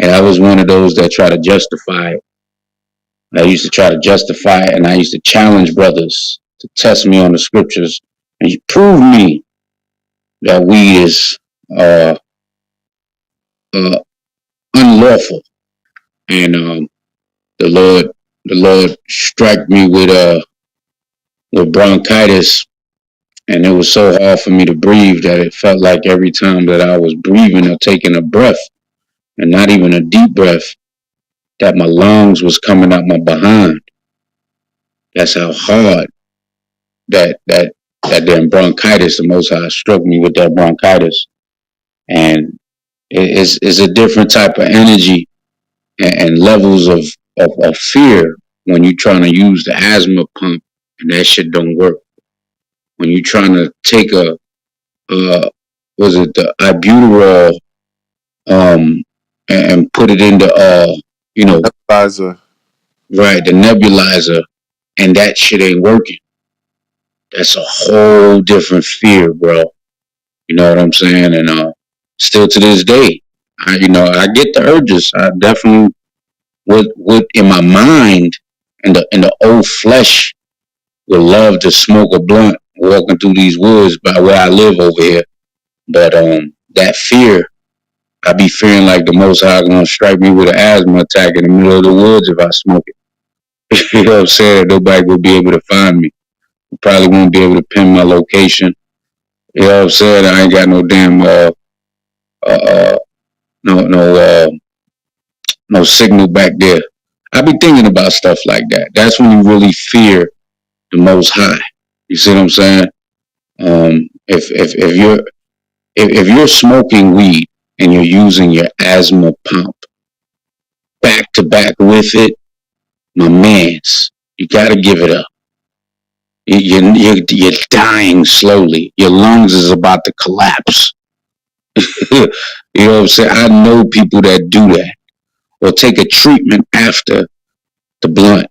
And I was one of those that try to justify it. I used to try to justify it, and I used to challenge brothers to test me on the scriptures and you prove me that weed is uh, uh, unlawful. And the Lord, the Lord struck me with bronchitis, and it was so hard for me to breathe that it felt like every time that I was breathing or taking a breath, and not even a deep breath, that my lungs was coming out my behind. That's how hard that damn bronchitis. The Most High struck me with that bronchitis, and it's a different type of energy and levels of fear when you're trying to use the asthma pump and that shit don't work. When you're trying to take was it the ibuterol and put it into you know, Nebulizer. right, the nebulizer, and that shit ain't working. That's a whole different fear, bro. You know what I'm saying? And still to this day, I get the urges. I definitely would in my mind, in the old flesh, would love to smoke a blunt walking through these woods by where I live over here. But that fear, I be fearing like the Most High gonna strike me with an asthma attack in the middle of the woods if I smoke it. You know what I'm saying? Nobody will be able to find me. Probably won't be able to pin my location. You know what I'm saying? I ain't got no damn uh no no signal back there. I be thinking about stuff like that. That's when you really fear the Most High. You see what I'm saying? If you're smoking weed and you're using your asthma pump back to back with it, my man's, you gotta give it up. You're dying slowly. Your lungs is about to collapse. You know what I'm saying? I know people that do that or take a treatment after the blunt.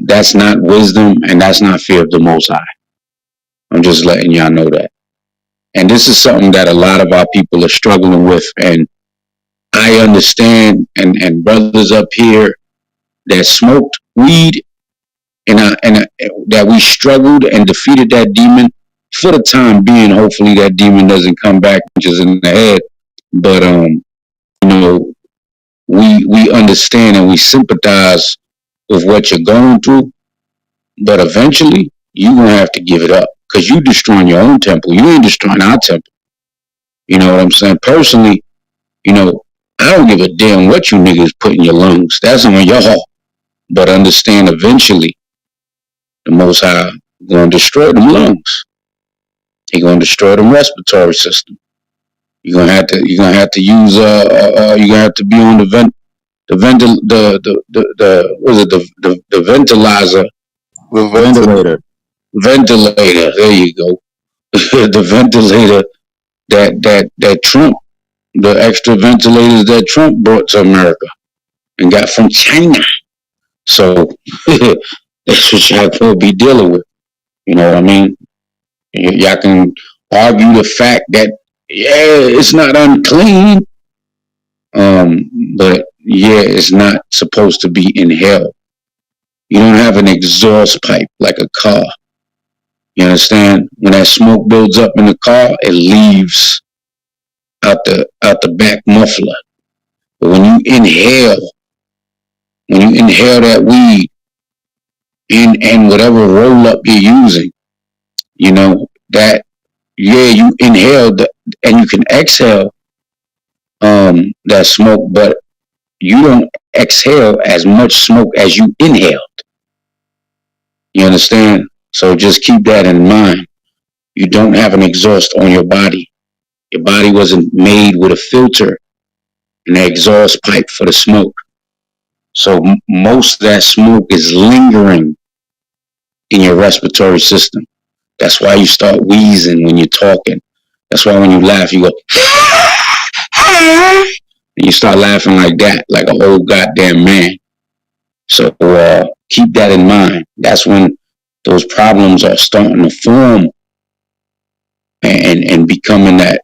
That's not wisdom and that's not fear of the Most High. I'm just letting y'all know that. And this is something that a lot of our people are struggling with. And I understand, and brothers up here that smoked weed and that we struggled and defeated that demon for the time being. Hopefully that demon doesn't come back just in the head. But you know, we understand and we sympathize with what you're going through. But eventually you're gonna have to give it up because you destroying your own temple. You ain't destroying our temple. You know what I'm saying? Personally, I don't give a damn what you niggas put in your lungs. That's on y'all. But understand eventually the Most High gonna destroy them lungs. He gonna destroy the respiratory system. You're gonna have to use you're gonna have to be on the ventilator. The Ventilator. Ventilator. There you go. The ventilator that Trump, the extra ventilators that Trump brought to America and got from China. So that's what y'all gonna be dealing with. You know what I mean? Y'all can argue the fact that it's not unclean, but it's not supposed to be inhaled. You don't have an exhaust pipe like a car. You understand? When that smoke builds up in the car, it leaves out the back muffler. But when you inhale that weed and whatever roll up you're using, you inhale and you can exhale that smoke, but you don't exhale as much smoke as you inhaled. You understand? So just keep that in mind. You don't have an exhaust on your body. Your body wasn't made with a filter and an exhaust pipe for the smoke. So most of that smoke is lingering in your respiratory system. That's why you start wheezing when you're talking. That's why when you laugh, you go, and you start laughing like that, like an old goddamn man. So keep that in mind. That's when those problems are starting to form and becoming that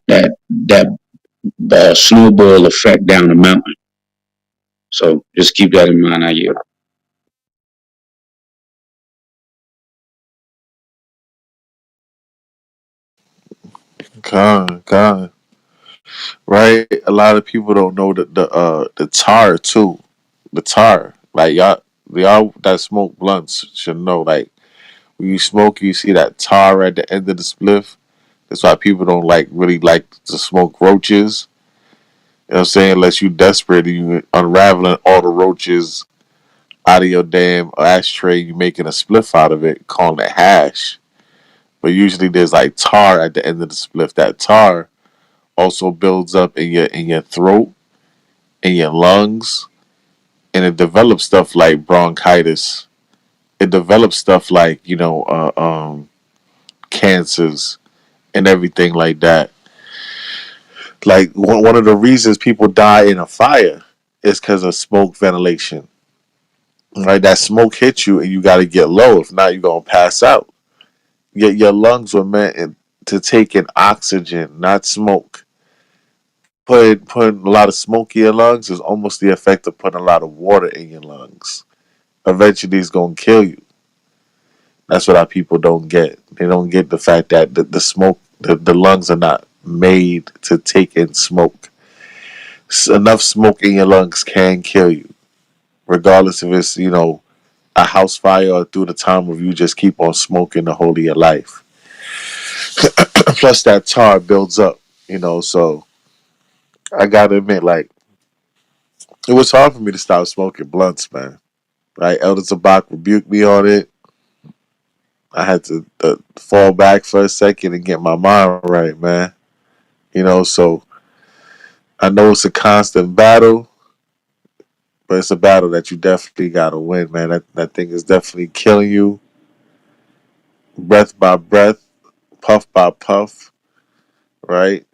snowball effect down the mountain. So just keep that in mind. I yield. Con, right? A lot of people don't know the tar too. The tar, like y'all that smoke blunts should know. Like when you smoke, you see that tar at the end of the spliff. That's why people don't really like to smoke roaches. You know what I'm saying? Unless you desperate and you unraveling all the roaches out of your damn ashtray, you making a spliff out of it, calling it hash. But usually there's like tar at the end of the spliff. That tar also builds up in your throat, in your lungs, and it develops stuff like bronchitis. It develops stuff like cancers and everything like that. Like one of the reasons people die in a fire is because of smoke ventilation. Right, that smoke hits you and you got to get low. If not, you're gonna pass out. Yet your lungs were meant to take in oxygen, not smoke. Putting a lot of smoke in your lungs is almost the effect of putting a lot of water in your lungs. Eventually, it's gonna kill you. That's what our people don't get. They don't get the fact that the smoke, the lungs are not made to take in smoke. Enough smoke in your lungs can kill you, regardless if it's a house fire or through the time of you just keep on smoking the whole of your life. Plus, that tar builds up. So I gotta admit, like it was hard for me to stop smoking blunts, man. Right, Elder Tabak rebuked me on it. I had to fall back for a second and get my mind right, man. So I know it's a constant battle, but it's a battle that you definitely gotta win, man. That thing is definitely killing you, breath by breath, puff by puff. Right?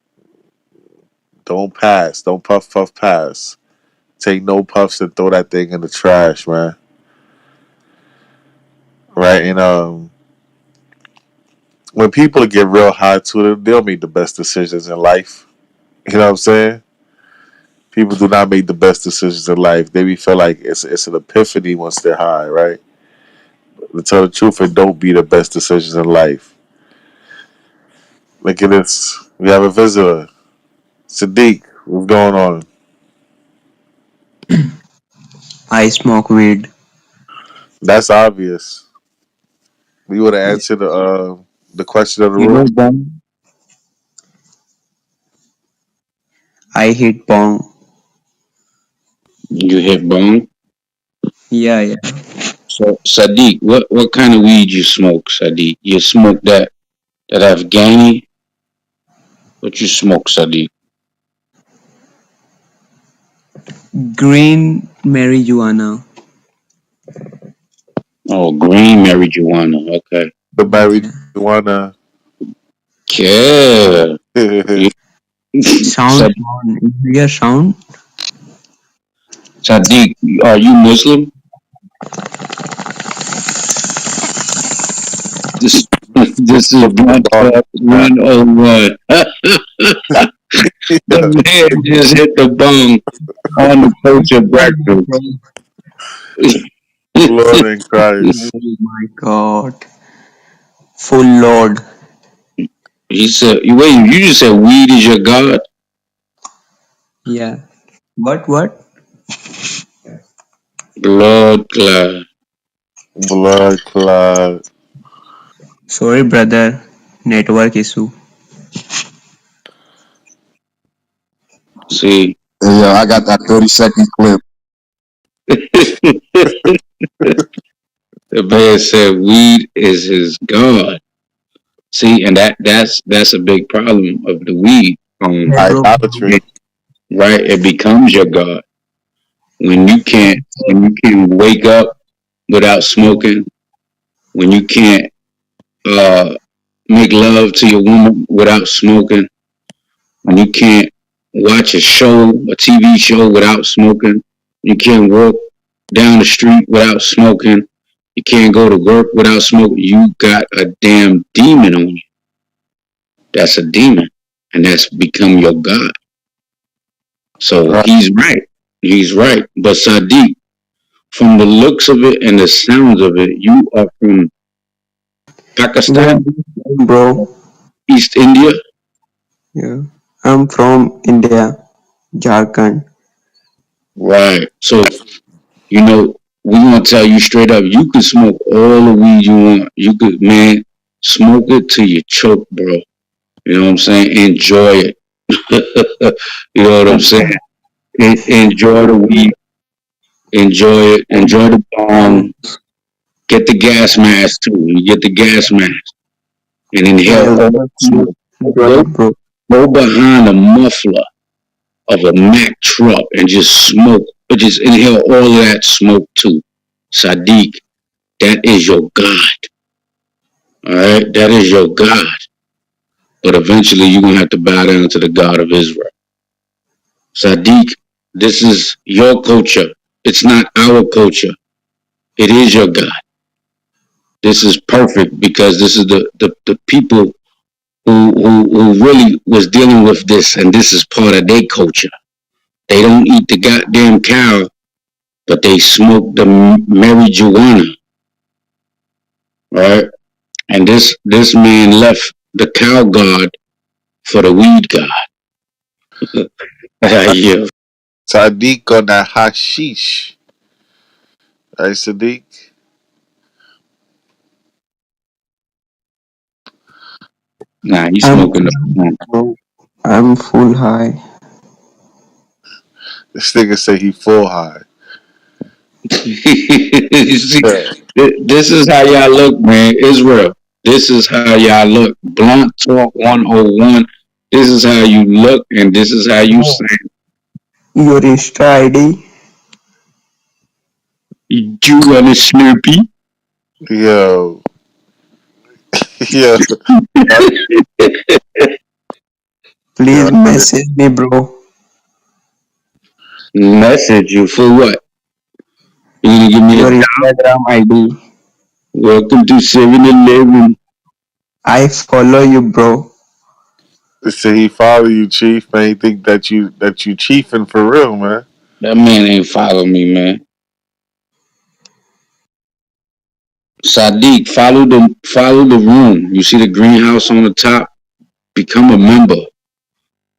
Don't pass. Don't puff, puff, pass. Take no puffs and throw that thing in the trash, man. Right? And when people get real high to it, they'll make the best decisions in life. You know what I'm saying? People do not make the best decisions in life. They feel like it's an epiphany once they're high, right? To tell the truth, it don't be the best decisions in life. Look at this. We have a visitor. Sadiq, what's going on? I smoke weed. That's obvious. We would have answered the question of the You know, room. Bong, I hit bong. you hit bone. Yeah, yeah. So Sadiq, what kind of weed you smoke, Sadiq? You smoke that Afghani? What you smoke, Sadiq? Green marijuana. Oh, green marijuana. Okay. The Yeah. marijuana. Yeah. You, Sound, Sa- sound. Clear sound. Sadiq, are you Muslim? This this is blunt talk 101. The man just hit the bong on the kosher breakfast. Lord in Christ. Oh my god. Full load. He said, "Wait, you just said weed is your god, Yeah. What? Lord God." Blood clot. Sorry, brother. Network issue. See, Hey, yo, I got that 30-second clip. the man said weed is his god. See, and that's a big problem of the weed. Hey, bro. Idolatry. It, right, it becomes your god when you can't wake up without smoking, when you can't uh make love to your woman without smoking, when you can't watch a TV show without smoking, you can't walk down the street without smoking, you can't go to work without smoking, you got a damn demon on you. That's a demon. And that's become your God. So Right. he's right. He's right. But Sadiq, from the looks of it and the sounds of it, you are from Where Pakistan, are you from, bro? East India. Yeah. I'm from India, Jharkhand. Right. So, we're gonna tell you straight up, you could smoke all the weed you want. You could, man, smoke it till you choke, bro. You know what I'm saying? Enjoy it. You know what I'm saying? Enjoy the weed. Enjoy it. Enjoy the bong. Get the gas mask too. You get the gas mask and I inhale all the also smoke. enjoy Go, it, bro. go behind a muffler of a Mack truck and just smoke, but just inhale all of that smoke too. Sadiq, that is your God. All right, that is your God. But eventually, you're gonna have to bow down to the God of Israel. Sadiq, this is your culture. It's not our culture. It is your God. This is perfect because this is the people who really was dealing with this, and this is part of their culture. They don't eat the goddamn cow, but they smoke the marijuana, right? And this man left the cow god for the weed god. Yeah. Sadiq on that hashish. Right, Sadiq? Nah, he's I'm smoking the. bro. I'm full high. This nigga say he full high. You see, Yeah. this is how y'all look, man. Israel. This is how y'all look. Blunt Talk 101. This is how you look, and this is how you Bro, sound. your Insta ID? You want a Slurpee? Yo. Yo. Yo. Please message me, bro. Message you for what? You gonna give me a Your dollar? Instagram ID. Welcome to 7-Eleven. I follow you, bro. Say he follow you, Chief, man. He think that you chiefing for real, man. That man ain't follow me, man. Sadiq, follow the room. You see the greenhouse on the top? Become a member.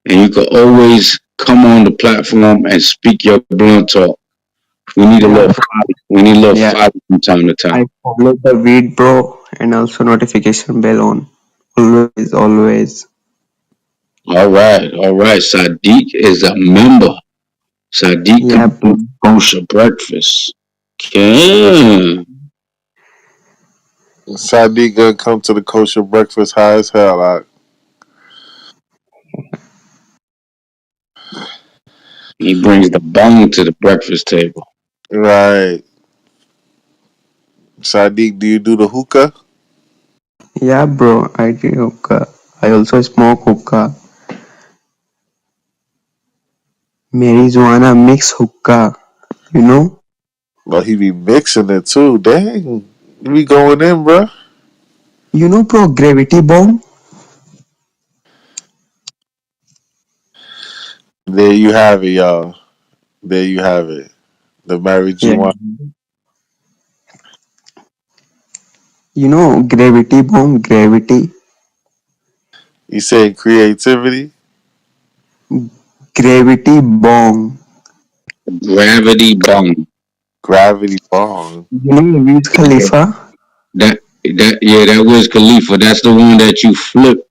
And you can always come on the platform and speak your blunt talk. We need a Yeah, little bro. folly. We need a little Yeah, folly from time to time. I follow the weed, bro, and also notification bell on. Always, always. All right, all right. Sadiq is a member. Sadiq Yeah, could bro. do kosher breakfast. Okay. Sadiq gonna come to the kosher breakfast high as hell. He brings the bone to the breakfast table. Right. Sadiq, do you do the hookah? Yeah, bro. I drink hookah. I also smoke hookah. Marijuana mix hookah. You know? Well, he be mixing it too. Dang. You be going in, bro. You know, bro, gravity bomb? There you have it, y'all. There you have it. The Yeah. marijuana. You know, gravity bomb, gravity. You saying creativity? Gravity bomb. Gravity bone. Gravity bong. You know, Wiz Khalifa? That Wiz Khalifa. That's the one that you flip.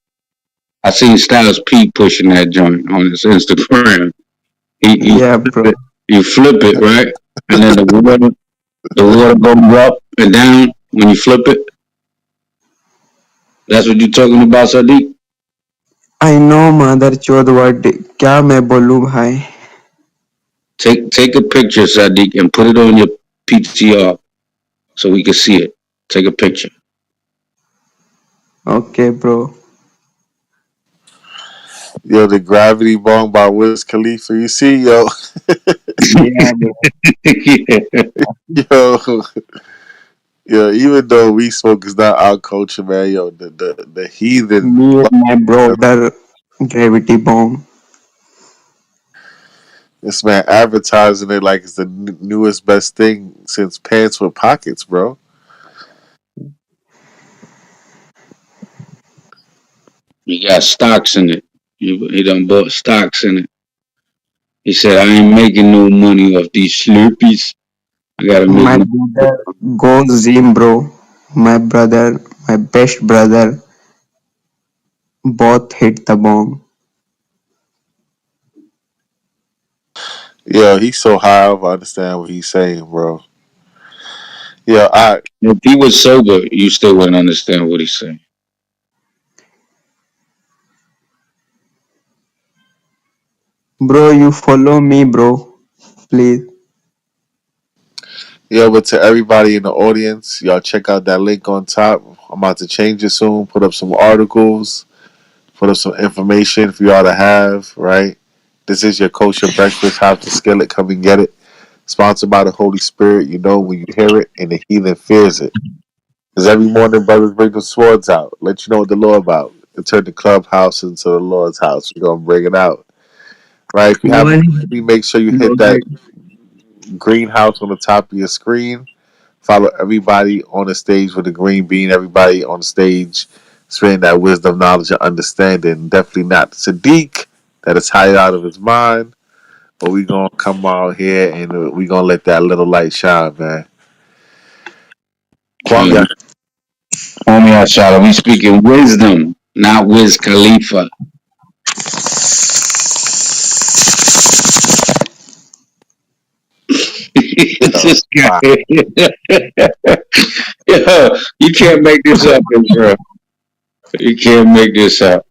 I seen Styles P pushing that joint on his Instagram. He Yeah, flip bro. it. You flip it, right? And then the water goes up and down when you flip it. That's what you're talking about, Sadiq? I know mother चौद word क्या मैं बोलूं भाई. Take a picture, Sadiq, and put it on your PTR so we can see it. Take a picture. Okay, bro. Yo, the gravity bong by Wiz Khalifa. You see, yo, Yeah, bro. Yeah. yo, yo. Even though we smoke is not our culture, man. Yo, the heathen. Me and my brother gravity bomb. This man advertising it like it's the newest best thing since pants with pockets, bro. He got stocks in it. He done bought stocks in it. He said, I ain't making no money off these Slurpees. I gotta make My money. brother goes gym, bro. My brother, my best brother, both hit the bomb. Yeah, he's so high. I don't understand what he's saying, bro. Yeah, I If he was sober, you still wouldn't understand what he's saying. Bro, you follow me, bro. Please. yeah, but to everybody in the audience, y'all check out that link on top. I'm about to change it soon. Put up some articles. Put up some information for y'all to have. Right. This is your kosher breakfast. House the skillet. Come and get it. Sponsored by the Holy Spirit. You know when you hear it, and the heathen fears it. Because every morning, brothers bring the swords out. Let you know what the Lord about. And turn the clubhouse into the Lord's house. We're gonna bring it out. Right. If you Go haven't, ahead. make sure you Go hit that ahead. greenhouse on the top of your screen. Follow everybody on the stage with the green bean. Everybody on the stage spreading that wisdom, knowledge, and understanding. Definitely not Sadiq that is high out of his mind. But we gonna come out here and we gonna let that little light shine, man. Kwame, Um, Homie Ashala, we speaking wisdom, not Wiz Khalifa. yeah, This guy. wow. Yeah, you can't make this up, bro. You can't make this up.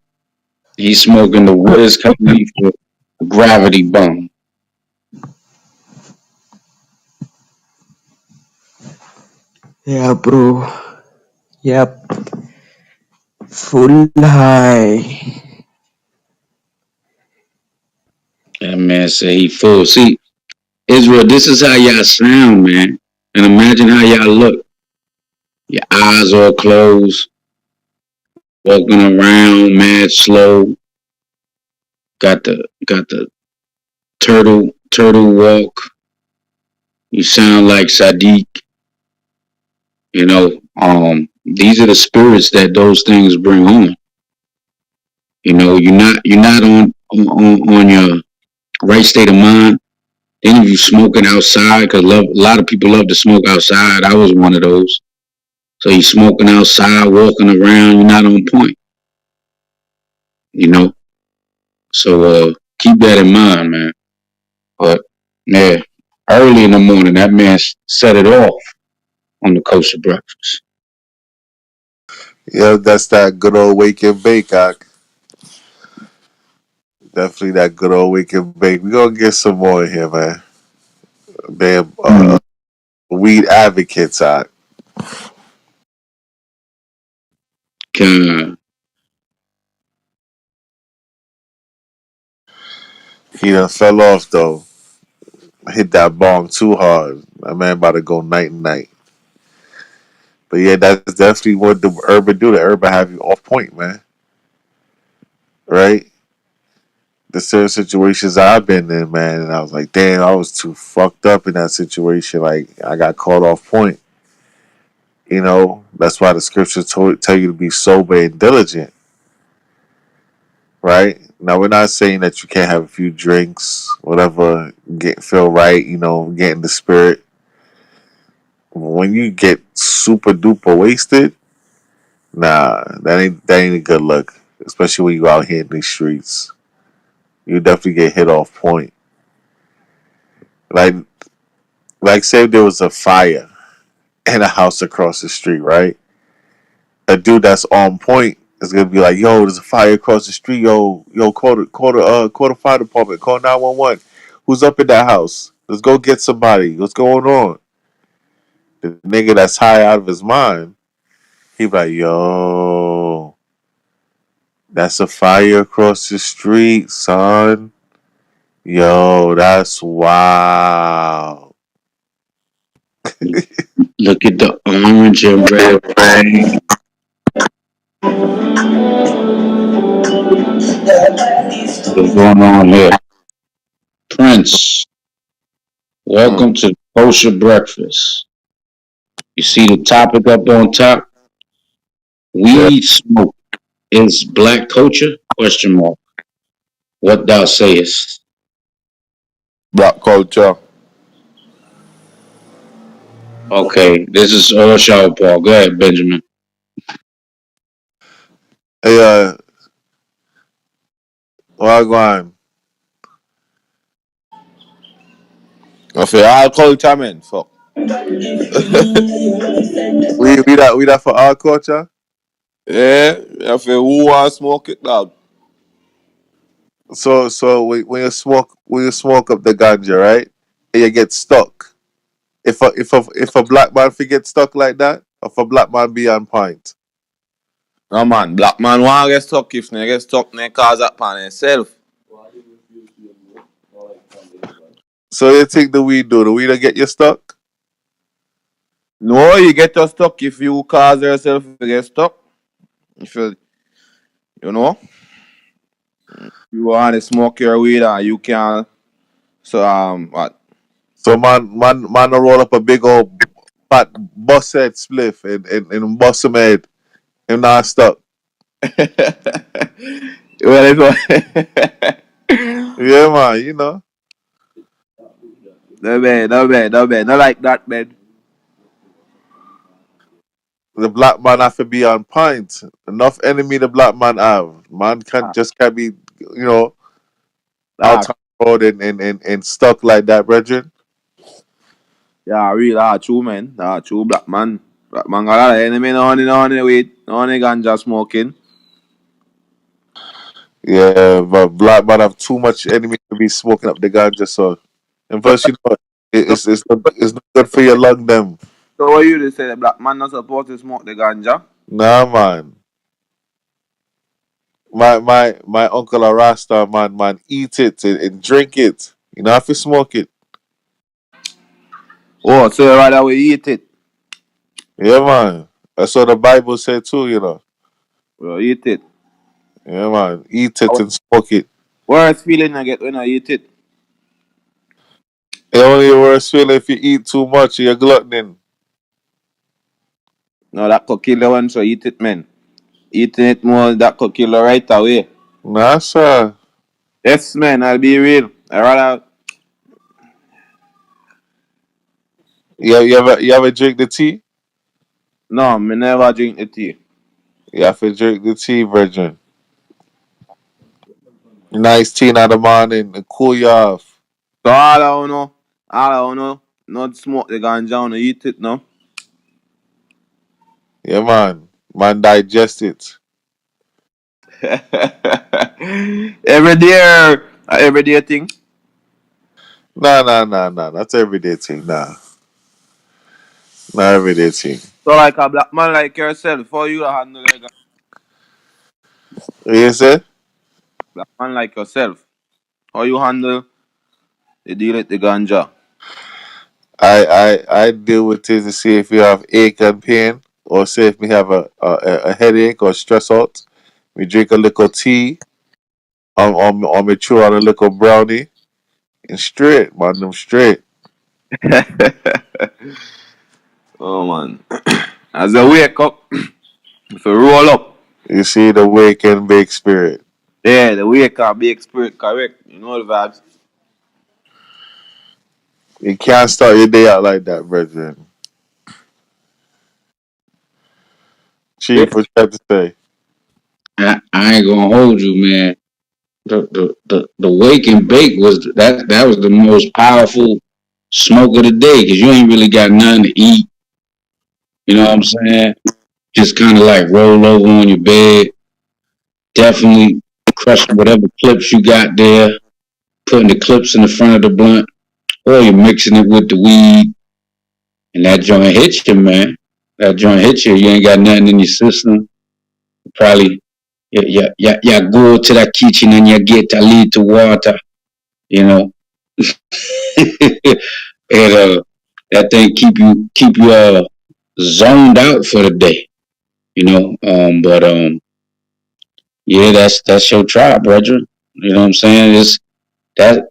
He's smoking the Wiz Khalifa gravity bomb. Yeah, bro. Yep. Full high. That man said he full. See, Israel, this is how y'all sound, man. And imagine how y'all look. Your eyes all closed, walking around mad slow. Got the turtle walk. You sound like Sadiq. You know, these are the spirits that those things bring on. You know, you're not on your right state of mind. Then if you smoking outside, because a lot of people love to smoke outside. I was one of those. So you smoking outside, walking around, you're not on point. You know, so keep that in mind, man. But yeah, early in the morning, that man set it off on the kosher breakfast. Yeah, that's that good old wake and bake. Definitely that good old wake and bake. We gonna get some more in here, man. Damn, weed advocates. Kind He done fell off though. Hit that bong too hard. That man about to go night and night. But yeah, that's definitely what the urban do. The urban have you off point, man. Right? The certain situations I've been in, man, and I was like, damn, I was too fucked up in that situation. Like I got caught off point. You know, that's why the scriptures tell you to be sober and diligent. Right? Now we're not saying that you can't have a few drinks, whatever, feel right. You know, get in the spirit. When you get super duper wasted, nah, that ain't a good look. Especially when you out here in these streets. You definitely get hit off point. Like say if there was a fire in a house across the street, right? A dude that's on point is gonna be like, yo, there's a fire across the street, yo, call the fire department, call 911. Who's up in that house? Let's go get somebody. What's going on? The nigga that's high out of his mind, he be like, yo, that's a fire across the street, son. Yo, that's wow. look at the orange and red flame. What's going on here? Prince, welcome to Kosher Breakfast. You see the topic up on top? Yeah, Weed smoke is black culture? Question mark. What thou sayest? black culture. Okay, this is all shower Paul. Go ahead, Benjamin. Hey, Wagwan. I feel all culture, man. Fuck. we that for our culture. Yeah, I feel who want smoke it, dog. So when you smoke up the ganja, right? And you get stuck. If a black man get stuck like that, if a black man be on point. No man, black man want get stuck if they get stuck, they cause that pan himself. So you think the weed do? The weed will get you stuck? No, you get your stuck if you cause yourself to get stuck. If you know, you want to smoke your weed and you can. So what? So man will roll up a big old fat bus head spliff and bust him head. Him not stuck. Well, Yeah, man, you know. no bad, no bad, no bad, not like that, man. The black man have to be on point. Enough enemy the black man have. Man can't be, Ah, out on the road and stuck like that, brethren. yeah, real, true, man. True, black man. Black man got a lot of enemy, no, weed, no, ganja smoking. Yeah, but black man have too much enemy to be smoking up the ganja, so and plus it's not good for your lung them. So what you just say the black man not supposed to smoke the ganja? Nah, man. My uncle a Rasta man eat it and drink it. You know have to smoke it. Oh, so you rather we eat it? Yeah, man. That's what the Bible said too, you know. Well, eat it. Yeah, man. Eat it and smoke it. Worst feeling I get when I eat it. It only worse feeling if you eat too much, you're gluttoning. No, that could kill the one, so eat it, man. Eating it more, that could kill her right away. Nah, sir. Yes, man, I'll be real. I rather. You ever drink the tea? No, me never drink the tea. You have to drink the tea, virgin. Nice tea in the morning and cool you off. So all I know, not smoke the ganja, no eat it, no. Yeah, man. Man, digest it. Everyday thing. Nah, nah, nah, nah. That's everyday thing. Nah, not everyday thing. So like a black man like yourself, how you handle the ganja? You say? Black man like yourself, how you handle the deal with the ganja? I deal with it to see if you have ache and pain, or say if we have a headache or stress out. We drink a little tea, or me chew on a little brownie, and straight, man, them straight. Oh man. As I wake up, if I roll up, You see the wake and bake spirit. yeah, the wake up, big spirit, correct. You know the vibes. You can't start your day out like that, brethren. Chief, what you have to say? I ain't gonna hold you, man. The wake and bake was that was the most powerful smoke of the day because you ain't really got nothing to eat. You know what I'm saying? Just kind of like roll over on your bed. Definitely crushing whatever clips you got there. Putting the clips in the front of the blunt, or you're mixing it with the weed, and that joint hits you, man. That joint hits you. You ain't got nothing in your system. Probably, yeah, go to the kitchen and you get a little water. You know, and that thing keep you zoned out for the day. You know, but yeah, that's your tribe, brother. You know what I'm saying? It's that.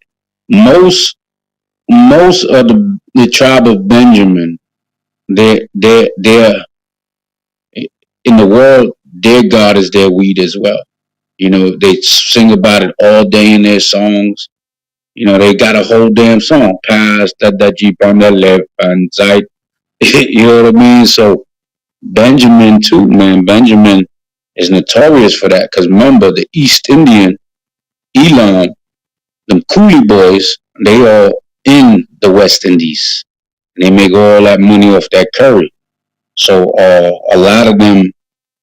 Most of the tribe of Benjamin, they're in the world. Their God is their weed as well. You know, they sing about it all day in their songs. You know, they got a whole damn song. Pass that Jeep on the left and side. You know what I mean? So Benjamin too, man. Benjamin is notorious for that. Cause remember the East Indian, Elam, them coolie boys, they all in the West Indies. And they make all that money off that curry. So a lot of them,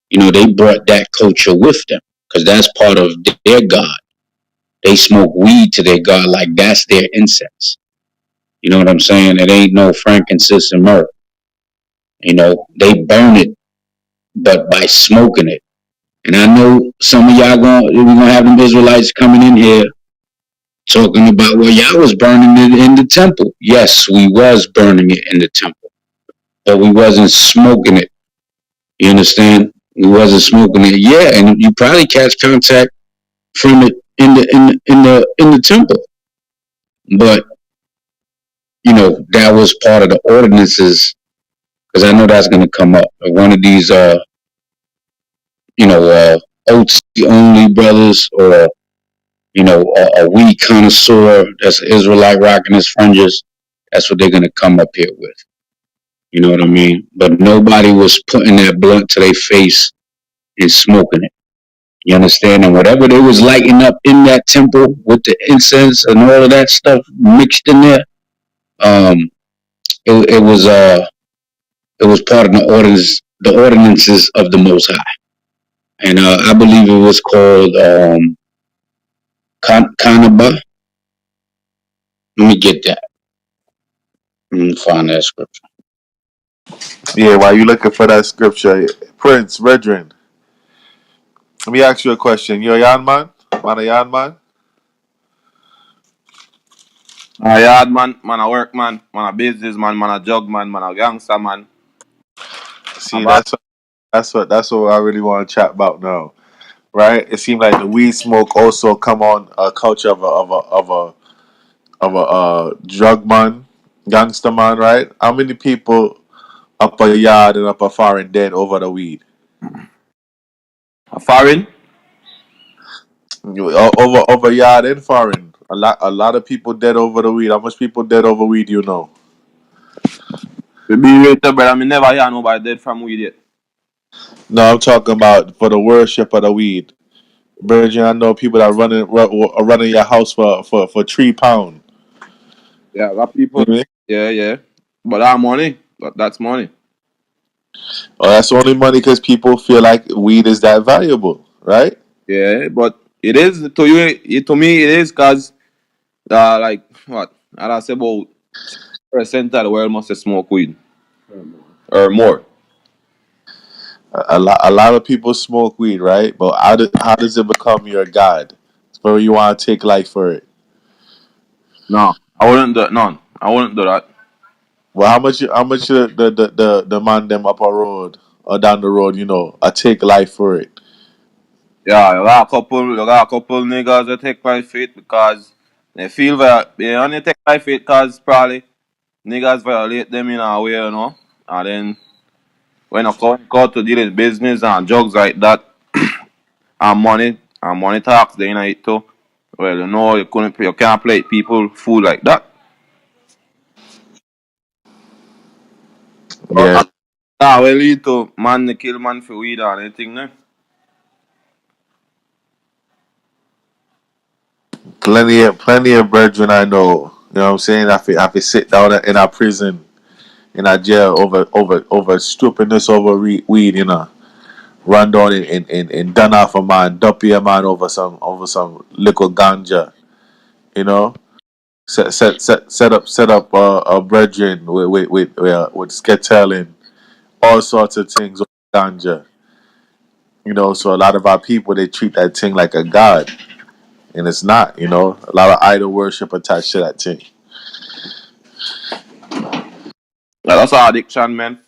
you know, they brought that culture with them. Cause that's part of their God. They smoke weed to their God like that's their incense. You know what I'm saying? It ain't no frankincense and myrrh. You know, they burn it, but by smoking it. And I know some of y'all we're gonna have them Israelites coming in here talking about, well, y'all was burning it in the temple. Yes, we was burning it in the temple, but we wasn't smoking it. You understand? We wasn't smoking it. Yeah, and you probably catch contact from it in the temple, but you know that was part of the ordinances because I know that's going to come up. One of these, you know, OT only brothers or you know, a weed connoisseur that's an Israelite rocking his fringes. That's what they're gonna come up here with. You know what I mean? But nobody was putting that blunt to their face and smoking it. You understand? And whatever they was lighting up in that temple with the incense and all of that stuff mixed in there, um, it was part of the ordinances of the Most High. And I believe it was called Kanaba. Let me get that. Let me find that scripture. Yeah, while you looking for that scripture, Prince, Redrin, let me ask you a question. You a yarn man? Man a yarn man? Man a yard man, man a work man a business man a jug man a gangster man. A See, bad. that's what I really want to chat about now, right? It seems like the weed smoke also come on a culture of a drug man, gangster man, right? How many people up a yard and up a foreign dead over the weed? A foreign? Over yard and foreign. A lot of people dead over the weed. How much people dead over weed? You know? We be real to brother, me never hear nobody dead from weed yet. No, I'm talking about for the worship of the weed. Bridget, I know people that are running your house for £3. Yeah, a lot of You people. know what I mean? Yeah. But that money, that's money. Oh, that's only money because people feel like weed is that valuable, right? Yeah, but it is to you. To me, it is because like what? I say about 6% of the world must smoke weed or more. A lot of people smoke weed, right? But how does it become your god? Where you want to take life for it? No, I wouldn't do none. I wouldn't do that. Well, how much the man them up a road or down the road, I take life for it. Yeah, you got a couple niggas that take my faith because they feel that they only take my faith because probably niggas violate them in a way, And then when I come to deal with business and drugs like that and money talks, then it too. Well, you can't play people fool like that. Yeah, But that will lead to man to kill man for weed or anything, no? plenty of brethren I know. You know what I'm saying? I sit down in a prison in a jail over stupidness over weed. Run down and done off a man, dumpy a man over some little ganja. You know, set up a brethren with sketel and all sorts of things with ganja. So a lot of our people they treat that thing like a god, and it's not. A lot of idol worship attached to that thing. Like, that's our addiction, man.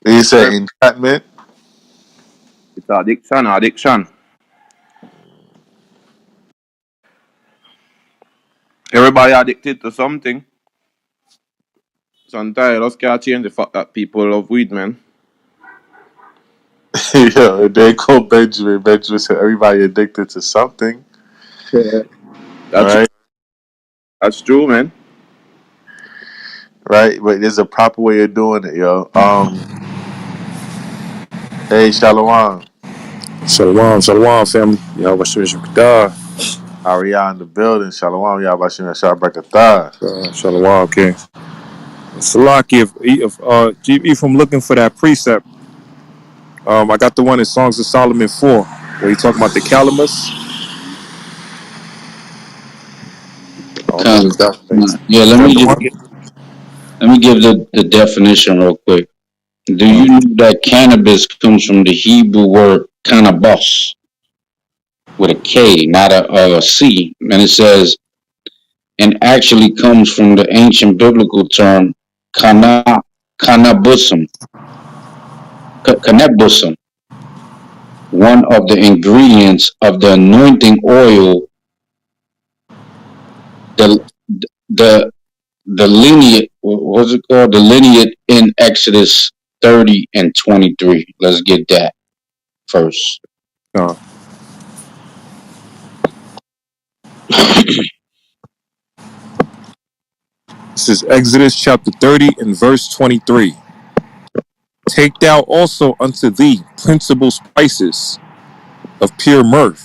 You say enchantment. It's addiction. Everybody addicted to something. Sometimes I just can't change the fact that people love weed, man. Yeah, and then called Benjamin. Benjamin said everybody addicted to something. Yeah. That's Right? that's true, man. Right? But there's a proper way of doing it, yo. Hey, Shalom. Shalom, shalom, family. Y'all was Qatar. Ariana in the building. Shalom. Yabashim Shabrakatah. Shalom, King. Salaki, if I'm looking for that precept, I got the one in Songs of Solomon 4, where he talking about the calamus. I don't know if that makes. Yeah, Is let that me the just one? let me give the definition real quick. Do Uh, you know that cannabis comes from the Hebrew word cannabis with a K, not a C, and it says and actually comes from the ancient biblical term kana cannabusum, cannabusum, one of the ingredients of the anointing oil, the the the lineage, what's it called? The lineage in Exodus 30 and 23. Let's get that first. uh, this is Exodus chapter 30 and verse 23. Take thou also unto thee principal spices of pure myrrh,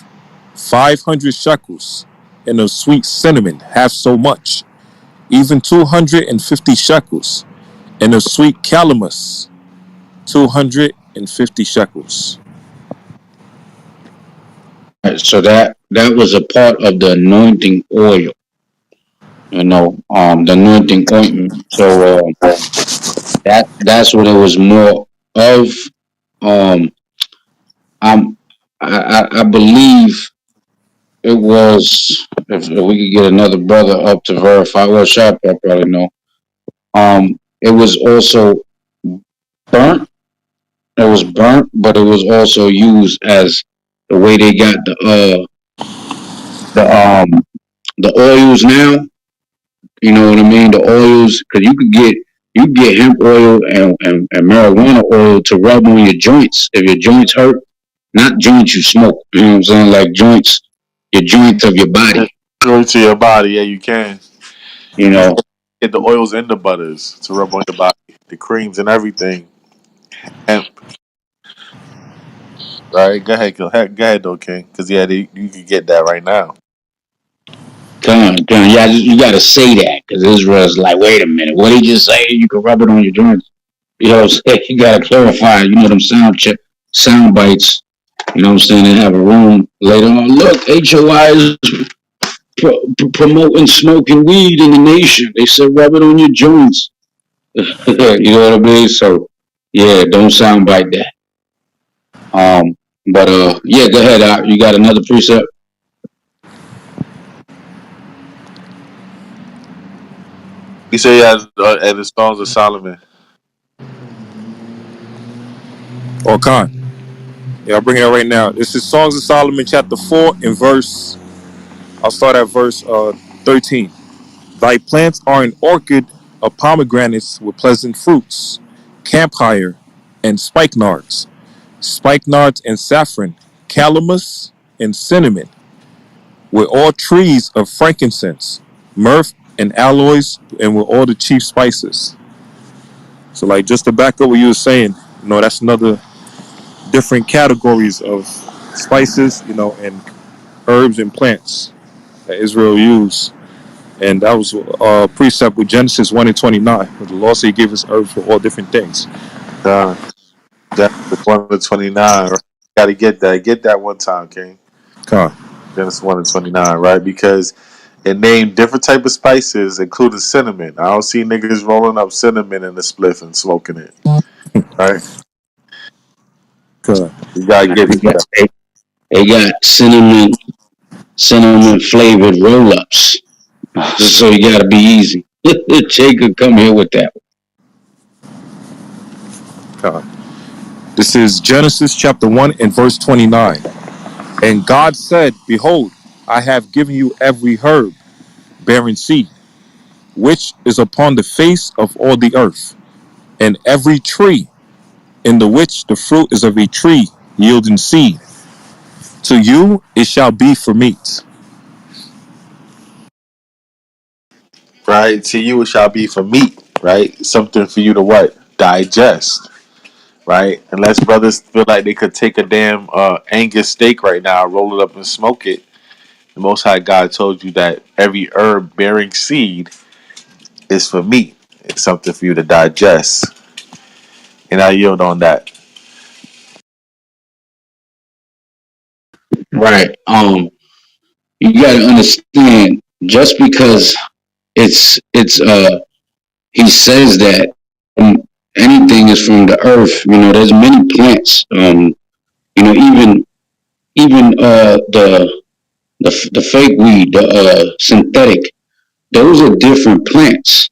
500 shekels, and of sweet cinnamon, half so much, even 250 shekels, and of sweet calamus, 250 shekels. Right, so that was a part of the anointing oil, the anointing ointment. So that's what it was more of. Um, I'm I believe it was, if we could get another brother up to verify. Well, Sharp, I probably know. It was also burnt. It was burnt, but it was also used as the way they got the the oils now. You know what I mean? The oils, because you get hemp oil and marijuana oil to rub on your joints if your joints hurt. Not joints you smoke. You know what I'm saying? Like joints, your joints of your body. Go to your body. Yeah, you can. You You know, can get the oils and the butters to rub on your body, the creams and everything. Hemp. Right? Go ahead, though, King. Because, yeah, you can get that right now. come on. Yeah, you got to say that because Israel's like, wait a minute, what did he just say? You can rub it on your joints. You know what I'm saying? You got to clarify. You know them sound bites. You know what I'm saying? They have a room later on. Look, HOI is promoting smoking weed in the nation. They said rub it on your joints. You know what I mean? So yeah, don't sound like that. But yeah, go ahead. You got another precept? You say, yeah, and the Songs of Solomon. Or Khan. Yeah, I'll bring it out right now. This is Songs of Solomon chapter 4 and verse, I'll start at verse 13. Thy plants are an orchard of pomegranates with pleasant fruits, camphire and spikenards and saffron, calamus and cinnamon, with all trees of frankincense, myrrh and aloes, and with all the chief spices. So, like, just to back up what you were saying, that's another different categories of spices, and herbs and plants that Israel used. And that was a precept with Genesis 1 and 29, where the Lord said he gave us herbs for all different things. Genesis 1 to 29. Right? Got to get that. Get that one time, King. Come on. Genesis 1 to 29, right? Because it named different type of spices, including cinnamon. I don't see niggas rolling up cinnamon in the spliff and smoking it, right? Come on. You gotta Nah, get to that. they got cinnamon flavored roll ups. So you got to be easy. Jacob, come here with that. Come on. This is Genesis chapter 1 and verse 29. And God said, behold, I have given you every herb, bearing seed, which is upon the face of all the earth, and every tree in the which the fruit is of a tree yielding seed. To you it shall be for meat. Right? To you it shall be for meat, right? Something for you to what? Digest, right? Unless brothers feel like they could take a damn Angus steak right now, roll it up and smoke it. The Most High God told you that every herb bearing seed is for meat. It's something for you to digest. And I yield on that. Right. You got to understand, just because it's he says that anything is from the earth. There's many plants. Even the fake weed, the synthetic. Those are different plants.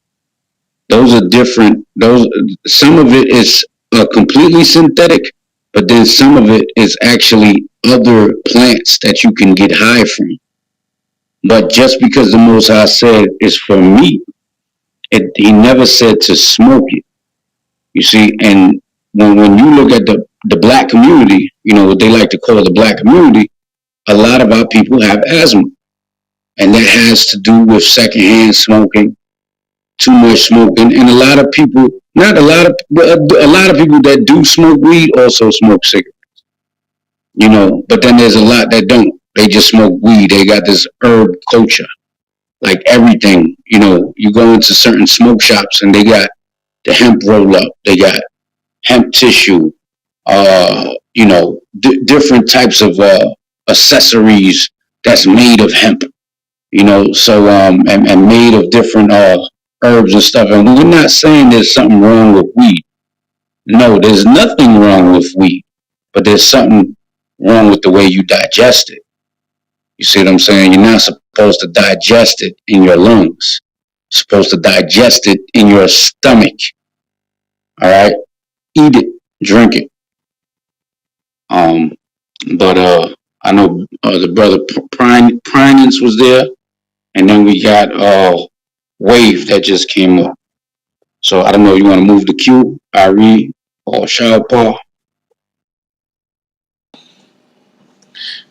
Those are different. Those Some of it is completely synthetic, but then some of it is actually other plants that you can get high from. But just because the Most High said it's for meat, he never said to smoke it. You see, and when you look at the black community, what they like to call the black community, a lot of our people have asthma, and that has to do with secondhand smoking, too much smoking, and a lot of people, not a lot of, but a lot of people that do smoke weed also smoke cigarettes. But then there's a lot that don't. They just smoke weed. They got this herb culture, like everything. You go into certain smoke shops and they got the hemp roll up. They got hemp tissue. Different types of accessories that's made of hemp. So and made of different herbs and stuff. And we're not saying there's something wrong with weed. No, there's nothing wrong with weed, but there's something wrong with the way you digest it. You see what I'm saying? You're not supposed to digest it in your lungs. You're supposed to digest it in your stomach. All right, eat it, drink it. Um, but I know the brother Prinance was there, and then we got Wave that just came up. So I don't know. You want to move the queue, Ari or Shaw Paul?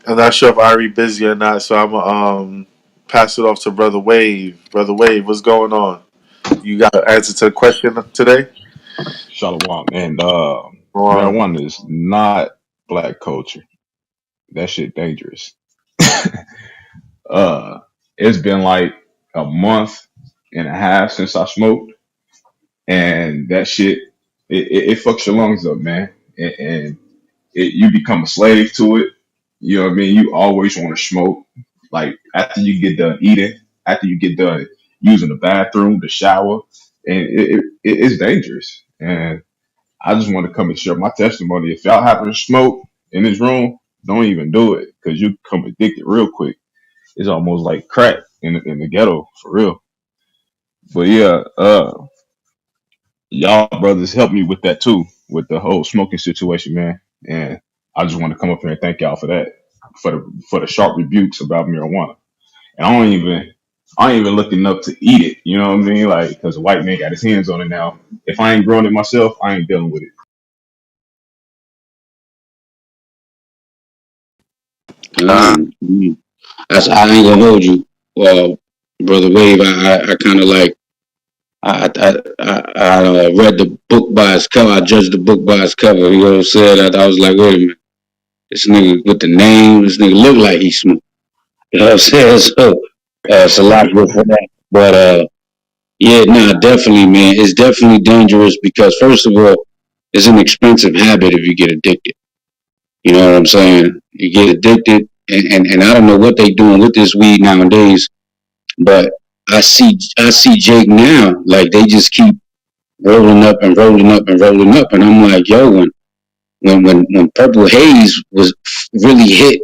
I'm not sure if Ari busy or not, so I'm gonna pass it off to Brother Wave. Brother Wave, what's going on? You got an answer to the question today? Shalom. And Or marijuana is not black culture. That shit dangerous. uh, it's been like a month and a half since I smoked, and that shit it fucks your lungs up, man. And you become a slave to it. You know what I mean? You always want to smoke. Like after you get done eating, after you get done using the bathroom, the shower, and it's dangerous. And I just want to come and share my testimony. If y'all happen to smoke in this room, don't even do it because you become addicted real quick. It's almost like crack in the ghetto for real. But yeah, y'all brothers helped me with that too, with the whole smoking situation, man. And I just want to come up here and thank y'all for that, for the sharp rebukes about marijuana. And I ain't even looking up to eat it. You know what I mean? Like, because a white man got his hands on it now. If I ain't growing it myself, I ain't dealing with it. I ain't gonna hold you, brother Wave. I kind of like I read the book by its cover. I judged the book by its cover. You know what I'm saying? I was like, wait a minute, this nigga with the name, this nigga look like he smoked. You know what I'm saying? So it's a lot good for that. But yeah, nah, definitely, man. It's definitely dangerous because first of all, it's an expensive habit if you get addicted. You know what I'm saying? You get addicted, and I don't know what they doing with this weed nowadays, but I see Jake now, like they just keep rolling up and rolling up and rolling up, and I'm like, yo, when Purple Haze was really hit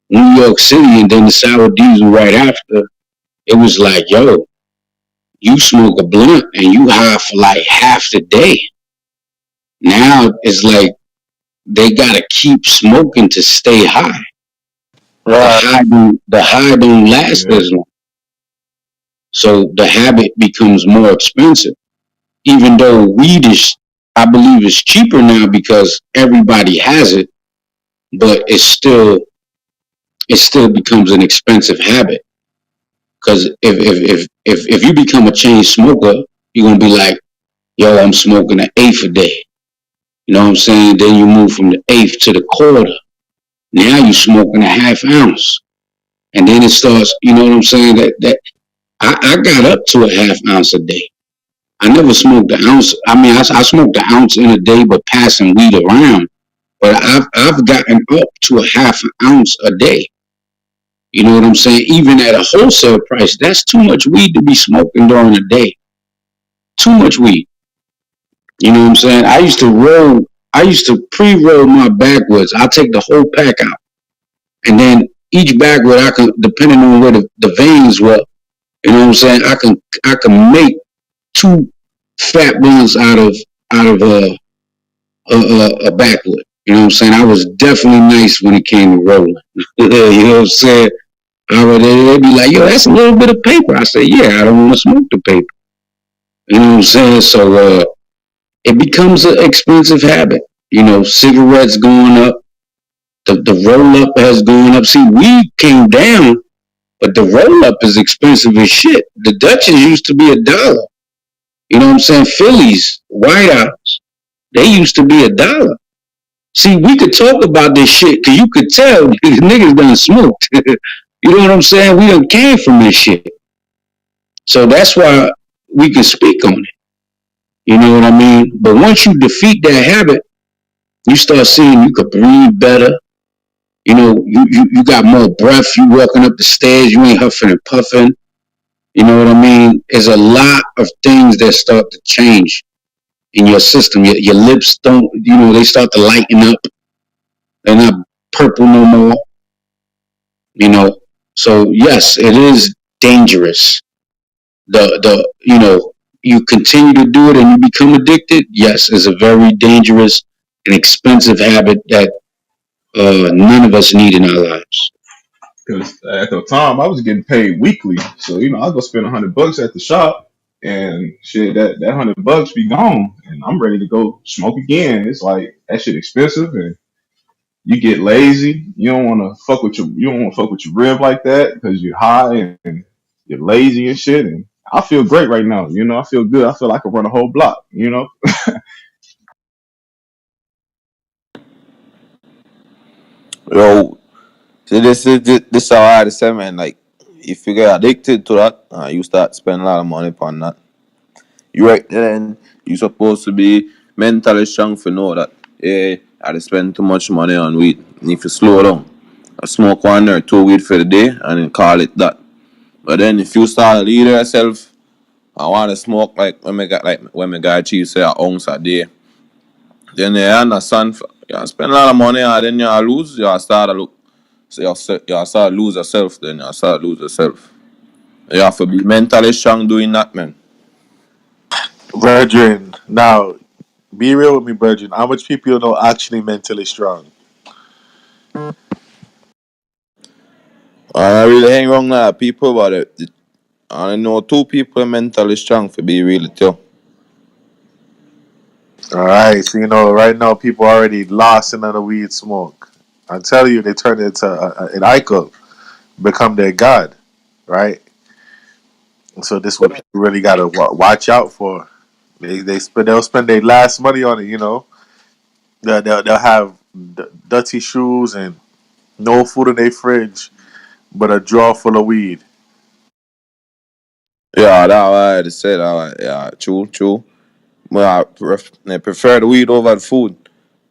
New York City, and then the Sour Diesel right after, it was like, yo, you smoke a blunt and you high for like half the day. Now it's like they gotta keep smoking to stay high. The right, high don't last Yeah. as long. So the habit becomes more expensive, even though weed is, I believe, is cheaper now because everybody has it, but it still becomes an expensive habit. Because if you become a chain smoker, you're gonna be like, yo, I'm smoking an eighth a day. You know what I'm saying? Then you move from the eighth to the quarter. Now you smoking a half ounce. And then it starts, you know what I'm saying? That I got up to a half ounce a day. I never smoked an ounce. I mean, I smoked an ounce in a day, but passing weed around. But I've gotten up to a half an ounce a day. You know what I'm saying? Even at a wholesale price, that's too much weed to be smoking during the day. Too much weed. You know what I'm saying? I used to pre-roll my backwoods. I'll take the whole pack out. And then each backwood I can, depending on where the veins were, you know what I'm saying? I can make two fat ones out of a backwood. You know what I'm saying? I was definitely nice when it came to rolling. You know what I'm saying? They'd be like, yo, that's a little bit of paper. I say, yeah, I don't want to smoke the paper. You know what I'm saying? So it becomes an expensive habit. You know, cigarettes going up, the roll up has gone up. See, weed came down, but the roll up is expensive as shit. The Dutchess used to be $1. You know what I'm saying? Phillies, whiteouts, they used to be $1. See, we could talk about this shit because you could tell niggas done smoked. You know what I'm saying? We done came from this shit. So that's why we can speak on it. You know what I mean? But once you defeat that habit, you start seeing you could breathe better. You know, you got more breath. You walking up the stairs, you ain't huffing and puffing. You know what I mean? There's a lot of things that start to change in your system. Your lips don't, you know, they start to lighten up. They're not purple no more. You know, so yes, it is dangerous. You know, you continue to do it and you become addicted. Yes, it's a very dangerous and expensive habit that none of us need in our lives. Because at the time I was getting paid weekly, so I go spend $100 at the shop, and shit, that $100 be gone, and I'm ready to go smoke again. It's like that shit expensive, and you get lazy. You don't want to fuck with your rib like that because you're high and you're lazy and shit. And I feel great right now. I feel good. I feel like I can run a whole block. Yo, so this how I say, man. Like, if you get addicted to that, you start spending a lot of money upon that. You right then, you supposed to be mentally strong for know that. Yeah, I spend too much money on weed. And if you slow down, I smoke 1 or 2 weed for the day and then call it that. But then if you start leading yourself, I want to smoke when my guy chief say an ounce a day. Then you understand, you spend a lot of money and then you lose, you start to look. So you start lose yourself, then you start lose yourself. You have to be mentally strong doing that, man. Brethren, now be real with me, brethren. How much people you know actually mentally strong? I really hang wrong now, people, but I know 2 people mentally strong for be really too. All right, so right now people already lost in the weed smoke. I tell you, they turn it into an icon, become their god, right? So this is what people really gotta watch out for. They'll spend their last money on it. They'll have dirty shoes and no food in their fridge, but a drawer full of weed. Yeah, that's why I said that. Yeah, true, true. But I prefer the weed over the food.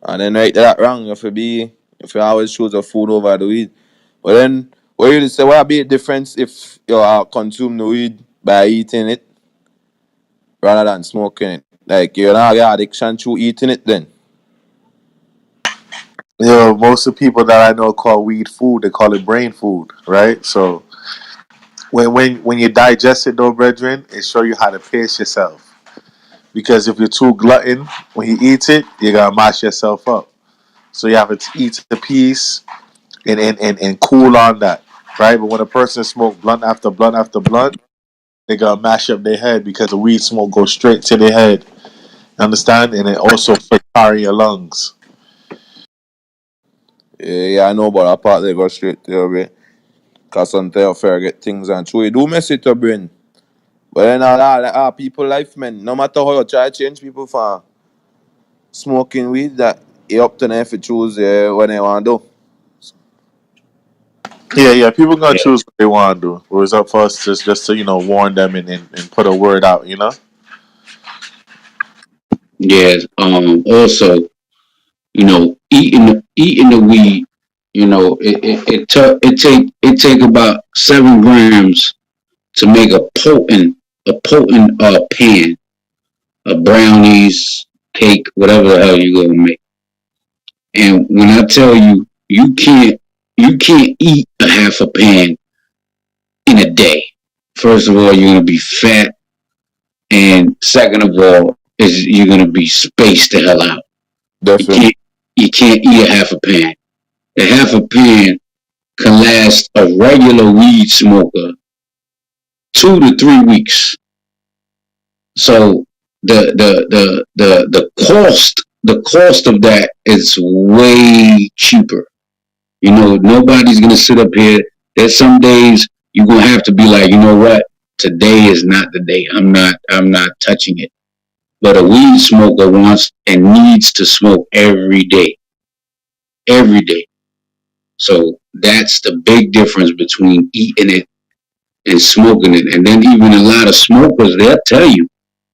And then right that wrong if you always choose the food over the weed. But then what you say what be the difference if you consume the weed by eating it rather than smoking it? Like you're not get addiction through eating it then. Most of the people that I know call weed food. They call it brain food, right? So when you digest it, though, brethren, it show you how to pace yourself. Because if you're too glutton, when you eat it, you're gonna mash yourself up. So you have to eat the piece and cool on that, right? But when a person smoke blunt after blunt after blunt, they're gonna mash up their head because the weed smoke goes straight to their head. Understand? And it also affects your lungs. Yeah, I know, but apart they go straight to your brain. Cause sometimes you forget things and true. It do mess with your brain. But then people life, man. No matter how you try to change people from smoking weed, that it up to them if you choose what they want to do. Yeah. People gonna Yeah, choose what they want to do. It was up for us just to warn them and put a word out. yeah. Also, eating the weed, it take about 7 grams to make a potent pan of brownies, cake, whatever the hell you gonna make. And when I tell you, you can't eat a half a pan in a day. First of all, you're gonna be fat, and second of all, is you're gonna be spaced the hell out. You Definitely. can't you can't eat a half a pan. A half a pan can last a regular weed smoker 2 to 3 weeks. So the cost of that is way cheaper. Nobody's gonna sit up here. There's some days you're gonna have to be like, you know what? Today is not the day. I'm not touching it. But a weed smoker wants and needs to smoke every day. Every day. So that's the big difference between eating it and smoking it. And then even a lot of smokers, they'll tell you.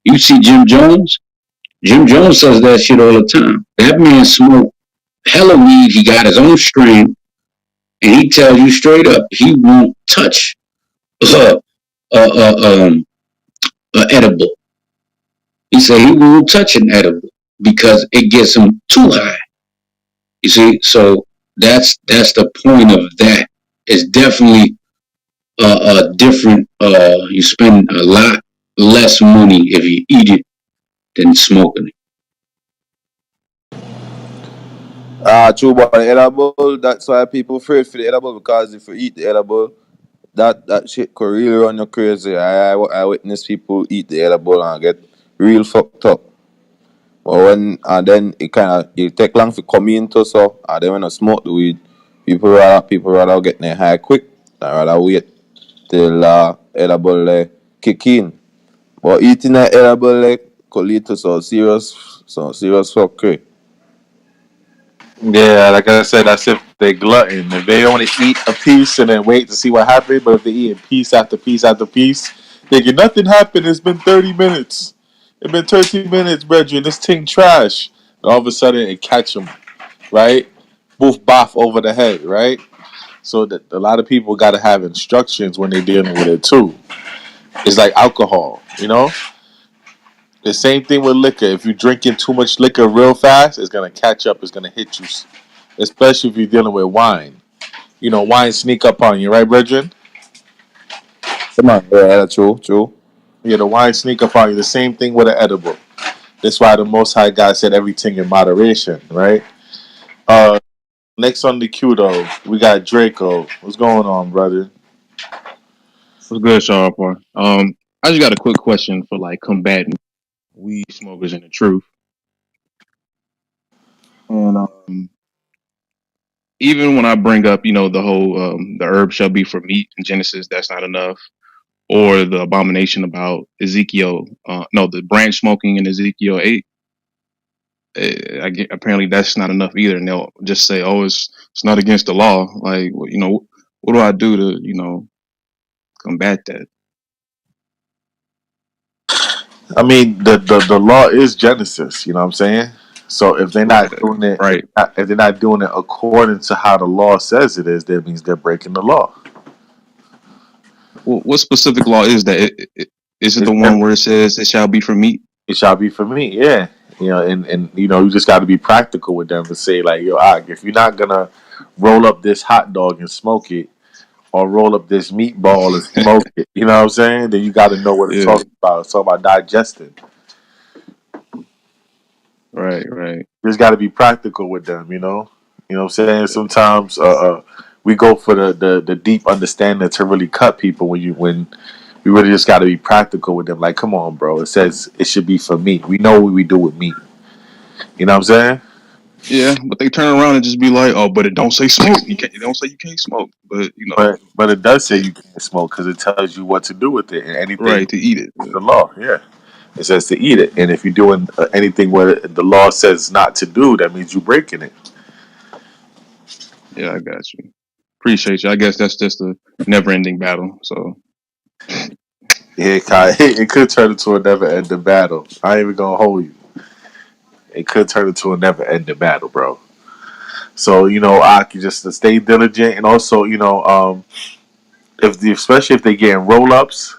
You see Jim Jones? Jim Jones says that shit all the time. That man smoked hella weed. He got his own strain, and he tells you straight up he won't touch uh, uh, uh, um, edible. He said he won't touch an edible because it gets him too high. You see, so that's the point of that. It's definitely different. You spend a lot less money if you eat it than smoking it. True, but the edible, that's why people afraid for the edible because if you eat the edible, that shit could really run you crazy. I witness people eat the edible and get real fucked up. But and then it take long to come into so and then when I smoke the weed, people rather get their high quick than rather wait till edible kick in. But eating that edible could lead to some serious fuckery. Yeah, like I said, that's if they glutton. If they only eat a piece and then wait to see what happens, but if they eat piece after piece after piece, thinking nothing happened. It's been 30 minutes. It's been 30 minutes, brethren. This thing trash. And all of a sudden, it catch them, right? Boof, boff over the head, right? So that a lot of people got to have instructions when they're dealing with it too. It's like alcohol. The same thing with liquor. If you're drinking too much liquor real fast, it's gonna catch up. It's gonna hit you, especially if you're dealing with wine. Wine sneak up on you, right, brethren? Come on. Yeah, true, true. Yeah, the wine sneak up on you. The same thing with an edible. That's why the Most High God said everything in moderation, right? Uh, Next on the queue though, we got Draco. What's going on, brother? What's good, Sharpar? I just got a quick question for like combating weed smokers and the truth. And even when I bring up, the whole the herb shall be for meat in Genesis, that's not enough. Or the abomination about Ezekiel, no, the branch smoking in Ezekiel 8. Apparently that's not enough either, and they'll just say, "Oh, it's not against the law." Like, what do I do to combat that? I mean, the law is Genesis. You know what I'm saying? So if they're Right, not doing it, right. if they're not doing it according to how the law says it is, that means they're breaking the law. What specific law is that? Is it It's, the one where it says it shall be for meat? it shall be for me, yeah. And you just got to be practical with them to say like, yo, if you're not gonna roll up this hot dog and smoke it, or roll up this meatball and smoke it, you know what I'm saying? Then you got to know what it's Yeah, talking about. It's talking about digesting. right, right. Just got to be practical with them, You know what I'm saying? Sometimes we go for the deep understanding to really cut people when We really just got to be practical with them. Like, come on, bro. It says it should be for meat. We know what we do with meat. You know what I'm saying? Yeah, but they turn around and just be like, "Oh, but it don't say smoke. You can't. It don't say you can't smoke." But But it does say you can't smoke because it tells you what to do with it and anything right, to eat it. the law. Yeah, it says to eat it, and if you're doing anything where the law says not to do, that means you're breaking it. Yeah, I got you. Appreciate you. I guess that's just a never-ending battle. So Yeah, Kai, it could turn into a never-ending battle. I ain't even gonna hold you. It could turn into a never-ending battle, bro. So I can just to stay diligent, and also especially if they getting roll-ups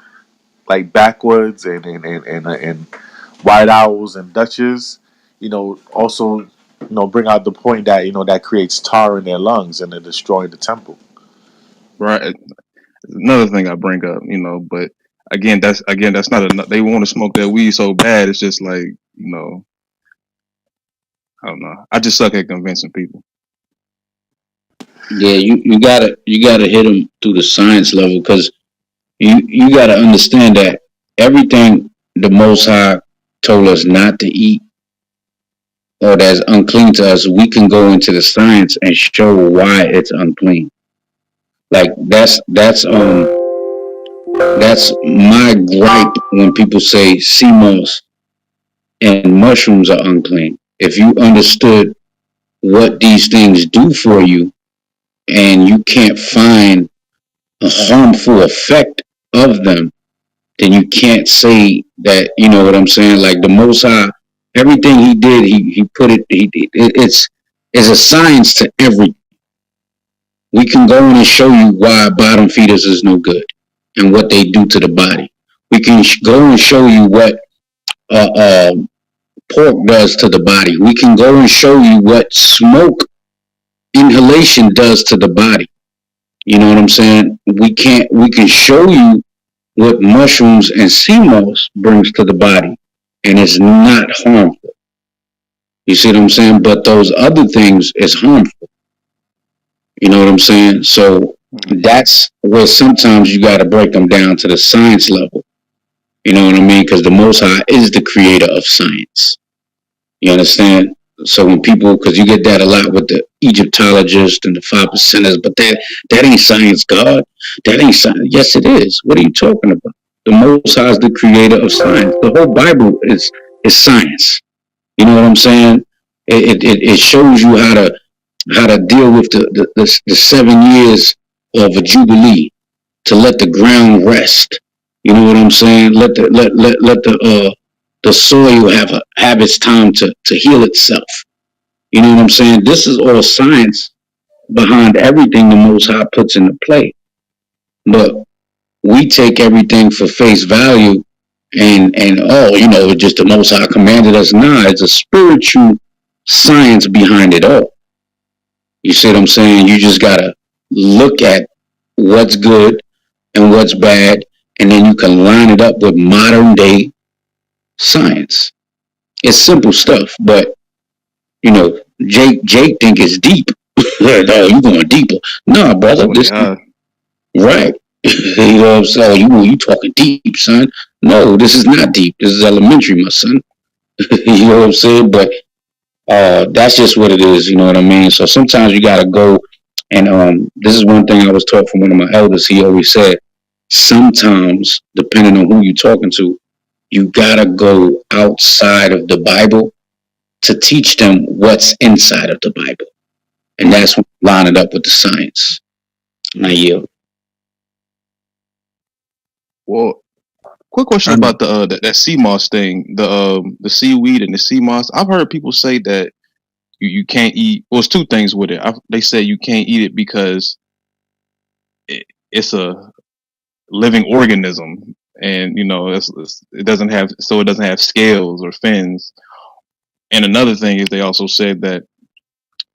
like backwoods and white owls and dutches, also bring out the point that that creates tar in their lungs and they're destroying the temple. right, another thing I bring up, but again that's not enough. They want to smoke that weed so bad. It's just like I don't know. I just suck at convincing people. Yeah, you gotta hit them through the science level because you gotta understand that everything the Most High told us not to eat or that's unclean to us, we can go into the science and show why it's unclean. Like that's my gripe when people say sea moss and mushrooms are unclean. If you understood what these things do for you and you can't find a harmful effect of them, then you can't say that, you know what I'm saying? Like the Most High, everything he did, he put it, it's a science to everything. We can go in and show you why bottom feeders is no good and what they do to the body. We can go and show you what uh, uh, pork does to the body. We can go and show you what smoke inhalation does to the body. You know what I'm saying? We can show you what mushrooms and sea moss brings to the body, and it's not harmful. You see what I'm saying? But those other things is harmful. You know what I'm saying? So that's where sometimes you got to break them down to the science level. You know what I mean? Because the Most High is the creator of science. You understand? So when people, because you get that a lot with the Egyptologists and the 5%ers, but that ain't science, God. That ain't science. Yes, it is. What are you talking about? The Most High is the creator of science. The whole Bible is science. You know what I'm saying? It shows you how to deal with the 7 years of a jubilee to let the ground rest. You know what I'm saying? Let the soil have its time to heal itself. You know what I'm saying? This is all science behind everything the Most High puts into play. But we take everything for face value and oh, just the Most High commanded us. Nah, it's a spiritual science behind it all. You see what I'm saying? You just gotta look at what's good and what's bad, and then you can line it up with modern day science. It's simple stuff, but Jake think it's deep. No, you going deeper. No, That's brother, what they this hide. right. You know what I'm saying? You talking deep, son. No, this is not deep. This is elementary, my son. You know what I'm saying? But that's just what it is, you know what I mean? So sometimes you gotta go and this is one thing I was taught from one of my elders. He always said, sometimes, depending on who you're talking to, you gotta go outside of the Bible to teach them what's inside of the Bible. And that's when you line it up with the science. And I yield. Well, quick question And about that sea moss thing, the seaweed and the sea moss. I've heard people say that you can't eat. Well, it's two things with it. They say you can't eat it because it's a living organism, and it doesn't have scales or fins. And another thing is they also said that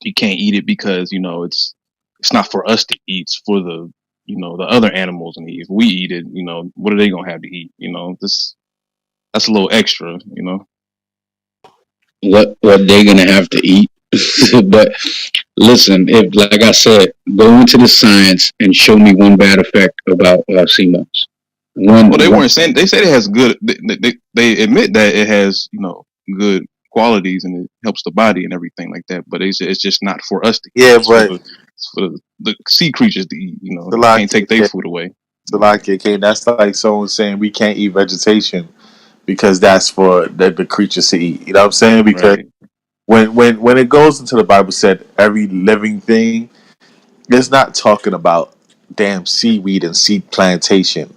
you can't eat it because it's not for us to eat. It's for the other animals, and if we eat it, what are they gonna have to eat? That's a little extra. What they're gonna have to eat. But listen, if like I said, go into the science and show me one bad effect about CMOS. when, Well, they when weren't saying. They said it has good. They admit that it has good qualities and it helps the body and everything like that. But they said it's just not for us to eat. Yeah, but It's for the sea creatures to eat. You can't Salaki, take their food away. Salaki, okay, that's like someone saying we can't eat vegetation because that's for the creatures to eat. You know what I'm saying? Because Right. when it goes into the Bible said every living thing, it's not talking about damn seaweed and seed plantation,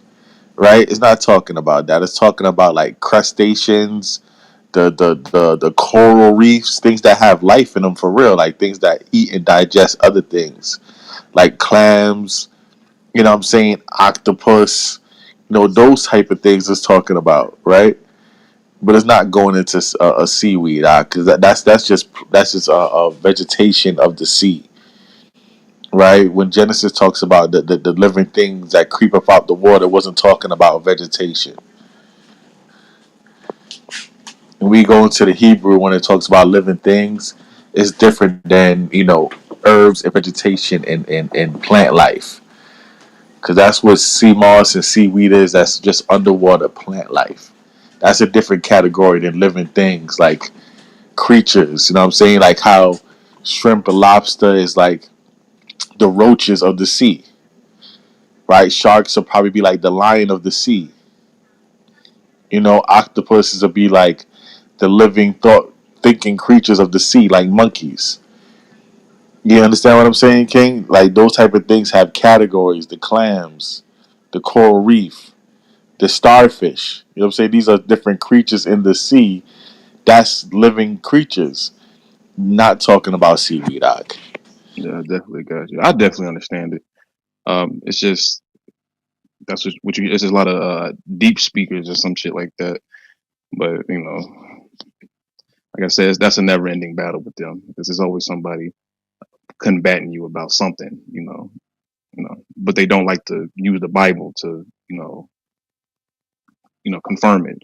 right? It's not talking about that. It's talking about like crustaceans, the coral reefs, things that have life in them for real, like things that eat and digest other things, like clams. You know what I'm saying? Octopus. Those type of things it's talking about, right? But it's not going into a seaweed, because that's just a vegetation of the sea, right? When Genesis talks about the living things that creep up out the water, it wasn't talking about vegetation. And we go into the Hebrew when it talks about living things, it's different than herbs and vegetation and plant life, because that's what sea moss and seaweed is. That's just underwater plant life. That's a different category than living things like creatures. You know what I'm saying? Like how shrimp and lobster is like the roaches of the sea, right? Sharks will probably be like the lion of the sea. Octopuses will be like the living thought thinking creatures of the sea, like monkeys. You understand what I'm saying, King? Like those type of things have categories. The clams, the coral reef, the starfish. You know what I'm saying? These are different creatures in the sea. That's living creatures. Not talking about seaweed, Doc. Yeah, I definitely got you. I definitely understand it. It's just that's what you. It's just a lot of deep speakers or some shit like that. But like I said, that's a never-ending battle with them because there's always somebody combating you about something. But they don't like to use the Bible to confirm it.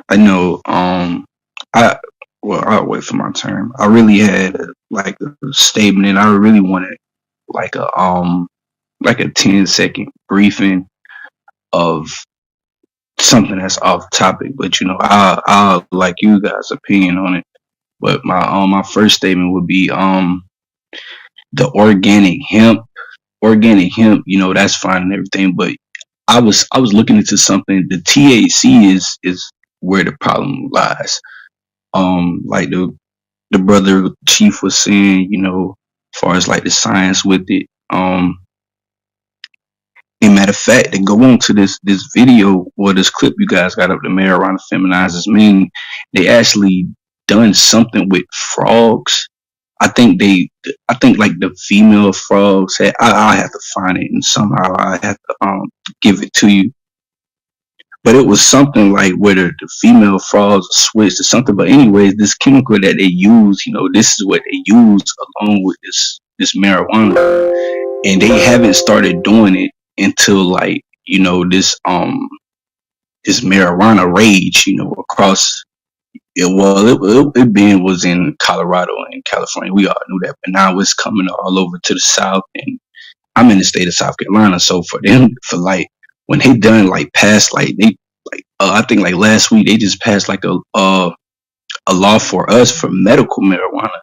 I know. I well, I'll wait for my turn. I really had like a statement, and I really wanted like like a 10-second briefing of something that's off topic. But I'll like you guys' opinion on it. But my first statement would be the organic hemp. Organic hemp, that's fine and everything, but I was looking into something. The THC is where the problem lies. Like the brother Chief was saying, as far as like the science with it. And matter of fact, to go on to this video or this clip you guys got up, the marijuana feminizes men. They actually done something with frogs. I think like the female frogs had. I have to find it and somehow I have to give it to you. But it was something like where the female frogs switched to something. But anyways, this chemical that they use, this is what they use along with this marijuana, and they haven't started doing it until like this marijuana rage, across. It been was in Colorado and California. We all knew that, but now it's coming all over to the South, and I'm in the state of South Carolina. So for them, for like when they done like passed like they like I think like last week they just passed like a law for us for medical marijuana,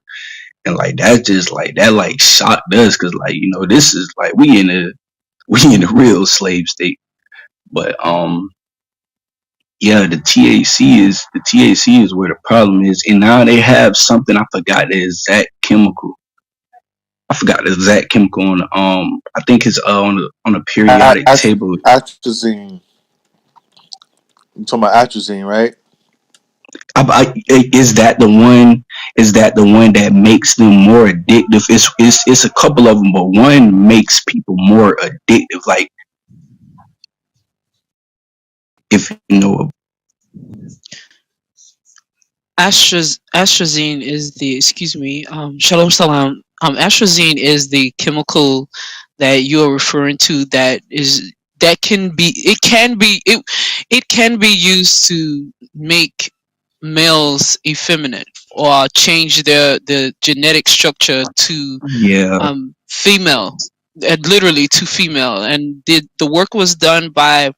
and like that just like that like shocked us because like this is like we in a real slave state. But yeah, the THC is where the problem is, and now they have something I forgot the exact chemical. I forgot the exact chemical on I think it's on a periodic table. Atrazine. You talking about atrazine, right? Is that the one? Is that the one that makes them more addictive? It's a couple of them, but one makes people more addictive. Like if you know, Astrazine is the excuse me, shalom salam. Astrazine is the chemical that you are referring to that can be used to make males effeminate or change the genetic structure to yeah, female. literally two female, and the work was done by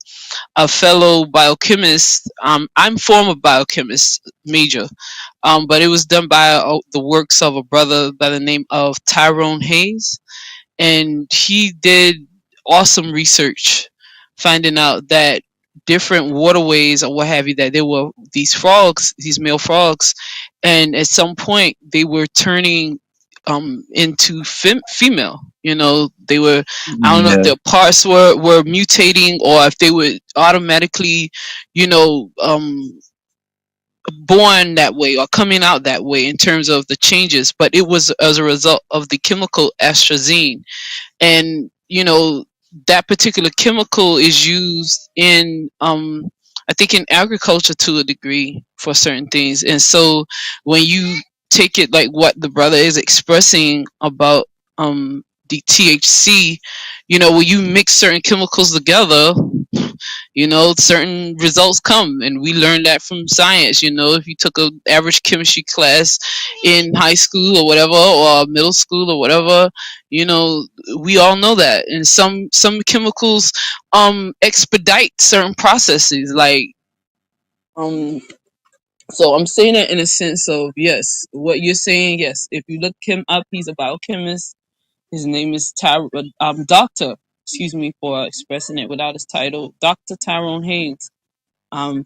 a fellow biochemist. I'm former biochemist major, but it was done by the works of a brother by the name of Tyrone Hayes, and he did awesome research, finding out that different waterways or what have you, that there were these frogs, these male frogs, and at some point they were turning into female. You know, they were, I don't know if Yeah, their parts were mutating or if they were automatically, you know, born that way or coming out that way in terms of the changes, but it was as a result of the chemical astrazine. And you know, that particular chemical is used in I think in agriculture to a degree for certain things. And so when you take it like what the brother is expressing about the THC, you know, when you mix certain chemicals together, you know, certain results come, and we learned that from science. You know, if you took a average chemistry class in high school or whatever, or middle school or whatever, you know, we all know that. And some chemicals expedite certain processes, like um so I'm saying that in a sense of, yes, what you're saying. Yes, if you look him up, he's a biochemist. His name is Doctor, excuse me for expressing it without his title, Dr. Tyrone Haynes.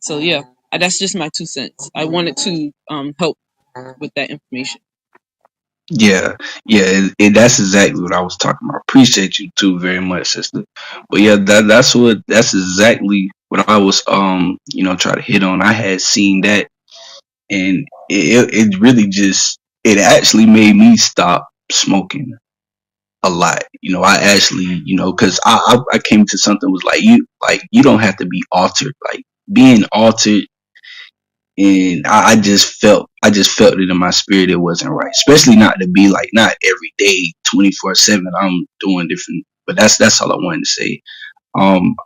So yeah, that's just my 2 cents. I wanted to help with that information. yeah, yeah. That's exactly what I was talking about. Appreciate you too very much, sister. But yeah, that's exactly what I was try to hit on. I had seen that, and it really just it actually made me stop smoking a lot. I actually, because I came to something was like you don't have to be altered. Like being altered, and I just felt it in my spirit. It wasn't right, especially not to be like not every day, 24/7. I'm doing different, but that's all I wanted to say. Um,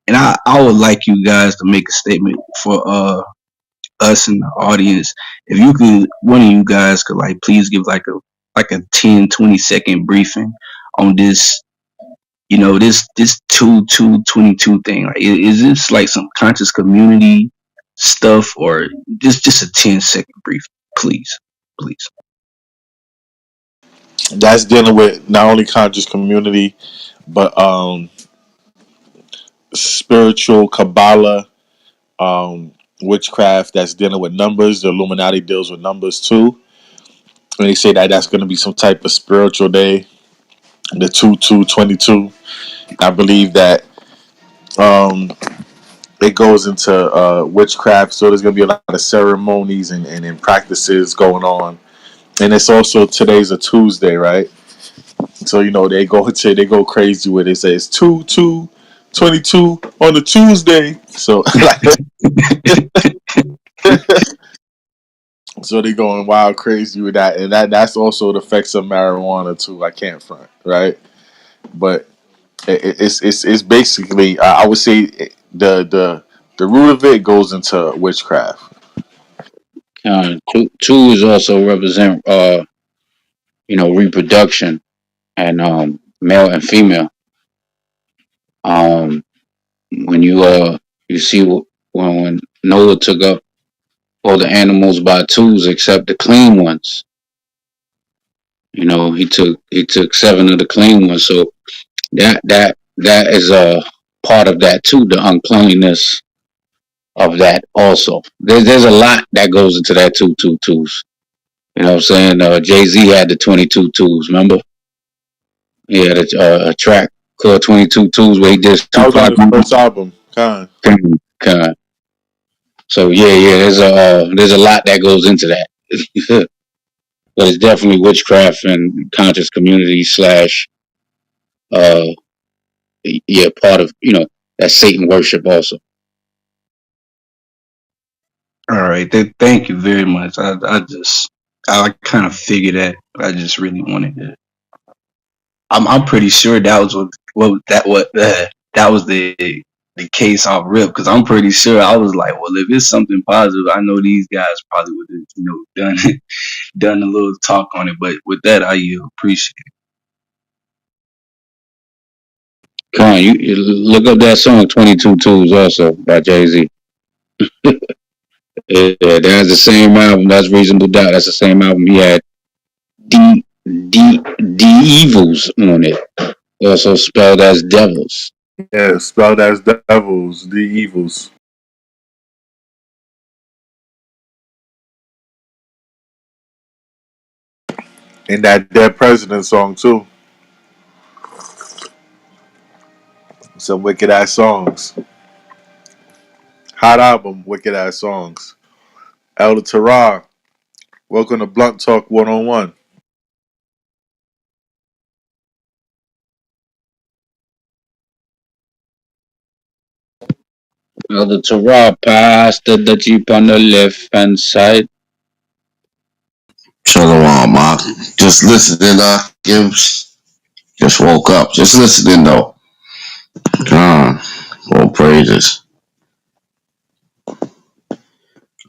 and I would like you guys to make a statement for us in the audience. If you could, one of you guys could like please give like a 10-20 second briefing on this, this 2222 thing. Like, is this like some conscious community stuff, or just a 10 second brief, please, please? That's dealing with not only conscious community, but spiritual Kabbalah, witchcraft. That's dealing with numbers. The Illuminati deals with numbers too. And they say that that's going to be some type of spiritual day, the 2222. I believe that um, it goes into witchcraft, so there's going to be a lot of ceremonies and practices going on. And it's also today's a Tuesday, right? So they go crazy with it. They say it's 22 on a Tuesday. So so they going wild crazy with that, and that's also the effects of marijuana too. I can't front, right? But it's basically I would say the root of it goes into witchcraft. Two is also represent reproduction and male and female. Um, when you see when Noah took up all the animals by twos except the clean ones. He took seven of the clean ones. So that is a part of that too. The uncleanness of that also. There's a lot that goes into that two twos. You know what I'm saying? Jay-Z had the 22 twos. Remember? He had a track called 22 twos where he did That was on Tupac. his first album. Con. Kind. So yeah, there's a lot that goes into that. But it's definitely witchcraft and conscious community slash uh yeah, part of that Satan worship also. All right, thank you very much. I kind of figured that. I just really wanted to. I'm pretty sure that was that was the case off rip, because I'm pretty sure I was like, well, if it's something positive, I know these guys probably would have done done a little talk on it. But with that, I appreciate it. Come on, you look up that song 22 Tools also by Jay Z. Yeah, that's the same album. That's Reasonable Doubt. That's the same album. He had D Evils on it, also spelled as devils. Yeah, spelled as devils, the evils. And that Dead President song too. Some wicked ass songs. Hot album, wicked ass songs. Elder Terrar, welcome to Blunt Talk 101. The Torah passed the Jeep on the left hand side. Shalom, Mark. Just listening, Gibbs. Just woke up. Just listening, though. All praises.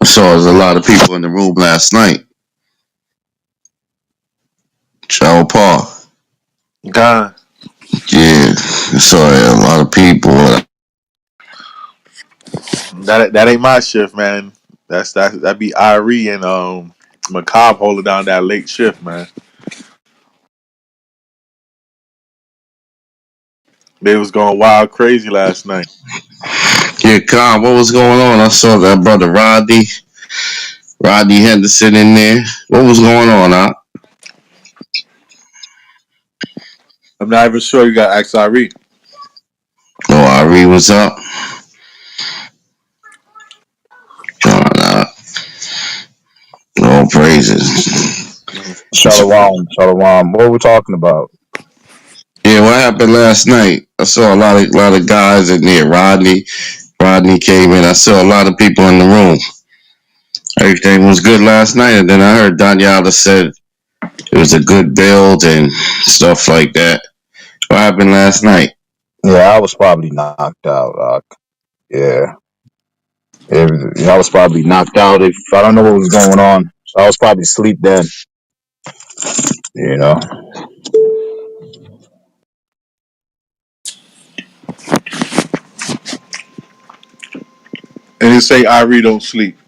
I saw there's a lot of people in the room last night. Chow Paul. God, Yeah, I saw a lot of people. that ain't my shift, man. That be Irie and Macabre holding down that late shift, man. They was going wild crazy last night. Yeah, Khan, what was going on? I saw that brother Rodney Henderson in there. What was going on, huh? I'm not even sure you got ask Irie. Oh, Irie was up. Uh, all praises. Shalom, shalom. What are we talking about? Yeah, what happened last night? I saw a lot of guys in there. Rodney came in. I saw a lot of people in the room. Everything was good last night, and then I heard Daniela said it was a good build and stuff like that. What happened last night? Yeah, I was probably knocked out. Yeah, I was probably knocked out. If I don't know what was going on, so I was probably asleep then. You know. And they say Irie don't sleep.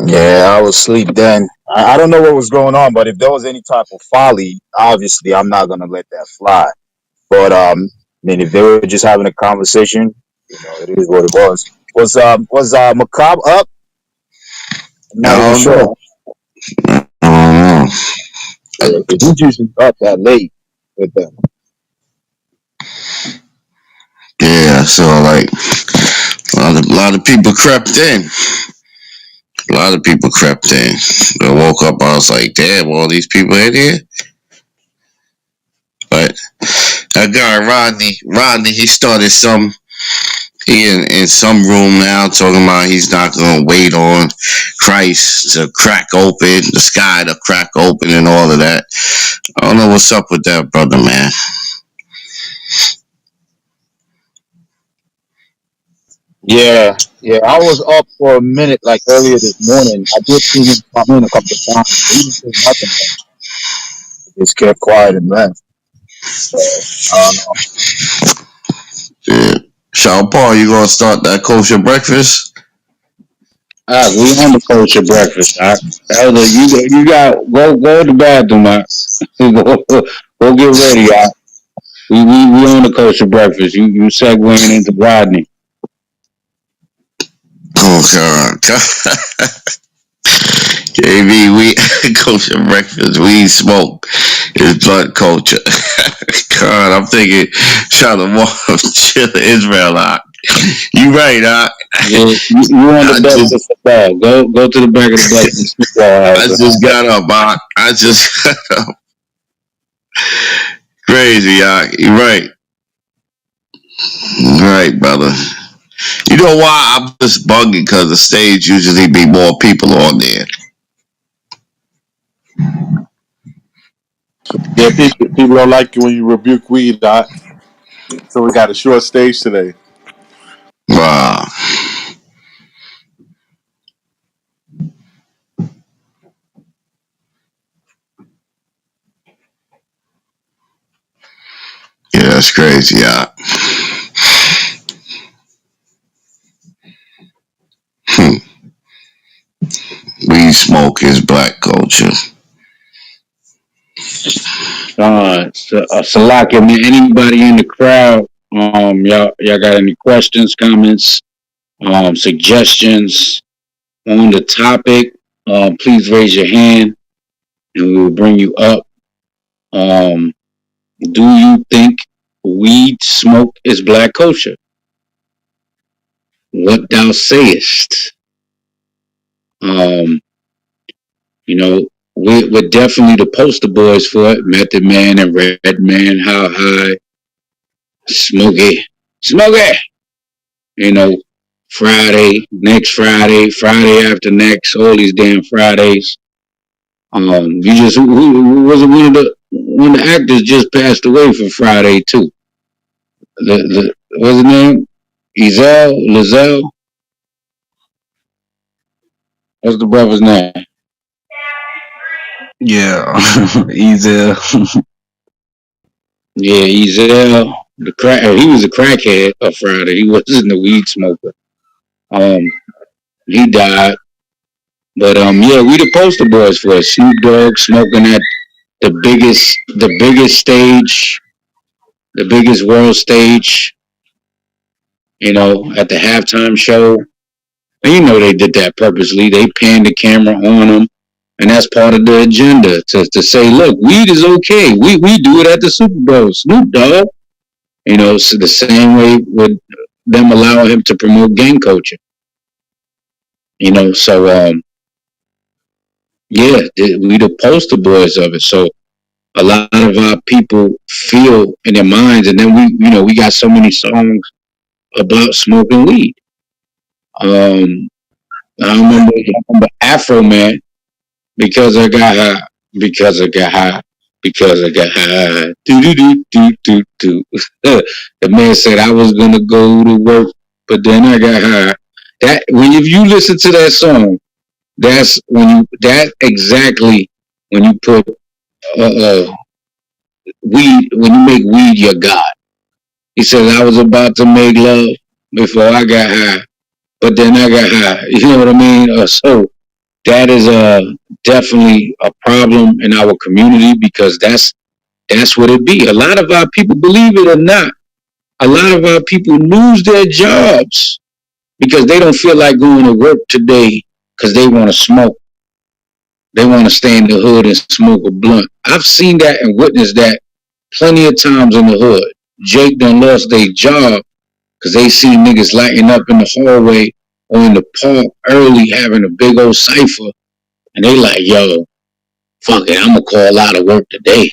Yeah, I was asleep then. I don't know what was going on, but if there was any type of folly, obviously I'm not gonna let that fly. But I mean, if they were just having a conversation, it is what it was. Was Macabre up? I'm not even I don't know. sure. I Yeah, 'cause he's usually up that late with them. Yeah, so like a lot of people crept in. A lot of people crept in. I woke up, I was like, damn, all these people in here. But that guy Rodney, he started he in some room now talking about he's not gonna wait on Christ to crack open, the sky to crack open and all of that. I don't know what's up with that brother, man. Yeah, yeah. I was up for a minute, like earlier this morning. I did see him come in a couple of times, but he didn't say nothing much. He just kept quiet and left. So I don't know. Yeah. Sean Paul, you gonna start that kosher breakfast? We on the kosher breakfast. Elder, you got go to the bathroom. Go get ready. We on the kosher breakfast. You segueing into Rodney. Oh God. JV, we kosher breakfast, we smoke. It's blood culture. God, I'm thinking Shalom, chill Israel out. You right, Yeah, you on the I just breakfast bag. Go to the back of the bus and sit there, I Elder. just got up, I just got up. Crazy, You right. Right, brother. You know why I'm just bugging? Because the stage usually be more people on there. Yeah, people don't like you when you rebuke weed, Doc. So we got a short stage today. Wow. That's crazy. Weed smoke is black culture. Salaki, man, anybody in the crowd, y'all got any questions, comments, suggestions on the topic? Please raise your hand and we will bring you up. Um, do you think weed smoke is black culture? What thou sayest? Um, you know, we're definitely the poster boys for it. Method Man and Red Man, How High, Smokey, Smokey. You know, Friday, next Friday, Friday after next, all these damn Fridays. You just who was it? One of the actors just passed away from Friday too. The what's his name? Lizelle. What's the brother's name? Yeah, easy. Yeah, Ezel. The crack. He was a crackhead of Friday. He wasn't a weed smoker. Um, he died. But yeah, we the poster boys for it. Snoop Dogg smoking at the biggest stage, the biggest world stage. You know, at the halftime show. And you know they did that purposely. They panned the camera on him, and that's part of the agenda to say, look, weed is okay. We do it at the Super Bowl. Snoop Dogg. You know, so the same way with them allowing him to promote gang culture. You know, so yeah, we the poster boys of it. So a lot of our people feel in their minds, and then we got so many songs about smoking weed. Um, I remember Afro Man, because I got high, because I got high, because I got high. Do do do do do do. The man said I was gonna go to work, but then I got high. That when if you listen to that song, that exactly when you put weed, when you make weed your god. He says I was about to make love before I got high, but then I got high. You know what I mean? So that is definitely a problem in our community, because that's what it be. A lot of our people, believe it or not, a lot of our people lose their jobs because they don't feel like going to work today because they want to smoke. They want to stay in the hood and smoke a blunt. I've seen that and witnessed that plenty of times in the hood. Jake done lost their job because they see niggas lighting up in the hallway or in the park early having a big old cipher. And they like, yo, fuck it, I'm going to call out of work today.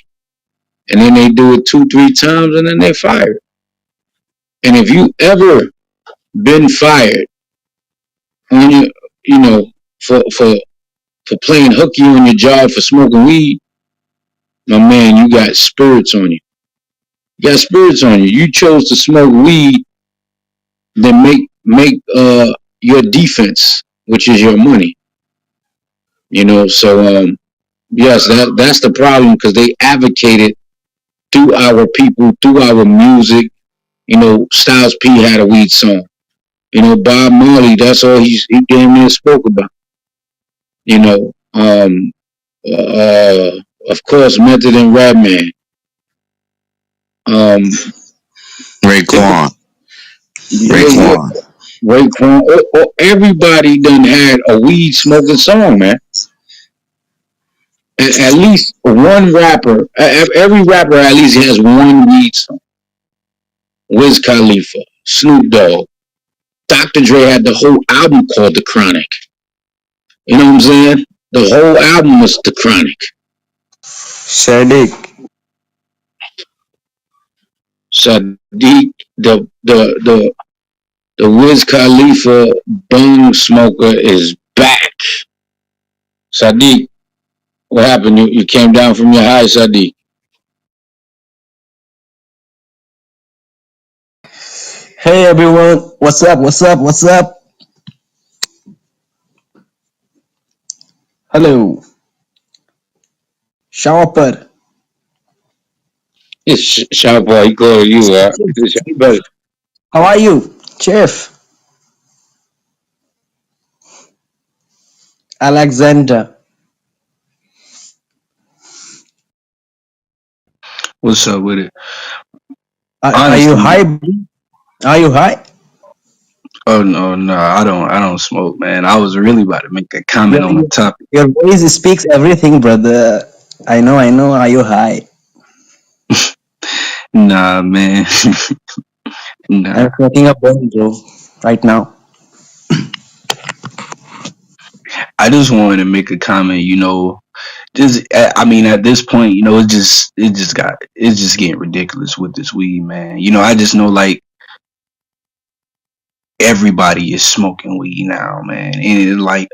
And then they do it 2, 3 times and then they fired. And if you ever been fired on your, you know, for playing hooky on your job for smoking weed, my man, you got spirits on you. You got spirits on you. You chose to smoke weed, then make your defense, which is your money. You know, so yes, that's the problem, because they advocated through our people, through our music. You know, Styles P had a weed song. You know, Bob Marley, that's all he damn near spoke about. You know, of course, Method and Redman. Um, Raekwon. yeah, yeah, Raekwon. Raekwon. Everybody done had a weed smoking song, man. At least one rapper, every rapper at least has one weed song. Wiz Khalifa, Snoop Dogg, Dr. Dre had the whole album called The Chronic. You know what I'm saying? The whole album was The Chronic. Shadik. Sadiq, the Wiz Khalifa bong smoker is back. Sadiq, what happened? You came down from your high, Sadiq. Hey everyone, what's up? What's up? What's up? Hello, shower पर It's Sharp Boy, he call you, You better. How are you, Chef Alexander? What's up with it? Are you Honestly, high? Are you high? oh no, no, I don't smoke, man. I was really about to make a comment Your, on the your, topic. your voice speaks everything, brother. I know. Are you high? Nah, man, I'm nah. smoking a bone, bro, right now. I just wanted to make a comment. Just I mean, at this point, it's just getting ridiculous with this weed, man. I just know like everybody is smoking weed now, man, and like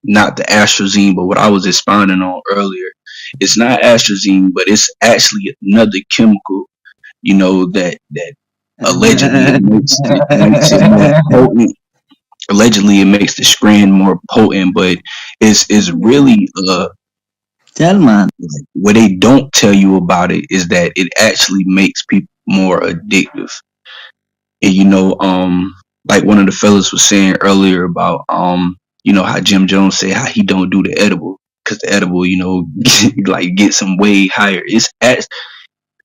not the astrazine, but what I was expounding on earlier. It's not astrazine, but it's actually another chemical. That allegedly it makes it more potent. Allegedly, it makes the strand more potent, but it's really Tell man. what they don't tell you about it is that it actually makes people more addictive. And like one of the fellas was saying earlier about how Jim Jones said how he don't do the edible because the edible, like gets him way higher.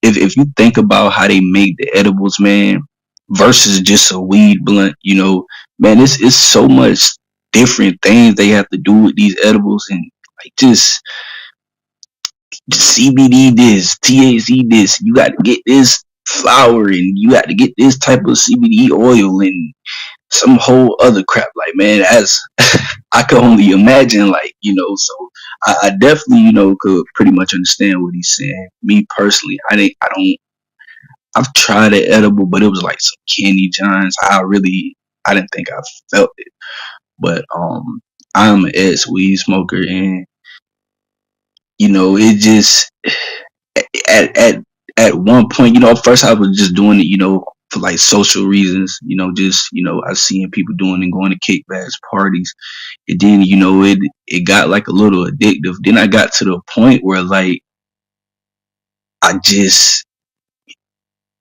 If you think about how they make the edibles, man, versus just a weed blunt, man, it's so much different things they have to do with these edibles and like just CBD this, THC this. You got to get this flower and you got to get this type of CBD oil and some whole other crap. Like, man, as I could only imagine, like, so I definitely, could pretty much understand what he's saying. Me personally, I don't, I've tried it edible, but it was like some candy johns. I didn't think I felt it. But, I'm an ex weed smoker and, it just, at, at, at one point, first I was just doing it, for like social reasons, I seen people doing and going to kickbacks parties. And then, it got like a little addictive. Then I got to the point where like I just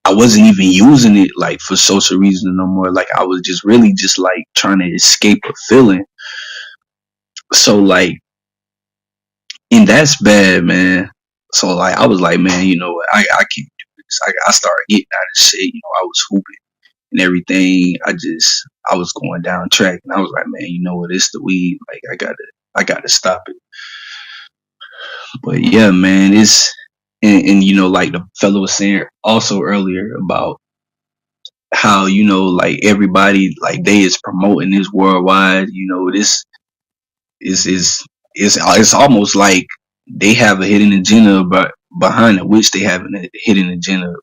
I wasn't even using it like for social reasons no more. Like I was just really just like trying to escape a feeling. So like, and that's bad, man. So like I was like, man, what? I can't do this. I started getting out of shit. I was hooping and everything. I was going down track, and I was like, man, what? It's the weed. Like I gotta stop it. But yeah, man, and like the fellow was saying also earlier about how like everybody like they is promoting this worldwide. This is it's almost like they have a hidden agenda, but behind it, which they have a hidden agenda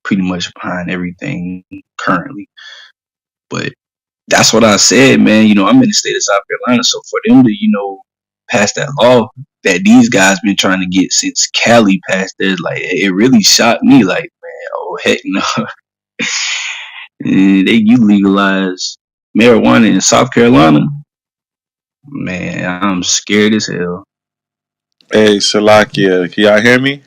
pretty much behind everything currently. But that's what I said, man. I'm in the state of South Carolina, so for them to pass that law that these guys been trying to get since Cali passed theirs, like it really shocked me. Like, man, oh heck no, you legalize marijuana in South Carolina, man. I'm scared as hell. Hey, Salakia, can y'all hear me?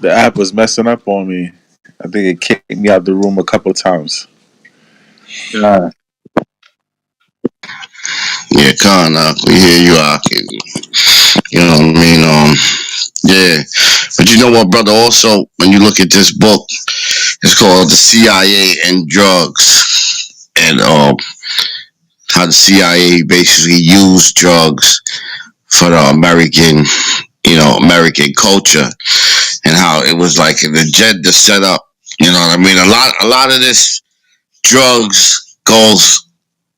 The app was messing up on me. I think it kicked me out the room a couple times. Uh, Yeah, Con, we hear you out. You know what I mean? Yeah. But you know what, brother? Also, when you look at this book, it's called The CIA and Drugs. And how the CIA basically used drugs for the American culture, and how it was like an agenda set up. You know what I mean? A lot of this drugs goes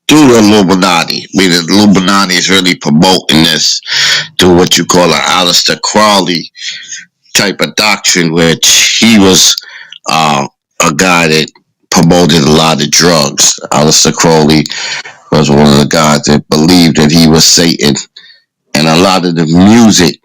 through the Illuminati. I mean, the Illuminati is really promoting this through what you call an Aleister Crowley type of doctrine, which he was uh, a guy that promoted a lot of drugs. Aleister Crowley was one of the guys that believed that he was Satan, and a lot of the music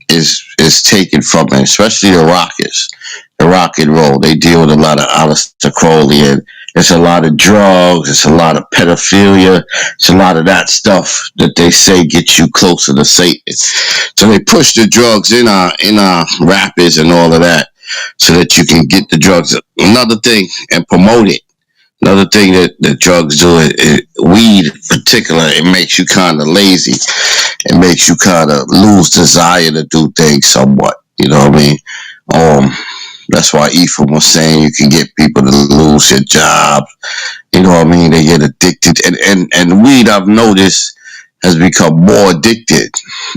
is taken from it, especially the rockers, the rock and roll. They deal with a lot of Aleister Crowley, and It's a lot of drugs. It's a lot of pedophilia. It's a lot of that stuff that they say gets you closer to Satan. So they push the drugs in our rappers and all of that, so that you can get the drugs. Another thing, and promote it. Another thing that drugs do, weed in particular, it makes you kind of lazy. It makes you kind of lose desire to do things somewhat. You know what I mean? Um, that's why Ephraim was saying you can get people to lose their jobs. You know what I mean? They get addicted, and weed, I've noticed, has become more addicted.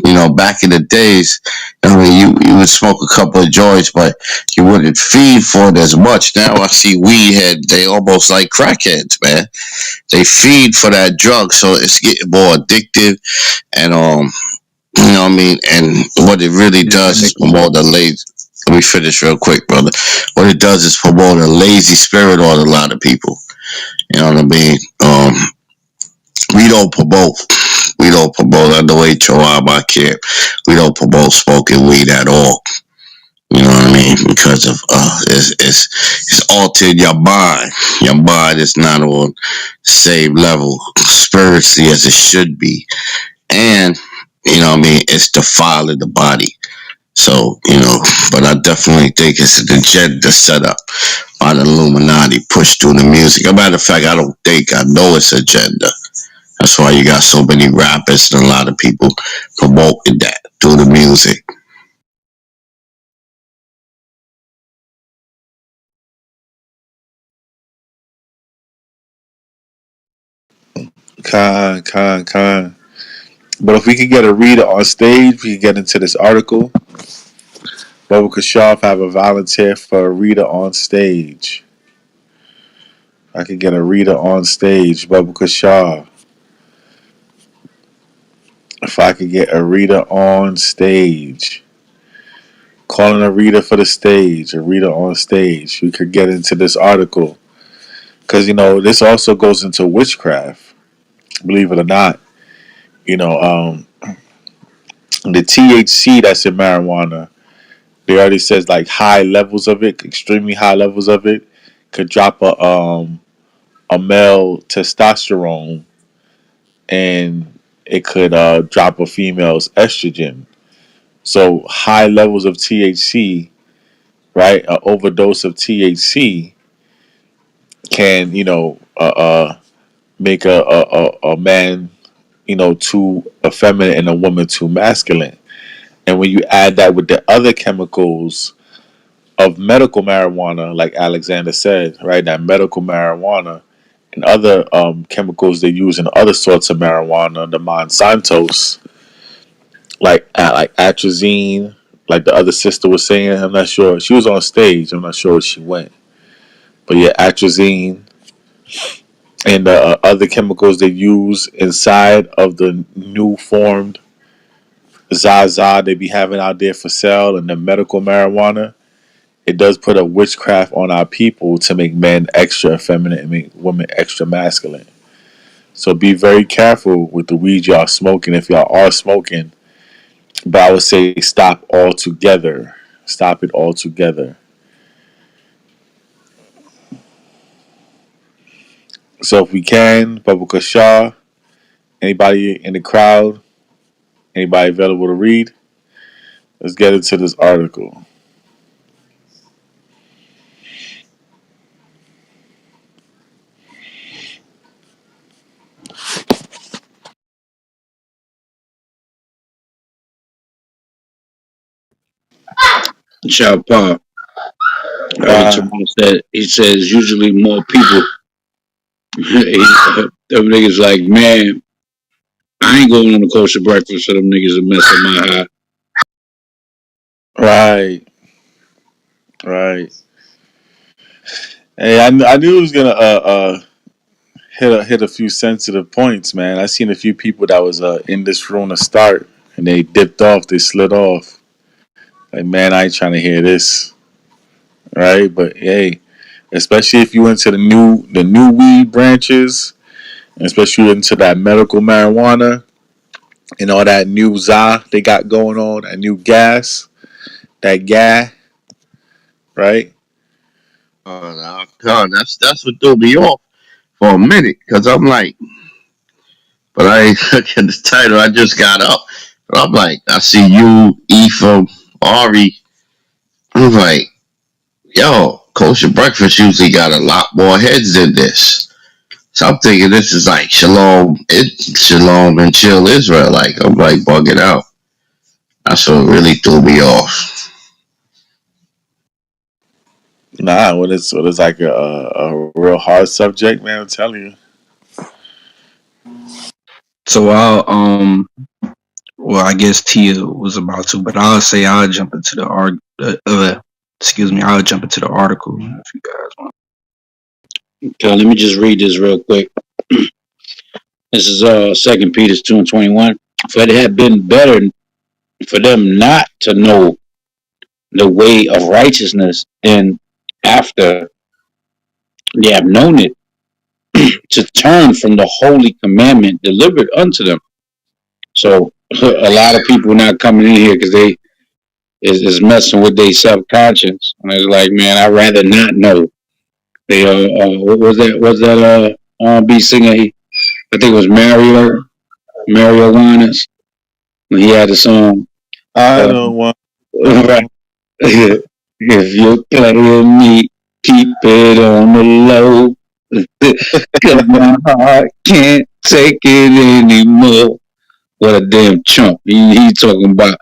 You know, back in the days, I mean, you would smoke a couple of joints, but you wouldn't feed for it as much. Now I see weed head, they almost like crackheads, man. They feed for that drug, so it's getting more addictive, and you know what I mean? And what it really does is promote the lazy. Let me finish real quick, brother. What it does is promote a lazy spirit on a lot of people. You know what I mean? We don't promote. We don't promote. I know HOI my camp. We don't promote smoking weed at all. You know what I mean? Because of it's altering your mind. Your mind is not on the same level spiritually as it should be, and you know what I mean. It's defiling the body. So, but I definitely think it's an agenda set up by the Illuminati, pushed through the music. As a matter of fact, I don't think, I know it's agenda. That's why you got so many rappers and a lot of people promoting that through the music. Con. But if we could get a reader on stage, we could get into this article. Bubba Kashaw have a volunteer for a reader on stage. I could get a reader on stage, Bubba Kashaw. If I could get a reader on stage. Calling a reader for the stage, a reader on stage. We could get into this article. Because, this also goes into witchcraft, believe it or not. You know, the THC that's in marijuana, they already says like high levels of it, extremely high levels of it, could drop a male testosterone, and it could drop a female's estrogen. So high levels of THC, right? An overdose of THC can, make a man, too effeminate and a woman too masculine. And when you add that with the other chemicals of medical marijuana, like Alexander said, right? That medical marijuana and other chemicals they use in other sorts of marijuana, the Monsantos, like atrazine, like the other sister was saying. I'm not sure. She was on stage. I'm not sure where she went. But yeah, atrazine and other chemicals they use inside of the new formed Zaza they be having out there for sale and the medical marijuana, it does put a witchcraft on our people to make men extra feminine and make women extra masculine. So be very careful with the weed y'all smoking if y'all are smoking. But I would say stop altogether. Stop it altogether. So if we can, Bubba Kashaw, anybody in the crowd, anybody available to read, let's get into this article. Shout out. Early Uh, tomorrow said he says usually more people. Them niggas like, man, I ain't going on a kosher breakfast for them niggas to mess up my high. right, right. Hey, I knew it was gonna hit a few sensitive points, man. I seen a few people that was in this room to start, and they dipped off, they slid off. Like, man, I ain't trying to hear this, right? But hey, especially if you into the new weed branches, and especially into that medical marijuana and all that new za they got going on, that new gas, that guy, right? God, that's what threw me off for a minute because I'm like, but I ain't looking at the title. I just got up. But I'm like, I see you, Ephraim, Ari. I'm like, yo, kosher breakfast usually got a lot more heads than this. So I'm thinking this is like Shalom and Chill Israel. Like I'm like bugging out. That's what really threw me off. Nah, when it's like a real hard subject, man, I'm telling you. So well, I guess Tia was about to, but I'll say I'll jump into the excuse me, I'll jump into the article if you guys want. Okay, let me just read this real quick. This is Second Peter 2:21. For it had been better for them not to know the way of righteousness than after they have known it to turn from the holy commandment delivered unto them. So a lot of people not coming in here because they is messing with their subconscious. And it's like, man, I'd rather not know. They what was that? Was that R&B singer? I think it was Mario Winans when he had the song. I Uh, don't want right. no. If you're playing me, keep it on the low. Cause my heart can't take it anymore. What a damn chump. He talking about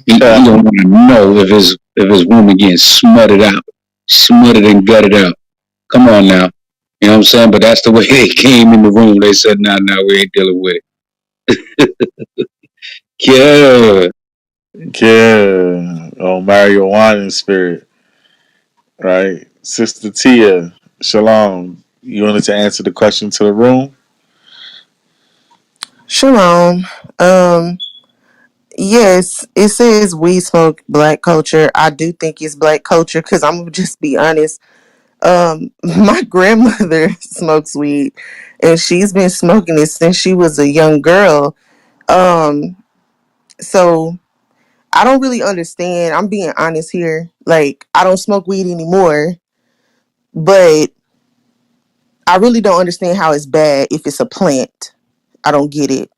he don't want to know if his woman getting smutted and gutted out. Come on now. You know what I'm saying? But that's the way they came in the room. They said, nah, we ain't dealing with it. Yeah. Yeah, on marijuana spirit, right? Sister Tia, shalom. You wanted to answer the question to the room? Shalom. Yes, it says we smoke black culture. I do think it's black culture because I'm gonna just be honest. My grandmother smokes weed, and she's been smoking it since she was a young girl. Um, so I don't really understand. I'm being honest here. Like, I don't smoke weed anymore, but I really don't understand how it's bad if it's a plant. I don't get it.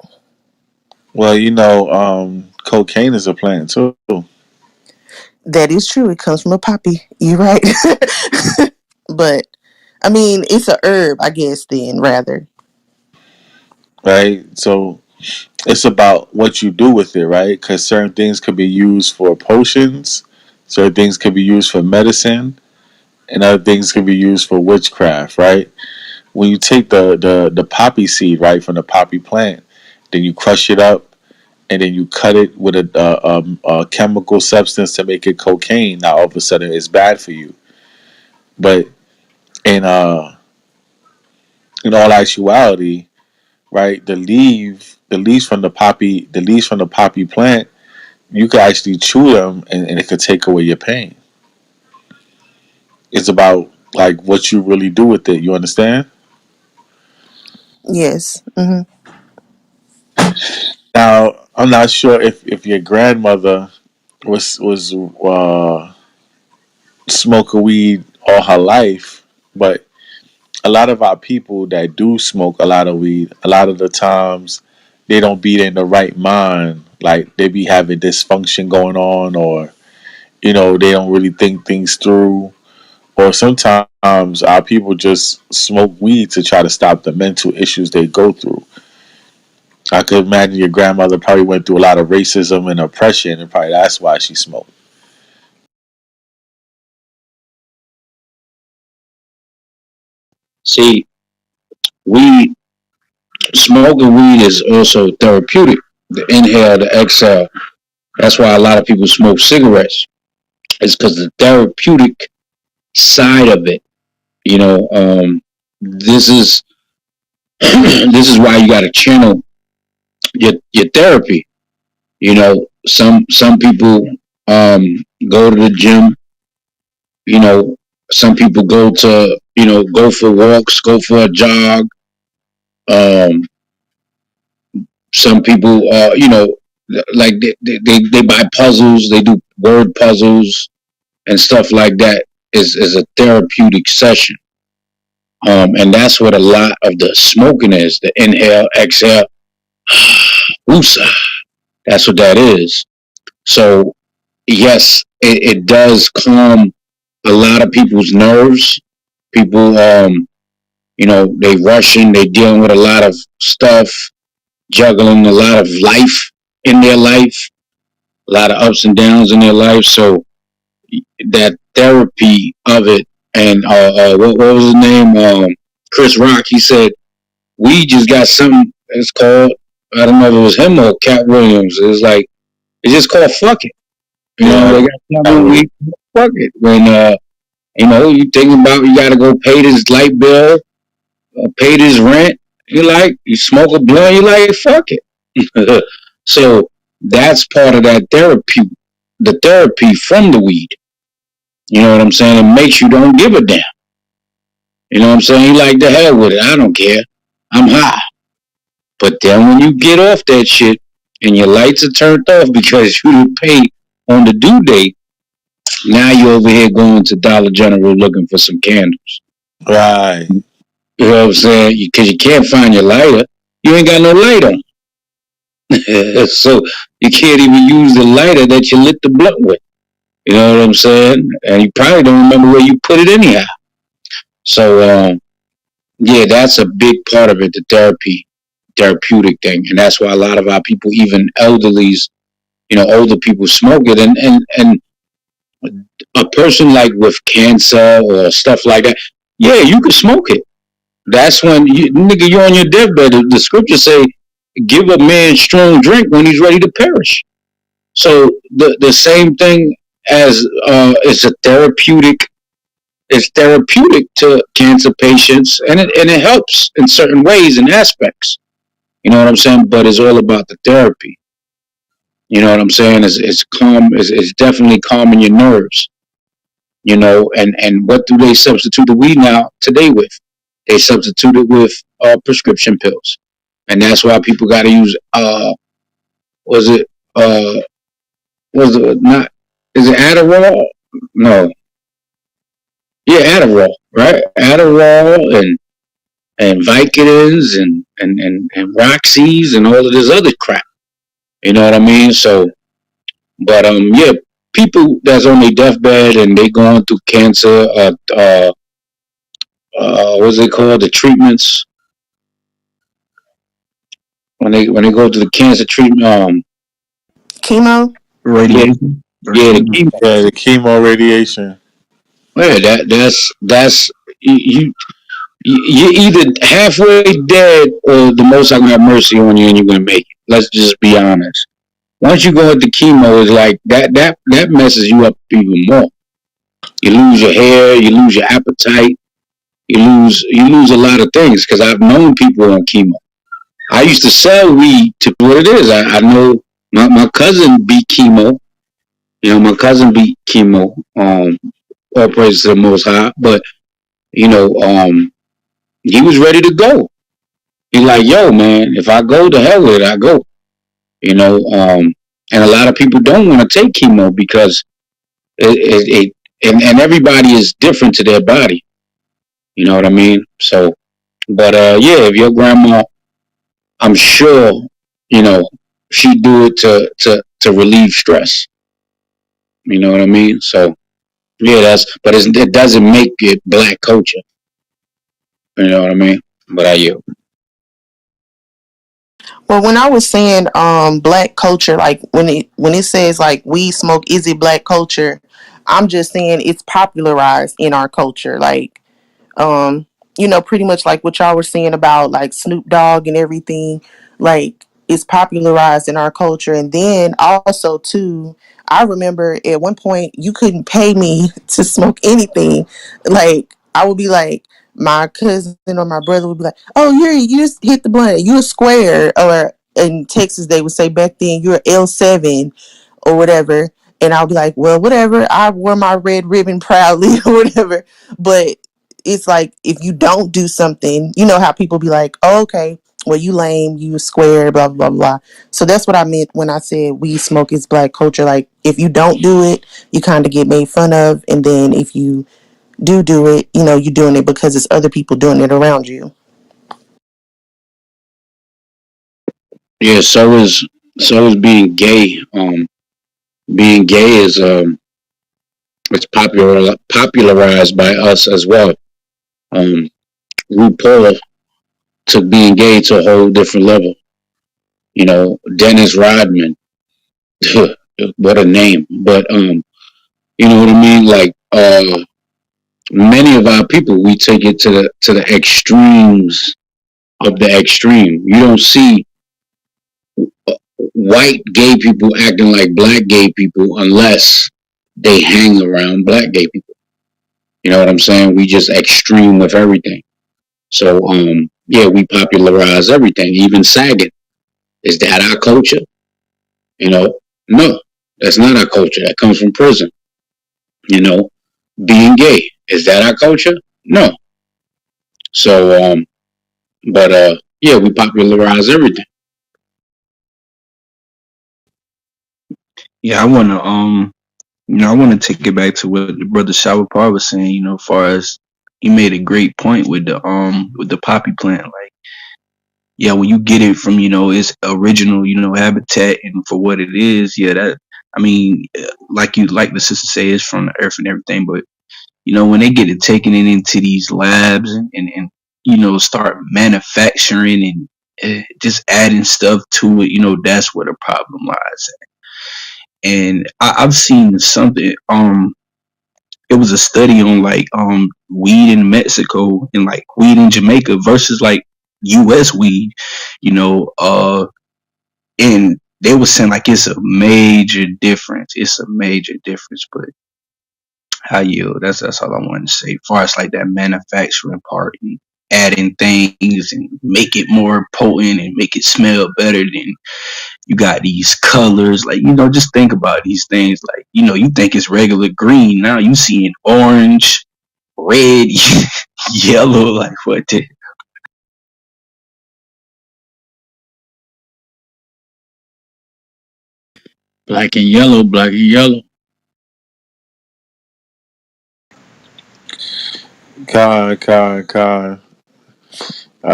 Well, cocaine is a plant too, That is true. It comes from a poppy. You're right. But I mean, it's a herb, I guess. Then rather, right? So it's about what you do with it, right? Because certain things could be used for potions, certain things could be used for medicine, and other things can be used for witchcraft, right? When you take the poppy seed, right, from the poppy plant, then you crush it up, and then you cut it with a chemical substance to make it cocaine. Now all of a sudden it's bad for you. But in in all actuality, right, the leaves from the poppy plant, you could actually chew them, and it could take away your pain. It's about like what you really do with it. You understand? yes. Now I'm not sure if your grandmother was smoking weed all her life, but a lot of our people that do smoke a lot of weed, a lot of the times they don't be in the right mind. Like they be having dysfunction going on, or they don't really think things through. Or sometimes our people just smoke weed to try to stop the mental issues they go through. I could imagine your grandmother probably went through a lot of racism and oppression, and probably that's why she smoked. See, weed smoking weed is also therapeutic. The inhale, the exhale. That's why a lot of people smoke cigarettes. It's because the therapeutic side of it. You know, this is this is why you got to channel your therapy. You know, some people go to the gym. You know, some people go to go for walks, go for a jog. Um, some people, like they buy puzzles. They do word puzzles and stuff like that. is a therapeutic session. And that's what a lot of the smoking is, the inhale, exhale, woosah. That's what that is. So yes, it does calm a lot of people's nerves. People, they rushing, they dealing with a lot of stuff, juggling a lot of life in their life, a lot of ups and downs in their life. So that therapy of it, and what was his name? Chris Rock. He said we just got something. It's called, I don't know if it was him or Cat Williams. It's like it's just called fuck it. Yeah, They got something we fuck it when you thinking about you got to go pay this light bill, pay this rent. You smoke a blunt. You like fuck it. So that's part of that therapy, the therapy from the weed. You know what I'm saying? It makes you don't give a damn. You know what I'm saying? You like the hell with it. I don't care. I'm high. But then when you get off that shit and your lights are turned off because you didn't pay on the due date, now you're over here going to Dollar General looking for some candles. right. You know what I'm saying? Because you can't find your lighter. You ain't got no light on. So you can't even use the lighter that you lit the blunt with. You know what I'm saying? And you probably don't remember where you put it anyhow. So, yeah, that's a big part of it, the therapeutic thing. And that's why a lot of our people, even elderlies, older people smoke it. And a person like with cancer or stuff like that, yeah, you can smoke it. That's when nigga, you're on your deathbed. The scriptures say, give a man strong drink when he's ready to perish. So the same thing as it's a therapeutic. It's therapeutic to cancer patients, and it helps in certain ways and aspects. You know what I'm saying? But it's all about the therapy. You know what I'm saying? It's calm. It's definitely calming your nerves. And what do they substitute the weed now today with? They substitute it with prescription pills, and that's why people got to use was it was it not? Is it Adderall? No, yeah, Adderall, right? Adderall and Vicodins and Roxys and all of this other crap. You know what I mean? So, but yeah, people that's on their deathbed and they going through cancer, what's it called? The treatments when they go to the cancer treatment. Chemo. Yeah, Radiation or yeah, the chemo. chemo. Yeah, the chemo radiation. Yeah, that's you're either halfway dead or the most I gonna have mercy on you and you're gonna make it. Let's just be honest. Once you go into chemo, it's like that messes you up even more. You lose your hair, you lose your appetite, you lose a lot of things. Because I've known people on chemo. I used to sell weed to what it is. I know my cousin beat chemo. My cousin beat chemo. All praise to the Most High. But he was ready to go. He's like, yo, man, if I go to hell with it, I go. And a lot of people don't want to take chemo because and everybody is different to their body. You know what I mean? So, but yeah, if your grandma, I'm sure, you know, she do it to relieve stress. You know what I mean? So yeah, but it doesn't make it black culture. You know what I mean? But I you. Well, when I was saying black culture, like when it says like weed smoke, is it black culture? I'm just saying it's popularized in our culture. Like pretty much like what y'all were saying about like Snoop Dogg and everything, like it's popularized in our culture. And then also too, I remember at one point you couldn't pay me to smoke anything. Like I would be like, my cousin or my brother would be like, "Oh, you just hit the blunt. You a square." Or in Texas they would say back then, "You're L7 or whatever." And I'll be like, "Well, whatever. I wore my red ribbon proudly or whatever." But it's like if you don't do something, you know how people be like, oh, okay, well you lame, you square, blah blah blah. So that's what I meant when I said weed smoke is black culture. Like if you don't do it, you kind of get made fun of, and then if you do it, you're doing it because it's other people doing it around you. Yeah, so is being gay. Being gay is it's popularized by us as well. Um, RuPaul took being gay to a whole different level. Dennis Rodman, what a name! But you know what I mean? Like many of our people, we take it to the extremes of the extreme. You don't see white gay people acting like black gay people unless they hang around black gay people. You know what I'm saying? We just extreme with everything. So yeah, we popularize everything, even sagging. Is that our culture? No, that's not our culture. That comes from prison. You know, being gay, is that our culture? No. So but yeah, we popularize everything. Yeah, I wanna take it back to what the brother Shower Par was saying. As far as he made a great point with the poppy plant. Like, yeah, when you get it from its original habitat and for what it is, yeah, that I mean, like the sister say, it's from the earth and everything. But when they get it taking it into these labs and start manufacturing and just adding stuff to it, that's where the problem lies. And I've seen something. It was a study on like weed in Mexico and like weed in Jamaica versus like U.S. weed. You know, and they were saying like it's a major difference. It's a major difference, but how you? That's all I wanted to say. As far as like that manufacturing part and adding things and make it more potent and make it smell better than you got these colors. Like, just think about these things. Like, you think it's regular green. Now you seeing orange, red, yellow. Like, what the? Black and yellow, black and yellow. Con.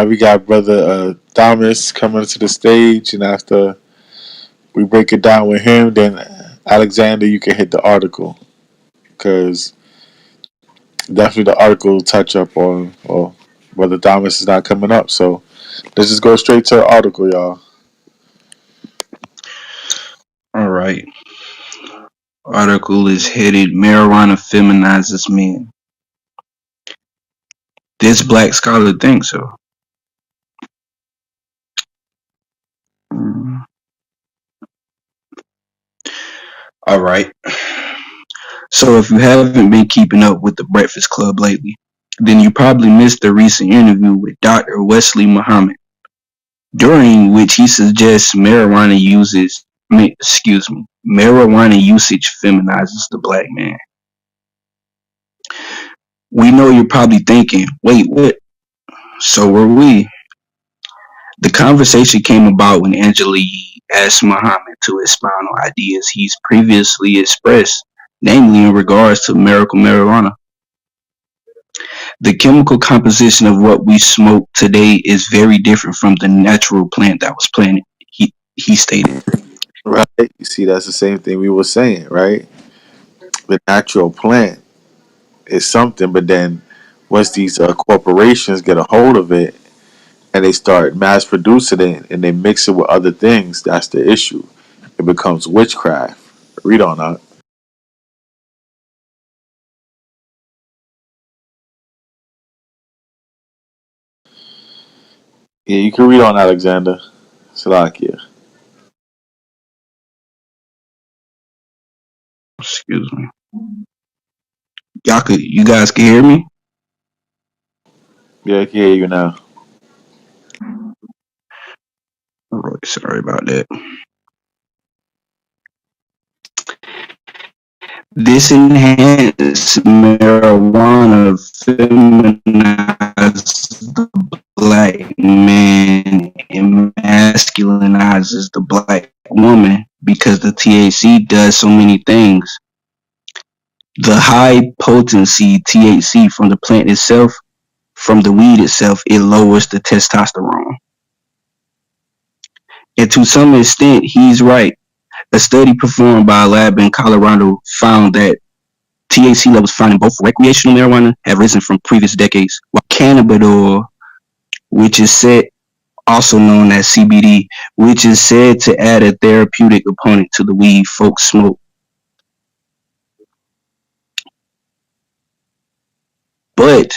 We got brother Thomas coming to the stage, and after we break it down with him, then Alexander, you can hit the article because definitely the article will touch up on. Well, brother Thomas is not coming up, so let's just go straight to the article, y'all. All right. Article is headed Marijuana Feminizes Men. This black scholar thinks so. Mm. All right. So if you haven't been keeping up with the Breakfast Club lately, then you probably missed the recent interview with Dr. Wesley Muhammad, during which he suggests marijuana usage feminizes the black man. We know you're probably thinking, wait, what? So were we. The conversation came about when Angela Yee asked Muhammad to expound on ideas he's previously expressed, namely in regards to miracle marijuana. The chemical composition of what we smoke today is very different from the natural plant that was planted, he stated. Right? You see, that's the same thing we were saying, right? The natural plant is something, but then once these corporations get a hold of it and they start mass producing it and they mix it with other things, that's the issue. It becomes witchcraft. Read on that. Yeah, you can read on Alexander. Salakia. Excuse me. You guys can hear me? Yeah, I can hear you now. I'm really sorry about that. This enhanced marijuana feminizes the black man and masculinizes the black woman because the THC does so many things. The high potency THC from the plant itself, from the weed itself, it lowers the testosterone. And to some extent, he's right. A study performed by a lab in Colorado found that THC levels found in both recreational marijuana have risen from previous decades, while cannabidiol, which is said also known as CBD, which is said to add a therapeutic component to the weed folks smoke. But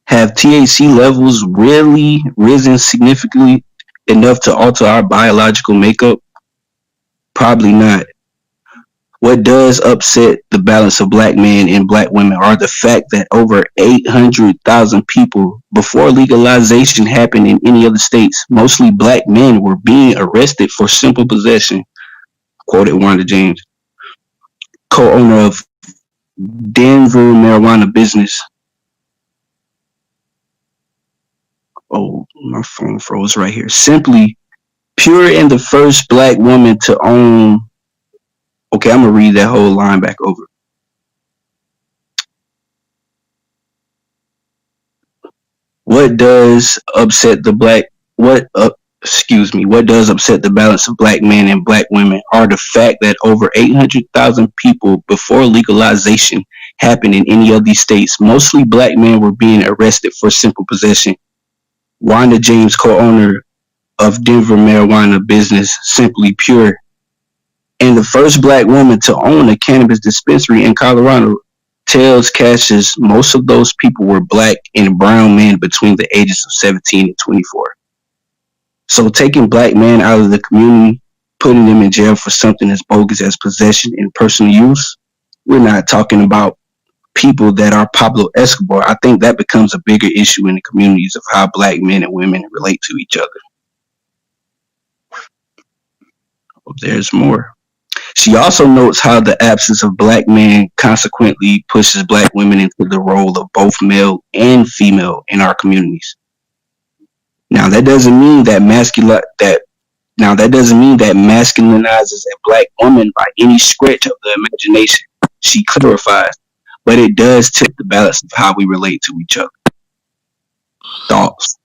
have THC levels really risen significantly enough to alter our biological makeup? Probably not. What does upset the balance of black men and black women are the fact that over 800,000 people before legalization happened in any other states, mostly black men, were being arrested for simple possession, quoted Wanda James, co-owner of Denver marijuana business. Oh, my phone froze right here. Simply, Pure and the first black woman to own. Okay, I'm gonna read that whole line back over. What does upset the black? What excuse me? What does upset the balance of black men and black women are the fact that over 800,000 people before legalization happened in any of these states, mostly black men, were being arrested for simple possession. Wanda James, co-owner of Denver marijuana business Simply Pure, and the first black woman to own a cannabis dispensary in Colorado, tells Cassius most of those people were black and brown men between the ages of 17 and 24. So taking black men out of the community, putting them in jail for something as bogus as possession and personal use, we're not talking about people that are Pablo Escobar. I think that becomes a bigger issue in the communities of how black men and women relate to each other. Oh, there's more. She also notes how the absence of black men consequently pushes black women into the role of both male and female in our communities. Now that doesn't mean that masculinizes a black woman by any stretch of the imagination. She clarifies, but it does tip the balance of how we relate to each other. Thoughts?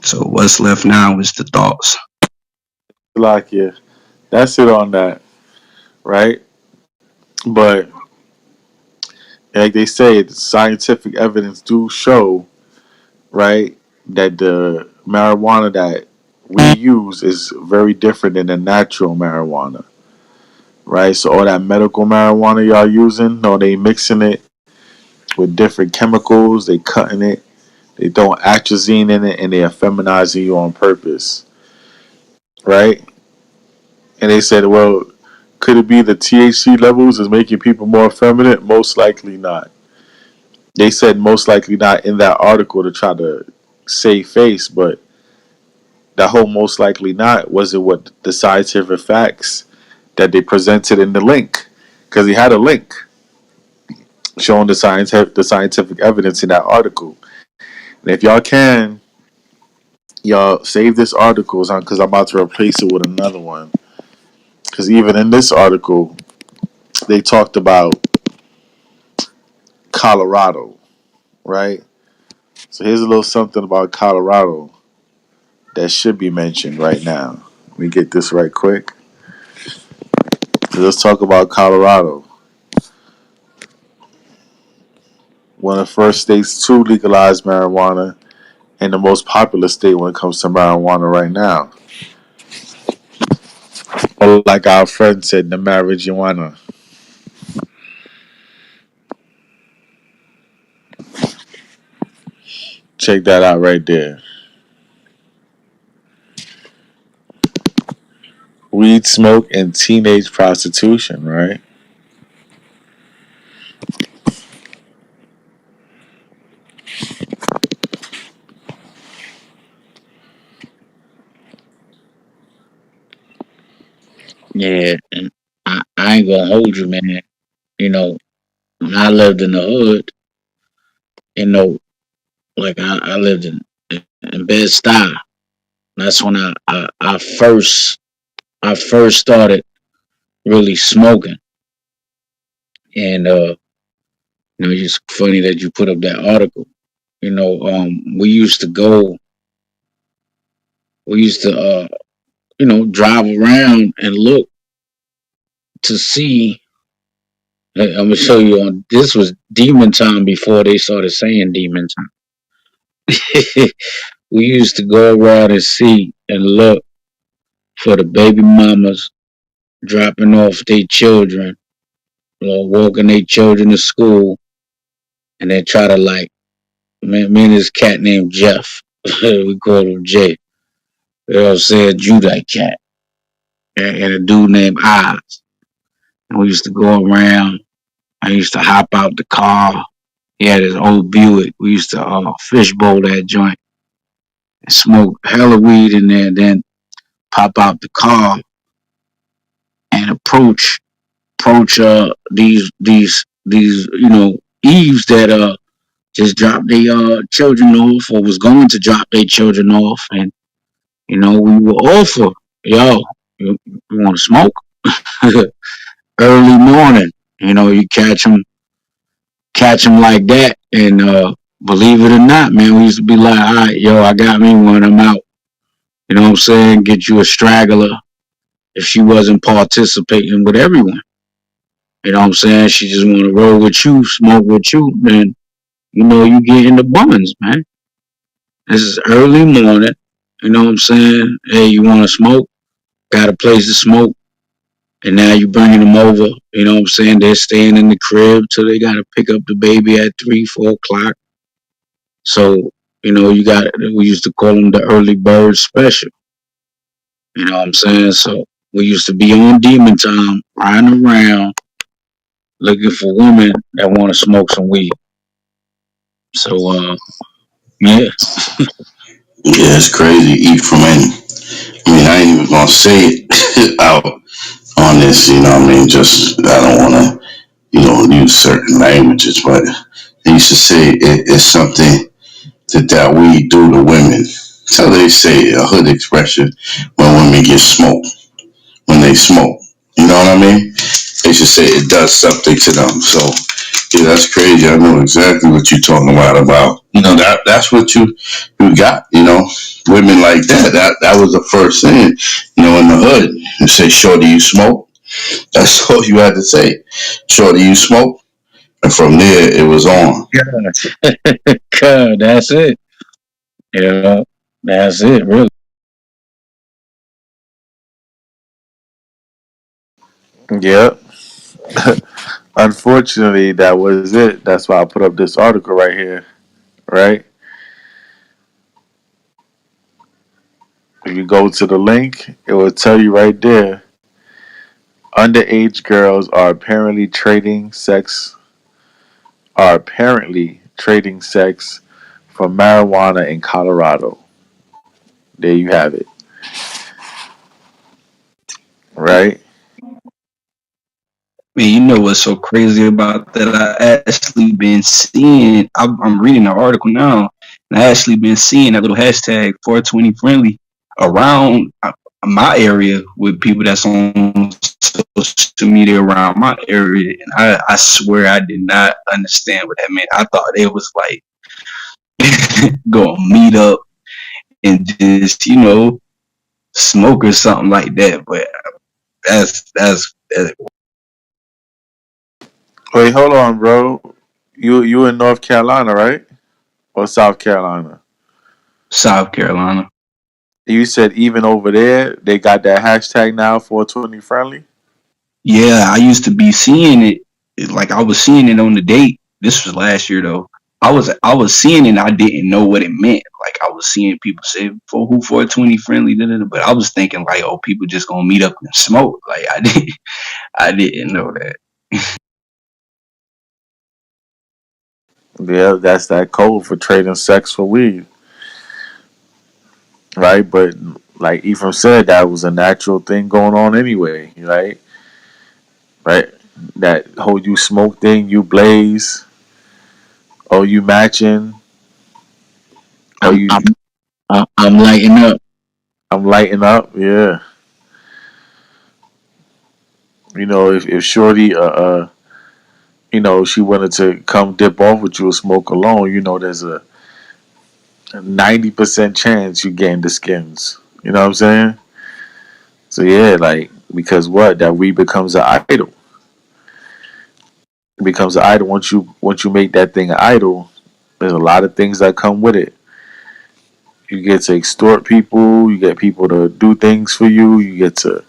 So what's left now is the thoughts. Like, yeah, that's it on that, right? But like they say, the scientific evidence do show, right, that the marijuana that we use is very different than the natural marijuana, right? So all that medical marijuana y'all using, no, they mixing it with different chemicals, they cutting it, they throwing atrazine in it, and they effeminizing you on purpose, right? And they said, well, could it be the THC levels is making people more effeminate? Most likely not. They said most likely not in that article to try to save face, but that whole most likely not wasn't what the scientific facts that they presented in the link, because he had a link showing the scientific evidence in that article. And if y'all can, y'all save this article because I'm about to replace it with another one. Because even in this article, they talked about Colorado, right? So here's a little something about Colorado that should be mentioned right now. Let me get this right quick. So let's talk about Colorado, one of the first states to legalize marijuana and the most popular state when it comes to marijuana right now. Or like our friend said, the marijuana. Check that out right there. Weed smoke and teenage prostitution, right? Yeah, and I ain't gonna hold you, man. You know, when I lived in the hood, you know, like I lived in Bed Stuy. That's when I first I first started really smoking, and it's funny that you put up that article. We used to go, we used to, drive around and look to see. I'm gonna show you on. This was Demon Time before they started saying Demon Time. We used to go around and see and look for the baby mamas dropping off their children or walking their children to school, and then try to like me and this cat named Jeff. We called him Jay. They all said Judah cat, and a dude named Oz. And we used to go around. I used to hop out the car. He had his old Buick. We used to fishbowl that joint and smoke hella weed in there. Then pop out the car and approach these Eves that just dropped their children off or was going to drop their children off, and we were offer, yo, you want to smoke? Early morning, you catch them like that, and believe it or not, man, we used to be like, all right, yo, I got me one, I'm out. You know what I'm saying? Get you a straggler if she wasn't participating with everyone. You know what I'm saying? She just want to roll with you, smoke with you, then you get in the buns, man. This is early morning. You know what I'm saying? Hey, you want to smoke? Got a place to smoke. And now you bringing them over. You know what I'm saying? They're staying in the crib till they got to pick up the baby at 3, 4 o'clock. So, we used to call them the early bird special. You know what I'm saying? So we used to be on demon time, riding around, looking for women that want to smoke some weed. So, yeah. Yeah, it's crazy. Eat from any. I mean, I ain't even gonna say it out on this. You know what I mean? Just I don't want to, use certain languages, but they used to say it's something that we do to women. So they say a hood expression when women get smoked when they smoke. You know what I mean? They should say it does something to them. So yeah, that's crazy. I know exactly what you're talking about. That's what you got. Women like that. That was the first thing. In the hood, you say, "Shorty, you smoke." That's all you had to say. "Shorty, you smoke," and from there it was on. God, that's it. That's it, really. Yeah. Unfortunately, that was it. That's why I put up this article right here. Right? If you go to the link, it will tell you right there. Underage girls are apparently trading sex for marijuana in Colorado. There you have it. Right? Man, you know what's so crazy about that? I actually been seeing. I'm reading the article now, and I actually been seeing that little hashtag 420 friendly around my area with people that's on social media around my area, and I swear I did not understand what that meant. I thought it was like go meet up and just smoke or something like that, but that's Wait, hold on, bro. You in North Carolina, right? Or South Carolina? South Carolina. You said even over there they got that hashtag now 420 friendly. Yeah, I used to be seeing it. Like I was seeing it on the date. This was last year though. I was seeing it and I didn't know what it meant. Like I was seeing people say for who 420 friendly, da, da, da, but I was thinking like, oh, people just gonna meet up and smoke. Like I didn't know that. Yeah, that's that code for trading sex for weed, right? But like Ephraim said, that was a natural thing going on anyway, right? Right? That whole you smoke thing, you blaze, or you matching, or I'm you I'm I'm lighting up. I'm lighting up, yeah. If Shorty she wanted to come dip off with you or smoke alone, there's a 90% chance you gain the skins. You know what I'm saying? So yeah, like because what that weed becomes an idol. It becomes an idol once you make that thing an idol. There's a lot of things that come with it. You get to extort people. You get people to do things for you. You get to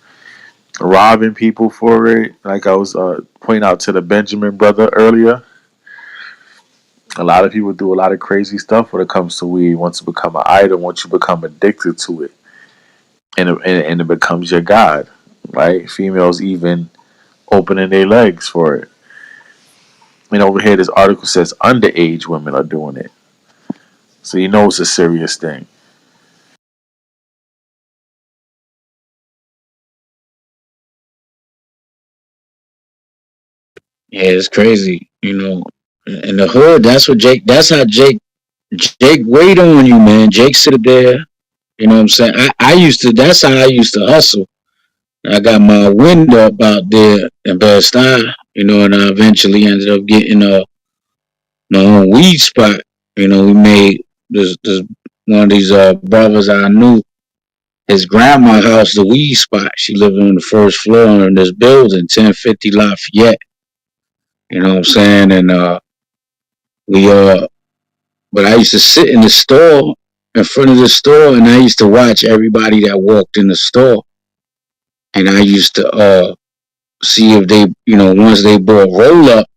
robbing people for it. Like I was pointing out to the Benjamin brother earlier. A lot of people do a lot of crazy stuff when it comes to weed. Once it become an idol, once you become addicted to it, and it becomes your god, right? Females even opening their legs for it. And over here, this article says underage women are doing it, so it's a serious thing. Yeah, it's crazy. In the hood, that's what Jake. That's how Jake wait on you, man. Jake sit there. You know what I'm saying? I used to. That's how I used to hustle. I got my window up out there in Bed-Stuy, and I eventually ended up getting my own weed spot. We made this one of these brothers I knew. His grandma house, the weed spot. She lived on the first floor in this building, 1050 Lafayette. You know what I'm saying? And we but I used to sit in the store, in front of the store, and I used to watch everybody that walked in the store. And I used to see if they, once they bought roll up,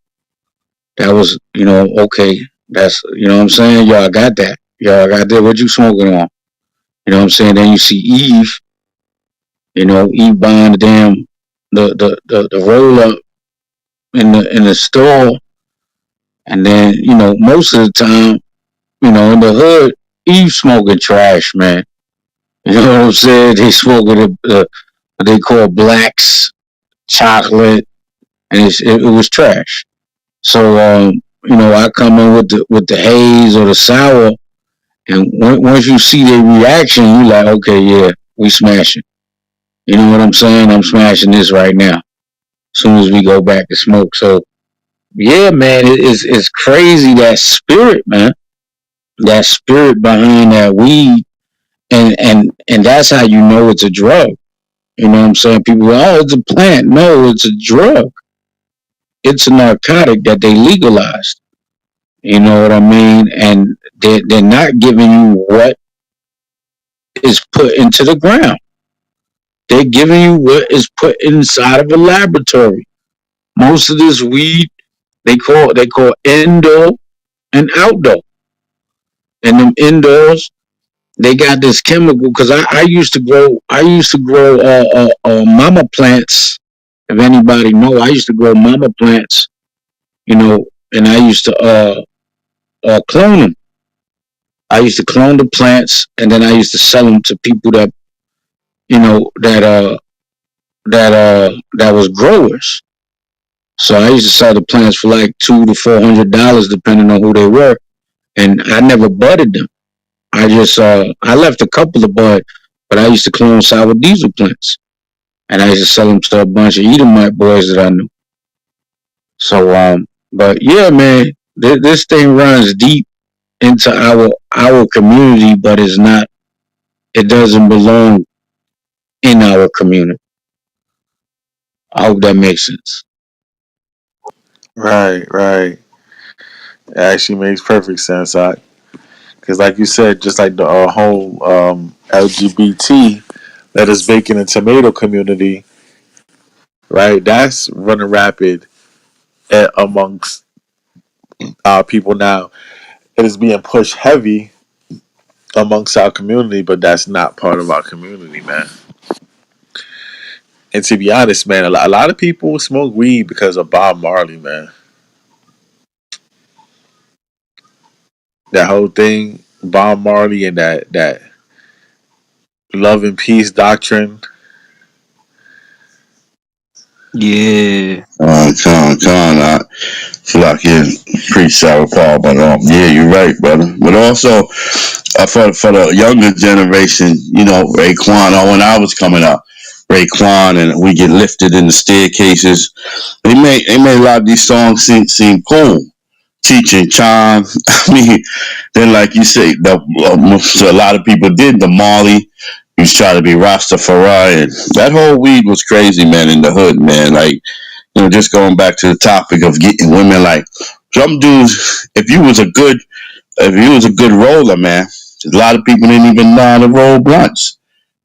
that was, okay, that's, what I'm saying? Y'all got that. Y'all got that. What you smoking on? You know what I'm saying? Then you see Eve, Eve buying the damn, the roll up in the store. And then, most of the time, in the hood, Eve smoking trash, man. You know what I'm saying? They smoking what they call blacks, chocolate, and it was trash. So I come in with the haze or the sour, and once you see their reaction, you like, okay, yeah, we smashing. You know what I'm saying? I'm smashing this right now. As soon as we go back to smoke. So yeah, man, it's crazy that spirit, man. That spirit behind that weed, and that's how you know it's a drug. You know what I'm saying? People go, oh, it's a plant. No, it's a drug. It's a narcotic that they legalized. You know what I mean? And they're not giving you what is put into the ground. They're giving you what is put inside of a laboratory. Most of this weed they call indoor and outdoor. And them indoors, they got this chemical because I used to grow mama plants. If anybody know, I used to grow mama plants, and I used to clone them. I used to clone the plants, and then I used to sell them to people that you know that was growers. So I used to sell the plants for like $200 to $400, depending on who they were, and I never budded them. I left a couple of bud, but I used to clone sour diesel plants, and I used to sell them to a bunch of Edomite boys that I knew. So but yeah, man, this thing runs deep into our community, but it's not. It doesn't belong in our community. I hope that makes sense. Right, right. It actually makes perfect sense. Because like you said, just like the whole LGBT that is bacon and tomato community, right? That's running rapid amongst our people now. It is being pushed heavy amongst our community, but that's not part of our community, man. And to be honest, man, a lot of people smoke weed because of Bob Marley, man. That whole thing, Bob Marley, and that love and peace doctrine. Yeah. I feel like you preach sour Paul, but yeah, you're right, brother. But also, for the younger generation, Raekwon, when I was coming up. Raekwon, and we get lifted in the staircases. They made a lot of these songs seem cool, teaching charm. I mean, then like you say, so a lot of people did the Marley. He was trying to be Rastafari, and that whole weed was crazy, man, in the hood, man. Like, just going back to the topic of getting women, like some dudes, if you was a good roller, man, a lot of people didn't even know how to roll blunts.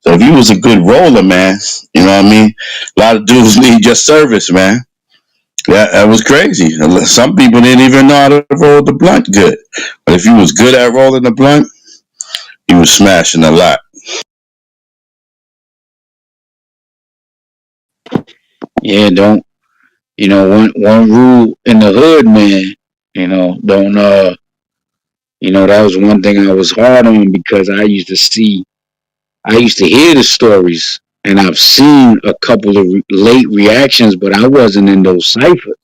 So if you was a good roller, man, you know what I mean? A lot of dudes need your service, man. That was crazy. Some people didn't even know how to roll the blunt good. But if you was good at rolling the blunt, you was smashing a lot. Yeah, don't one rule in the hood, man. Don't that was one thing I was hard on because I used to hear the stories, and I've seen a couple of late reactions, but I wasn't in those ciphers.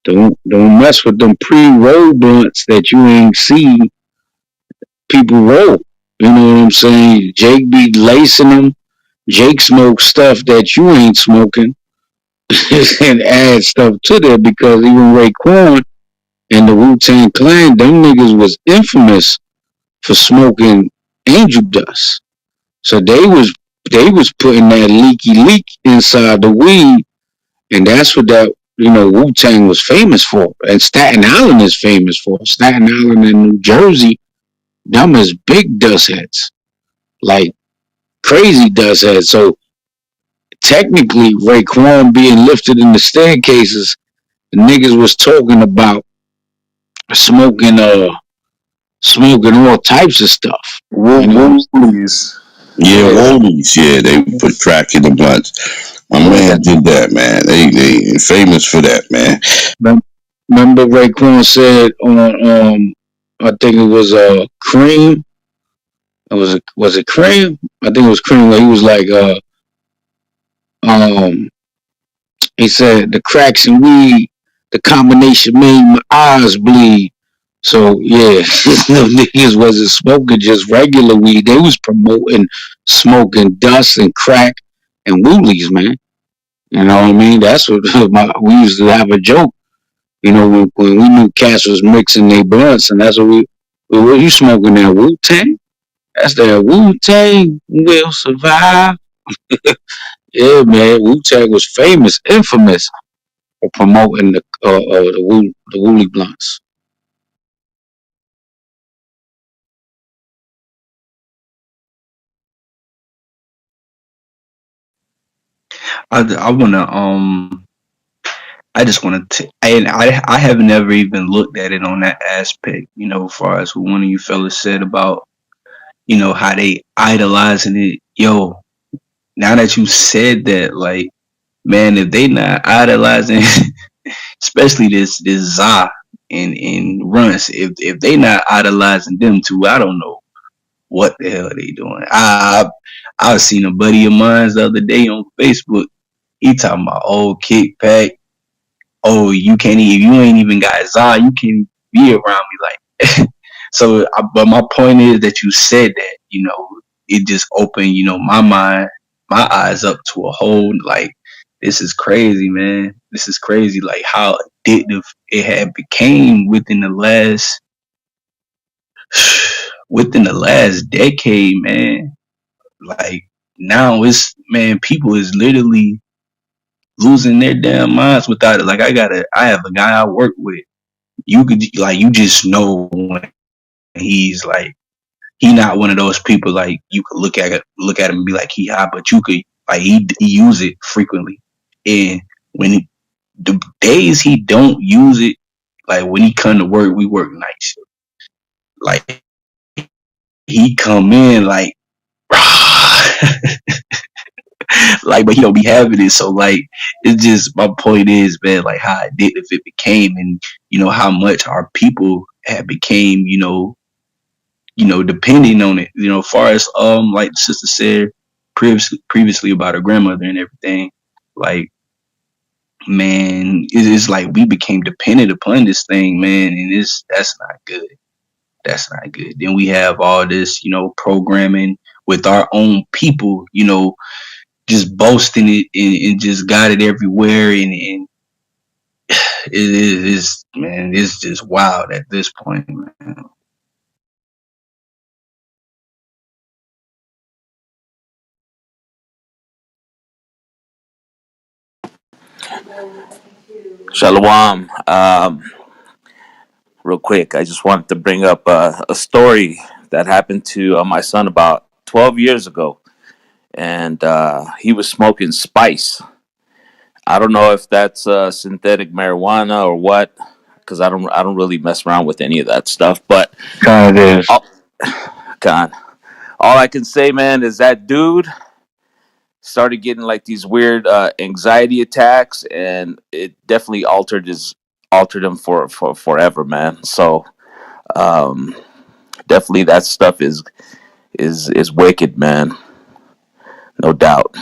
Don't mess with them pre-roll blunts that you ain't see people roll. You know what I'm saying? Jake be lacing them. Jake smokes stuff that you ain't smoking and add stuff to that because even Raekwon and the Wu-Tang Clan, them niggas was infamous for smoking angel dust. So they was putting that leaky leak inside the weed, and that's what that Wu Tang was famous for, and Staten Island is famous for. Staten Island and New Jersey, them is big dust heads, like crazy dust heads. So technically, Raekwon being lifted in the staircases, the niggas was talking about smoking smoking all types of stuff. You know, Woolies. Yeah, yeah. Woolies, yeah, they put crack in the blunts. My Yeah. man did that, man. They famous for that, man. Remember Raekwon said on I think it was Cream. Was it Cream? I think it was Cream where he was like um he said the cracks in weed, the combination made my eyes bleed. So yeah, no niggas wasn't smoking just regular weed. They was promoting smoking dust and crack and woolies, man. You know what I mean? That's what we used to have a joke. When we knew cats was mixing their blunts, and that's what you smoking that Wu Tang? That's that Wu Tang will survive. Yeah, man, Wu Tang was famous, infamous for promoting the Wooly blunts. I wanna I just want to, and I have never even looked at it on that aspect, as far as what one of you fellas said about, how they idolizing it. Yo, now that you said that, like, man, if they not idolizing, especially this Za and Runs, if they not idolizing them two, I don't know what the hell they doing. I seen a buddy of mine the other day on Facebook. He talking about old kickback. Oh, you can't even, you ain't even got Zah, you can't be around me like so but my point is that you said that, it just opened, my mind, my eyes up to a whole, like, this is crazy, man. This is crazy, like how addictive it had became within the last decade, man. Like now it's, man, people is literally losing their damn minds without it. Like I have a guy I work with. You could, like, you just know when he's like, he not one of those people like you could look at him and be like he high, but you could, like, he use it frequently, and the days he don't use it, like when he come to work, we work night shift. Like he come in like like, but he don't be having it. So like, it's just, my point is, man, like how addictive it became, and how much our people had became, depending on it. As far as like the sister said previously about her grandmother and everything, like, man, it's like we became dependent upon this thing, man, and that's not good. That's not good. Then we have all this, programming with our own people, just boasting it and just got it everywhere, and it is, man, it's just wild at this point, man. Shalom. Real quick, I just wanted to bring up a story that happened to my son about 12 years ago, and he was smoking spice. I don't know if that's synthetic marijuana or what, because I don't really mess around with any of that stuff. But Kind of is. all, God, all I can say, man, is that dude started getting like these weird anxiety attacks, and it definitely altered him for forever, man. So um, definitely that stuff is wicked, man. No doubt.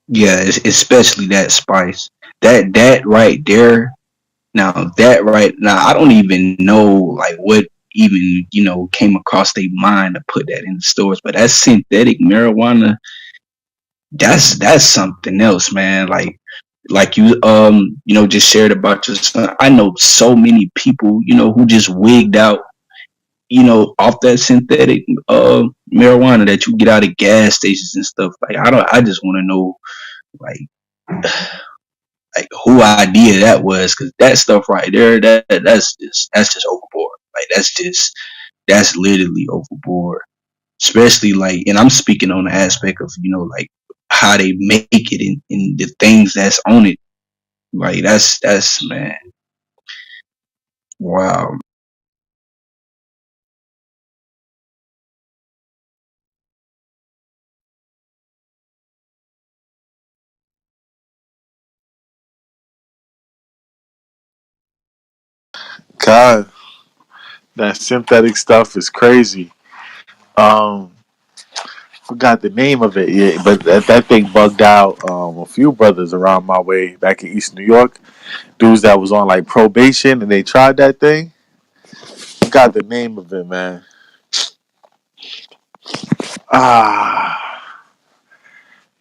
Yeah, especially that spice. That right there. Now that right now, I don't even know like what even came across their mind to put that in the stores. But that synthetic marijuana, that's something else, man. Like you just shared about your son. I know so many people who just wigged out off that synthetic marijuana that you get out of gas stations and stuff. Like I just want to know like who idea that was, because that stuff right there, that's just overboard. Like that's literally overboard. Especially like, and I'm speaking on the aspect of like how they make it and the things that's on it. Like that's man, wow. God, that synthetic stuff is crazy. Um, Forgot the name of it, yeah, but that thing bugged out a few brothers around my way back in East New York. Dudes that was on like probation and they tried that thing. Forgot the name of it, man. Ah,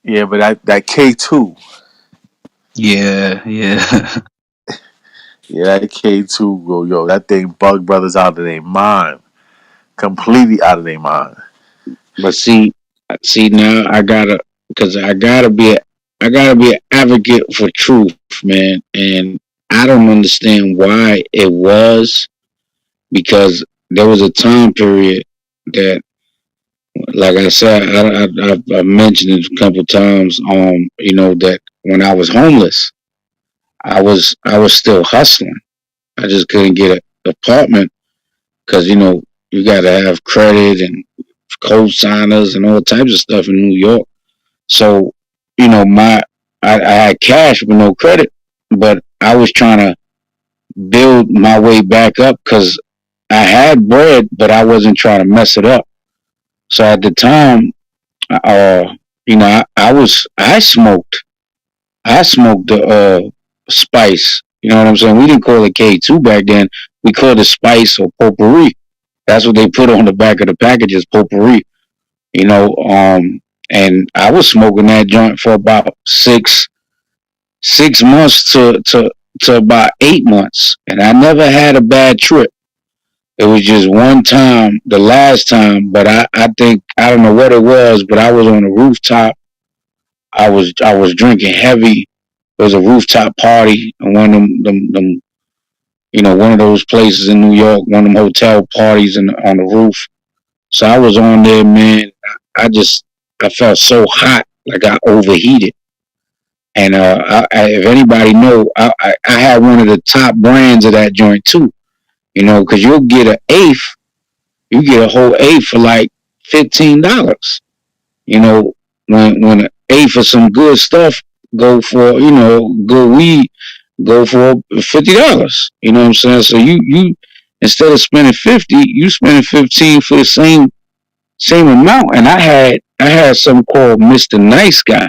yeah, but that K2, Yeah, yeah. yeah, that K2, yo, that thing bugged brothers out of their mind, completely out of their mind. But see now because I gotta be an advocate for truth, man. And I don't understand why it was because there was a time period that, like I said, I've mentioned it a couple times. That when I was homeless, I was still hustling. I just couldn't get an apartment because you got to have credit and co-signers and all types of stuff in New York. So, I had cash but no credit, but I was trying to build my way back up because I had bread, but I wasn't trying to mess it up. So at the time, I smoked the spice. You know what I'm saying? We didn't call it K2 back then. We called it spice or potpourri. That's what they put on the back of the packages, potpourri. You know, and I was smoking that joint for about 6 months to about 8 months, and I never had a bad trip. It was just one time, the last time, but I think I don't know what it was, but I was on a rooftop. I was drinking heavy. It was a rooftop party and one of them one of those places in New York, one of them hotel parties on the roof. So I was on there, man. I felt so hot, like I overheated. And if anybody know, I had one of the top brands of that joint too. Because you'll get you get a whole eighth for like $15. You know, when an eighth of some good stuff go for good weed go for $50. You know what I'm saying? So you instead of spending 50, you spending 15 for the same amount. And I had something called Mr. Nice Guy.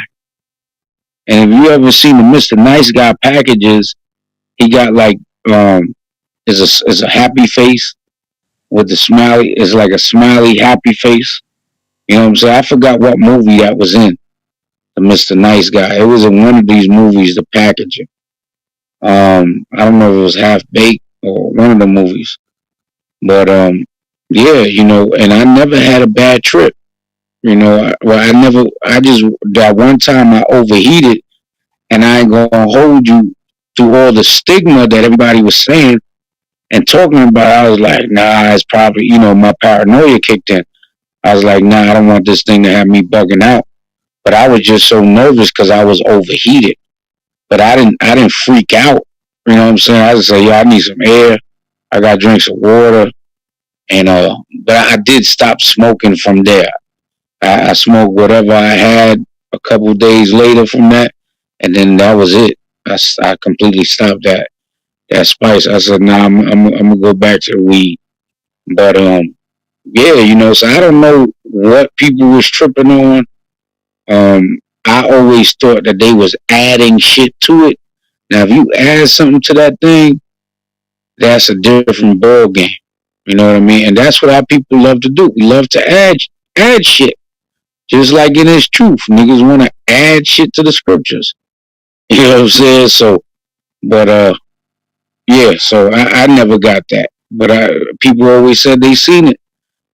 And if you ever seen the Mr. Nice Guy packages, he got like is a happy face with the smiley. It's like a smiley happy face. You know what I'm saying? I forgot what movie that was in. The Mr. Nice Guy. It was in one of these movies. The packaging. I don't know if it was Half Baked or one of the movies, but yeah, and I never had a bad trip. I never. I just that one time I overheated, and I ain't gonna hold you through all the stigma that everybody was saying and talking about. I was like, nah, it's probably my paranoia kicked in. I was like, nah, I don't want this thing to have me bugging out. But I was just so nervous because I was overheated. But I didn't freak out. You know what I'm saying? I just say, yeah, I need some air. I got to drink some water, and but I did stop smoking from there. I smoked whatever I had a couple days later from that, and then that was it. I completely stopped that spice. I said, nah, I'm gonna go back to the weed. But yeah, so I don't know what people was tripping on. I always thought that they was adding shit to it. Now, if you add something to that thing, that's a different ball game. You know what I mean? And that's what our people love to do. We love to add shit. Just like in His truth, niggas want to add shit to the scriptures. You know what I'm saying? So, but yeah. So I never got that. But people always said they seen it.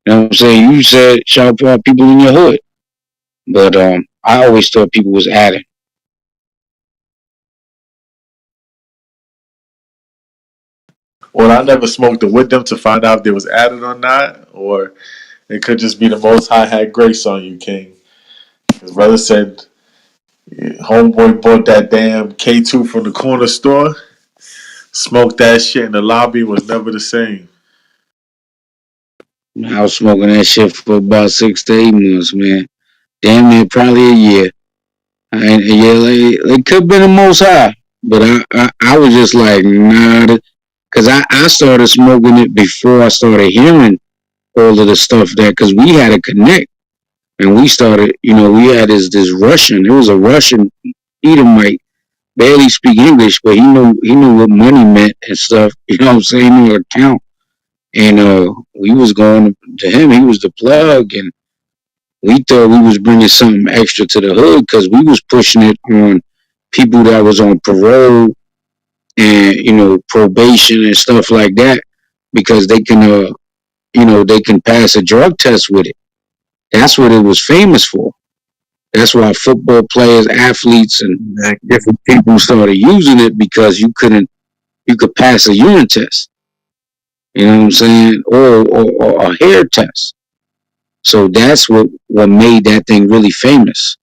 You know what I'm saying? You said shout out people in your hood, but I always thought people was adding. Well, I never smoked it with them to find out if they was added or not, or it could just be the Most High had grace on you, King. His brother said, homeboy bought that damn K2 from the corner store, smoked that shit, and the lobby was never the same. I was smoking that shit for about 6 to 8 months, man. Damn near probably a year. And yeah, it could have been the Most High, but I was just like, nah, because I started smoking it before I started hearing all of the stuff because we had to connect. And we started, we had this Russian. It was a Russian Edomite, barely speak English, but he knew what money meant and stuff. You know what I'm saying? He knew how to count. And we was going to him. He was the plug, and we thought we was bringing something extra to the hood because we was pushing it on people that was on parole and probation and stuff like that because they can they can pass a drug test with it. That's what it was famous for. That's why football players, athletes, and different people started using it because you could pass a urine test. You know what I'm saying? Or a hair test. So that's what made that thing really famous.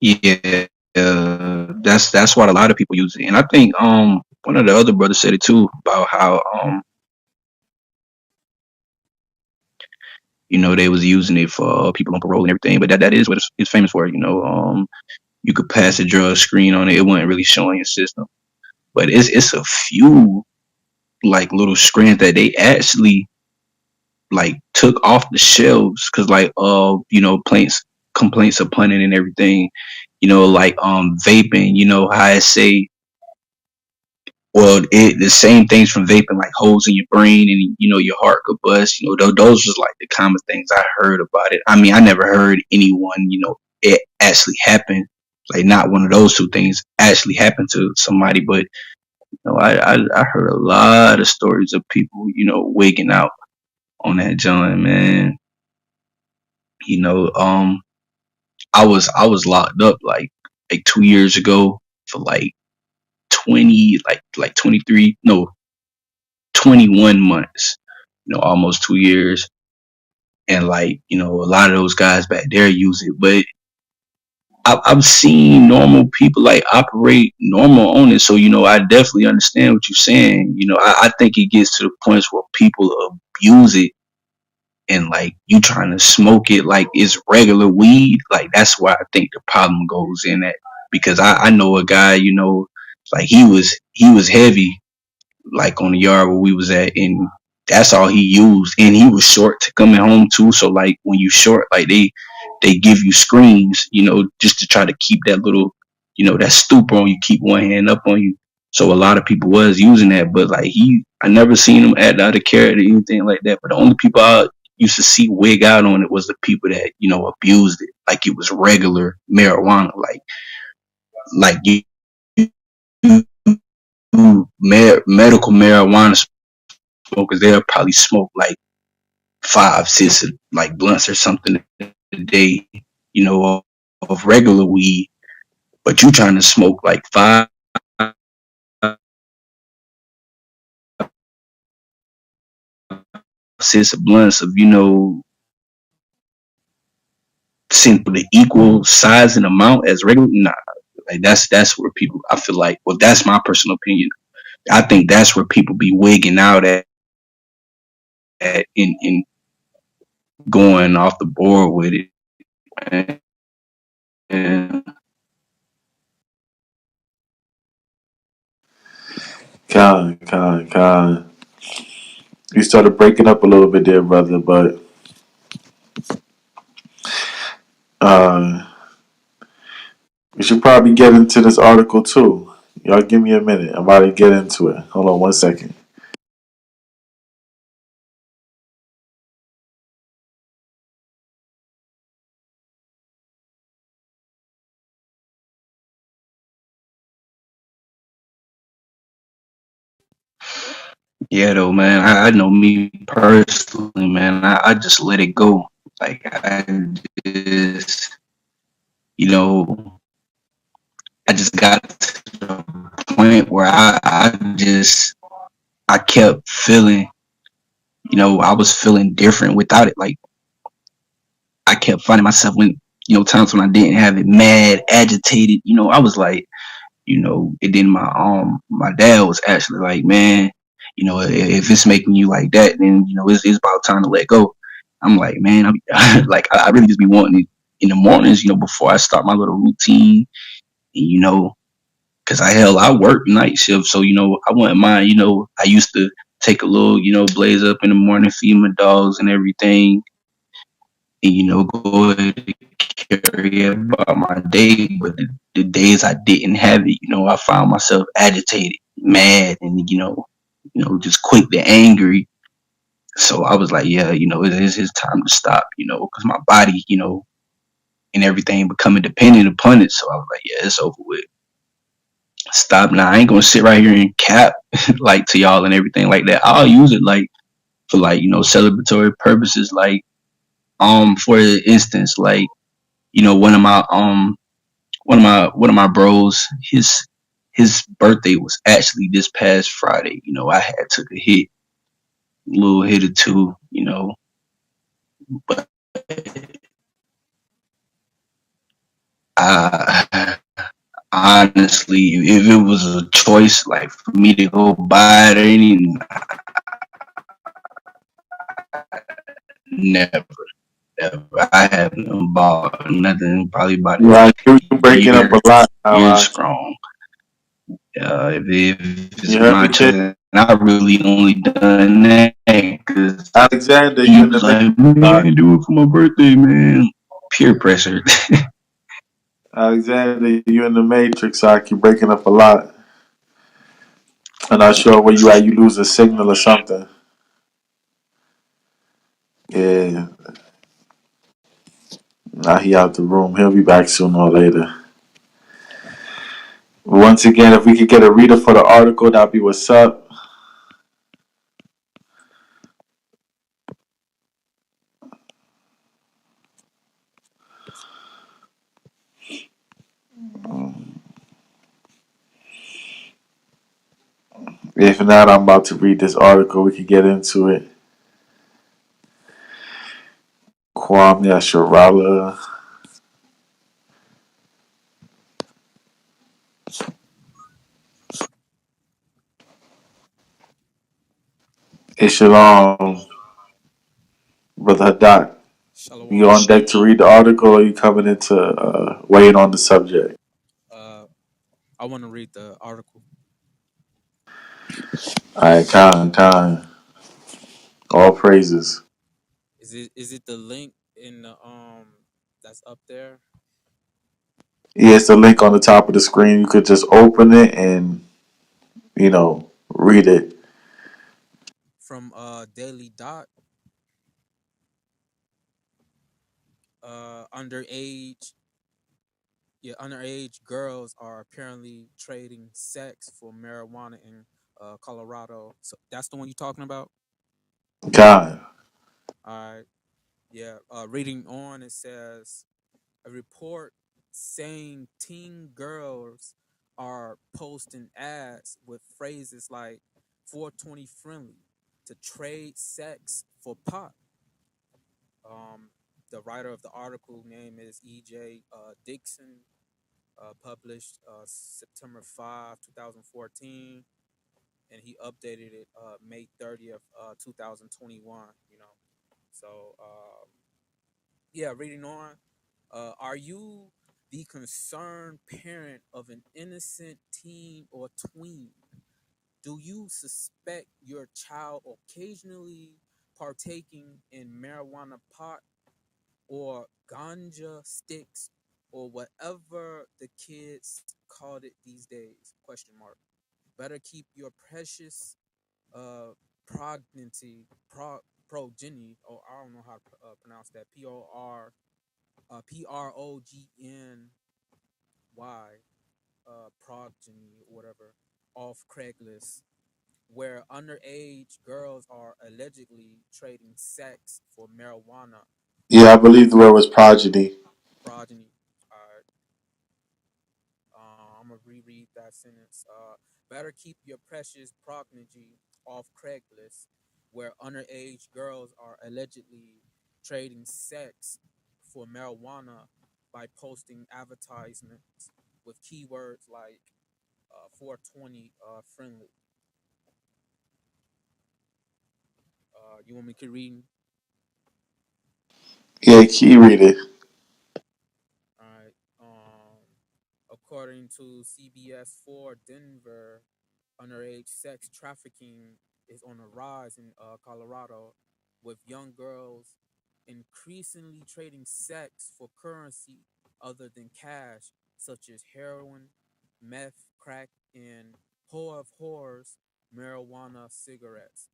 Yeah, that's why a lot of people use it. And I think one of the other brothers said it too about how they was using it for people on parole and everything. But that is what it's famous for. You could pass a drug screen on it. It wasn't really showing your system. But it's a few like little screens that they actually like took off the shelves because like complaints upon it and everything. Like vaping. How I say, well, the same things from vaping, like holes in your brain and your heart could bust. Those was like the common things I heard about it. I mean, I never heard anyone it actually happened. Like not one of those two things actually happened to somebody, but I heard a lot of stories of people wigging out on that joint, man. You know, um, I was locked up like 2 years ago for like 23, no, 21 months. Almost 2 years, and like a lot of those guys back there use it, but I've seen normal people like operate normal on it. So I definitely understand what you're saying. I think it gets to the points where people abuse it and like you trying to smoke it like it's regular weed. Like that's why I think the problem goes in that because I know a guy, like he was heavy like on the yard where we was at, and that's all he used, and he was short to coming home too. So like when you short, like they give you screens, just to try to keep that little, that stupor on you, keep one hand up on you. So a lot of people was using that, but like I never seen him act out of character or anything like that. But the only people I used to see wig out on it was the people that abused it, like it was regular marijuana, like medical marijuana smokers. They'll probably smoke like 5, 6 like blunts or something a day, of regular weed. But you trying to smoke like 5, 6 blunts of simple the equal size and amount as regular. Nah, like that's where people. I feel like, well, that's my personal opinion. I think that's where people be wigging out at in going off the board with it. And Con. You started breaking up a little bit there, brother, but uh, we should probably get into this article too. Y'all give me a minute. I'm about to get into it. Hold on one second. yeah, though, man, I know me personally, man. I just let it go. Like I just, you know, I just got to the point where I kept feeling, I was feeling different without it. Like I kept finding myself when, times when I didn't have it, mad, agitated. I was like, and then my dad was actually like, man, if it's making you like that, then it's about time to let go. I'm like, man, like I really just be wanting it in the mornings, before I start my little routine, and because I work night shift, so I wouldn't mind. I used to take a little, blaze up in the morning, feed my dogs and everything, and go ahead and carry about my day. But the days I didn't have it, I found myself agitated, mad, and just quick to angry. So I was like, yeah, it's time to stop, because my body, and everything becoming dependent upon it. So I was like, yeah, it's over with. Stop now. I ain't gonna sit right here and cap like to y'all and everything like that. I'll use it like for like celebratory purposes, like for instance, like one of my one of my bros, his birthday was actually this past Friday. I had took a little hit or two, but I honestly, if it was a choice like for me to go buy it or anything, never, never. I haven't bought nothing probably about a Right, you're breaking up a lot now. year strong. If You it's heard my me, choice, Jay? and I really only done that because Alexander, you he in the was matrix? like, man, do it for my birthday, man. Peer pressure. Alexander, you in the matrix? I keep breaking up a lot. I'm not sure where you at. You lose a signal or something. Yeah, now he out the room. He'll be back sooner or later. Once again, if we could get a reader for the article, that'd be what's up. If not, I'm about to read this article. We could get into it. Kwame Asharala. Hey, Shalom, Brother Hadat. You Shalom. on deck to read the article, or you coming into weighing on the subject? Uh, I want to read the article. All right, Khan. All praises. Is it the link in the that's up there? Yeah, it's the link on the top of the screen. You could just open it and read it. From Daily Dot. Underage, yeah, underage girls are apparently trading sex for marijuana in Colorado. So that's the one you're talking about. God. All right. Yeah. Reading on, it says a report saying teen girls are posting ads with phrases like 420 friendly to trade sex for pot. The writer of the article name is E.J. Dixon, published September 5, 2014, and he updated it May 30th, 2021. So yeah, reading on. Are you the concerned parent of an innocent teen or tween? Do you suspect your child occasionally partaking in marijuana pot or ganja sticks or whatever the kids called it these days? Question mark. Better keep your precious uh progeny, or I don't know how to pronounce that, PROGNY, progeny or whatever, off Craigslist, where underage girls are allegedly trading sex for marijuana. Yeah, I believe the word was progeny. Progeny. I'm gonna reread that sentence. Better keep your precious progeny off Craigslist, where underage girls are allegedly trading sex for marijuana by posting advertisements with keywords like 420 friendly. You want me to read? Yeah, key read it. All right. According to CBS 4 Denver, underage sex trafficking is on a rise in Colorado, with young girls increasingly trading sex for currency other than cash, such as heroin, meth, crack, and whore of horrors, marijuana, cigarettes,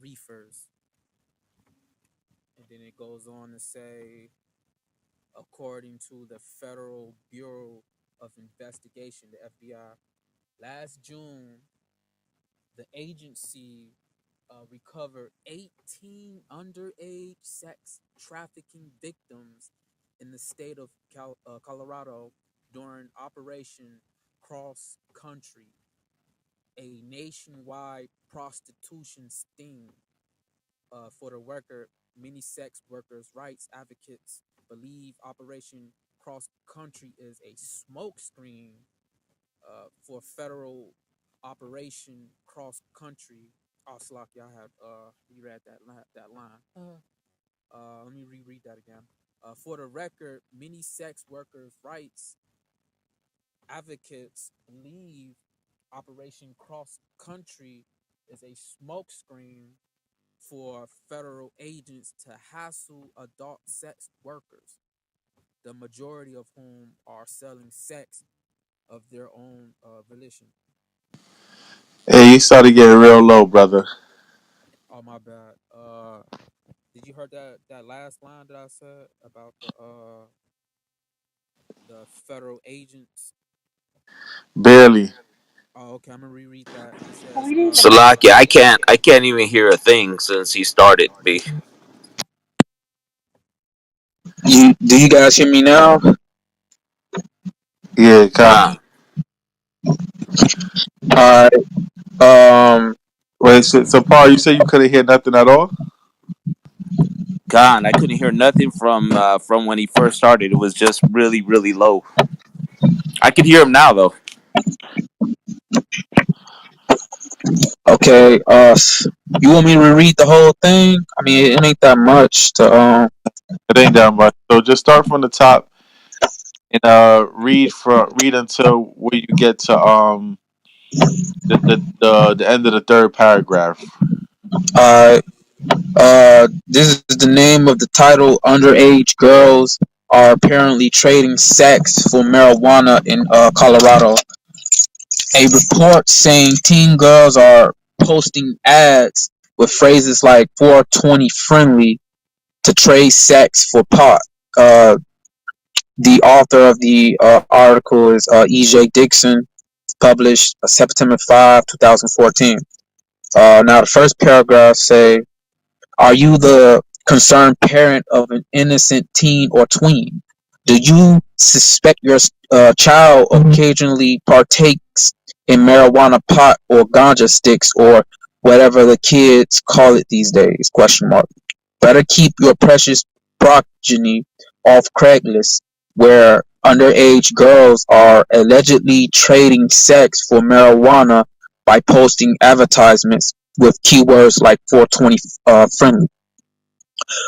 reefers. And then it goes on to say, according to the Federal Bureau of Investigation, the FBI, last June, the agency recovered 18 underage sex trafficking victims in the state of Colorado during Operation Cross Country, a nationwide prostitution sting. For the record, many sex workers' rights advocates believe Operation Cross Country is a smokescreen for federal Operation Cross Country. Oh, Slocky, I had reread that line. Let me reread that again. For the record, many sex workers' rights advocates believe Operation Cross Country is a smokescreen for federal agents to hassle adult sex workers, the majority of whom are selling sex of their own volition. Hey, you started getting real low, brother. Oh, my bad. Did you heard that last line that I said about the federal agents? Barely. Oh, okay. I'm gonna reread that. It says, Salaki, I can't even hear a thing since he started. B. Do you guys hear me now? Yeah, Khan, Alright. Um. wait, so Paul, you said you couldn't hear nothing at all? Khan, I couldn't hear nothing from when he first started. It was just really, really low. I can hear him now though. Okay. You want me to read the whole thing? I mean, it ain't that much to It ain't that much. So just start from the top and read until where you get to the end of the third paragraph. Uh. This is the name of the title. Underage girls are apparently trading sex for marijuana in Colorado. A report saying teen girls are posting ads with phrases like 420 friendly to trade sex for pot. Uh, the author of the article is E.J. Dixon, published September 5, 2014. Now, the first paragraph say, are you the concerned parent of an innocent teen or tween? Do you suspect your child occasionally partakes in marijuana pot or ganja sticks or whatever the kids call it these days? Question mark. Better keep your precious progeny off Craigslist, where underage girls are allegedly trading sex for marijuana by posting advertisements with keywords like 420 friendly.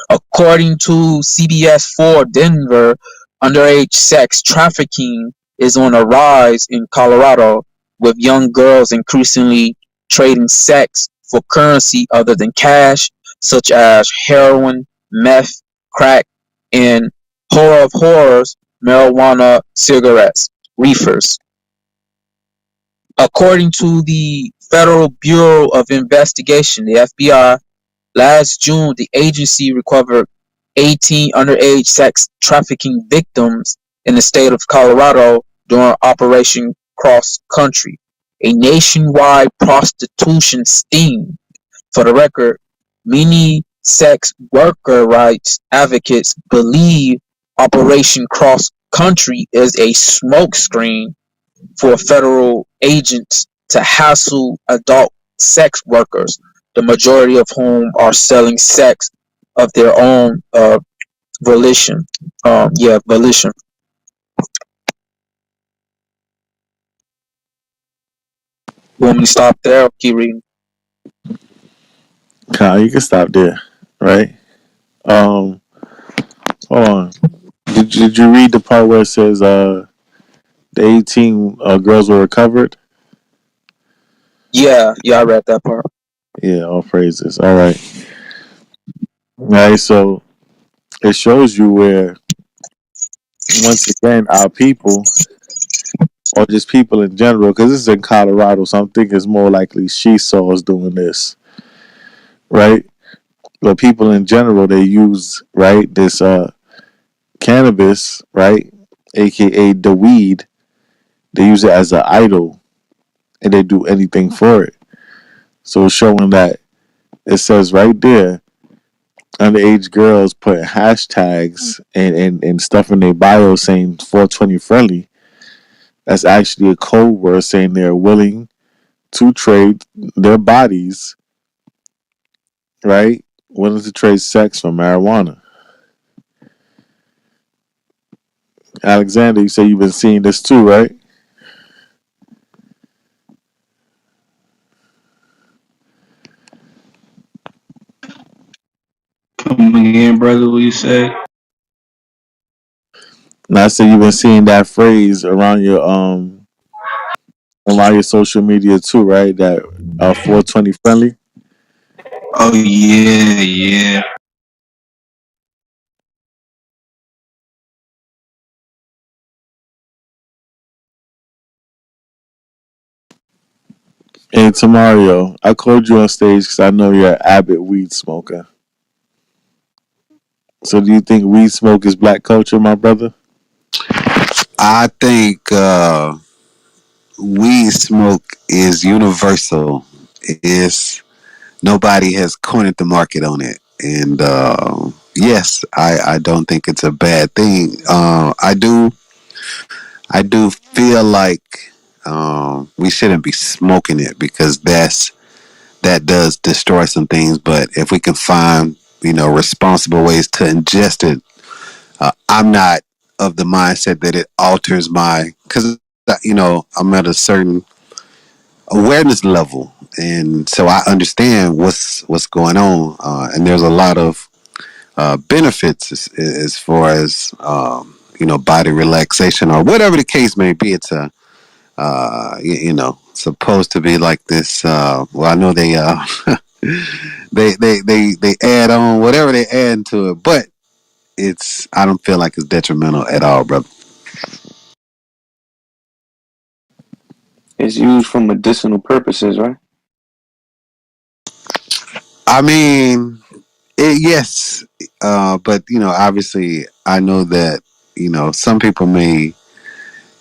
According to CBS 4 Denver, underage sex trafficking is on a rise in Colorado, with young girls increasingly trading sex for currency other than cash, such as heroin, meth, crack, and horror of horrors, marijuana, cigarettes, reefers. According to the Federal Bureau of Investigation, the FBI, last June, the agency recovered 18 underage sex trafficking victims in the state of Colorado during Operation Cross Country, a nationwide prostitution sting. For the record, many sex worker rights advocates believe Operation Cross Country is a smokescreen for federal agents to hassle adult sex workers, the majority of whom are selling sex of their own volition. Volition. You want me to stop there or keep reading? Kyle, you can stop there, right? Um, hold on. Did you read the part where it says the 18 girls were recovered? Yeah, I read that part. Yeah, all phrases. All right. All right, so it shows you where, once again, our people, or just people in general, because this is in Colorado, so I'm thinking it's more likely she saw us doing this, right? But people in general, they use, right, this cannabis, right, aka the weed. They use it as an idol, and they do anything for it. So it's showing that it says right there, underage girls put hashtags and stuff in their bio saying 420 friendly. That's actually a code word saying they're willing to trade their bodies, right? Willing to trade sex for marijuana. Alexander, you say you've been seeing this too, right? Come again, brother. What you say? And I said you've been seeing that phrase around your social media too, right? That 420 friendly. Oh yeah, yeah. Hey, Tamario, I called you on stage because I know you're an avid weed smoker. So, do you think weed smoke is black culture, my brother? I think weed smoke is universal. It's nobody has cornered the market on it, and yes, I don't think it's a bad thing. I do feel like we shouldn't be smoking it because that does destroy some things. But if we can find responsible ways to ingest it, I'm not of the mindset that it alters my because I'm at a certain awareness level, and so I understand what's going on, and there's a lot of benefits as far as body relaxation or whatever the case may be. It's a supposed to be like this. Well, I know they they add on whatever they add to it, but I don't feel like it's detrimental at all, brother. It's used for medicinal purposes, right? I mean, yes, but obviously, I know that some people may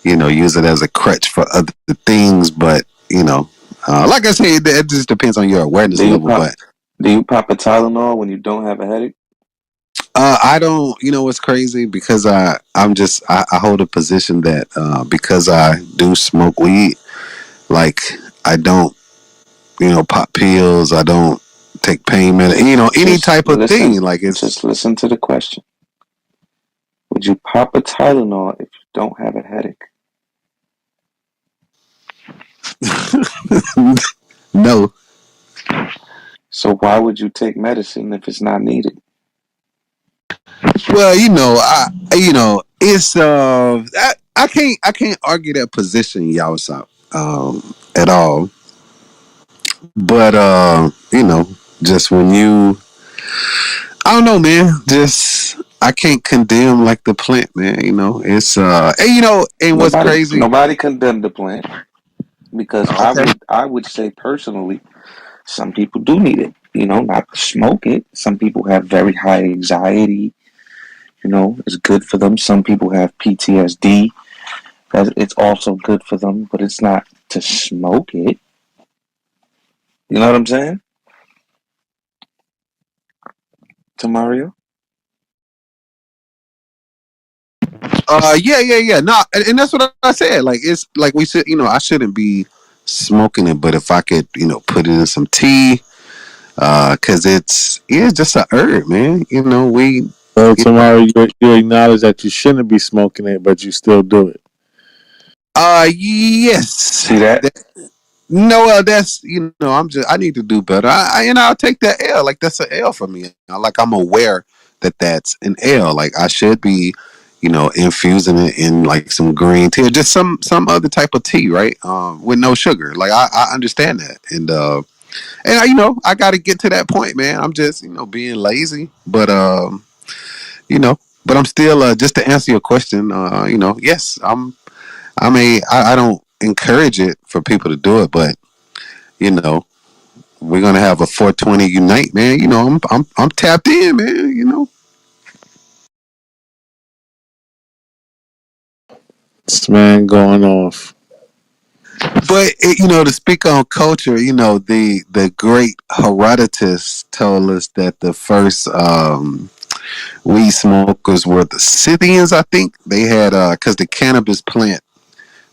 use it as a crutch for other things, but like I said, it just depends on your awareness Do you level. pop But do you pop a Tylenol when you don't have a headache? I don't. You know what's crazy? Because I hold a position that because I do smoke weed, like I don't pop pills. I don't take pain med. Any Just type of listen thing. Like it's just listen to the question. Would you pop a Tylenol if you don't have a headache? no. So why would you take medicine if it's not needed? Well, it's I can't argue that position, y'all, at all. But just when I don't know, man. Just I can't condemn like the plant, man. It's and what's crazy? Nobody condemned the plant because Okay. I would say personally, some people do need it. Not to smoke it. Some people have very high anxiety. It's good for them. Some people have PTSD. It's also good for them, but it's not to smoke it. You know what I'm saying? To Mario? Yeah, yeah, yeah. No, and that's what I said. Like it's like we should, I shouldn't be smoking it, but if I could, put it in some tea, cause it's just a herb, man. We. So tomorrow you acknowledge that you shouldn't be smoking it, but you still do it. Yes. See that? No, that's I need to do better. I'll take that L. Like that's an L for me. Like I'm aware that that's an L. Like I should be, infusing it in like some green tea or just some other type of tea, right? With no sugar. Like I understand that, and I got to get to that point, man. I'm just being lazy, but you know, but I'm still just to answer your question. Yes, I don't encourage it for people to do it, but you know, we're gonna have a 420 unite, man. I'm tapped in, man. This man going off. But to speak on culture, the great Herodotus told us that the first weed smokers were the Scythians. I think they had because the cannabis plant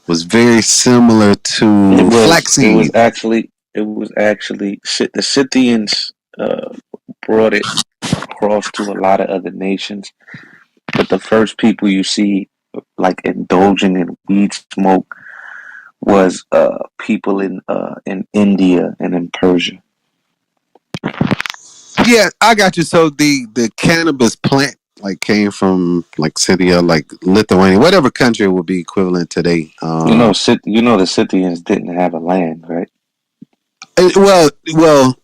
was very similar It to was. It was flaxseed. actually. It was actually. The Scythians brought it across to a lot of other nations, but the first people you see like indulging in weed smoke was people in India and in Persia. Yeah, I got you. So the cannabis plant like came from like Scythia, like Lithuania, whatever country would be equivalent today. The Scythians didn't have a land, right? Well,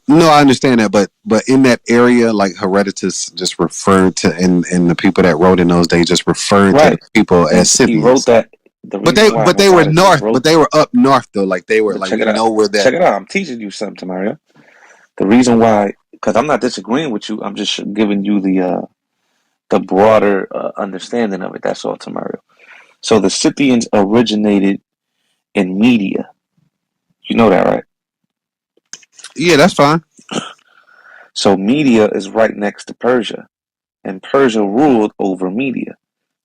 no, I understand that, but in that area, like Herodotus just referred to, and the people that wrote in those days just referred to the Right. people as And he wrote Scythians. that the But reason why they were Herodotus north, but wrote. they were up north though. Like they were But like check we it out. know where that. Check it out. I'm teaching you something, Mario. The reason why, because I'm not disagreeing with you. I'm just giving you the broader understanding of it. That's all, Tamario. So the Scythians originated in Media. You know that, right? Yeah, that's fine. So Media is right next to Persia, and Persia ruled over Media.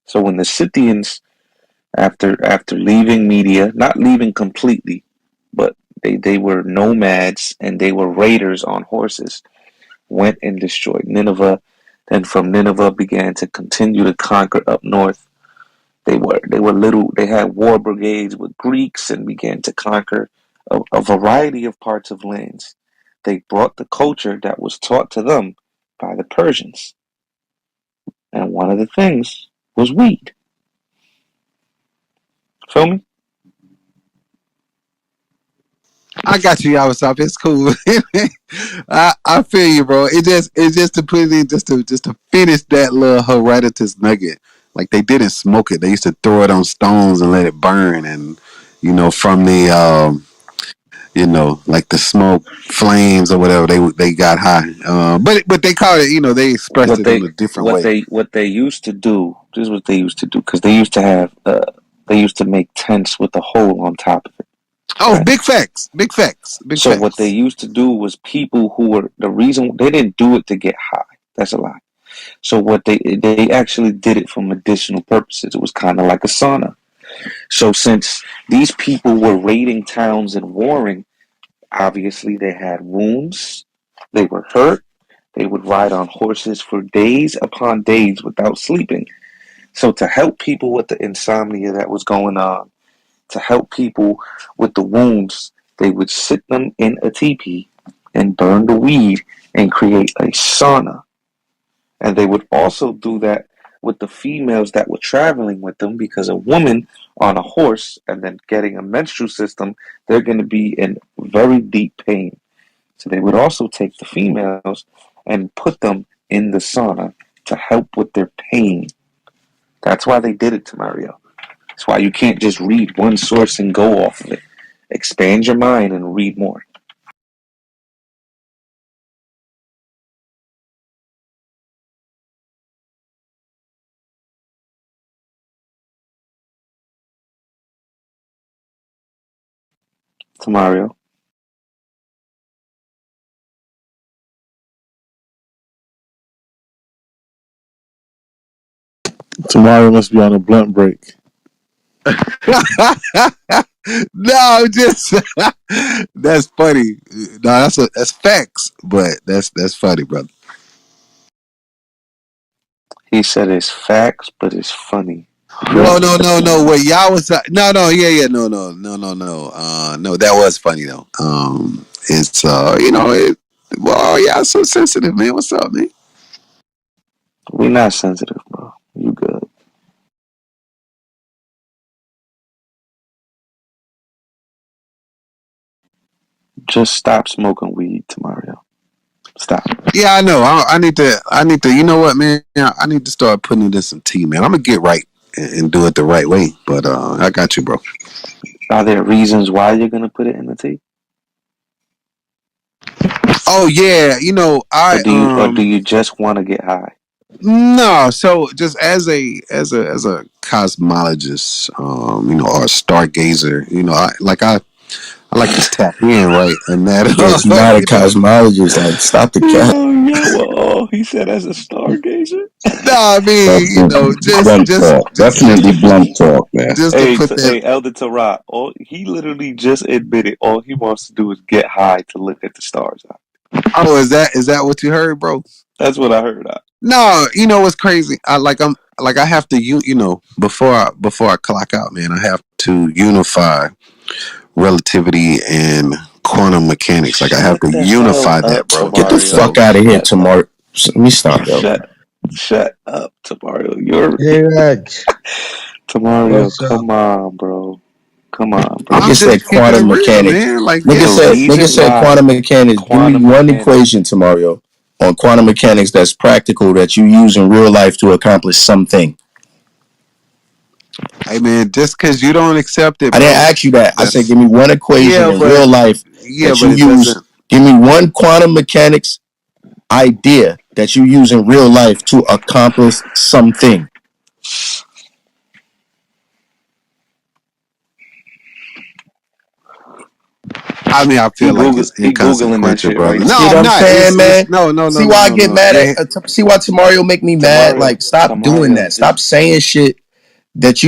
So when the Scythians, after leaving Media, not leaving completely, but they were nomads and they were raiders on horses, went and destroyed Nineveh. Then from Nineveh began to continue to conquer up north. They had war brigades with Greeks and began to conquer a variety of parts of lands. They brought the culture that was taught to them by the Persians, and one of the things was weed. Feel me? I got you, Yawasop. It's cool. I feel you, bro. It's just to put it in, just to finish that little Herodotus nugget. Like they didn't smoke it; they used to throw it on stones and let it burn, and from the like the smoke flames or whatever. They got high, but they called it. They expressed What it in they a different way. what they used to do. This is what they used to do because they used to make tents with a hole on top of it. Oh, Right. big facts, big facts, big So what they facts. used to do was people who were the reason they didn't do it to get high. That's a lie. So what they actually did it for medicinal purposes. It was kind of like a sauna. So since these people were raiding towns and warring, obviously they had wounds, they were hurt, they would ride on horses for days upon days without sleeping. So to help people with the insomnia that was going on, to help people with the wounds, they would sit them in a teepee and burn the weed and create a sauna. And they would also do that with the females that were traveling with them because a woman on a horse and then getting a menstrual system, they're going to be in very deep pain. So they would also take the females and put them in the sauna to help with their pain. That's why they did it to Mario. That's why you can't just read one source and go off of it. Expand your mind and read more. To Mario. Tomorrow must be on a blunt break. No, just that's funny. No, that's facts, but that's funny, brother. He said it's facts, but it's funny. No, Yo, no, no, no. What y'all was no, yeah, yeah, no. No, that was funny though. It's well, y'all so sensitive, man. What's up, man? we not sensitive, bro. You good. Just stop smoking weed, Mario. Stop. Yeah, I know. I need to. You know what, man? I need to start putting it in some tea, man. I'm gonna get right and do it the right way. But I got you, bro. Are there reasons why you're gonna put it in the tea? Oh yeah, Or do you just want to get high? no. So just as a cosmologist, or a stargazer, I like to tap in, right? And that, It's not a cosmologist. Like, stop the cat. Oh, he said as a stargazer. no, I mean, Definitely just, blunt just, talk. just, Definitely blunt talk, man. just to put that. Hey, Elder Tarot. All he literally just admitted all he wants to do is get high to look at the stars. Oh, is that what you heard, bro? That's what I heard. No, you know what's crazy? I have to before I clock out, man. I have to unify relativity and quantum mechanics. Like I have Shut to the hell unify that, up, bro. Get the So fuck Tamario. out of here, Shut up. tomorrow. Let me stop, yo. Shut up, Tamario. You're Hey Raj, Tamario. what's up? Come on, bro. Come on, I'm Nigga bro. said just keeping it quantum real, mechanics. man. Like, Nigga yeah, The said just nigga reason said why quantum mechanics. Give me quantum one mechanics. equation, Tamario, on quantum mechanics that's practical that you use in real life to accomplish something. hey, man. Just because you don't accept it, I didn't bro. ask you that. I said That's give me one equation yeah, in real life that you it use. doesn't. Give me one quantum mechanics idea that you use in real life to accomplish something. I mean, I feel like it's He googling that inconsequential, shit brother. right No, See now. what I'm I'm not. saying, It's man? no, See why I get no. mad Yeah, at? See why Tamario make me mad? Tamario. Like, stop doing Tamario. that. Stop saying shit that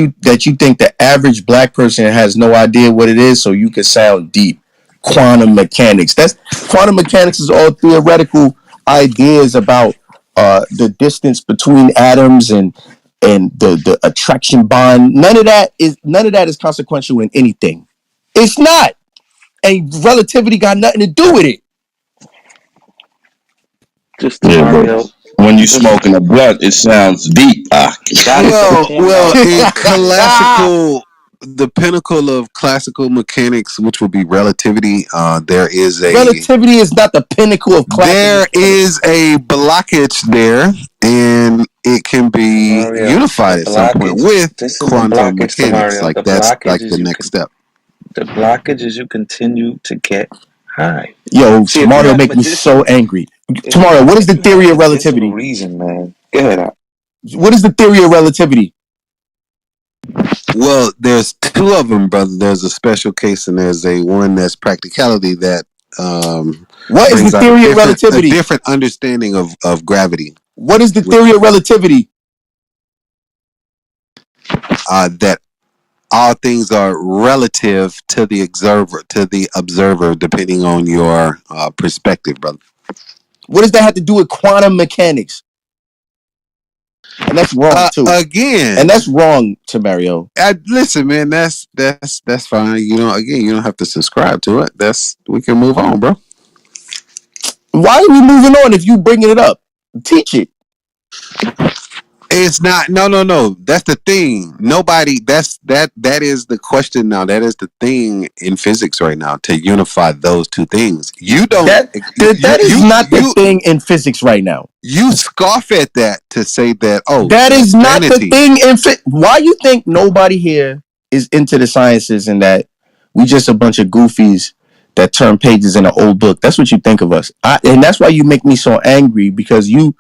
you think the average black person has no idea what it is, so you can sound deep. Quantum mechanics. That's quantum mechanics is all theoretical ideas about the distance between atoms and the attraction bond. None of that is consequential in anything. It's not. And relativity got nothing to do with it. Just Yeah, but Tamario. when you Just smoking a blunt, it sounds deep. Ah. that's the point I well, was in about to make. the pinnacle of classical mechanics, which would be relativity, Relativity is not the pinnacle of classical there mechanics. is a blockage there, and it can be Tamario, the unified at some point blockage. with This isn't quantum blockage, mechanics. Tamario. Like The that's blockage like is the you next can. step. The blockage is you continue to get high. Yo, See, if you Tamario had make me so medicinal, angry. Tamario, what is if the you had theory of medicinal relativity? reason, man, go ahead. What is the theory of relativity? Well, there's two of them, brother. There's a special case, and there's a one that's practicality that What is the brings out theory of a relativity? different understanding of gravity. What is the With theory of relativity? that all things are relative to the observer, depending on your perspective, brother. What does that have to do with quantum mechanics? And that's wrong too. And Again, that's wrong, Tamario. listen, man. That's fine. You know, again, you don't have to subscribe to it. That's we can move on, bro. Why are we moving on if you bringing it up? Teach it. It's not. No, no, no. That's the thing. Nobody. That is the question now. That is the thing in physics right now to unify those two things. You don't. That is not the thing in physics right now. You scoff at that to say that. Oh, That that's is not the vanity. thing in Why you think nobody here is into the sciences and that we just a bunch of goofies that turn pages in an old book? That's what you think of us. And that's why you make me so angry because you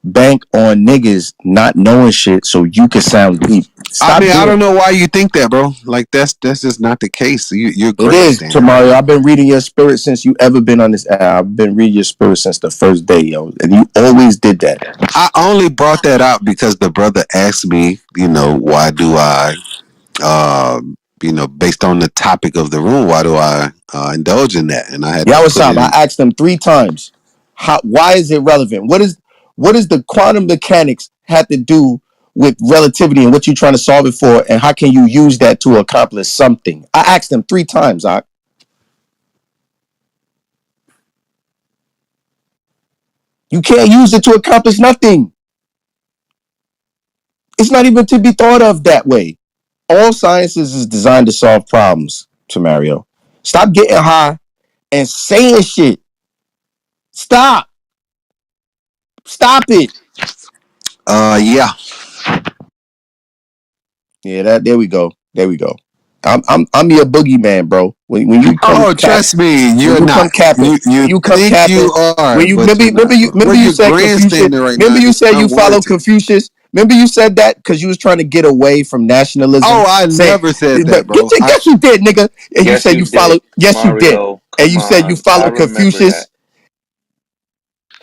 bank on niggas not knowing shit so you can sound deep. I Stop mean, I doing don't it. know why you think that, bro. Like that's just not the case. You're It great, is, Stan. Tamario. I've been reading your spirit since you ever been on this app. I've been reading your spirit since the first day, yo. And you always did that. I only brought that out because the brother asked me, why do I, uh, based on the topic of the room, why do I indulge in that? And I had Yeah, to what's put up? it I in. asked them 3 times. Why is it relevant? What is the quantum mechanics have to do with relativity and what you're trying to solve it for? And how can you use that to accomplish something? I asked them 3 times, Doc. You can't use it to accomplish nothing. It's not even to be thought of that way. All sciences is designed to solve problems, Tamario. Stop getting high and saying shit. Stop. Stop it. Yeah. Yeah, there we go. There we go. I'm your boogeyman, bro. When you come Oh, trust me, when you're you come not. capping, You when you come think you capping, are, when you but you're not, bro. remember Where you you're said Confucius. grandstanding right now Remember you is said you follow unwarranted. Confucius. Remember you said that because you was trying to get away from nationalism. Oh, I Say, never said that, but bro. guess you did, nigga. And you Yes, said you you did, followed. Yes, you did. Tamario. And Come you said you on, I followed remember that. Confucius.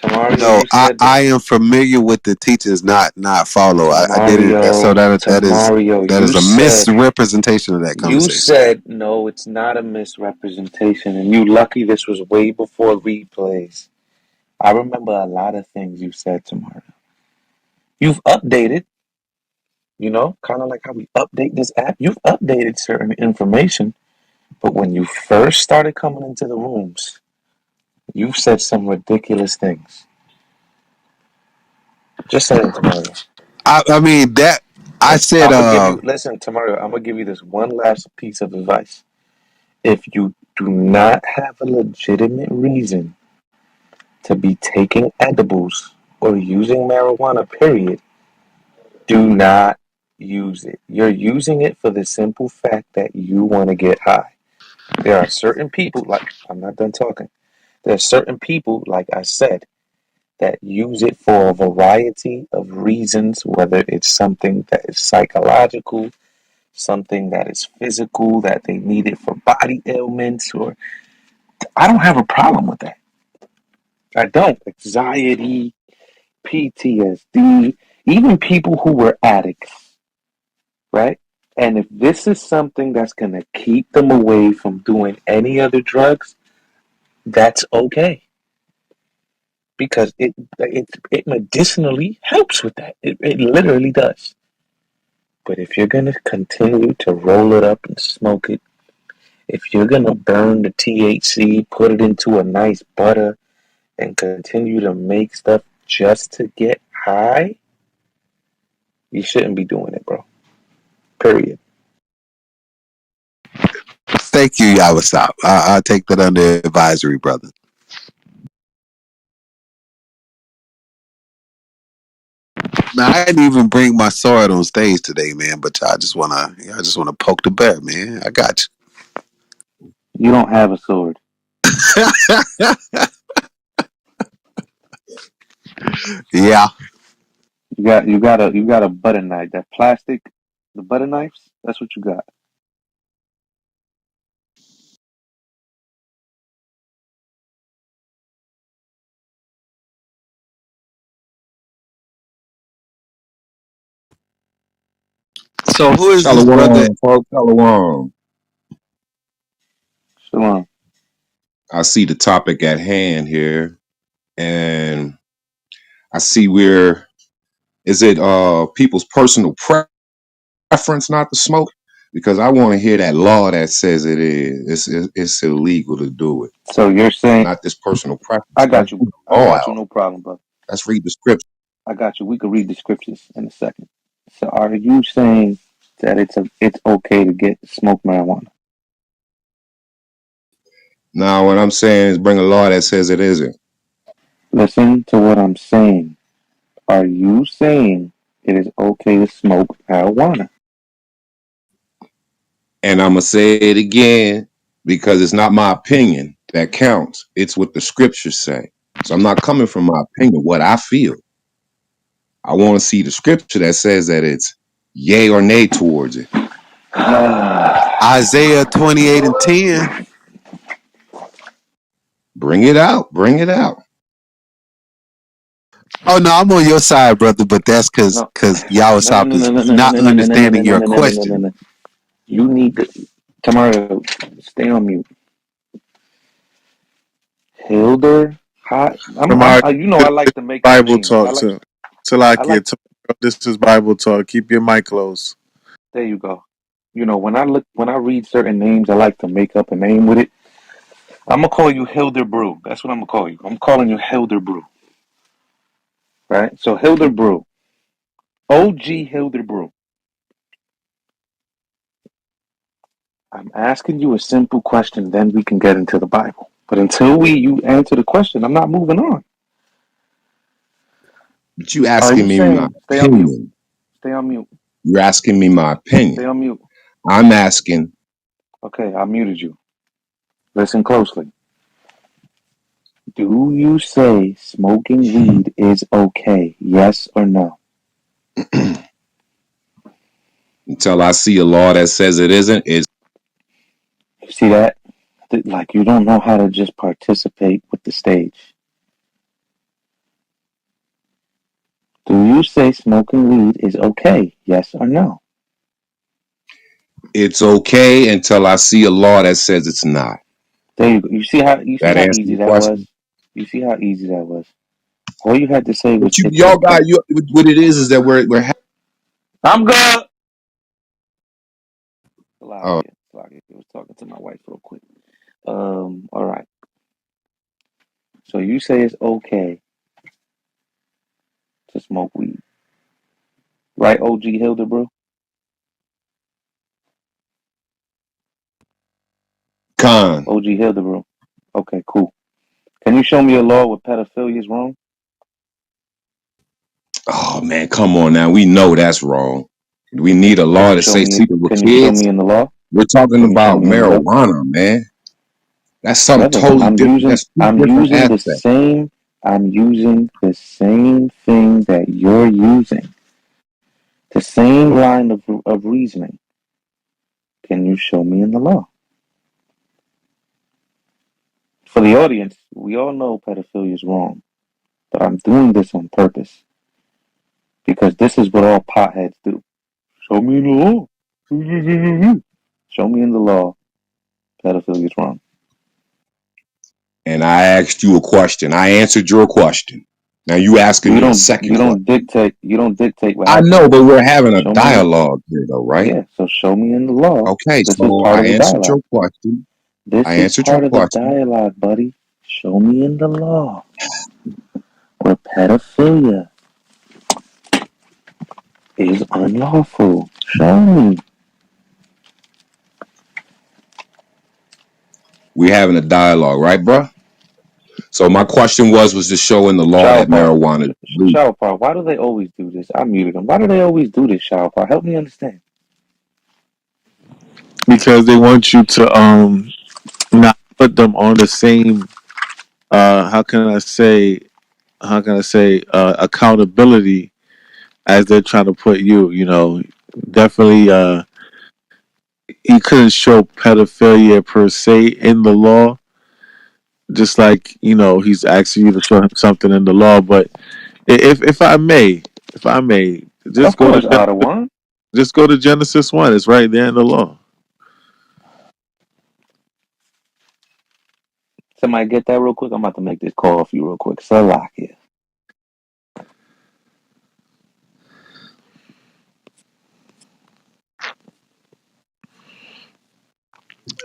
Tamario, No, you said I that. am familiar with the teachings, not follow. I didn't. So Tamario, that is a misrepresentation of that you conversation. said no. It's not a misrepresentation, and you lucky this was way before replays. I remember a lot of things you said, Tamario. You've updated, kind of like how we update this app. You've updated certain information, but when you first started coming into the rooms, you've said some ridiculous things. Just saying, Tamario. I mean that I said. I'm gonna give you. Listen, Tamario. I'm gonna give you this one last piece of advice. If you do not have a legitimate reason to be taking edibles or using marijuana, period, do not use it. You're using it for the simple fact that you want to get high. There are certain people, like, I'm not done talking. There are certain people, like I said, that use it for a variety of reasons, whether it's something that is psychological, something that is physical, that they need it for body ailments, or I don't have a problem with that. I don't. Anxiety, PTSD, even people who were addicts, right? And if this is something that's going to keep them away from doing any other drugs, that's okay because it medicinally helps with that. It literally does. But if you're going to continue to roll it up and smoke it, if you're going to burn the THC, put it into a nice butter, and continue to make stuff just to get high, you shouldn't be doing it, bro. Period. Thank you, Yawasop. I'll take that under advisory, brother. Now I didn't even bring my sword on stage today, man. But y'all just wanna poke the bear, man. I got you. You don't have a sword. Yeah. You got a butter knife. That plastic, the butter knives. That's what you got. So who is this brother? Shalom, folks. Shalom. Shalom. I see the topic at hand here, and I see where is it people's personal preference not to smoke? Because I want to hear that law that says it is. It's illegal to do it. So you're saying Not this personal I preference. Let's got you. get the I law got you. out. No problem, bro. Let's read the scripture. I got you. We could read the scriptures in a second. So are you saying that it's okay to get smoke marijuana? Now, what I'm saying is bring a law that says it isn't. Listen to what I'm saying. Are you saying it is okay to smoke marijuana? And I'm gonna say it again because it's not my opinion that counts. It's what the scriptures say. So I'm not coming from my opinion, what I feel. I want to see the scripture that says that it's yay or nay towards it. Isaiah 28:10. Bring it out. Bring it out. Oh no, I'm on your side, brother, but that's cause No, cause y'all was no, no, no, is no, no, no, not no, no, no, no, no, understanding no, your no, no, no, no, no, question. no. You need to, Tomorrow, stay on mute. Hilder, hot. Tomorrow, You know, I like to make up Bible names. talk to I like. Salakia. This is Bible talk. Keep your mic closed. There you go. You know, when I read certain names, I like to make up a name with it. I'm gonna call you Hilder Brew. That's what I'm gonna call you. I'm calling you Hilder Brew, right? So Hilder Brew, OG Hilder Brew. I'm asking you a simple question, then we can get into the Bible. But until you answer the question, I'm not moving on. But you Are asking you me my saying stay on mute? opinion. Stay on mute. You're asking me my Stay opinion. on mute. I'm asking, Okay, I muted you. Listen closely. Do you say smoking weed is okay? Yes or no? until I see a law that says it isn't, it's You see that? Like you don't know how to just participate with the stage. Do you say smoking weed is okay? Yes or no? it's okay until I see a law that says it's not. There you go. You see That how answer easy your that was? question? You see how easy that was? All you had to say But was you it's y'all got okay. what it is that we're I'm good. uh, Salakia. I was talking to my wife real quick. All right. So you say it's okay to smoke weed. Right, OG Hildebrand? con. OG Hildebrand. Okay, cool. Can you show me a law where pedophilia is wrong? Oh man, come on now. We know that's wrong. We need a Can law you to show say me sleeping with can you show kids. me in the law? We're talking Can you show about me in the law? marijuana, man. That's something Brother, totally different. That's two I'm different using aspects. I'm using the same thing that you're using. The same line of reasoning. Can you show me in the law? For the audience, we all know pedophilia is wrong, but I'm doing this on purpose because this is what all potheads do. Show me in the law. Show me in the law pedophilia is wrong. And I asked you a question. I answered your question. Now you asking me a second question. You don't dictate what I happens. know, but we're having a Show me in dialogue here though, right? Yeah, so show me in the law. Okay, This is so part I of the answered your dialogue. question. I This is answered your part of the question. dialogue, buddy. Show me in the law where pedophilia is unlawful. Show me. We're having a dialogue, right, bruh? So my question was to show in the law that Shower marijuana is legal. Shower why do they always do this? I muted them. Why do they always do this, Shower Help me understand. Because they want you to not put them on the same. How can I say? How can I say? Accountability as they're trying to put you. You know, definitely. He couldn't show pedophilia per se in the law, just like he's asking you to show him something in the law. But if I may, Of just go to course, Ottawa. Genesis 1. It's right there in the law. Somebody get that real quick. I'm about to make this call for you real quick. Salakia.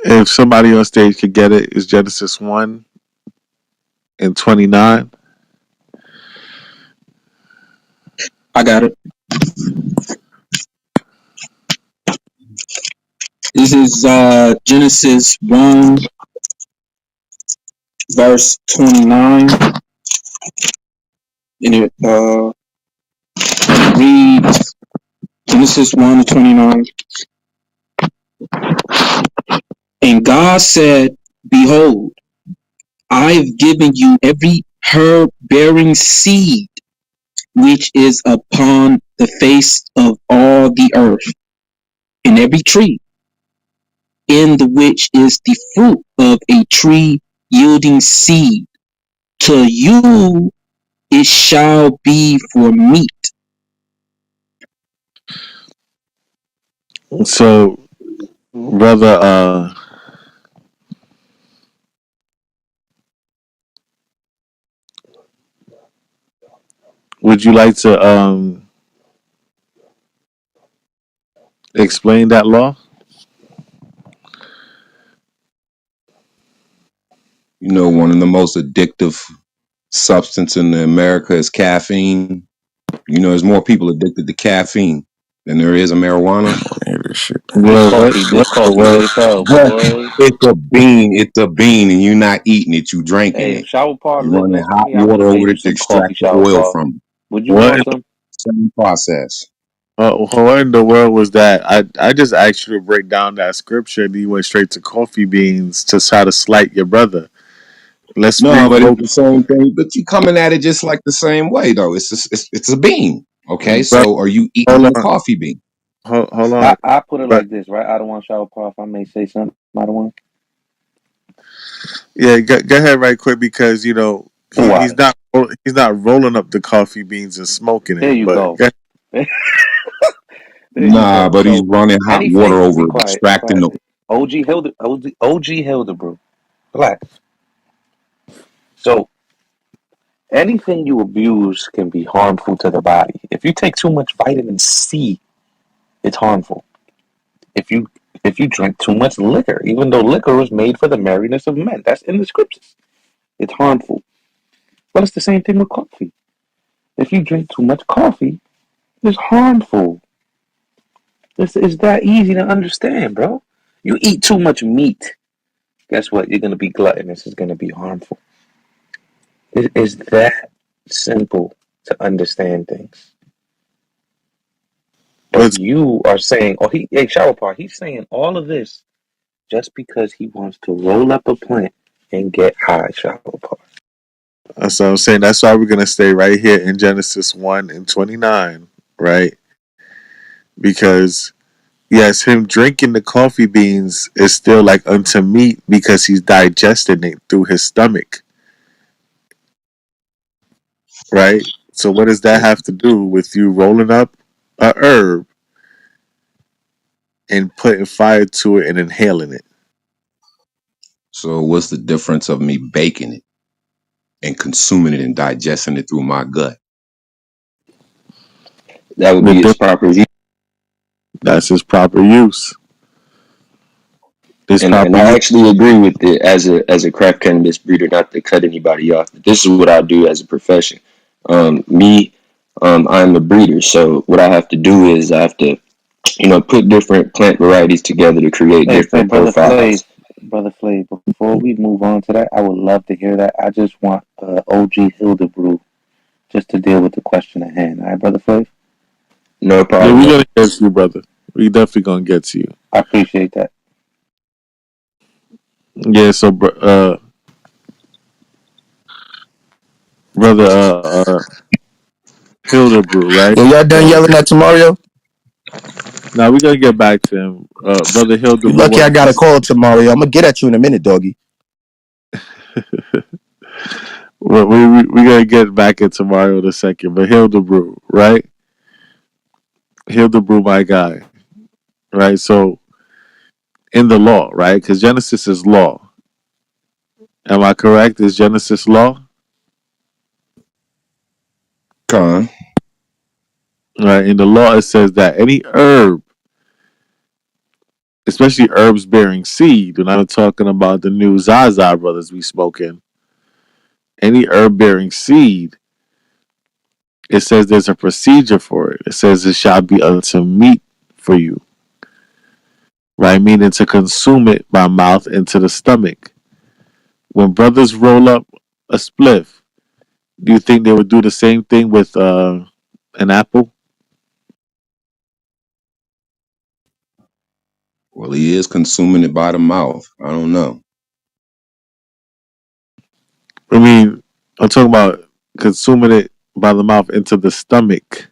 If somebody on stage could get it, it's Genesis 1:29. I got it. This is Genesis 1, verse 29. And it reads Genesis 1 to 29. And God said, behold, I've given you every herb bearing seed which is upon the face of all the earth, and every tree in the which is the fruit of a tree yielding seed. To you it shall be for meat. So, brother, would you like to explain that law? You know, one of the most addictive substance in America is caffeine. You know, there's more people addicted to caffeine than there is of marijuana. This Well, coffee, this coffee well, good as hell, But boy. it's a bean. It's a bean, and you're not eating it. You drinking Hey, if it. Shower Par You're lived running next to hot me, I would water have over made you it to some coffee, extract the Shower oil Par. from it. Would you what want some? Same process. what in the world was that? I just asked you to break down that scripture, and you went straight to coffee beans to try to slight your brother. Let's No, but it's refocus, the same thing. But you coming at it just like the same way, though. It's a bean. Okay, brother. so are you eating Hold the on, coffee bean? hold on, I put it but like this, right? I don't want Shower Par, if I may say something. I don't want. yeah, go ahead right quick because Water. he's not rolling up the coffee beans and smoking There it. you But go. go There you Nah, go. but he's So running hot water anything, over be it, quiet, be extracting quiet. the. OG Hildebrand. Relax. So anything you abuse can be harmful to the body. If you take too much vitamin C, it's harmful. If you if you drink too much liquor, even though liquor was made for the merriness of men, that's in the scriptures. It's harmful. Well, it's the same thing with coffee. If you drink too much coffee, it's harmful. It's that easy to understand, bro. You eat too much meat, guess what? You're gonna be gluttonous. It's gonna be harmful. It is that simple to understand things. But let's. you are saying, oh, hey, Shower Park, he's saying all of this just because he wants to roll up a plant and get high, Shower Park. That's what I'm saying. That's why we're gonna stay right here in Genesis 1:29, right? Because yes, him drinking the coffee beans is still like unto meat because he's digesting it through his stomach, right? So what does that have to do with you rolling up a herb and putting fire to it and inhaling it? So what's the difference of me baking it and consuming it and digesting it through my gut? That would The be its diff- proper use. that's his proper use. His And proper I use. actually agree with it as a craft cannabis breeder, not to cut anybody off. But this is what I do as a profession. Me, I'm a breeder, so what I have to do is I have to, put different plant varieties together to create Hey, different profiles. Brother Flav, before we move on to that, I would love to hear that. I just want OG Hildebrew just to deal with the question at hand. All right, Brother Flav? No Yeah, problem. we're gonna get to you, brother. We definitely gonna get to you. I appreciate that. Yeah, so brother Hildebrew, right? Yo, y'all done So yelling at Tamario? now we're gonna get back to him. Brother You Hildebrew lucky I wanted got to a call, Tamario. I'm gonna get at you in a minute, doggy. well, we gonna get back into Mario in a second, but Hildebrew, right? Hildebrew, my guy, right? So in the law, right? Because Genesis is law. Am I correct? Is Genesis law? Con. Right. In the law, it says that any herb, especially herbs bearing seed, when I'm talking about the new Zaza brothers we smoking, any herb bearing seed, it says there's a procedure for it. It says it shall be unto meat for you, right? Meaning to consume it by mouth into the stomach. When brothers roll up a spliff, do you think they would do the same thing with an apple? Well, he is consuming it by the mouth. I don't know. I mean, I'm talking about consuming it by the mouth into the stomach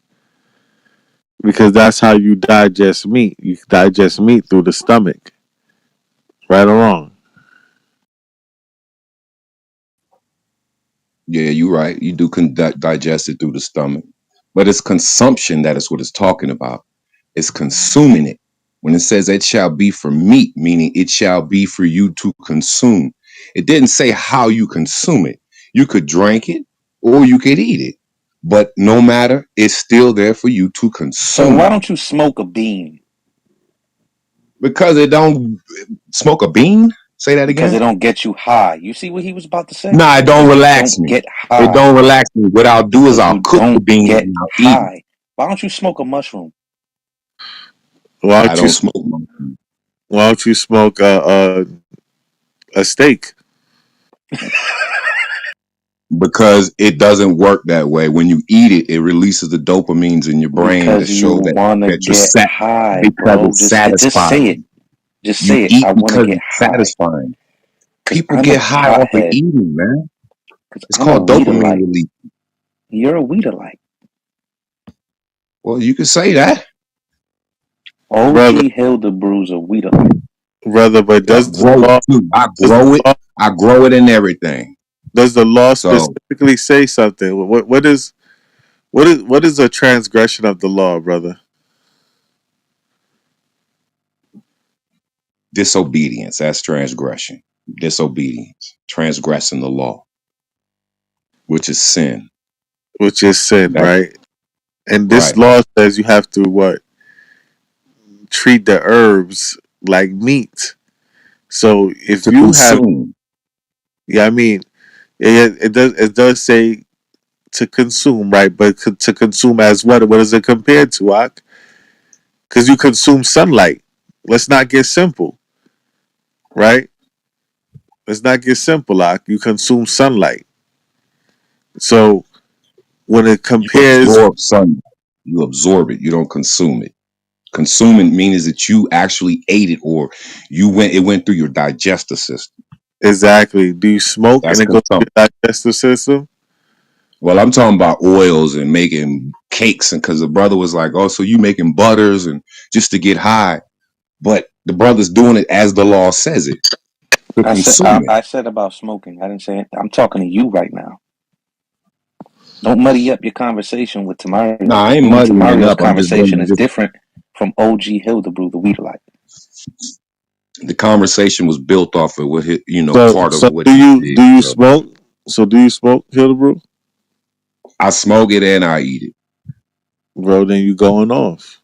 because that's how you digest meat. You digest meat through the stomach, right or wrong. Yeah, you're right. You do digest it through the stomach, but it's consumption that is what it's talking about. It's consuming it. When it says it shall be for meat, meaning it shall be for you to consume. It didn't say how you consume it. You could drink it or you could eat it, but no matter, it's still there for you to So why consume don't you smoke a bean? because it don't smoke a bean. Say that Because again. it don't get you high. You see what he was about to say? Nah, it don't Because you relax don't me. get It high. don't relax me. What I'll do is Because I'll you cook the don't beans get and I'll eat them. high. Why don't you smoke a mushroom? Why I don't you don't smoke? smoke mushrooms Why don't you smoke a steak? because it doesn't work that way. When you eat it, it releases the dopamines in your brain to Because you show that wanna that you're get sat high, because bro. it's Just say it. satisfying. Just You say it. eat I wanna because get it's high. satisfying. Because People I'm a get high off of pothead. eating, man. Because It's I'm a called dopamine weedalite. release. You're a weedalite. Well, you could say that. Brother, OG Hildebrew's a weedalite. brother, but I grow it too. I does the grow it. law I grow it in everything. does the law So specifically say something? What is a transgression of the law, brother? disobedience, that's transgression. Disobedience, transgressing the law, which is sin. Which is sin, That right? And this right. law says you have to what? Treat the herbs like meat. So if To you have, consume. yeah, I mean, it does say to consume, right? But to consume as what? What is it compared to, Ak? Because you consume sunlight. Let's not get simple, right? Let's not get simple, Ak. You consume sunlight. So when it You compares, absorb sunlight. You absorb it. You don't consume it. Consuming means that you actually ate it or it went through your digestive system. exactly, do you smoke and That's it goes to consumption. your digestive system? Well, I'm talking about oils and making cakes, and because the brother was like, "Oh, so you making butters and just to get high?" But the brother's doing it as the law says it to I said consume I, it. I said about smoking. I didn't say it. I'm talking to you right now. Don't muddy up your conversation with Tamario Nah, I because ain't me and muddying it Tamario's up. I'm just conversation bringing is different from OG Hildebrew, the weedalite. the conversation was built off of what So part of so what do he you did. do you So smoke? So do you smoke, Hildebrew? I smoke it and I eat it. Bro, then you going off.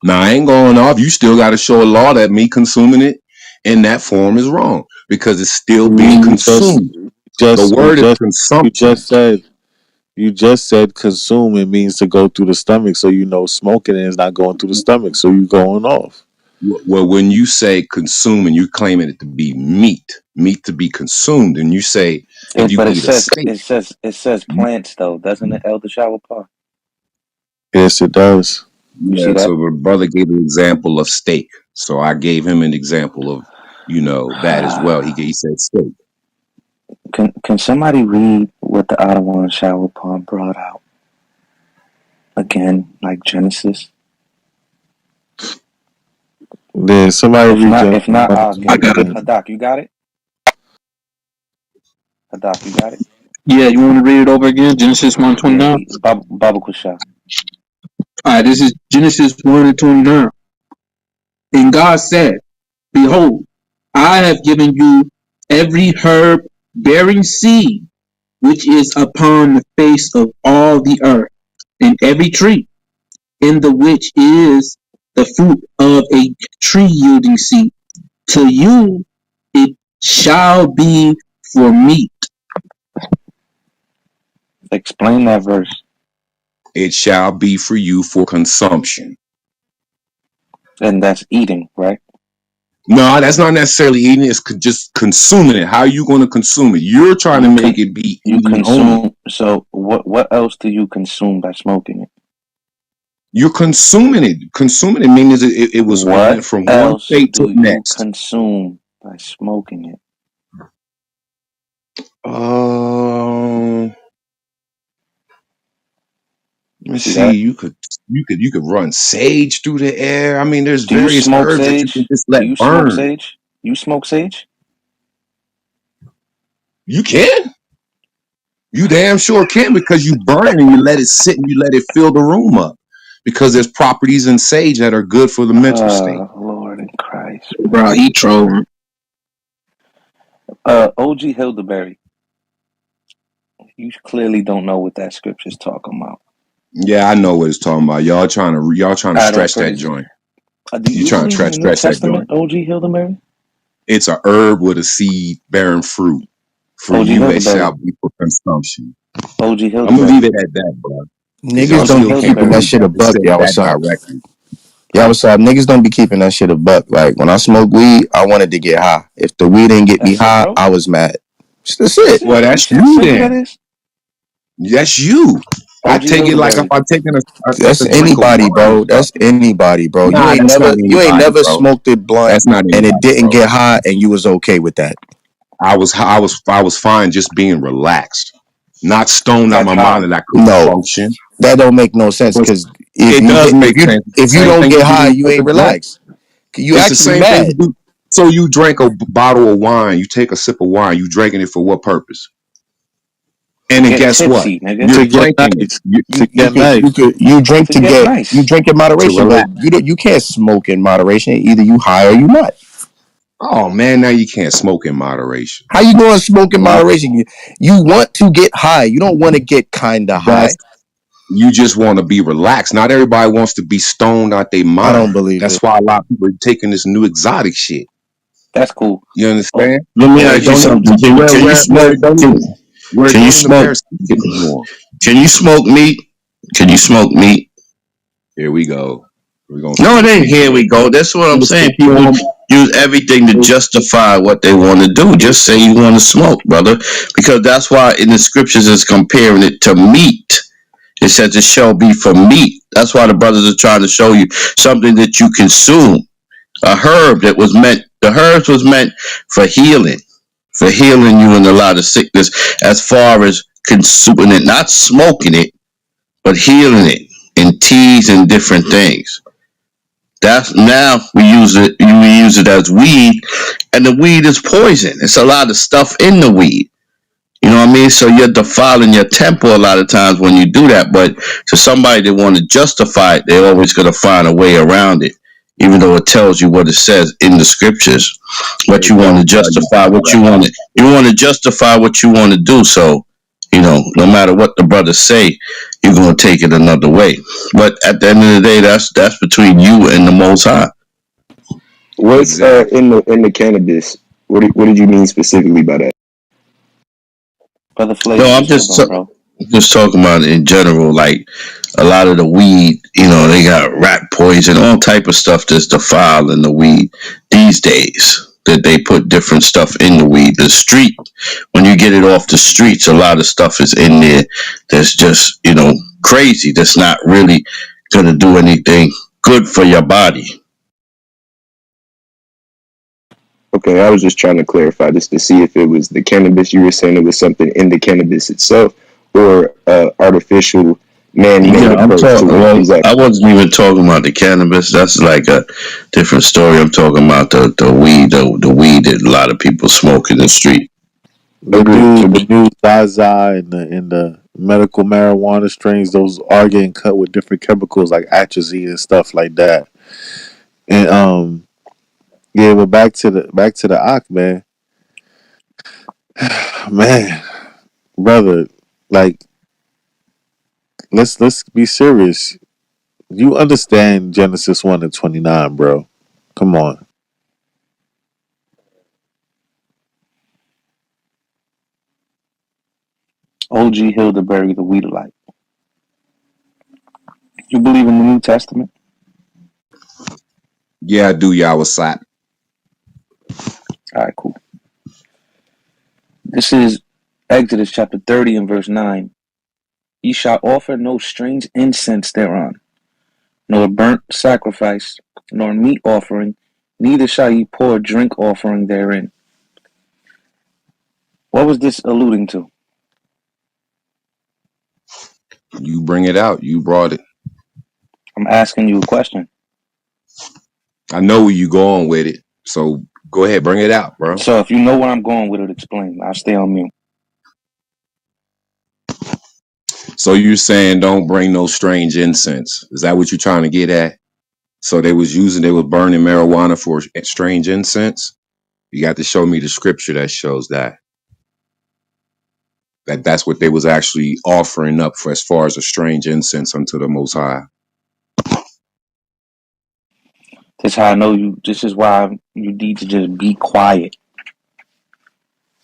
Now I ain't going off. You still got to show a law that me consuming it in that form is wrong because it's still being You just consumed. The just you word is just you consumption. just said you just said consume. It means to go through the stomach. So you know smoking is not going through the stomach. So you going off. Well, when you say consume and you're claiming it to be meat to be consumed, and you say if you But it eat a says steak, plants though, doesn't it, Elder Shower Par? Yes, it does. You yeah. see that? So the brother gave an example of steak, so I gave him an example of that as well. He said steak. Can somebody read what the Ottawa shower pond brought out again, like Genesis? Then somebody read If not, I'll I get it. got it. Hadak, you got it. Hadak, you got it. Yeah, you want to read it over again? Genesis 1:29. Yeah, Baba Kusha. All right, this is Genesis 1:29. And God said, Behold, I have given you every herb bearing seed which is upon the face of all the earth, and every tree, in the which is the fruit of a tree yielding seed. To you it shall be for meat. Explain that verse. It shall be for you for consumption. And that's eating, right? No, that's not necessarily eating. It's just consuming it. How are you going to consume it? You're trying to make it be You eating only. consume. So what else do you consume by smoking it? You're consuming it. Consuming it means it went What from one else state to do the you next. consume by smoking it? Let's See see. that? You could run sage through the air. I mean, there's Do you various smoke herbs that you can sage? just Do let you smoke burn. sage? You smoke sage? You can. You damn sure can, because you burn it and you let it sit and you let it fill the room up. Because there's properties in sage that are good for the mental state. Lord in Christ, Bro, man. he trolling. OG Hildeberry, you clearly don't know what that scripture's talking about. Yeah, I know what it's talking about. Y'all trying to Out of stretch that praise. joint. Do You you trying to believe in the New stretch that Testament, joint. OG Hildeberry? It's a herb with a seed bearing fruit. For OG you, it shall Hildeberry. be for consumption. OG I'm gonna leave Hildeberry. it at that, bro. Because Niggas y'all OG don't still be can't keeping that Hildeberry. prove shit a that it buck, said y'all. that What's up? directly. Y'all, what's up? Niggas don't be keeping that shit a buck. Like when I smoke weed, I wanted to get high. If the weed didn't get me That's it, high, bro. I was mad. That's That's it. Well, it. You that's see how you simple that then. is? That's you. I OG take it like if Hildeberry. I'm taking like That's a drink of anybody, wine or bro. That's something. anybody, bro. Nah, that's not You ain't anybody, never bro. smoked a blunt That's not and it anybody, didn't bro. get high and you was okay with that. I was fine just being relaxed, not stoned out That's my mind high. that I couldn't No, function. that don't make no sense But because it does make sense. It's the if you same don't thing get you do high, when you you take ain't a joint. relaxed. You It's the actually same thing you mad. do. So you drank a bottle of wine. You take a sip of wine. You drinking it for what purpose? To And then get guess what? tipsy, nigga. You're to get drinking it nice. To You get could nice. To get you nice. drink in to moderation, but relax. you can't smoke in moderation. Either you high or you not. Oh man, now you can't smoke in moderation. How you going to smoke in Not moderation? You want to get high. You don't want to get kinda that's high. you just want to be relaxed. Not everybody wants to be stoned out their I don't mind. believe That's it. why a lot of people are taking this new exotic shit. That's cool. You Oh, understand? Let me Where ask you don't OG. even something. Can you where smoke? it don't even where it Can you don't even smoke? bear seed anymore. Can you smoke meat? Can you smoke meat? Here we go. We're gonna No, it smoke ain't. meat Here today. we go. That's what I'm What's saying. the People form? use everything to justify what they want to do. Just say you want to smoke, brother, because that's why in the scriptures it's comparing it to meat. It says it shall be for meat. That's why the brothers are trying to show you something that you consume. A herb that was meant. The herbs was meant for healing, for healing you in a lot of sickness. As far as consuming it, not smoking it, but healing it in teas and different things. That's now we use it as weed, and the weed is poison. It's a lot of stuff in the weed. You know what I mean? So you're defiling your temple a lot of times when you do that. But to somebody that want to justify it, they're always going to find a way around it, even though it tells you what it says in the scriptures. But It you want to don't tell you justify what you direct. want to. You want to justify what you want to do. So no matter what the brothers say, you're going to take it another way. But at the end of the day, that's between you and the Most High. What's Exactly. in the cannabis? What did you mean specifically by that? Brother No, Flavor, what's up, bro? just talking about it in general. Like a lot of the weed, they got rat poison, all type of stuff that's defiled in the weed these days. That they put different stuff in the weed. The street, when you get it off the streets, a lot of stuff is in there that's just crazy. That's not really gonna do anything good for your body. Okay, I was just trying to clarify this to see if it was the cannabis. You were saying it was something in the cannabis itself, or artificial, man-made Yeah, I'm approach to talking. it. Well, Is that I wasn't even talking about the cannabis. That's like a different story. I'm talking about the weed, the weed that a lot of people smoke in the street. agreed? The new Zaza and the medical marijuana strains, those are getting cut with different chemicals like atrazine and stuff like that. And yeah, but back to the Ak, man. Man, brother, like let's be serious. You understand Genesis 1:29, bro. Come on. O.G. Hildeberg, the Weedolite. You believe in the New Testament? Yeah, I do. Y'all was slap. All right, cool. This is Exodus chapter 30 and verse 9. Ye shall offer no strange incense thereon, nor burnt sacrifice, nor meat offering, neither shall ye pour drink offering therein. What was this alluding to? You bring it out. You brought it. I'm asking you a question. I know where you going with it. So go ahead, bring it out, bro. So if you know where I'm going with it, explain. I'll stay on mute. So you're saying don't bring no strange incense. Is that what you're trying to get at? So they was burning marijuana for strange incense. You got to show me the scripture that shows that's what they was actually offering up for as far as a strange incense unto the Most High. This is how I know you. This is why you need to just be quiet,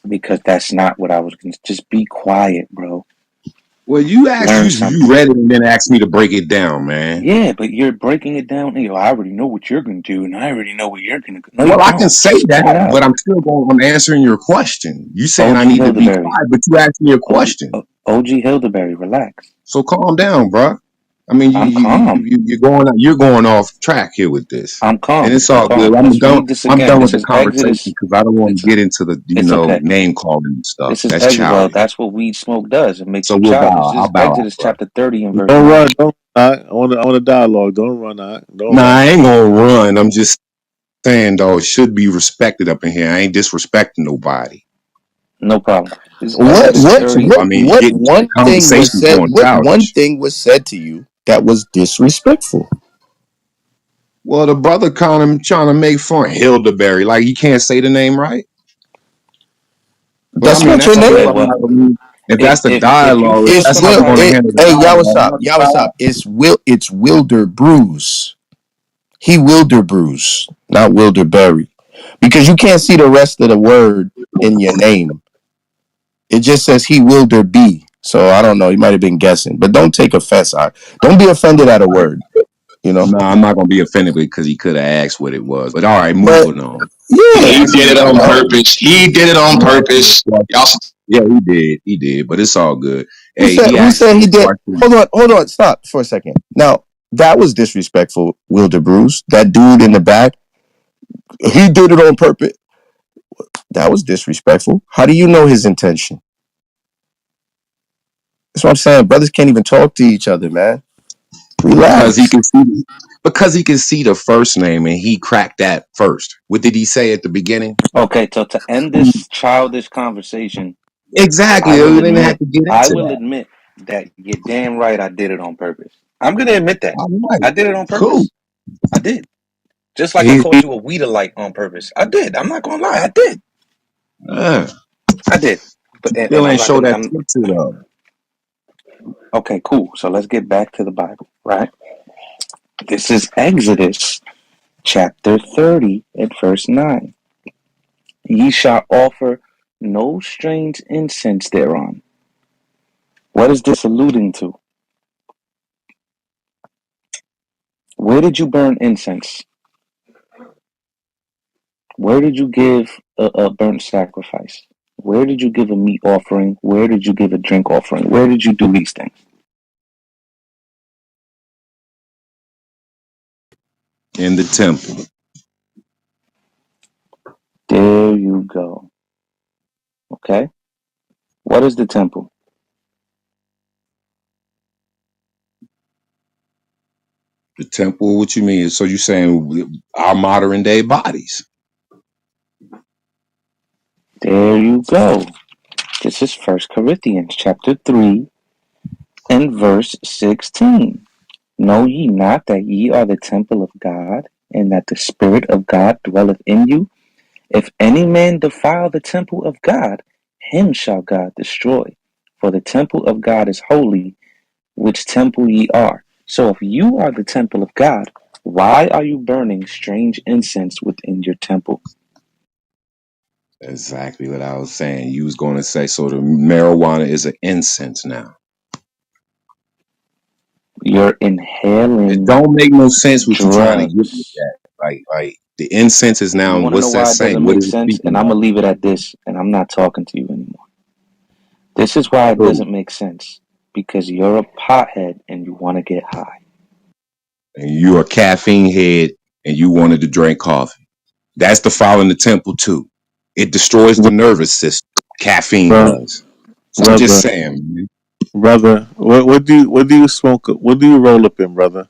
because that's not what I was going to. Just be quiet, bro. Well, you asked Learn you something. read it and then asked me to break it down, man. Yeah, but you're breaking it down. And I already know what you're going to do, and I already know what you're going to. No, you Well, I can don't. say that, Chill but out. I'm answering your question. You saying I OG need to be Hildeberry. quiet, but you asked me a OG, question. OG Hildeberry, relax. So calm down, bro. I mean, I'm calm. you're going off track here with this, I'm and calm. it's I'm all good. calm. Let's read this I'm again. done with This the is conversation Exodus. because I don't want It's to get into the it's okay. name calling and stuff. This is That's Exodus. Well, childish. that's what weed smoke does. It makes So you we'll childish. bow. This I'll is bow out, Exodus bro. chapter 30 and verse Don't run. 9. Don't. I want a dialogue. Don't run. Don't Nah, run. I ain't gonna run. I'm just saying though, it should be respected up in here. I ain't disrespecting nobody. No problem. This is What Exodus what So 30. I what mean, what getting the one thing was conversation's said? going What one childish. thing was said to you that was disrespectful? Well, the brother kind of trying to make fun Hildeberry, like he can't say the name right. But I That's mean, not your that's name. Okay, cool. well, if that's the if you dialogue, if feel It's that's some how we're Will. going type to of It, handle the hey, y'all, what's up? dialogue, Y'all, what's up? It's Wilder Bruise. He Wilder Bruise, not Wilderberry, because you can't see the rest of the word in your name. It just says he Wilder be. So I don't know. He might have been guessing, but don't take offense. Don't be offended at a word. You know. no, I'm not going to be offended because he could have asked what it was. But all right, But moving on. yeah, He He asked me did a it you on know. question. purpose. He did it on He asked me purpose. a Y'all, question. Yeah, he did. But it's all good. Who Hey, said? he Who asked said me he a did? question. Hold on. Stop for a second. Now that was disrespectful, Wilder Bruise. That dude in the back, he did it on purpose. That was disrespectful. How do you know his intention? That's what I'm saying. Brothers can't even talk to each other, man. because he Relax. can see because he can see the first name and he cracked that first. What did he say at the beginning? okay, so to end this childish conversation, I Exactly. will We didn't have admit, to get I into will that. admit that you're damn right I did it on purpose. I'm going to admit that. All right. I did it on Cool. purpose. I did. Just like I He, called you a Weedolite on purpose. I did. I'm not going to lie. I did. uh, I did. But and still I'm ain't not show going to that I'm scripture though. okay, cool. So let's get back to the Bible, right? This is Exodus chapter 30 at verse 9. Ye shall offer no strange incense thereon. What is this alluding to? Where did you burn incense? Where did you give a burnt sacrifice? Where did you give a meat offering? Where did you give a drink offering? Where did you do these things? In the temple. There you go. Okay? What is the temple? The temple, what you mean? So you saying our modern day bodies? There you go. This is First Corinthians chapter 3 and verse 16. Know ye not that ye are the temple of God, and that the Spirit of God dwelleth in you? If any man defile the temple of God, him shall God destroy. For the temple of God is holy, which temple ye are. So if you are the temple of God, why are you burning strange incense within your temple? Exactly what I was saying. You was going to say so. The marijuana is an incense now. You're It inhaling don't make no sense what you trying to get with drugs. that. Like the incense is You now. want to know What's that why it saying? doesn't What make is it sense? speaking And I'm about? going to leave it at this, and I'm not talking to you anymore. This is why it Who? doesn't make sense. Because you're a pothead and you want to get high. And you're a caffeine head, and you wanted to drink coffee. That's defiling the temple too. It destroys the nervous system. Caffeine Bro, does. So I'm just brother, saying, man. brother, what do you smoke? What do you roll up in, brother?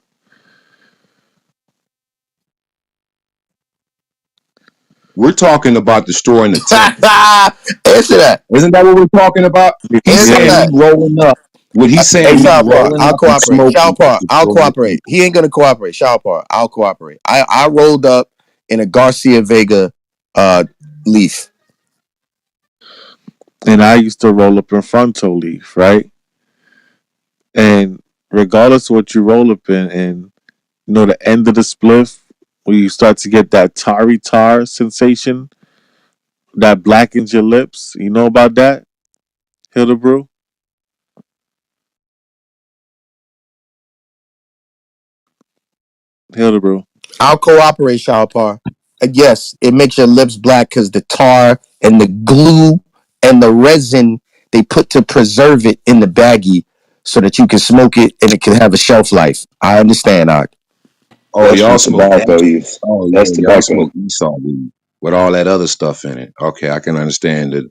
We're talking about destroying the temple. Answer that. Isn't that what we're talking about? He's Answer Yeah, saying me that. rolling up. What he's Hey, saying, me Shalpar, rolling I'll up and cooperate. smoking is Shalpar, I'll destroying the cooperate. temple. He ain't gonna cooperate. Shalpar, I'll cooperate. I rolled up in a Garcia Vega uh leaf. and I used to roll up in fronto leaf, right? And regardless of what you roll up in, and the end of the spliff, where you start to get that tar sensation that blackens your lips. You know about that, Hildebrew? Hildebrew. I'll cooperate, Shalpar. Yes, it makes your lips black because the tar and the glue and the resin they put to preserve it in the baggie so that you can smoke it and it can have a shelf life. I understand, Art. Oh, That's y'all from smoke that? tobacco use. Oh That's yeah, y'all tobacco. smoke Esau weed with all that other stuff in it. Okay, I can understand it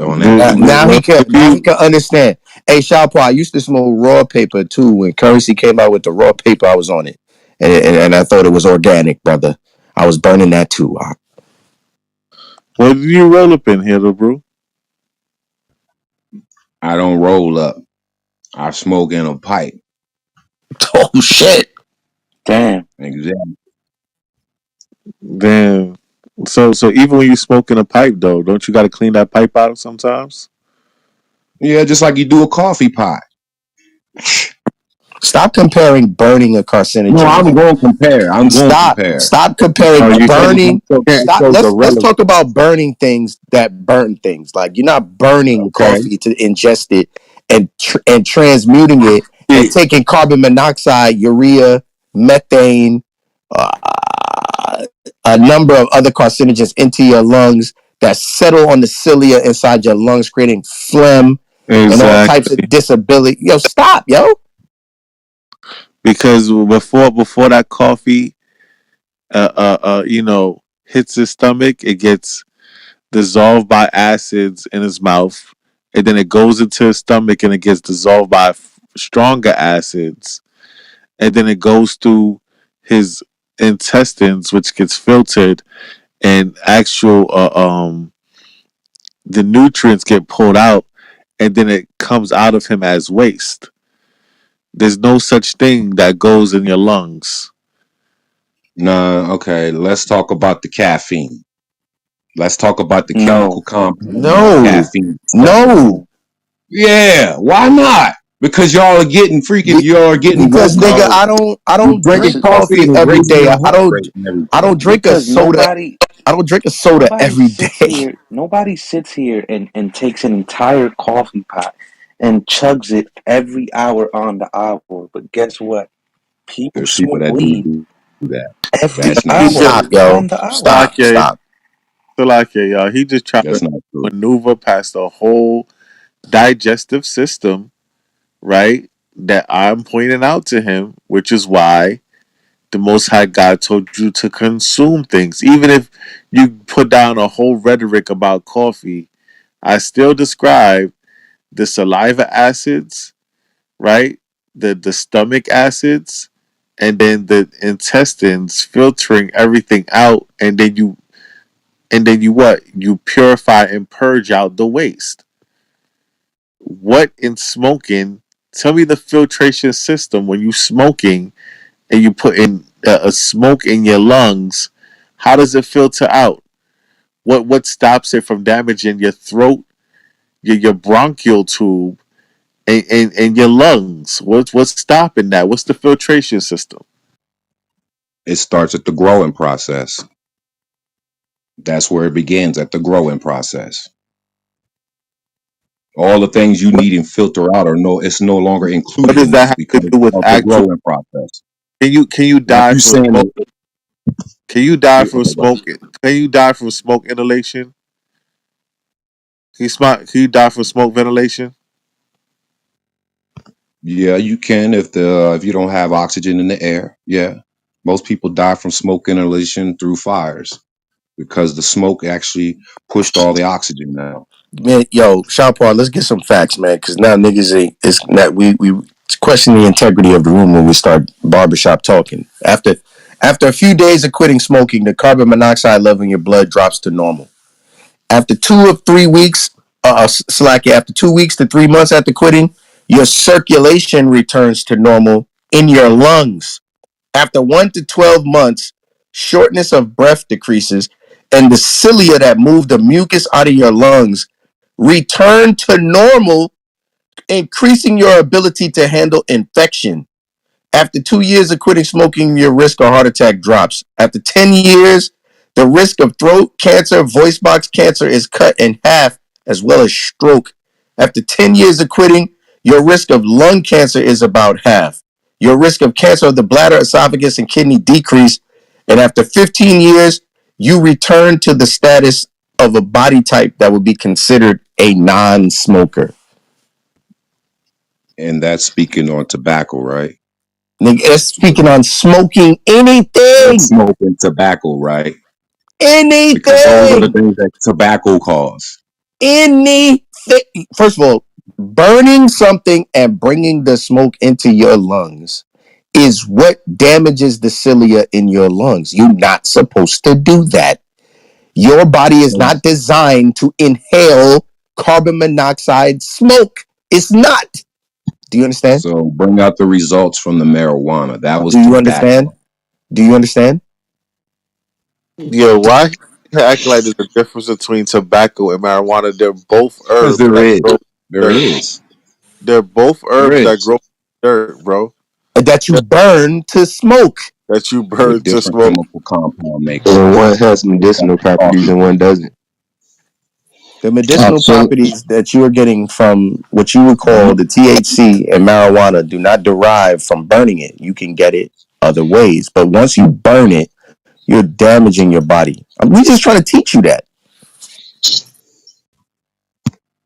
on that Do, point. Now do, he do can understand. Hey, Shalpar, I used to smoke raw paper too. When currency came out with the raw paper, I was on it, and I thought it was organic, brother. I was burning that too. what do you roll up in, Hildebrew? I don't roll up. I smoke in a pipe. Oh shit! Damn. Exactly. Then, so even when you smoke in a pipe, though, don't you got to clean that pipe out sometimes? Yeah, just like you do a coffee pot. Stop comparing burning a No, carcinogen. I'm going to compare. I'm going to compare. Stop Oh, comparing you So, burning. Stop. so the Let's relevant. talk about burning things that burn things. Like you're not burning Okay. coffee to ingest it and transmuting it and taking carbon monoxide, urea, methane, uh, a number of other carcinogens into your lungs that settle on the cilia inside your lungs, creating phlegm and all types exactly. of disability. Yo, stop, yo. Because before that coffee, hits his stomach, it gets dissolved by acids in his mouth, and then it goes into his stomach and it gets dissolved by stronger acids, and then it goes through his intestines, which gets filtered, and actual the nutrients get pulled out, and then it comes out of him as waste. There's no such thing that goes in your lungs. No, okay. Let's talk about the caffeine. Let's talk about the chemical No. compound that No, caffeine does. no. No. Yeah, why not? Because y'all are getting freaking, Be- y'all are getting because woke. nigga, I You don't drinking This drink is coffee coffee and it's every raising day. your I heart rate don't and I everything. don't drink a because soda. I don't drink a soda every day. nobody sits here and takes an entire coffee pot and chugs it every hour on the hour. But guess what? People There's people smoke that weed do that. every That's not He true. just Stop, yo. on the hour. Stop. Salakia, Stop. Salakia, y'all. He just tried to That's not true. maneuver past the whole digestive system, right? That I'm pointing out to him, which is why The Most High God told you to consume things. Even if you put down a whole rhetoric about coffee, I still describe the saliva acids, right? The stomach acids, and then the intestines filtering everything out, and then you what? You purify and purge out the waste. What in smoking? Tell me the filtration system when you smoking and you put in a smoke in your lungs. How does it filter out? What stops it from damaging your throat, your bronchial tube, and your lungs? What's stopping that? What's the filtration system? It starts at the growing process. That's where it begins, at the growing process. All the things you What need and filter out it's no longer what included does in that this have to because do with of the actual? growing process. Can you Like die you from saying, smoke? Can you die from okay, smoke? Can you die from smoke inhalation? Can you die from smoke ventilation? yeah, you can if you don't have oxygen in the air. Yeah, most people die from smoke inhalation through fires because the smoke actually pushed all the oxygen out. Man, yo, Sean Paul, let's get some facts, man, because now niggas ain't. It's not we question the integrity of the room when we start barbershop talking. After a few days of quitting smoking, the carbon monoxide level in your blood drops to normal. After 2 or 3 weeks, after 2 weeks to 3 months after quitting, your circulation returns to normal in your lungs. After 1 to 12 months, shortness of breath decreases, and the cilia that move the mucus out of your lungs return to normal, increasing your ability to handle infection. After 2 years of quitting smoking, your risk of heart attack drops. After 10 years, the risk of throat cancer, voice box cancer is cut in half, as well as stroke. After 10 years of quitting, your risk of lung cancer is about half. Your risk of cancer of the bladder, esophagus, and kidney decrease. And after 15 years, you return to the status of a body type that would be considered a non smoker. And that's speaking on tobacco, right? Nigga, that's speaking on smoking That's anything. smoking tobacco, right? Because those are the Anything. things that tobacco cause. Anything. First of all, burning something and bringing the smoke into your lungs is what damages the cilia in your lungs. You're not supposed to do that. Your body is not designed to inhale carbon monoxide smoke. It's not. Do you understand? So bring out the results from the marijuana. That was Do you tobacco. understand? Do you understand? Yo, why you act like there's a difference between tobacco and marijuana? They're both Because herbs there that is. grow There dirt. is. They're both There herbs that is. grow dirt, bro. That you burn to smoke. That you With burn to different smoke. chemical compound And makeups. one has That's medicinal properties and one oxygen. doesn't. The medicinal Absolutely. properties that you are getting from what you would call the THC and marijuana do not derive from burning it. You can get it other ways. But once you burn it, you're damaging your body. We just trying to teach you that.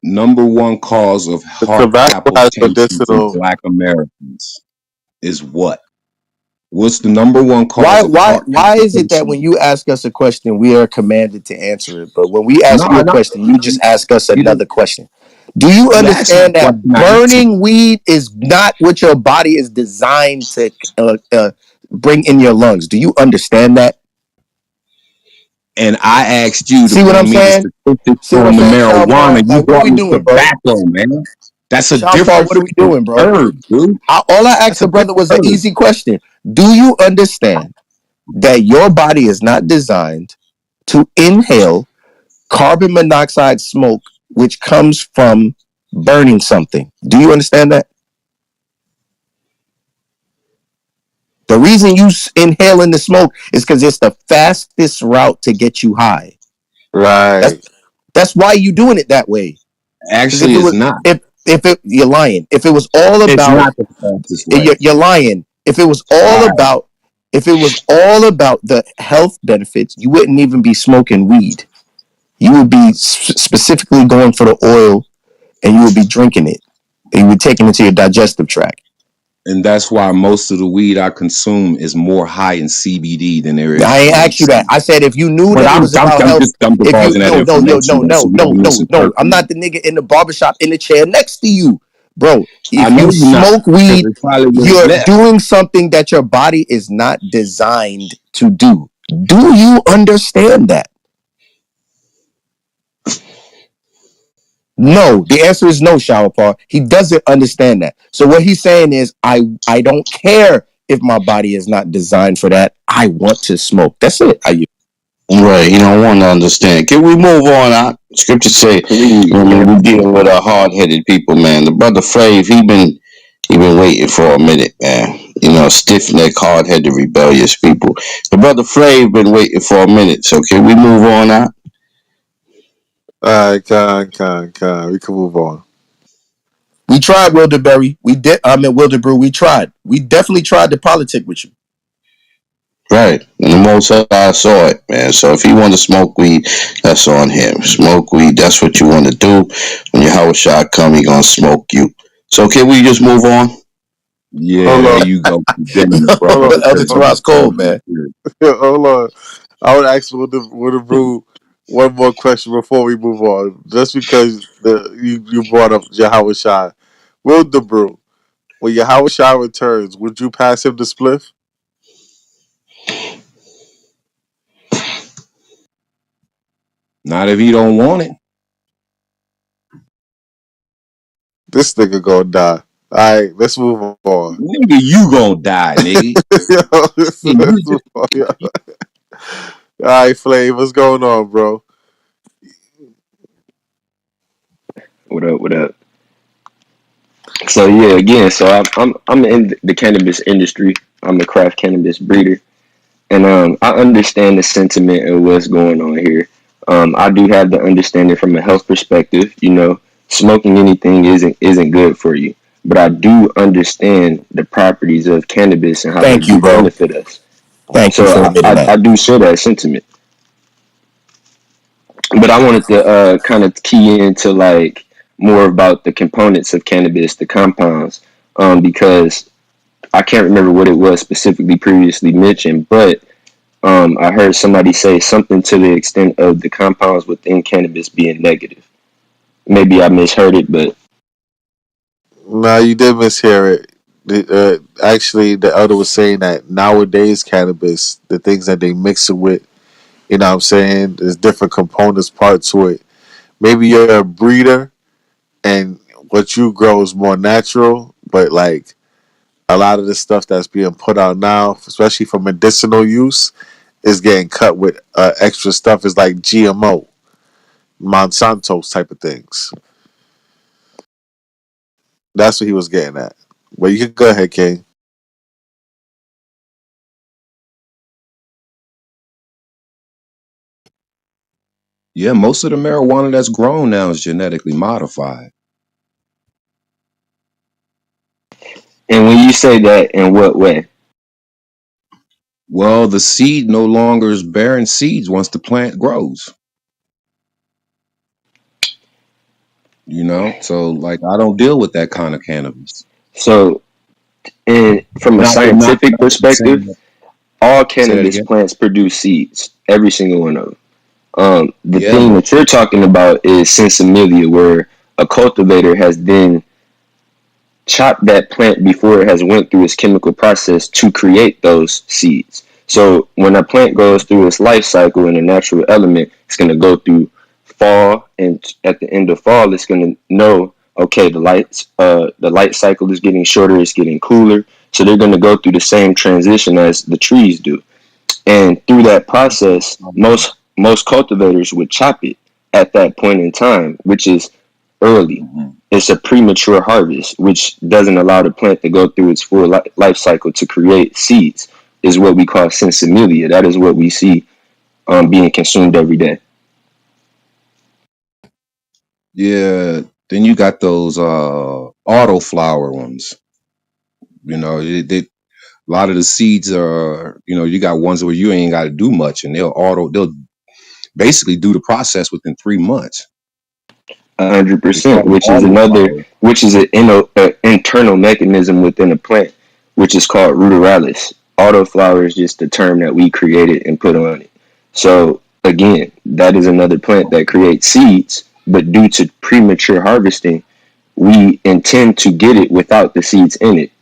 Number one cause of The heart tobacco has palpitations in medicinal. Black Americans is what? What's the number one Why cause of why heart why is it that palpitation? when you ask us a question, we are commanded to answer it, but when we No, ask you a no. question, you just ask us You another didn't. question? Do you You asked me a understand that question. I answered. burning weed is not what your body is designed to bring in your lungs? Do you understand that? And I asked you to See what I'm bring me the saying? statistics See what I'm on the saying, Sean marijuana. Paul? You Like, what are brought we me doing, bro? tobacco, man. That's a Sean Paul, different what are we freaking doing, bro? herb, dude. All I asked That's a the brother different was an herb. easy question. Do you understand that your body is not designed to inhale carbon monoxide smoke, which comes from burning something? Do you understand that? The reason you inhaling the smoke is because it's the fastest route to get you high. That's Right. that's why you doing it that way. Because if Actually, it it's was not. if it you're lying. If it was all It's about not the fastest way. you're lying. All right. If it was all about the health benefits, you wouldn't even be smoking weed. You would be specifically going for the oil, and you would be drinking it. And you would take it into your digestive tract. And that's why most of the weed I consume is more high in CBD than there is I ain't asked you that. THC. I said if you knew But that it was about I'm health, just I'm if you divulging that no information, man, so we don't I'm misinterpret not it. the nigga in the barbershop in the chair next to you. Bro, I if know you you're not, smoke because weed, it's probably what is you're left. doing something that your body is not designed to do. Do you understand that? No, the answer is no, Shower Paul. He doesn't understand that. So what he's saying is, I don't care if my body is not designed for that. I want to smoke. That's it. Right, you don't want to understand. Can we move on? Scripture say, Please, when man. we dealing with our hard headed people, man. The brother Flav, he been waiting for a minute, man. You know, stiff necked, hard headed, rebellious people. The brother Flav been waiting for a minute. So can we move on now? All right, con. We can move on. We tried Wilderberry. We did. I mean Wilderbrew. We tried. We definitely tried to politic with you. Right. And the most I saw it, man. So if you want to smoke weed, that's on him. Smoke weed, that's what you want to do. When your Howard shot come, he gonna smoke you. So can we just move on? Yeah, Hold there on, you go. Damn, brother, hold Elder because on, you Tara's cold, man. hold on. I would ask with the brew one more question before we move on, just because you brought up Yahweh Shai. Will the brew, when Yahweh Shai returns, would you pass him the spliff? not if he don't want it. This nigga gonna die. All right, let's move on. Nigga, you gonna die, nigga. Yo, And you let's move on. Yo. All right, Flav, what's going on, bro? What up? What up? So yeah, again, so I'm in the cannabis industry. I'm a craft cannabis breeder, and I understand the sentiment of what's going on here. I do have the understanding from a health perspective. You know, smoking anything isn't good for you, but I do understand the properties of cannabis and how they Thank you, do bro. benefit us. Thank you So for admitting that. I do share that sentiment, but I wanted to kind of key into like more about the components of cannabis, the compounds, because I can't remember what it was specifically previously mentioned, but I heard somebody say something to the extent of the compounds within cannabis being negative. Maybe I misheard it, but No, you did mishear it. Actually, the elder was saying that nowadays cannabis, the things that they mix it with, you know what I'm saying? There's different components, part to it. Maybe you're a breeder and what you grow is more natural, but like a lot of the stuff that's being put out now, especially for medicinal use, is getting cut with extra stuff. Is like GMO, Monsanto type of things. That's what he was getting at. But you can go ahead, King. Yeah, most of the marijuana that's grown now is genetically modified. and when you say that, in what way? Well, the seed no longer is bearing seeds once the plant grows. You know, so like I don't deal with that kind of cannabis. So, and from a Not scientific saying perspective, that. all Say that cannabis again. plants produce seeds, every single one of them. The Yeah, thing but that you're talking about is sensimilia, where a cultivator has then chop that plant before it has went through its chemical process to create those seeds. So when a plant goes through its life cycle in a natural element, it's going to go through fall, and at the end of fall, it's going to know, okay, the light cycle is getting shorter, it's getting cooler. So they're going to go through the same transition as the trees do. And through that process, most cultivators would chop it at that point in time, which is early. mhm. It's a premature harvest, which doesn't allow the plant to go through its full life cycle to create seeds. Is what we call sensimilia. That is what we see being consumed every day. Yeah. Then you got those auto flower ones. You know, a lot of the seeds are, you know, you got ones where you ain't got to do much, and they'll basically do the process within 3 months. They 100%, call them which is auto another, flowers. which is an internal mechanism within a plant. which is called ruderalis. Autoflower is just the term that we created and put on it. So again, that is another plant that creates seeds, but due to premature harvesting, we intend to get it without the seeds in it.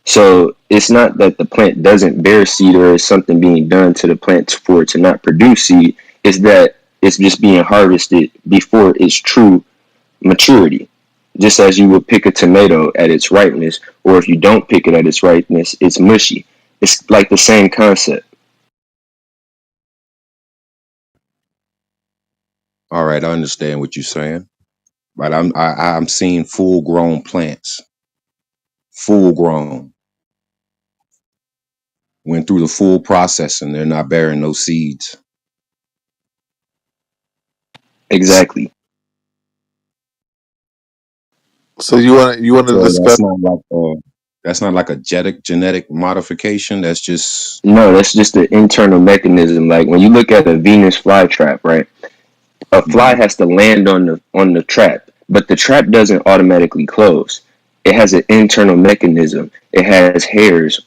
So it's not that the plant doesn't bear seed or is something being done to the plant for it to not produce seed. It's that it's just being harvested before its true maturity. Just as you would pick a tomato at its ripeness, or if you don't pick it at its ripeness, it's mushy. It's like the same concept. All right, I understand what you're saying, but I'm seeing full grown plants, full grown, went through the full process, and they're not bearing no seeds. Exactly. So you want to So discuss? that's not like a genetic modification. That's just No, that's just the internal mechanism. Like when you look at a Venus flytrap, right? A fly has to land on the trap, but the trap doesn't automatically close. It has an internal mechanism. It has hairs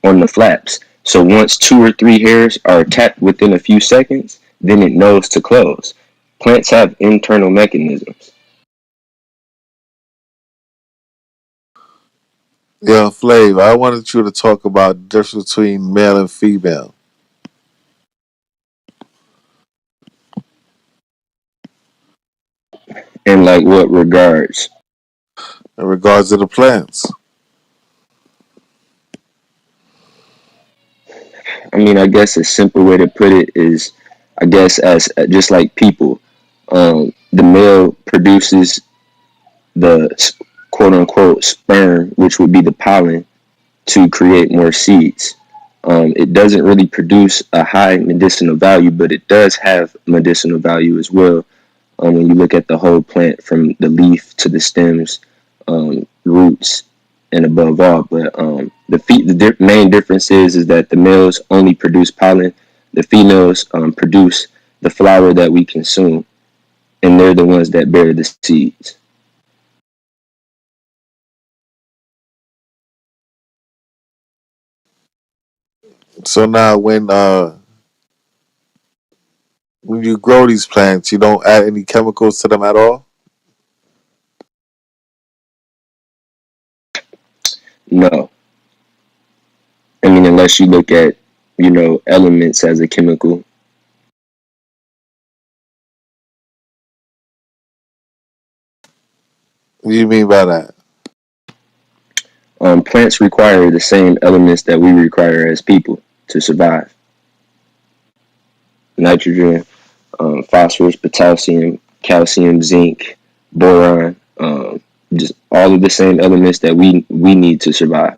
on the flaps. So once two or three hairs are tapped within a few seconds, then it knows to close. Plants have internal mechanisms. Yeah, Flav, I wanted you to talk about the difference between male and female In like what regards? in regards to the plants. I mean, I guess a simple way to put it is, I guess as just like people, the male produces the quote unquote sperm, which would be the pollen, to create more seeds. It doesn't really produce a high medicinal value, but it does have medicinal value as well. When you look at the whole plant from the leaf to the stems, roots, and above all. But the main difference is that the males only produce pollen, the females produce the flower that we consume, and they're the ones that bear the seeds. So now when you grow these plants, you don't add any chemicals to them at all. No, I mean unless you look at elements as a chemical. What do you mean by that? Plants require the same elements that we require as people to survive: nitrogen, phosphorus, potassium, calcium, zinc, boron, just all of the same elements that we need to survive.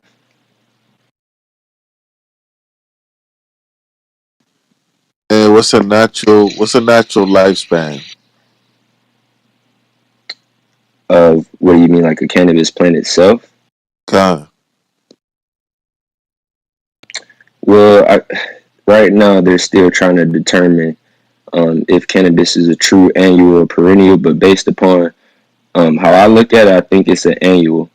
And what's a natural lifespan? Of what do you mean, like a cannabis plant itself? Con. Well, right now they're still trying to determine if cannabis is a true annual or perennial, but based upon how I look at it, I think it's an annual.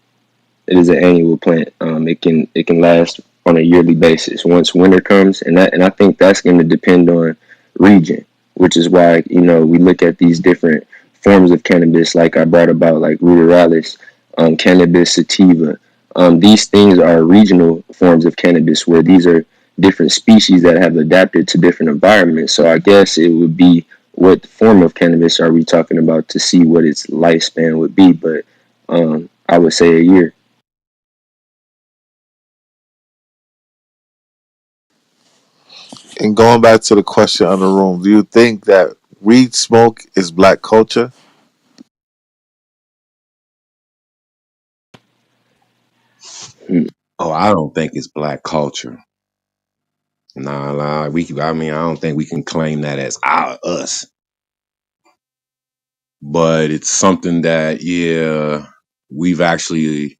It is an annual plant. It can last on a yearly basis once winter comes, and I think that's going to depend on region, which is why we look at these different forms of cannabis, like I brought about, like ruderalis, cannabis sativa. These things are regional forms of cannabis where these are different species that have adapted to different environments. So I guess it would be what form of cannabis are we talking about to see what its lifespan would be, but I would say a year. And going back to the question of the room, do you think that weed smoke is black culture? Hmm. oh, I don't think it's black culture. Nah, I don't think we can claim that as us. But it's something that, yeah, we've actually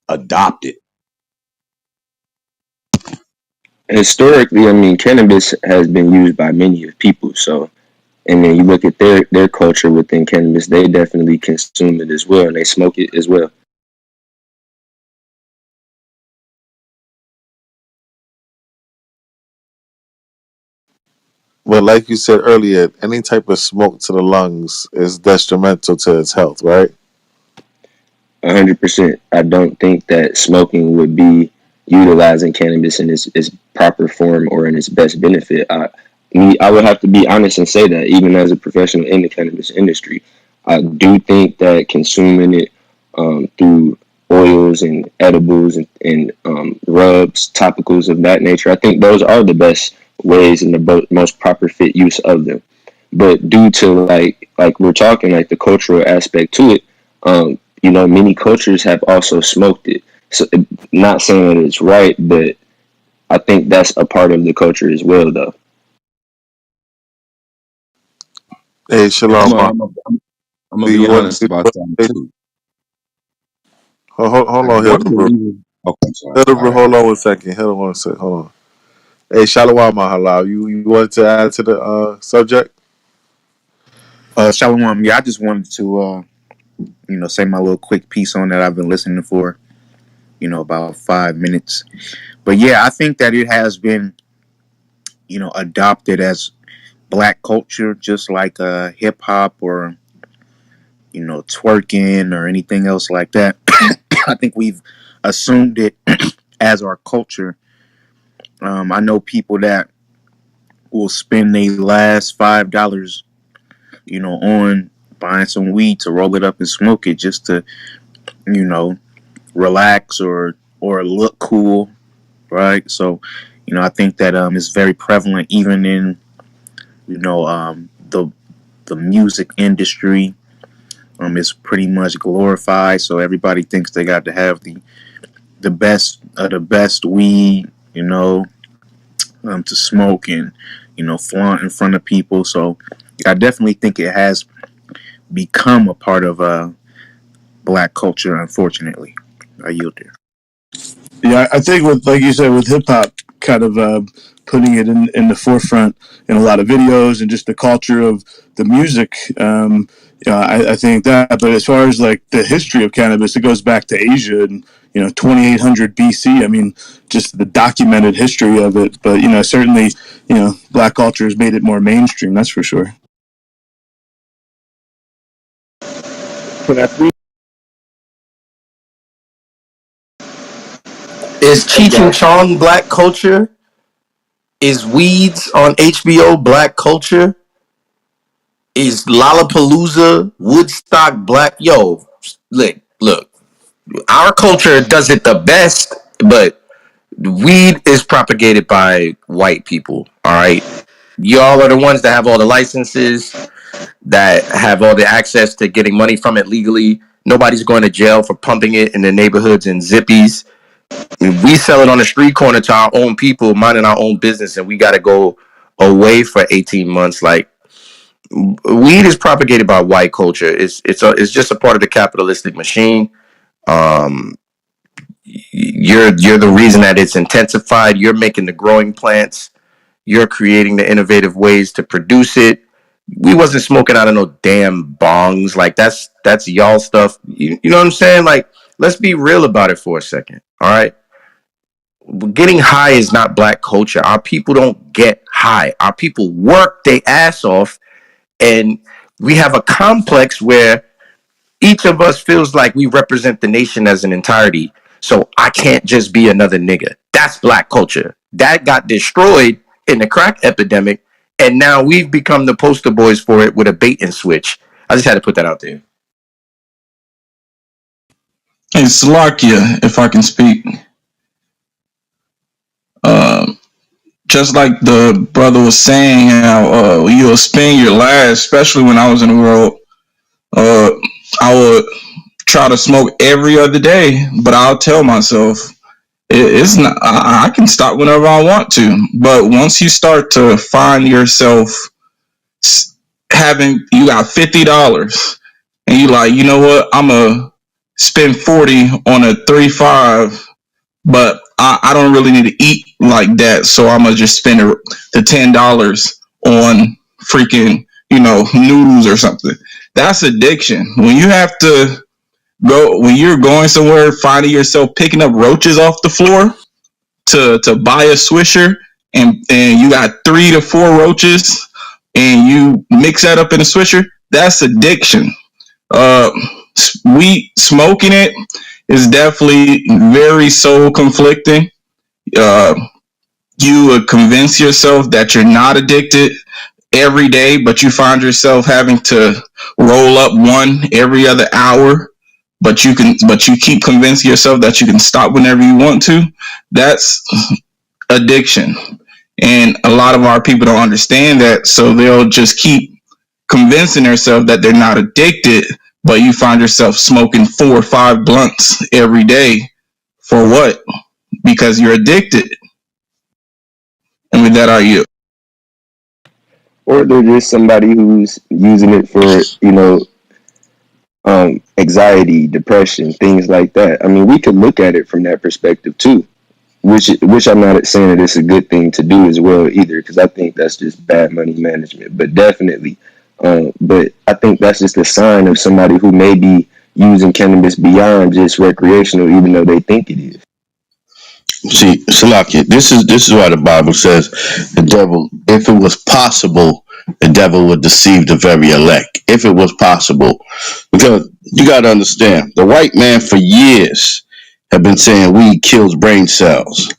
adopted. Historically, I mean, cannabis has been used by many of people. So, and then you look at their culture within cannabis, they definitely consume it as well, and they smoke it as well. But like you said earlier, any type of smoke to the lungs is detrimental to its health, right? 100%. I don't think that smoking would be utilizing cannabis in its proper form or in its best benefit. I would have to be honest and say that even as a professional in the cannabis industry, I do think that consuming it through oils and edibles and rubs, topicals of that nature, I think those are the best ways and the most proper fit use of them. But due to like we're talking like the cultural aspect to it, many cultures have also smoked it. So not saying that it's right, but I think that's a part of the culture as well, though. Hey, And Shalom. I'm gonna Do be you want honest to about something too. hold Like on, one of the Hildebrand? reasons. Okay, I'm sorry. All Hildebrand, right. hold on 1 second. Hold on 1 second. Hold on. Hey, Shalom Mahalal. You wanted to add to the subject? Shalom. Yeah, I just wanted to, say my little quick piece on that. I've been listening for, about 5 minutes. But yeah, I think that it has been, adopted as black culture, just like hip hop or, twerking or anything else like that. I think we've assumed it as our culture. I know people that will spend their last $5, on buying some weed to roll it up and smoke it just to, you know, relax or look cool, right? So, I think that it's very prevalent even in the music industry. It's pretty much glorified, so everybody thinks they got to have the best of the best weed, to smoke and flaunt in front of people. So, I definitely think it has become a part of black culture. Unfortunately, I yield there. Yeah, I think with like you said with hip hop, kind of putting it in the forefront in a lot of videos and just the culture of the music. I think that. But as far as like the history of cannabis, it goes back to Asia and 2800 BC. I mean, just the documented history of it. But certainly black culture has made it more mainstream. That's for sure. Is Cheech and Chong black culture? Is Weeds on HBO black culture? Is Lollapalooza, Woodstock black? Yo, look. Our culture does it the best, but weed is propagated by white people. All right, y'all are the ones that have all the licenses, that have all the access to getting money from it legally. Nobody's going to jail for pumping it in the neighborhoods and zippies. We sell it on the street corner to our own people, minding our own business, and we got to go away for 18 months. Like, weed is propagated by white culture. It's just a part of the capitalistic machine. Um, you're the reason that it's intensified. You're making the growing plants. You're creating the innovative ways to produce it. We wasn't smoking out of no damn bongs. Like that's y'all stuff. You know what I'm saying? Like, let's be real about it for a second. All right. Getting high is not black culture. Our people don't get high. Our people work their ass off, and we have a complex where each of us feels like we represent the nation as an entirety. So I can't just be another nigga. That's black culture. That got destroyed in the crack epidemic, and now we've become the poster boys for it with a bait and switch. I just had to put that out there. Hey, Salakia, if I can speak. Um, just like the brother was saying, how you'll spend your last, especially when I was in the world, uh, I would try to smoke every other day, but I'll tell myself it's not. I can stop whenever I want to. But once you start to find yourself having, you got $50, and you like, you know what, I'm gonna spend 40 on a 3.5, but I don't really need to eat like that, so I'm gonna just spend the $10 on freaking noodles or something. That's addiction. When you have to when you're going somewhere, finding yourself picking up roaches off the floor to buy a Swisher, and you got 3 to 4 roaches, and you mix that up in a swisher, that's addiction. Uh, Weed smoking it is definitely very soul conflicting. Uh, you would convince yourself that you're not addicted every day, but you find yourself having to roll up one every other hour. But you keep convincing yourself that you can stop whenever you want to. That's addiction. And a lot of our people don't understand that, so they'll just keep convincing themselves that they're not addicted, but you find yourself smoking 4 or 5 blunts every day. For what? Because you're addicted. And with that, are you? Or they're just somebody who's using it for, anxiety, depression, things like that. I mean, we could look at it from that perspective too, which I'm not saying that it's a good thing to do as well either, because I think that's just bad money management. But definitely, but I think that's just a sign of somebody who may be using cannabis beyond just recreational, even though they think it is. See, Salakia, this is why the Bible says the devil, if it was possible, the devil would deceive the very elect. If it was possible. Because you gotta understand, the white man for years have been saying weed kills brain cells.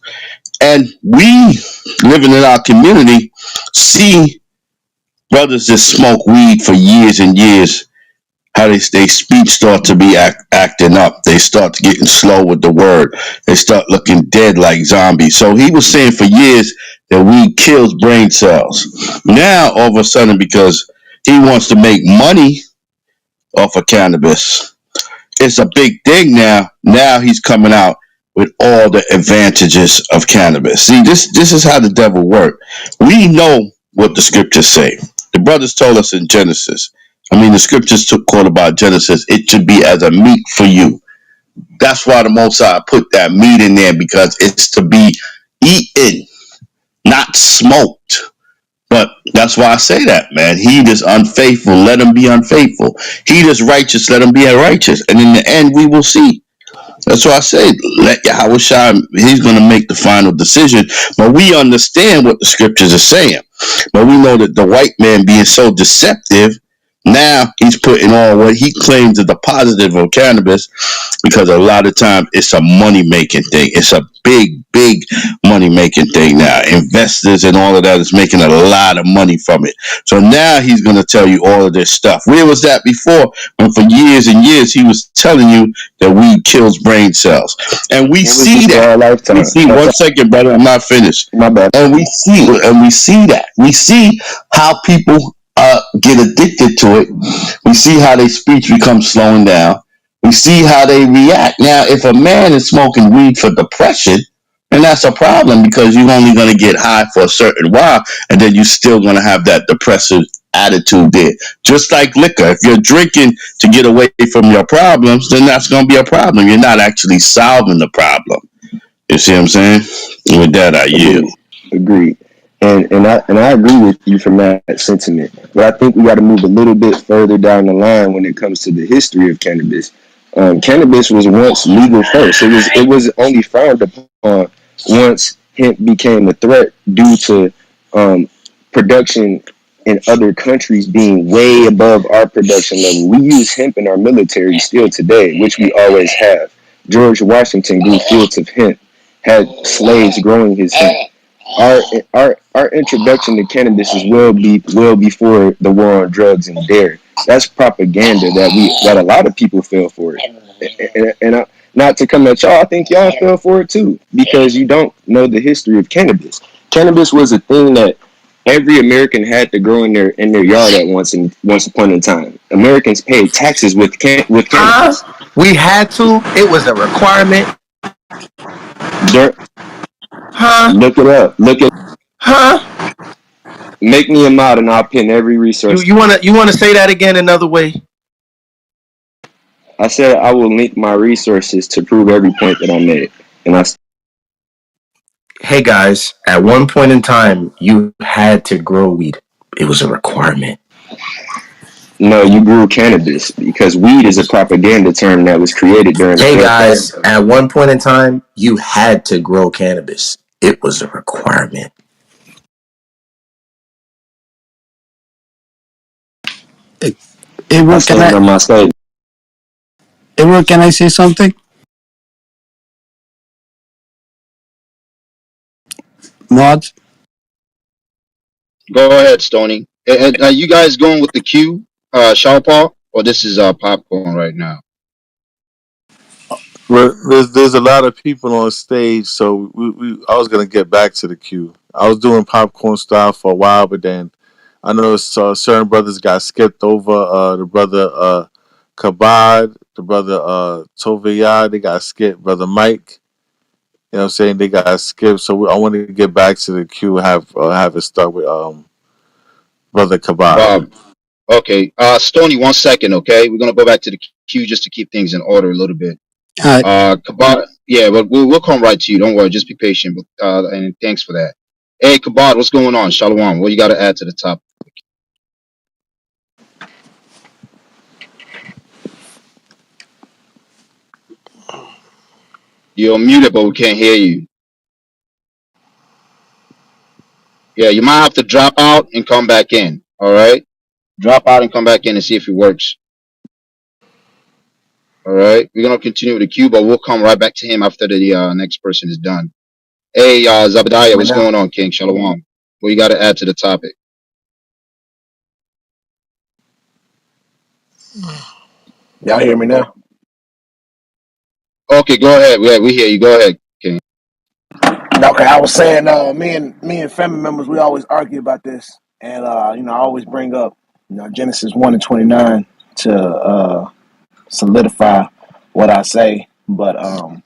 And we living in our community see brothers that smoke weed for years and years, how they speech start to be acting up. They start to getting slow with the word. They start looking dead like zombies. So he was saying for years that weed kills brain cells. Now all of a sudden, because he wants to make money off of cannabis, it's a big thing now. Now he's coming out with all the advantages of cannabis. See, this is how the devil works. We know what the scriptures say. The brothers told us in Genesis. I mean, the scriptures quote about Genesis. It should be as a meat for you. That's why the Most High put that meat in there, because it's to be eaten, not smoked. But that's why I say that, man. He that's unfaithful, let him be unfaithful. He that's righteous, let him be righteous. And in the end, we will see. That's why I say, let Yahweh Shai, he's going to make the final decision. But we understand what the scriptures are saying. But we know that the white man being so deceptive, now he's putting on what he claims is the positive of cannabis, because a lot of times it's a money-making thing. It's a big, big money-making thing now. Investors and all of that is making a lot of money from it. So now he's going to tell you all of this stuff. Where was that before? When for years and years he was telling you that weed kills brain cells. And we see that. We see, 1 second, brother, I'm not finished. My bad. And we see that. We see how people get addicted to it. We see how their speech becomes slowing down. We see how they react. Now, if a man is smoking weed for depression, then that's a problem, because you're only going to get high for a certain while, and then you're still going to have that depressive attitude there. Just like liquor. If you're drinking to get away from your problems, then that's going to be a problem. You're not actually solving the problem. You see what I'm saying? With that, I yield. Agreed. And I agree with you from that sentiment. But I think we got to move a little bit further down the line when it comes to the history of cannabis. Cannabis was once legal first. It was only frowned upon once hemp became a threat due to production in other countries being way above our production level. We use hemp in our military still today, which we always have. George Washington grew fields of hemp, had slaves growing his hemp. Our introduction to cannabis is well before the war on drugs and dairy. That's propaganda that a lot of people fell for it. And not to come at y'all, I think y'all fell for it too, because you don't know the history of cannabis. Cannabis was a thing that every American had to grow in their yard at once upon a time. Americans paid taxes with cannabis. We had to. It was a requirement. Look it up. Huh? Make me a mod and I'll pin every resource. You wanna say that again another way? I said I will link my resources to prove every point that I made. Hey guys, at one point in time, you had to grow weed. It was a requirement. No, you grew cannabis, because weed is a propaganda term that was created during. Hey guys, at one point in time, you had to grow cannabis. It was a requirement. Hey, I Can stand on my statement. Can I say something? Mods? Go ahead, Stony. Are you guys going with the queue, Shaw Paul, or this is popcorn right now? Well, there's a lot of people on stage, so I was gonna get back to the queue. I was doing popcorn style for a while, but then I know certain brothers got skipped over. The brother Kabad, the brother Tovia, they got skipped. Brother Mike, you know what I'm saying, they got skipped. So I want to get back to the queue. Have it start with brother Kabad. Bob. Okay. Stony, 1 second. Okay, we're gonna go back to the queue just to keep things in order a little bit. Uh, Kabad. Yeah, but we'll come right to you. Don't worry. Just be patient. And thanks for that. Hey, Kabad, what's going on? Shalom. What you got to add to the top? You're muted, but we can't hear you. Yeah, you might have to drop out and come back in. All right. Drop out and come back in and see if it works. All right. We're gonna continue with the queue, but we'll come right back to him after the next person is done. Hey, Zabadiah, Hear me what's now? going on, King? Shalom. What you got to add to the topic? Y'all hear me now? Okay, go ahead. Yeah, we hear you. Go ahead, King. Okay, I was saying, me and family members, we always argue about this, and I always bring up, Genesis 1:29 to solidify what I say. But I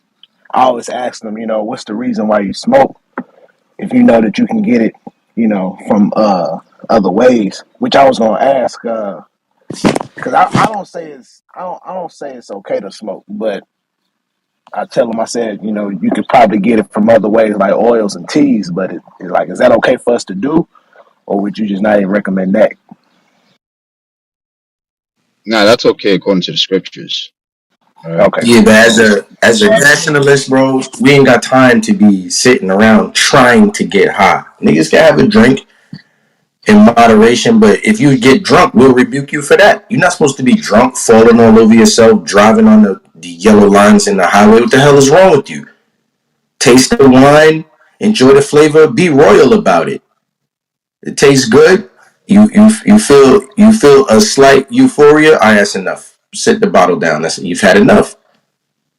always ask them, what's the reason why you smoke if you know that you can get it, from other ways? Which I was gonna ask, because I don't say I don't say it's okay to smoke, but I tell them, I said, you could probably get it from other ways like oils and teas, but it's like, is that okay for us to do, or would you just not even recommend that? Nah, that's okay according to the scriptures. All right. Okay, Yeah, but cool. as a nationalist, bro, we ain't got time to be sitting around trying to get high. Niggas can have a drink in moderation, but if you get drunk, we'll rebuke you for that. You're not supposed to be drunk, falling all over yourself, driving on the yellow lines in the highway. What the hell is wrong with you? Taste the wine, enjoy the flavor, be royal about it. It tastes good. You feel a slight euphoria. All right, that's enough. Sit the bottle down. You've had enough.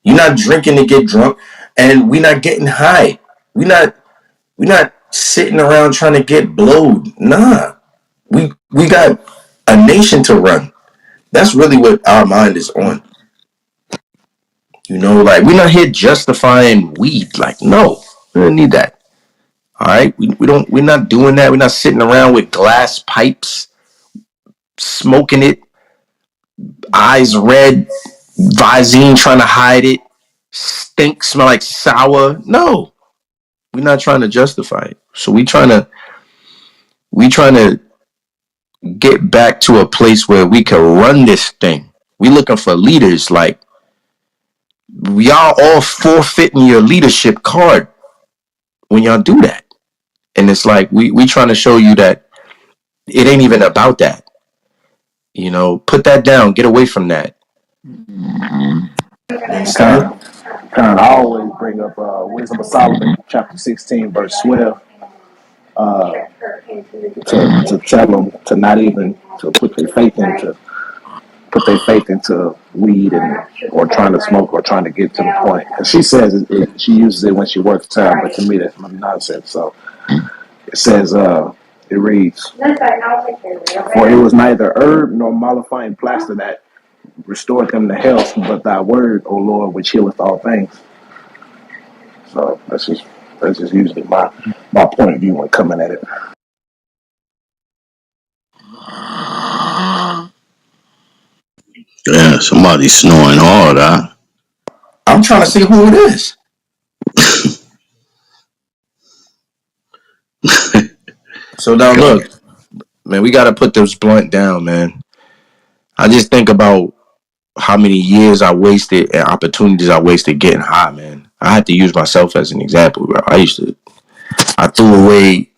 You're not drinking to get drunk, and we're not getting high. We're not sitting around trying to get blowed. Nah, we got a nation to run. That's really what our mind is on. Like we're not here justifying weed. Like, no, we don't need that. All right, we don't. We're not doing that. We're not sitting around with glass pipes, smoking it, eyes red, Visine trying to hide it, stink, smell like sour. No, we're not trying to justify it. So we trying to get back to a place where we can run this thing. We looking for leaders. Like, y'all all forfeiting your leadership card when y'all do that. And it's like we trying to show you that it ain't even about that. Put that down. Get away from that. You understand? I always bring up Wisdom of Solomon, chapter 16, verse 12, to tell them to not even to put their faith into weed and or trying to smoke or trying to get to the point. Because she says she uses it when she works time, but to me that's nonsense. So it says, it reads, "For it was neither herb nor mollifying plaster that restored them to health, but thy word, O Lord, which healeth all things." So that's just usually my point of view when coming at it. Yeah, somebody snoring hard, huh? I'm trying to see who it is. So now look, man, we got to put this blunt down, man. I just think about how many years I wasted and opportunities I wasted getting high, man. I had to use myself as an example, bro. I threw away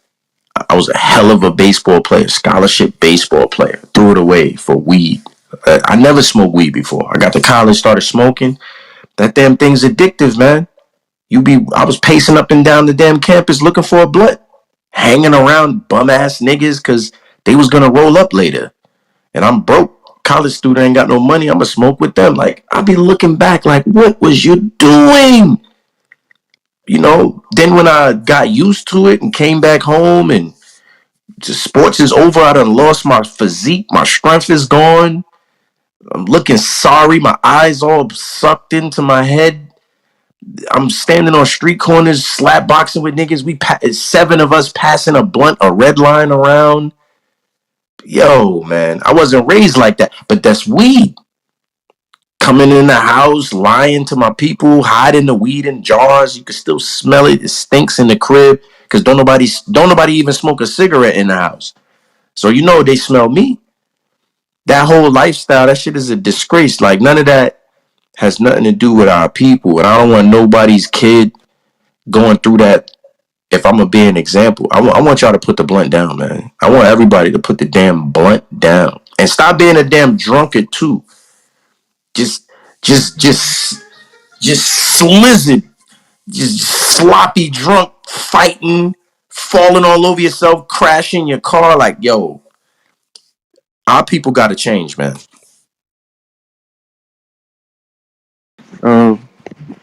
I was a hell of a baseball player, scholarship baseball player. Threw it away for weed. I never smoked weed before. I got to college, started smoking. That damn thing's addictive, man. I was pacing up and down the damn campus looking for a blunt, hanging around bum ass niggas because they was gonna roll up later. And I'm broke. College student ain't got no money. I'ma smoke with them. Like, I be looking back like, what was you doing? You know, then when I got used to it and came back home and just sports is over, I done lost my physique. My strength is gone. I'm looking sorry. My eyes all sucked into my head. I'm standing on street corners, slap boxing with niggas. Seven of us passing a blunt, a red line around. Yo, man, I wasn't raised like that, but that's weed. Coming in the house, lying to my people, hiding the weed in jars. You can still smell it. It stinks in the crib because don't nobody even smoke a cigarette in the house. So you know they smell me. That whole lifestyle, that shit is a disgrace. Like none of that has nothing to do with our people, and I don't want nobody's kid going through that. If I'm gonna be an example, I want y'all to put the blunt down, man. I want everybody to put the damn blunt down and stop being a damn drunkard too. Just, just, just, just slizzard, just sloppy drunk, fighting, falling all over yourself, crashing your car. Like, yo, our people got to change, man. Uh,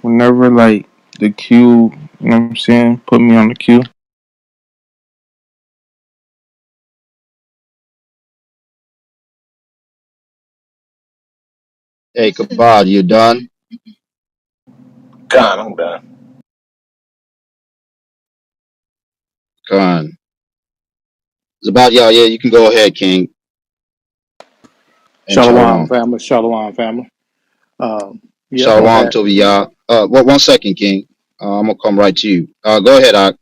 Whenever like the queue, you know what I'm saying, put me on the queue. Hey, Kabod, you done? God, I'm done. Gone. It's about y'all. Yeah, you can go ahead, King and Shalom, Shalom. family. Shalom, family. Yeah, Shalom okay. to y'all. Well, 1 second, King. I'm gonna come right to you. Go ahead, Ak.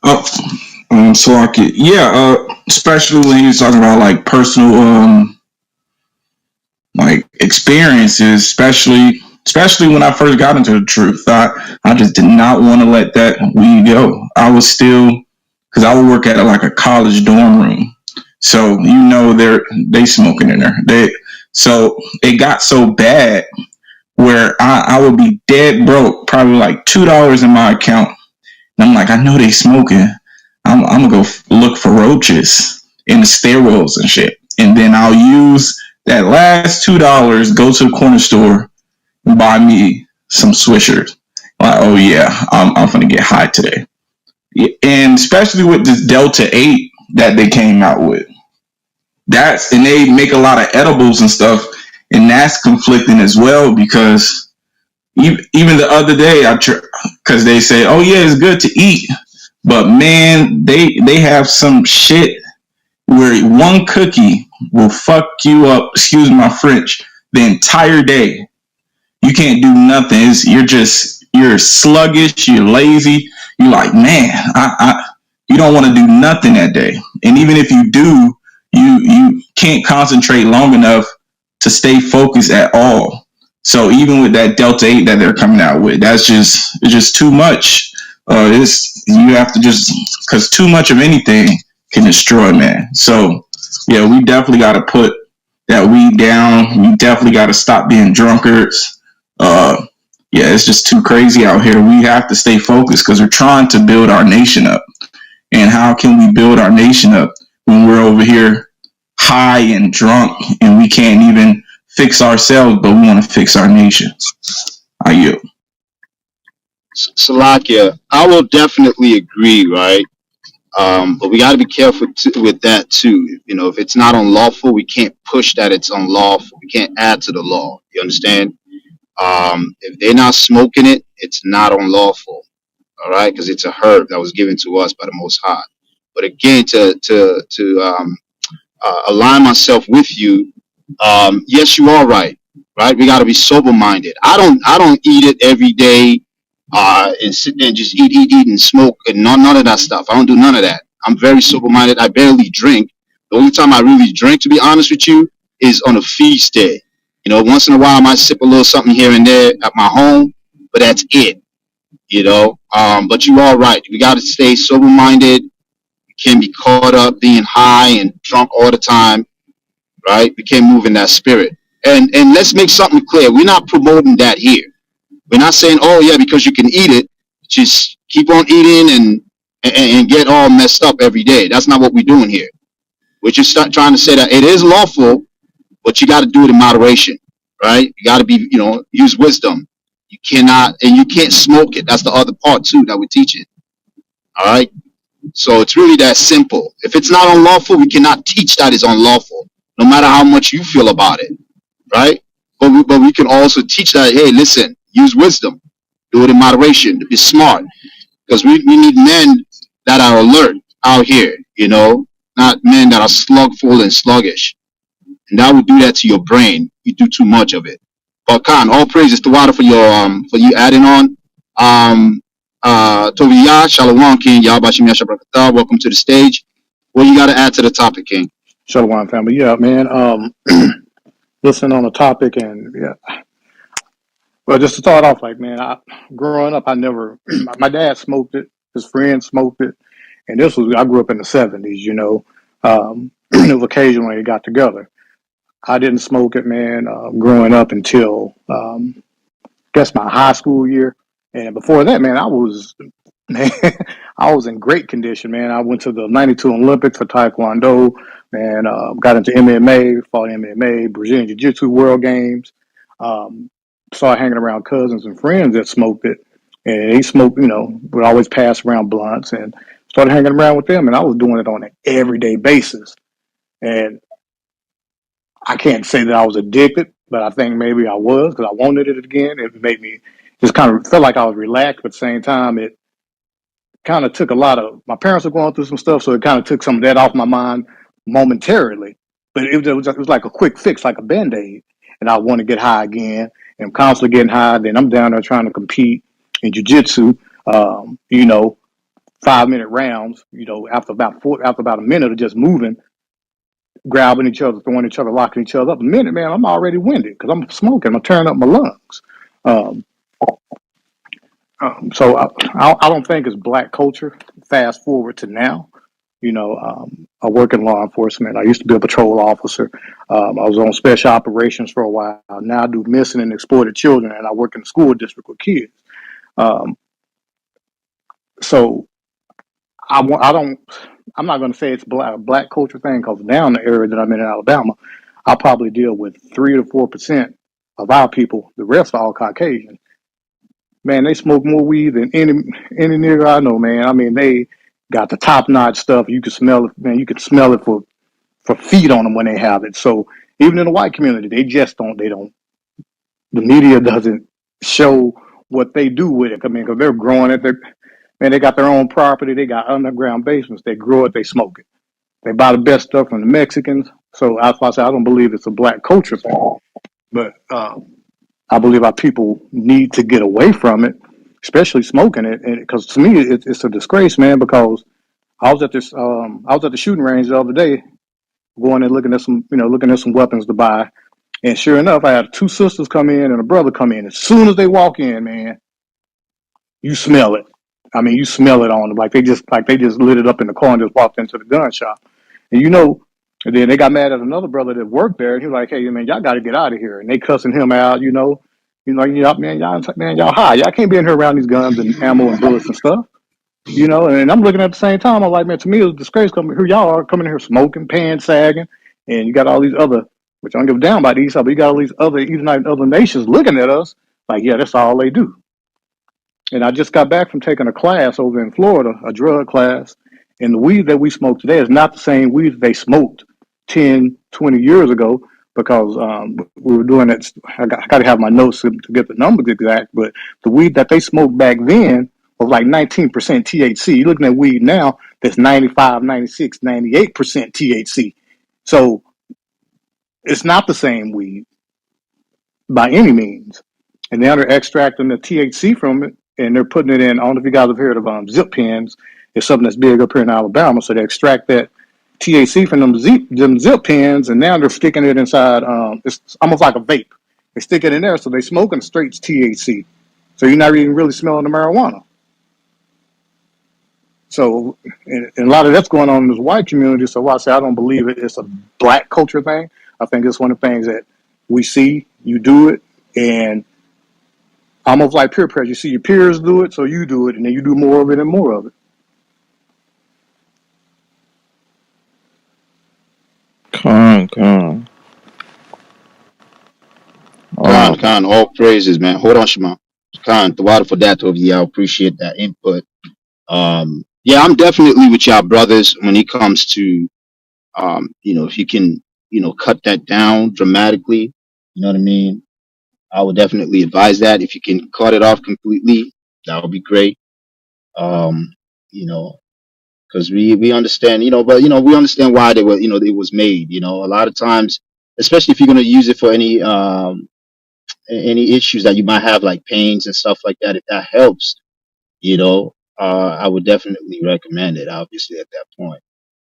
Oh, so I could, yeah, especially when he's talking about like personal, like experiences, especially when I first got into the truth. I just did not want to let that weed go. I was still, because I would work at like a college dorm room, so you know they smoking in there. So it got so bad where I would be dead broke, probably like $2 in my account. And I'm like, I know they smoking. I'm gonna go look for roaches in the stairwells and shit. And then I'll use that last $2, go to the corner store and buy me some Swishers. Like, oh yeah, I'm gonna get high today. And especially with this Delta 8 that they came out with. And they make a lot of edibles and stuff, and that's conflicting as well because even the other day, because they say, oh yeah, it's good to eat, but man, they have some shit where one cookie will fuck you up. Excuse my French. The entire day, you can't do nothing. You're sluggish. You're lazy. You're like, man, you don't want to do nothing that day. And even if you do, you can't concentrate long enough to stay focused at all. So even with that Delta 8 that they're coming out with, it's just too much. You have to just, because too much of anything can destroy, man. So yeah, we definitely got to put that weed down. We definitely got to stop being drunkards. Yeah, it's just too crazy out here. We have to stay focused because we're trying to build our nation up. And how can we build our nation up when we're over here high and drunk and we can't even fix ourselves, but we want to fix our nation? Are you? Salakia, I will definitely agree, right? But we got to be careful with that too. You know, if it's not unlawful, we can't push that it's unlawful. We can't add to the law. You understand? If they're not smoking it, it's not unlawful. All right, because it's a herb that was given to us by the Most High. But again, to align myself with you, yes, you are right. Right, we got to be sober minded. I don't eat it every day, and sit there and just eat and smoke and none of that stuff. I don't do none of that. I'm very sober minded. I barely drink. The only time I really drink, to be honest with you, is on a feast day. You know, once in a while I might sip a little something here and there at my home, but that's it. But you are right. We got to stay sober minded. We can't be caught up being high and drunk all the time, right? We can't move in that spirit. And let's make something clear. We're not promoting that here. We're not saying, oh yeah, because you can eat it, just keep on eating and get all messed up every day. That's not what we're doing here. We're just trying to say that it is lawful, but you got to do it in moderation, right? You got to be, use wisdom. You cannot, and you can't smoke it. That's the other part too that we're teaching. All right. So it's really that simple. If it's not unlawful, we cannot teach that it's unlawful, no matter how much you feel about it, right? But we can also teach that, hey, listen, use wisdom, do it in moderation, be smart, because we need men that are alert out here, not men that are slugful and sluggish. And that will do that to your brain. You do too much of it. But Khan, all praises to Water for you adding on. Tovia, Shalom King, Yabashim Yashabrakata, welcome to the stage. What you gotta add to the topic, King? Shalom, family. Yeah, man. Listen on the topic, and yeah. Well, just to start off, like, man, growing up, I never. My dad smoked it. His friends smoked it, and I grew up in the '70s. It was occasionally they got together. I didn't smoke it, man. Growing up until guess my high school year, and before that, man, man, I was in great condition, man. I went to the '92 Olympics for Taekwondo, and got into MMA, fought MMA, Brazilian Jiu Jitsu World Games. Um, Started hanging around cousins and friends that smoked it, and they smoked, would always pass around blunts, and started hanging around with them, and I was doing it on an everyday basis. And I can't say that I was addicted, but I think maybe I was because I wanted it again. It made me just kind of felt like I was relaxed, but at the same time, it kind of took a lot of my parents were going through some stuff, so it kind of took some of that off my mind momentarily. But it was like a quick fix, like a band aid. And I want to get high again, and I'm constantly getting high. Then I'm down there trying to compete in jujitsu. 5-minute rounds. After about a minute of just moving, grabbing each other, throwing each other, locking each other up. A minute, man, I'm already winded because I'm smoking. I'm tearing up my lungs. Um, so I don't think it's black culture. Fast forward to now, I work in law enforcement. I used to be a patrol officer. I was on special operations for a while. Now I do missing and exploited children, and I work in the school district with kids. Um, so I don't. I'm not going to say it's a black culture thing because down the area that I'm in Alabama, I probably deal with 3 to 4% of our people. The rest are all Caucasian. Man, they smoke more weed than any nigga I know, man. I mean, they got the top notch stuff. You can smell it, man. You can smell it for feet on them when they have it. So even in the white community, they just don't. They don't. The media doesn't show what they do with it. I mean, because they're growing it. Man, they got their own property. They got underground basements. They grow it. They smoke it. They buy the best stuff from the Mexicans. So that's why I say I don't believe it's a black culture thing. But I believe our people need to get away from it, especially smoking it. Because to me, it's a disgrace, man. Because I was at the shooting range the other day, going and looking at some weapons to buy. And sure enough, I had two sisters come in and a brother come in. As soon as they walk in, man, you smell it. I mean, you smell it on them like they just lit it up in the car and just walked into the gun shop. And and then they got mad at another brother that worked there, and he was like, "Hey, man, y'all got to get out of here." And they cussing him out, man, y'all high, y'all can't be in here around these guns and ammo and bullets and stuff, And I'm looking at the same time, I'm like, man, to me it's a disgrace coming here. Y'all are coming in here smoking, pants sagging, and you got all these other, which I don't give a damn about these, but you got all these other even other nations looking at us like, yeah, that's all they do. And I just got back from taking a class over in Florida, a drug class. And the weed that we smoke today is not the same weed that they smoked 10, 20 years ago because we were doing it. I got to have my notes to get the numbers exact. But the weed that they smoked back then was like 19% THC. You're looking at weed now that's 95, 96, 98% THC. So it's not the same weed by any means. And now they're extracting the THC from it and they're putting it in. I don't know if you guys have heard of zip pens. It's something that's big up here in Alabama. So they extract that THC from them zip pens, and now they're sticking it inside. It's almost like a vape. They stick it in there, so they smoking straight THC. So you're not even really smelling the marijuana. So, and a lot of that's going on in this white community. So, why I say I don't believe it's a black culture thing. I think it's one of the things that we see. You do it, and almost like peer pressure. You see your peers do it, so you do it, and then you do more of it and more of it. Con. Um, Khan, all praises, man. Hold on, Shema. Khan, the water for that over you. I appreciate that input. Yeah, I'm definitely with y'all brothers when it comes to, if you can, cut that down dramatically, you know what I mean? I would definitely advise that. If you can cut it off completely, that would be great. Um, you know, because we understand, but we understand why they were, it was made. A lot of times, especially if you're going to use it for any issues that you might have, like pains and stuff like that. If that helps, I would definitely recommend it. Obviously, at that point,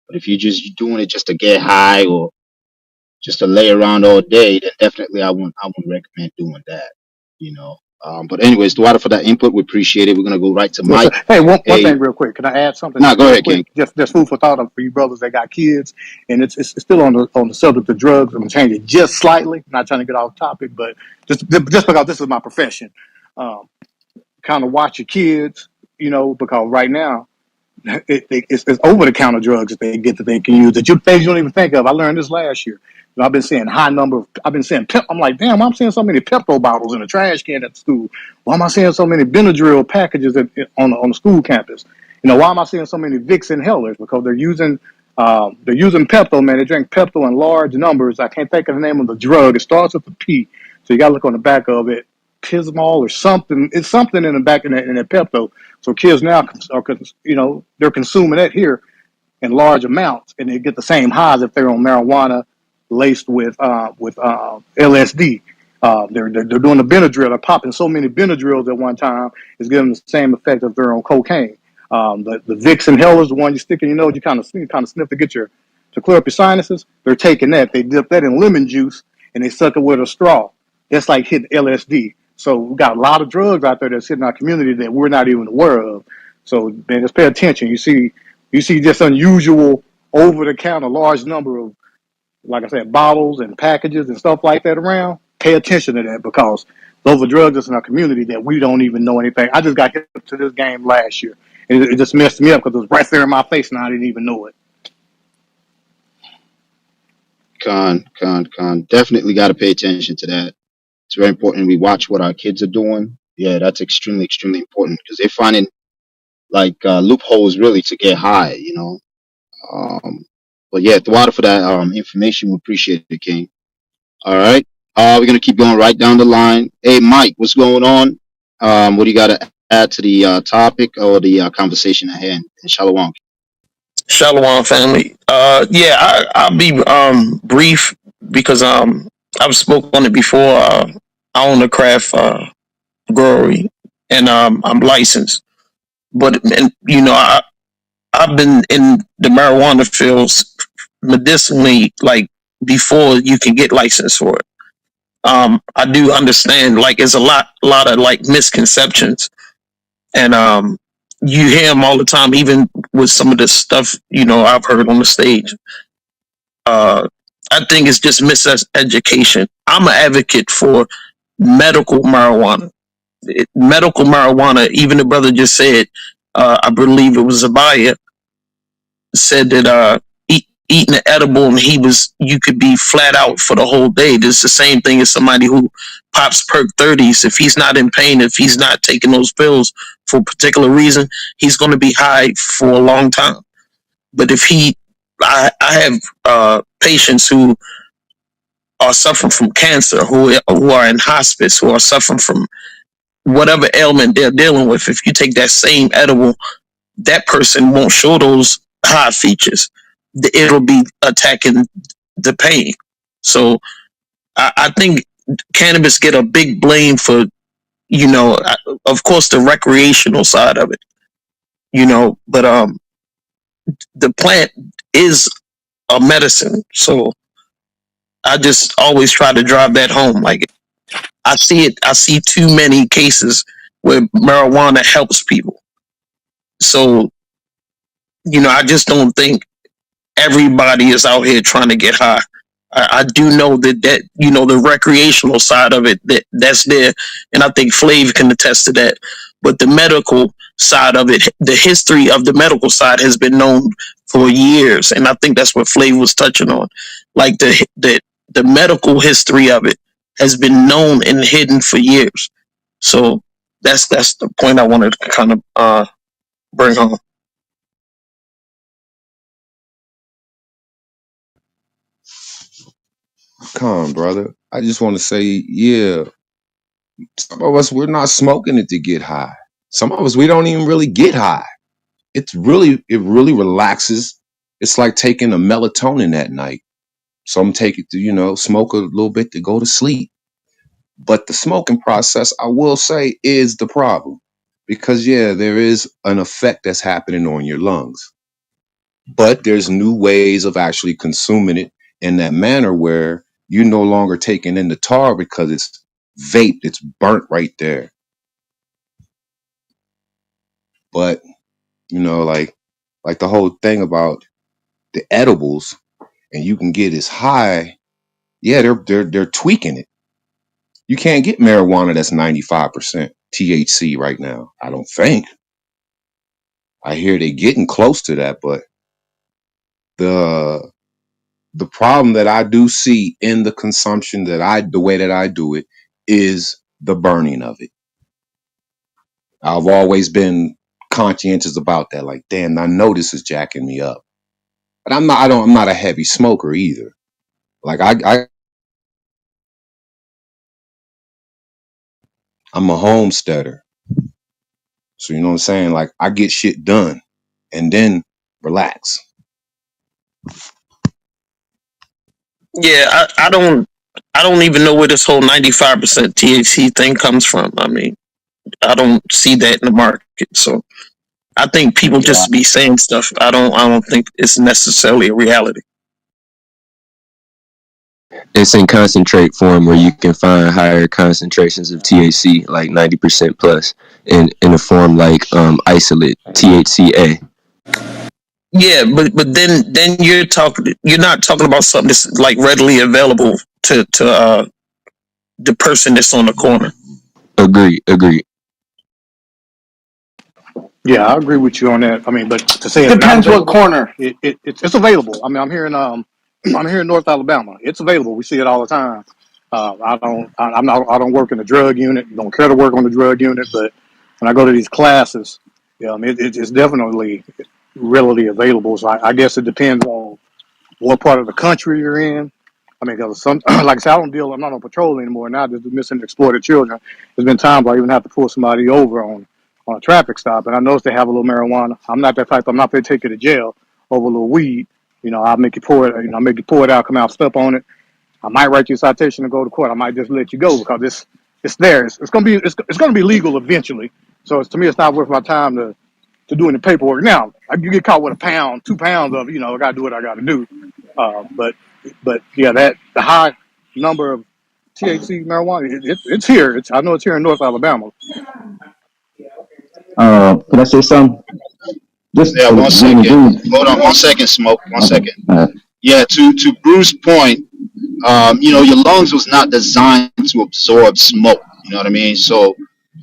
but if you're just doing it just to get high or just to lay around all day, then definitely I wouldn't recommend doing that. You know. But anyways, Dwight, for that input, we appreciate it. We're gonna go right to Yes, sir. Mike. Hey, one Hey, thing real quick. Can I add something nah, go real ahead, quick? King. Just food for thought for you brothers that got kids, and it's still on the subject of drugs. I'm gonna change it just slightly. Not trying to get off topic, but just because this is my profession, um, kind of watch your kids, because right now it's over the counter drugs that they get that they can use that things you don't even think of. I learned this last year. I've been seeing I've been seeing I'm like, damn, I'm seeing so many Pepto bottles in the trash can at school. Why am I seeing so many Benadryl packages on the school campus? Why am I seeing so many Vicks inhalers? Because they're using Pepto, man. They drink Pepto in large numbers. I can't think of the name of the drug. It starts with a P, so you got to look on the back of it. Pismol or something. It's something in the back in that Pepto. So kids now are, they're consuming it here in large amounts, and they get the same highs if they're on marijuana laced with LSD. They're doing the Benadryl. They're popping so many Benadryls at one time, it's giving them the same effect if they're on cocaine. The Vicks inhalers, the one you stick in your nose, you kind of sniff to clear up your sinuses. They're taking that. They dip that in lemon juice and they suck it with a straw. That's like hitting LSD. So we got a lot of drugs out there that's hitting our community that we're not even aware of. So man, just pay attention. You see just unusual over the counter large number of, like I said, bottles and packages and stuff like that around. Pay attention to that because those are drugs that's in our community that we don't even know anything. I just got hit to this game last year, and it just messed me up because it was right there in my face and I didn't even know it. Con. Definitely got to pay attention to that. It's very important. We watch what our kids are doing. Yeah, that's extremely, extremely important because they're finding like loopholes really to get high. Um, but yeah, Dwight, for that information, we appreciate it, King. All right. We're gonna keep going right down the line. Hey, Mike, what's going on? What do you got to add to the topic or the conversation at hand? And Shalom. Shalom, family. Yeah, I'll be brief because I've spoken on it before. I own a craft brewery and I'm licensed, but and I've been in the marijuana fields medicinally like before you can get licensed for it. I do understand like it's a lot of like misconceptions, and you hear them all the time, even with some of the stuff I've heard on the stage. Uh, I think it's just miseducation. I'm an advocate for medical marijuana. Medical marijuana, even the brother just said, I believe it was Abaya, said that eating an edible and you could be flat out for the whole day. It's the same thing as somebody who pops perk 30s. If he's not in pain, if he's not taking those pills for a particular reason, he's going to be high for a long time. But I have patients who are suffering from cancer, who are in hospice, who are suffering from whatever ailment they're dealing with. If you take that same edible, that person won't show those high features. It'll be attacking the pain. So I think cannabis get a big blame for, of course, the recreational side of it, but the plant is a medicine. So I just always try to drive that home. Like I see too many cases where marijuana helps people. So, I just don't think everybody is out here trying to get high. I do know that the recreational side of it that's there, and I think Flav can attest to that. But the medical side of it, the history of the medical side has been known for years, and I think that's what Flav was touching on. Like the medical history of it has been known and hidden for years. So that's the point I wanted to kind of bring home. Come on, brother. I just want to say, yeah, some of us, we're not smoking it to get high. Some of us, we don't even really get high. It really relaxes. It's like taking a melatonin at night. Some take it to, smoke a little bit to go to sleep. But the smoking process, I will say, is the problem. Because, yeah, there is an effect that's happening on your lungs. But there's new ways of actually consuming it in that manner where you're no longer taking in the tar because it's vaped, it's burnt right there. But, like the whole thing about the edibles, and you can get as high, yeah, they're tweaking it. You can't get marijuana that's 95% THC right now, I don't think. I hear they're getting close to that, but the the problem that I do see in the consumption the way that I do it is the burning of it. I've always been conscientious about that. Like, damn, I know this is jacking me up. But I'm not a heavy smoker either. Like I'm a homesteader. So you know what I'm saying? Like I get shit done and then relax. Yeah, I don't even know where this whole 95% THC thing comes from. I mean, I don't see that in the market. So I think people Yeah, just be saying stuff. I don't think it's necessarily a reality. It's in concentrate form where you can find higher concentrations of THC, like 90% plus, in a form like isolate THCA. Yeah, but then you're not talking about something that's like readily available to the person that's on the corner. Agree. Yeah, I agree with you on that. I mean, but to say it's not Depends what available, corner. it's available. I mean, I'm here in I'm here in North Alabama. It's available. We see it all the time. I don't work in the drug unit. Don't care to work on the drug unit. But when I go to these classes, it's definitely readily available. So I guess it depends on what part of the country you're in. I mean, because some, like I said, I'm not on patrol anymore now, just missing exploited children. There's been times I even have to pull somebody over on a traffic stop, and I notice they have a little marijuana. I'm not that type. I'm not going to take you to jail over a little weed. I'll make you pour it. I'll make you pour it out, come out, step on it. I might write you a citation and go to court. I might just let you go because it's there. It's gonna be legal eventually. So to me, it's not worth my time to do any paperwork. Now, you get caught with a pound, 2 pounds of, I got to do what I got to do. But yeah, that the high number of THC marijuana, it's here. I know it's here in North Alabama. Can I say something? Just Yeah, one when second. dude. Hold on, 1 second, smoke. One Okay. second. Yeah, to Bruce's point, your lungs was not designed to absorb smoke. You know what I mean? So,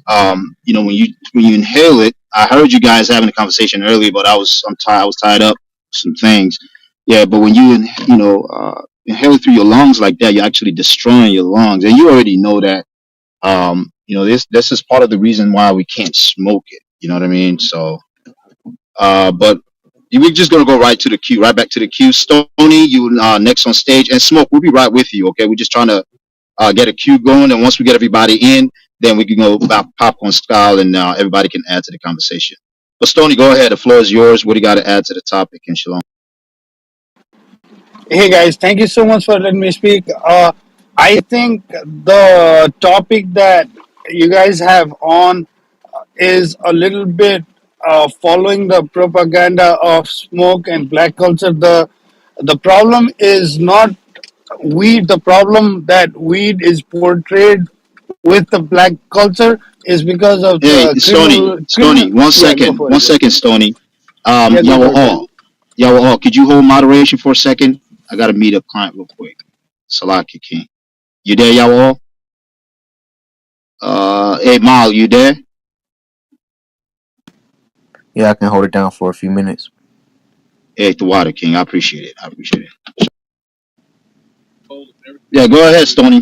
when you inhale it, I heard you guys having a conversation earlier, but I was tied up with some things. Yeah, but when you inhale it through your lungs like that, you're actually destroying your lungs, and you already know that. This is part of the reason why we can't smoke it. You know what I mean? So, but we're just gonna go right to the queue, right back to the queue. Stony, you next on stage, and Smoke, we'll be right with you. Okay, we're just trying to get a queue going, and once we get everybody in, then we can go about popcorn style, and everybody can add to the conversation. But Stony, go ahead. The floor is yours. What do you got to add to the topic? And shalom. Hey guys, thank you so much for letting me speak. I think the topic that you guys have on is a little bit following the propaganda of smoke and black culture. The problem is not weed. The problem that weed is portrayed with the black culture is because of Hey, the Stony, criminal. Stony, Yeah, go for one it. second, Stony. Yeah, go for it, bro. Y'all all, could you hold moderation for a second? I gotta meet a client real quick. Salaki King. You there, y'all all? Hey, Mal, you there? Yeah, I can hold it down for a few minutes. Hey, the Water King, I appreciate it. I appreciate it. Yeah, go ahead, Stony.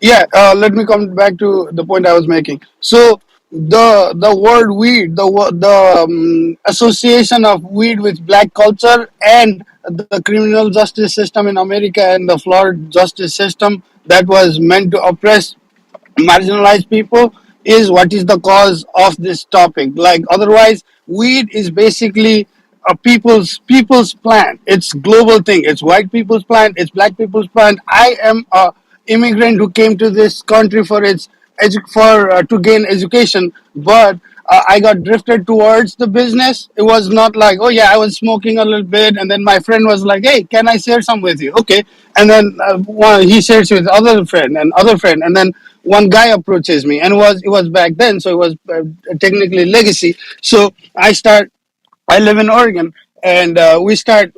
Yeah, let me come back to the point I was making. So the word weed, the association of weed with black culture and the criminal justice system in America and the flawed justice system that was meant to oppress marginalized people is what is the cause of this topic. Like otherwise, weed is basically a people's plant. It's global thing. It's white people's plant. It's black people's plant. I am a immigrant who came to this country for to gain education, but I got drifted towards the business. It was not like, oh yeah, I was smoking a little bit, and then my friend was like, hey, can I share some with you? Okay, and then he shares with other friend, and then one guy approaches me, and it was back then, so it was technically legacy. So I live in Oregon, and we start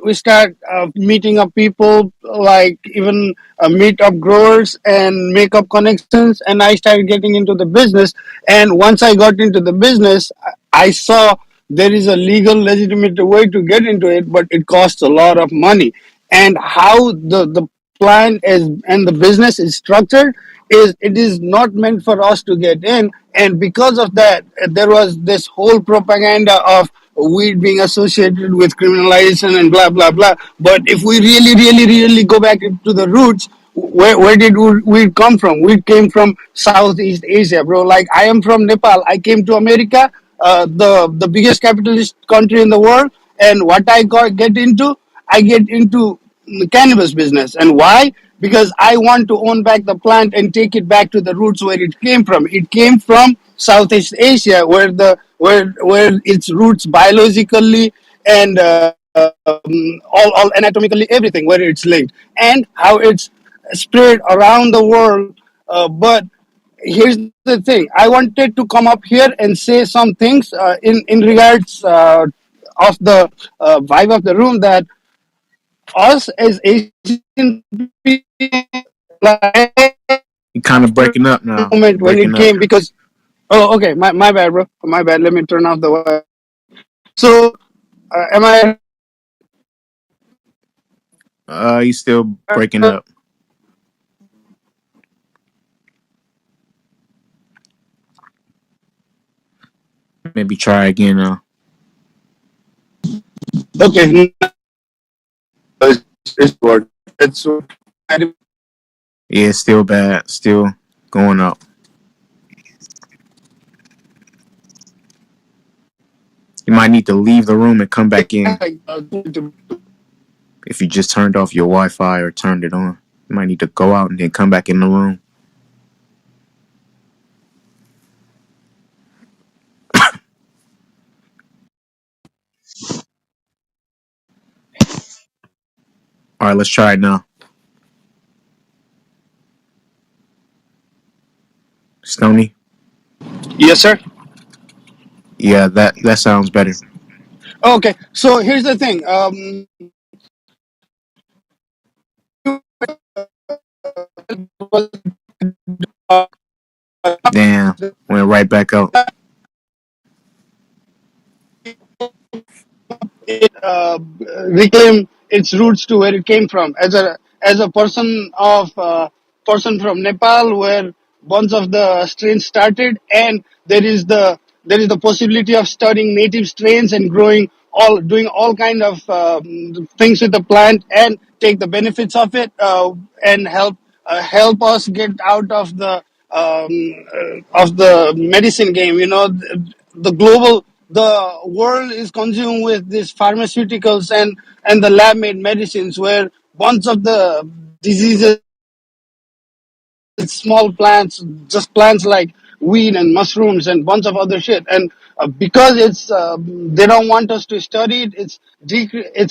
meeting up people, like even meet up growers and make up connections. And I started getting into the business. And once I got into the business, I saw there is a legal, legitimate way to get into it, but it costs a lot of money. And how the plan is and the business is structured is it is not meant for us to get in. And because of that, there was this whole propaganda of weed being associated with criminalization and blah blah blah. But if we really go back to the roots, where did weed come from? Weed came from Southeast Asia, bro. Like I am from Nepal. I came to America, the biggest capitalist country in the world. And what get into, I get into the cannabis business. And why? Because I want to own back the plant and take it back to the roots where it came from. It came from Southeast Asia, where its roots biologically and all anatomically, everything, where it's linked, and how it's spread around the world. But here's the thing: I wanted to come up here and say some things in regards of the vibe of the room, that us as Asian people, like You kind of breaking up now. moment You're when breaking it up. came, because okay, my bad, bro, my bad. Let me turn off the Wi-Fi. So am I? You still breaking up. Maybe try again now. Okay, it's good. It's Yeah, it's still bad. Still going up. You might need to leave the room and come back in. If you just turned off your Wi-Fi or turned it on, you might need to go out and then come back in the room. All right, let's try it now. Stony. yes, sir. Yeah, that sounds better. Okay, so here's the thing. Damn, went right back out. It reclaim its roots to where it came from. As a person from Nepal, where bunch of the strains started, and there is the possibility of studying native strains and doing all kind of things with the plant and take the benefits of it, and help us get out of the medicine game. The world is consumed with these pharmaceuticals and the lab made medicines, where bunch of the diseases, small plants, just plants like weed and mushrooms and bunch of other shit. And because they don't want us to study it, it's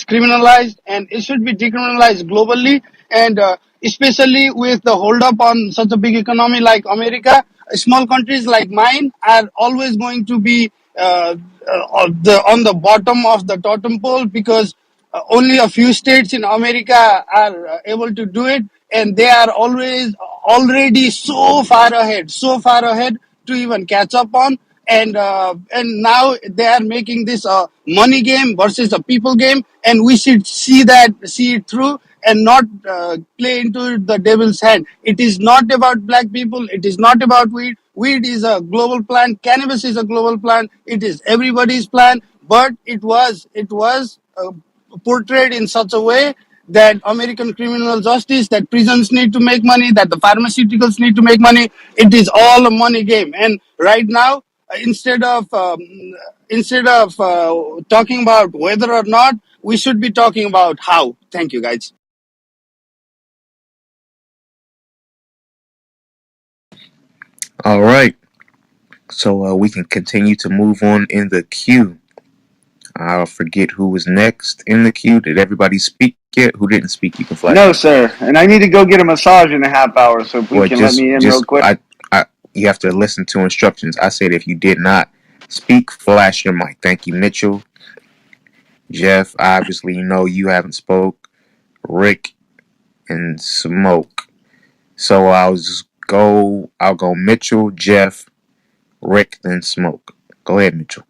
criminalized, and it should be decriminalized globally. And especially with the hold up on such a big economy like America, small countries like mine are always going to be on the bottom of the totem pole, because only a few states in America are able to do it, and they are always already so far ahead to even catch up on. And now they are making this a money game versus a people game, and we should see it through and not play into the devil's hand. It is not about black people. It is not about weed. Weed is a global plant. Cannabis is a global plant. It is everybody's plant. But it was portrayed in such a way that American criminal justice, that prisons need to make money, that the pharmaceuticals need to make money. It is all a money game. And right now, instead of talking about whether or not, we should be talking about how. Thank you, guys. All right. So we can continue to move on in the queue. I'll forget who was next in the queue. Did everybody speak yet? Who didn't speak, you can flash. No, sir. And I need to go get a massage in a half hour, so if we can let me in real quick. You have to listen to instructions. I said if you did not speak, flash your mic. Thank you, Mitchell. Jeff, obviously, you haven't spoke. Rick and Smoke. So I'll go Mitchell, Jeff, Rick, then Smoke. Go ahead, Mitchell.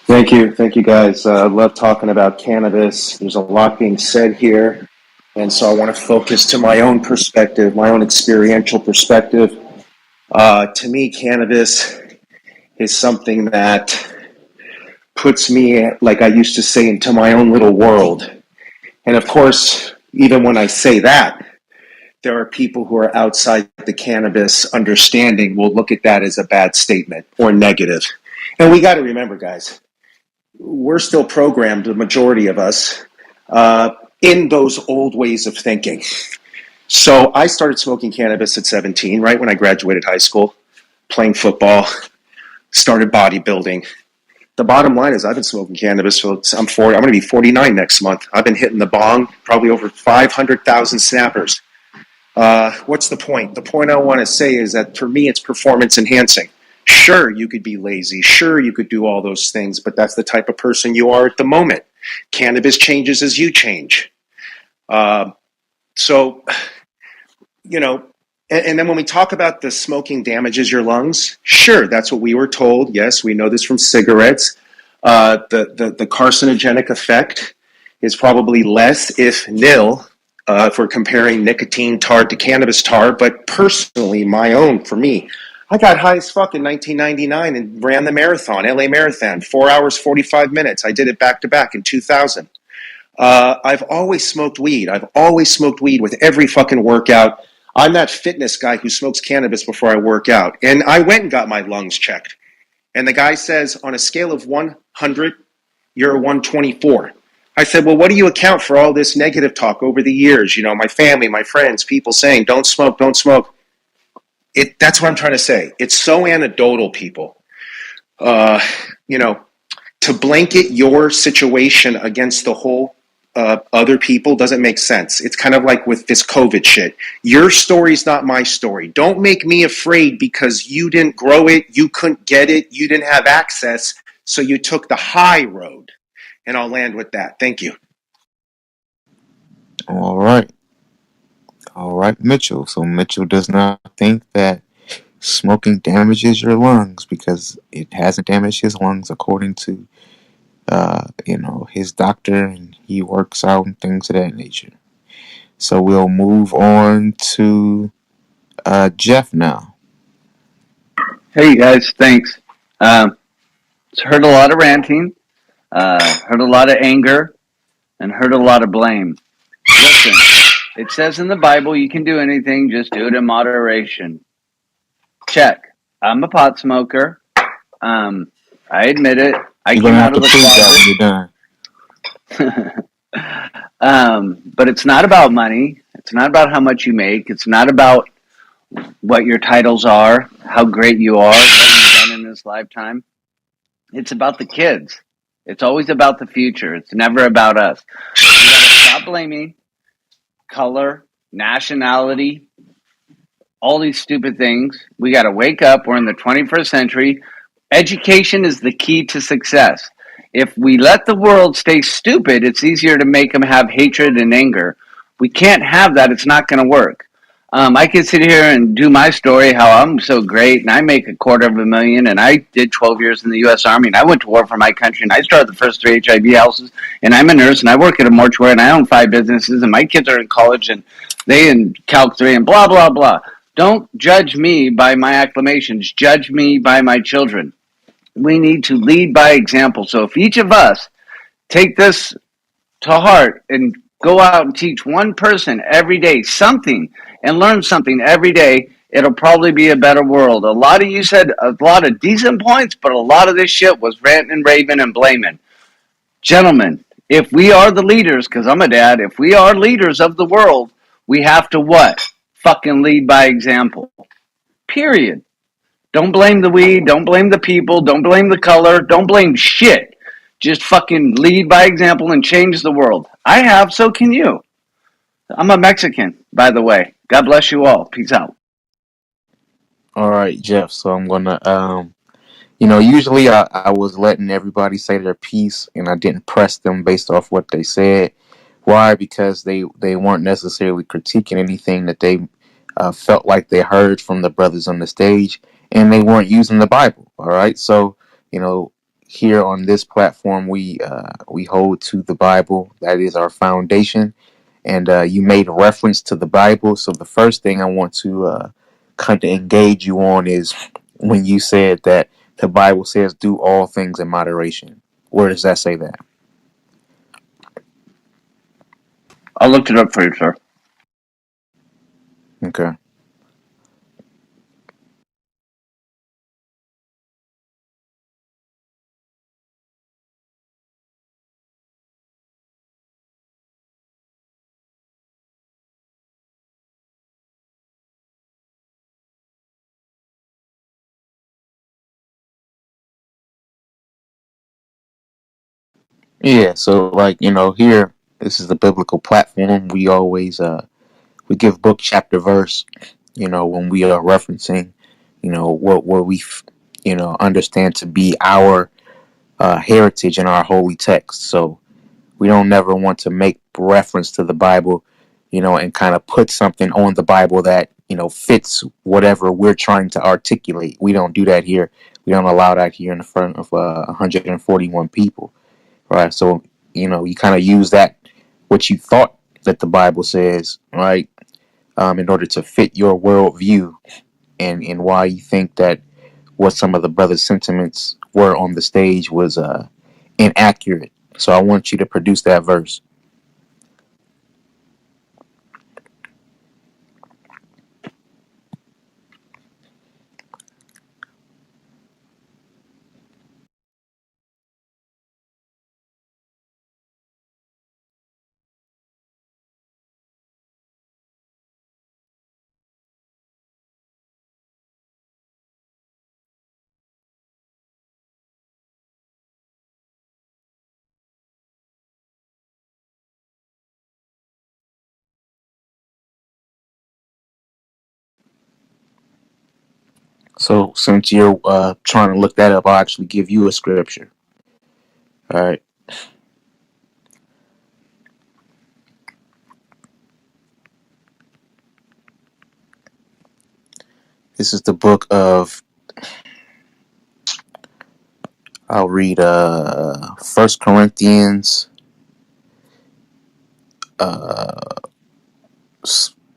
Thank you guys. I love talking about cannabis. There's a lot being said here, and so I want to focus to my own perspective, my own experiential perspective. To me, cannabis is something that puts me, like I used to say, into my own little world. And of course, even when I say that, there are people who are outside the cannabis understanding will look at that as a bad statement or negative. And we got to remember, guys, we're still programmed, the majority of us, in those old ways of thinking. So I started smoking cannabis at 17, right when I graduated high school, playing football, started bodybuilding. The bottom line is I've been smoking cannabis till I'm 40. I'm going to be 49 next month. I've been hitting the bong probably over 500,000 snappers. What's the point? The point I want to say is that for me, it's performance enhancing. Sure, you could be lazy. Sure, you could do all those things, but that's the type of person you are at the moment. Cannabis changes as you change. So, and then when we talk about the smoking damages your lungs, sure, that's what we were told. Yes, we know this from cigarettes. The carcinogenic effect is probably less, if nil, if we're comparing nicotine tar to cannabis tar. But personally, for me, I got high as fuck in 1999 and ran the marathon, LA Marathon, 4 hours, 45 minutes. I did it back to back in 2000. I've always smoked weed. I've always smoked weed with every fucking workout. I'm that fitness guy who smokes cannabis before I work out. And I went and got my lungs checked. And the guy says, on a scale of 100, you're a 124. I said, well, what do you account for all this negative talk over the years? My family, my friends, people saying, don't smoke, don't smoke. That's what I'm trying to say. It's so anecdotal, people. To blanket your situation against the whole other people doesn't make sense. It's kind of like with this COVID shit. Your story's not my story. Don't make me afraid because you didn't grow it, you couldn't get it, you didn't have access, so you took the high road. And I'll land with that. Thank you. All right, Mitchell. So Mitchell does not think that smoking damages your lungs because it hasn't damaged his lungs according to his doctor, and he works out and things of that nature. So we'll move on to Jeff now. Hey, you guys. Thanks. Heard a lot of ranting, heard a lot of anger, and heard a lot of blame. Listen, it says in the Bible you can do anything, just do it in moderation. Check. I'm a pot smoker. I admit it. You're gonna have to prove that when you're done. But it's not about money. It's not about how much you make. It's not about what your titles are, how great you are, what you've done in this lifetime. It's about the kids. It's always about the future. It's never about us. You gotta stop blaming color, nationality, all these stupid things. We got to wake up. We're in the 21st century. Education is the key to success. If we let the world stay stupid, it's easier to make them have hatred and anger. We can't have that. It's not going to work. I can sit here and do my story, how I'm so great, and I make $250,000, and I did 12 years in the U.S. Army, and I went to war for my country, and I started the first 3 HIV houses, and I'm a nurse, and I work at a mortuary, and I own 5 businesses, and my kids are in college, and they in Calc 3, and blah, blah, blah. Don't judge me by my acclamations. Judge me by my children. We need to lead by example. So if each of us take this to heart and go out and teach one person every day something and learn something every day, it'll probably be a better world. A lot of you said a lot of decent points, but a lot of this shit was ranting and raving and blaming. Gentlemen, if we are the leaders, because I'm a dad, if we are leaders of the world, we have to what? Fucking lead by example. Period. Don't blame the weed. Don't blame the people. Don't blame the color. Don't blame shit. Just fucking lead by example and change the world. I have, so can you. I'm a Mexican, by the way. God bless you all. Peace out. All right, Jeff. So I'm gonna usually I was letting everybody say their piece, and I didn't press them based off what they said. Why? Because they weren't necessarily critiquing anything that they felt like they heard from the brothers on the stage, and they weren't using the Bible. All right, so you know, here on this platform, we hold to the Bible. That is our foundation, and you made reference to the Bible. So the first thing I want to kind of engage you on is when you said that the Bible says, "Do all things in moderation." Where does that say that? I looked it up for you, sir. Okay. Yeah, so like, here this is the biblical platform. We always we give book chapter verse, when we are referencing, what we understand to be our heritage in our holy text. So we don't never want to make reference to the Bible, and kind of put something on the Bible that, fits whatever we're trying to articulate. We don't do that here. We don't allow that here in the front of 141 people. Right. So, you kind of use that, what you thought that the Bible says, right, in order to fit your worldview, and why you think that what some of the brothers' sentiments were on the stage was inaccurate. So I want you to produce that verse. So since you're trying to look that up, I'll actually give you a scripture. All right. This is the book of, I'll read First Corinthians uh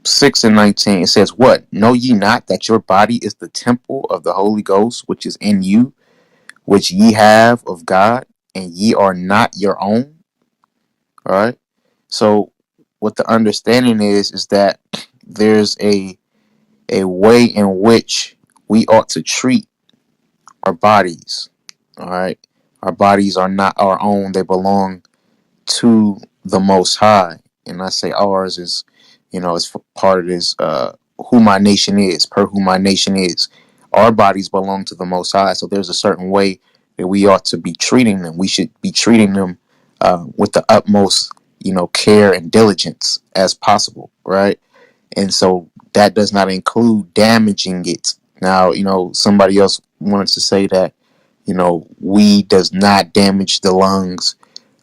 6:19. It says, "What? Know ye not that your body is the temple of the Holy Ghost, which is in you, which ye have of God, and ye are not your own?" All right. So, what the understanding is that there's a way in which we ought to treat our bodies. All right. Our bodies are not our own; they belong to the Most High. And I say ours is, it's for part of this, who my nation is, per who my nation is. Our bodies belong to the Most High. So there's a certain way that we ought to be treating them. We should be treating them with the utmost, care and diligence as possible, right? And so that does not include damaging it. Now, somebody else wanted to say that, weed does not damage the lungs.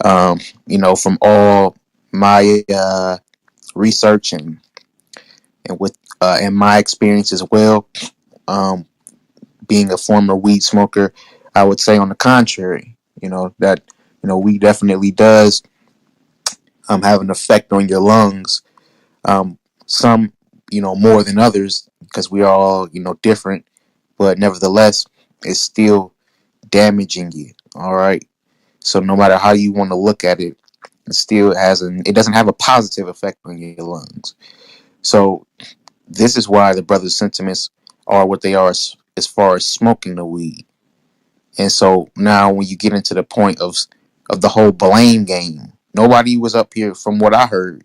From all my research and with and my experience as well, um, being a former weed smoker, I would say on the contrary, that weed definitely does have an effect on your lungs. Some, more than others because we are all, different, but nevertheless, it's still damaging you. All right. So no matter how you want to look at it, it doesn't have a positive effect on your lungs. So this is why the brothers' sentiments are what they are as far as smoking the weed. And so now when you get into the point of the whole blame game, nobody was up here, from what I heard,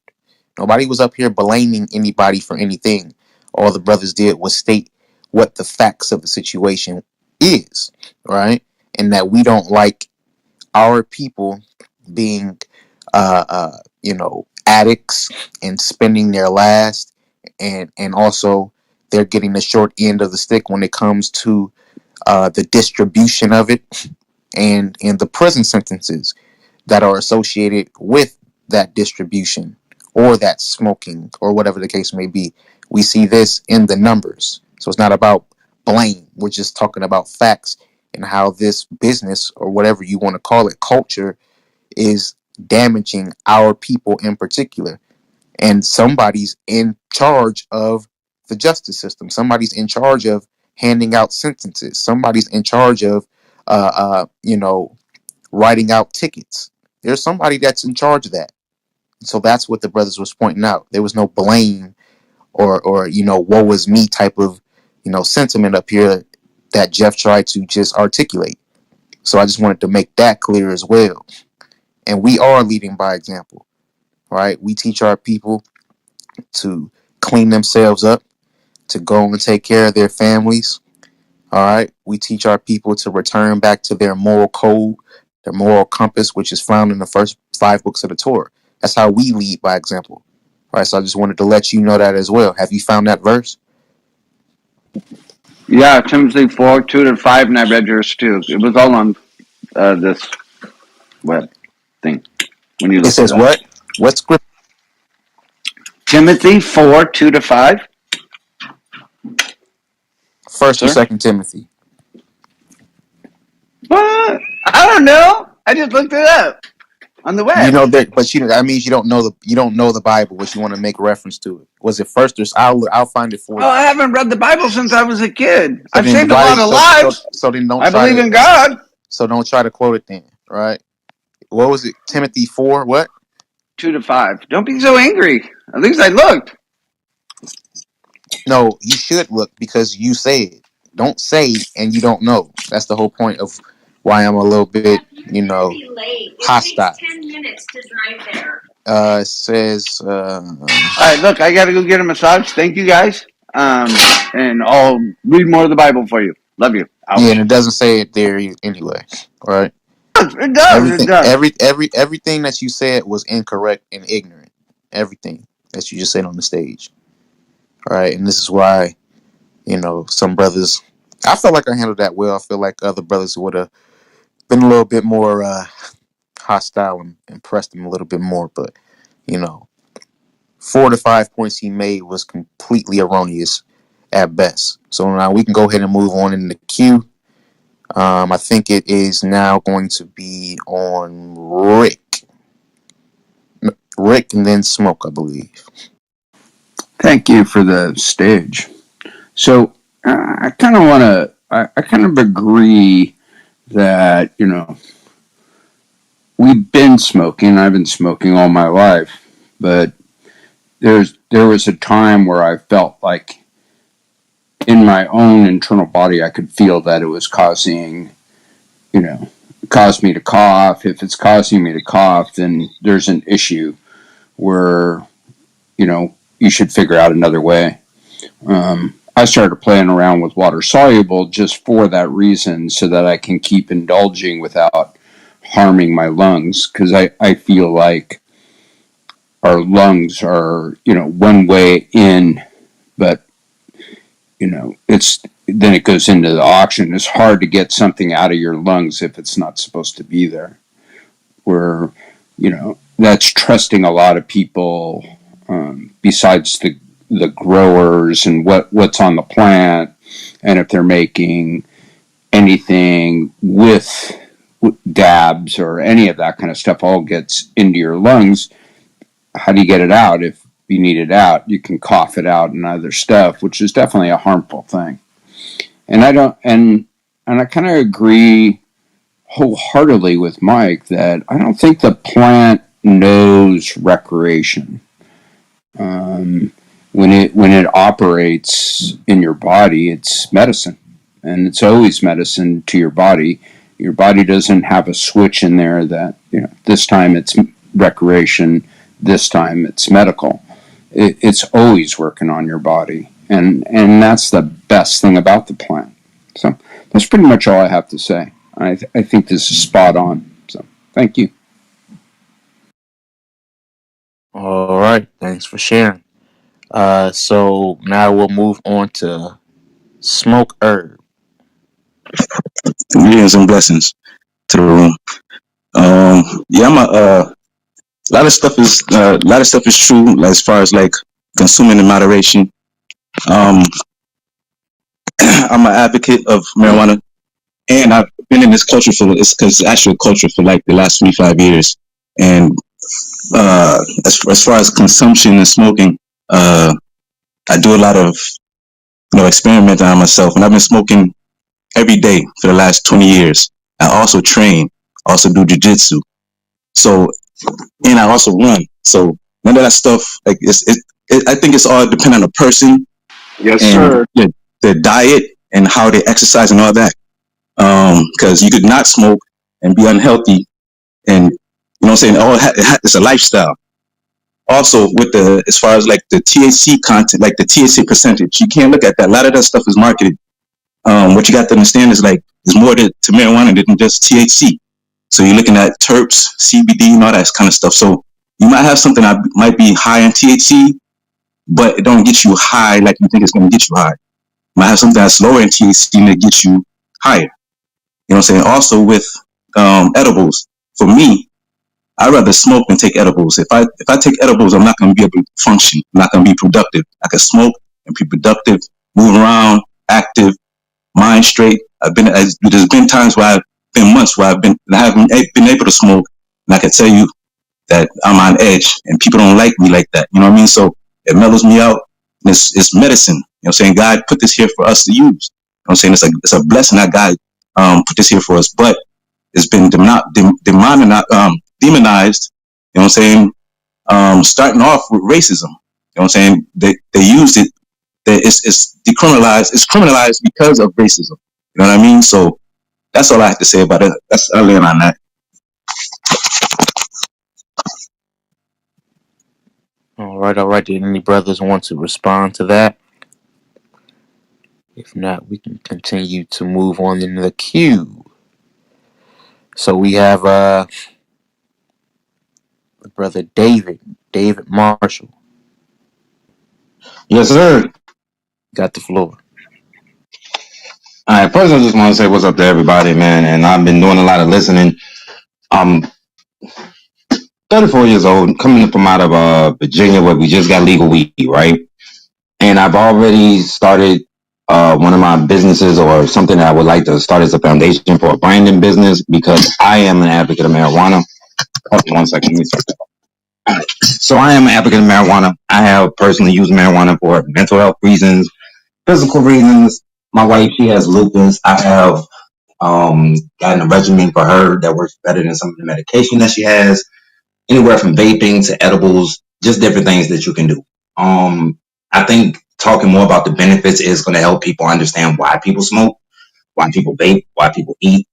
nobody was up here blaming anybody for anything. All the brothers did was state what the facts of the situation is, right? And that we don't like our people being, addicts and spending their last, and also they're getting the short end of the stick when it comes to the distribution of it and the prison sentences that are associated with that distribution or that smoking or whatever the case may be. We see this in the numbers. So it's not about blame. We're just talking about facts and how this business, or whatever you want to call it, culture, is damaging our people in particular. And somebody's in charge of the justice system. Somebody's in charge of handing out sentences. Somebody's in charge of, writing out tickets. There's somebody that's in charge of that. So that's what the brothers was pointing out. There was no blame or woe is me type of, sentiment up here that Jeff tried to just articulate. So I just wanted to make that clear as well. And we are leading by example, right? We teach our people to clean themselves up, to go and take care of their families. All right. We teach our people to return back to their moral code, their moral compass, which is found in the first 5 books of the Torah. That's how we lead by example. All right. So I just wanted to let you know that as well. Have you found that verse? Yeah, Timothy 4, 2-5, and I read yours too. It was all on this web thing when you It looked it says up. what? What script? Timothy 4, 2-5. First or Sir? second Timothy? What? I don't know. I just looked it up on the You web. know that, but that means you don't know the Bible, but you want to make reference to it. Was it first or I'll find it for Oh, you. I haven't read the Bible since I was a kid. So I've then saved a why lot did of so lives. so then don't I try believe to in God. so don't try to quote it then, right? What was it? Timothy 4, what? 2-5. Don't be so angry. At least I looked. No, you should look because you said. Don't say and you don't know. That's the whole point of why I'm a little bit, hostile. It says, All right, look, I got to go get a massage. Thank you guys. And I'll read more of the Bible for you. Love you. yeah, Out. and it doesn't say it there anyway, right? It does. It Everything, does. everything that you said was incorrect and ignorant. Everything that you just said on the stage, right? And this is why, some brothers. I felt like I handled that well. I feel like other brothers would have been a little bit more hostile and pressed him a little bit more. But, you know, 4 to 5 points he made was completely erroneous at best. So now we can go ahead and move on in the queue. I think it is now going to be on Rick. Rick and then Smoke, I believe. Thank you for the stage. So I kind of want to, I kind of agree that, we've been smoking. I've been smoking all my life, but there was a time where I felt like in my own internal body, I could feel that it was causing, caused me to cough. If it's causing me to cough, then there's an issue where, you should figure out another way. I started playing around with water soluble just for that reason, so that I can keep indulging without harming my lungs. Because I feel like our lungs are, one way in But then it goes into the auction. It's hard to get something out of your lungs if it's not supposed to be there. Where that's trusting a lot of people, besides the growers and what's on the plant, and if they're making anything with dabs or any of that kind of stuff, all gets into your lungs. How do you get it out? If you need it out, you can cough it out and other stuff, which is definitely a harmful thing. And I kind of agree wholeheartedly with Mike that I don't think the plant knows recreation. When it operates in your body, it's medicine, and it's always medicine to your body. Your body doesn't have a switch in there that this time it's recreation, this time it's medical. It's always working on your body, and that's the best thing about the plant. So that's pretty much all I have to say. I think this is spot on. So thank you. All right, thanks for sharing. So now we'll move on to Smoke Herb. Greetings and blessings to the room. Yeah, I'm a lot of stuff is true as far as like consuming in moderation. Um, I'm an advocate of marijuana, and I've been in this culture it's actual culture for like the last 25 years. And as far as consumption and smoking, I do a lot of experimenting on myself, and I've been smoking every day for the last 20 years. I also train, also do jujitsu. So, and I also run. So none of that stuff, like I think it's all dependent on the person Yes, and sir. their diet and how they exercise and all that. Because you could not smoke and be unhealthy, and what I'm saying, it's a lifestyle. Also, with as far as like the THC content, like the THC percentage, you can't look at that. A lot of that stuff is marketed. What you got to understand is like there's more to marijuana than just THC. So you're looking at terps, CBD, and all that kind of stuff. So you might have something that might be high in THC, but it don't get you high like you think it's going to get you high. You might have something that's lower in THC and it gets you higher. You know what I'm saying? Also with edibles, for me, I'd rather smoke than take edibles. If I take edibles, I'm not going to be able to function. I'm not going to be productive. I can smoke and be productive, move around, active, mind straight. There's been times where months where I haven't been able to smoke, and I can tell you that I'm on edge, and people don't like me like that. You know what I mean? So it mellows me out. And it's medicine. You know what I'm saying? God put this here for us to use. You know what I'm saying? It's a blessing that God put this here for us, but it's been demonized. You know what I'm saying? Starting off with racism. You know what I'm saying? They used it. It's decriminalized. It's criminalized because of racism. You know what I mean? So that's all I have to say about it. I'll land on that. All right, all right. Did any brothers want to respond to that? If not, we can continue to move on into the queue. So we have brother David Marshall. Yes, sir. Got the floor. All right. First, I just want to say what's up to everybody, man. And I've been doing a lot of listening. I'm 34 years old, coming from out of Virginia, where we just got legal weed, right? And I've already started one of my businesses or something that I would like to start as a foundation for a branding business because I am an advocate of marijuana. Hold on 1 second. Let me start that. All right. So I am an advocate of marijuana. I have personally used marijuana for mental health reasons, physical reasons. My wife, she has lupus. I have gotten a regimen for her that works better than some of the medication that she has. Anywhere from vaping to edibles, just different things that you can do. I think talking more about the benefits is going to help people understand why people smoke, why people vape, why people eat.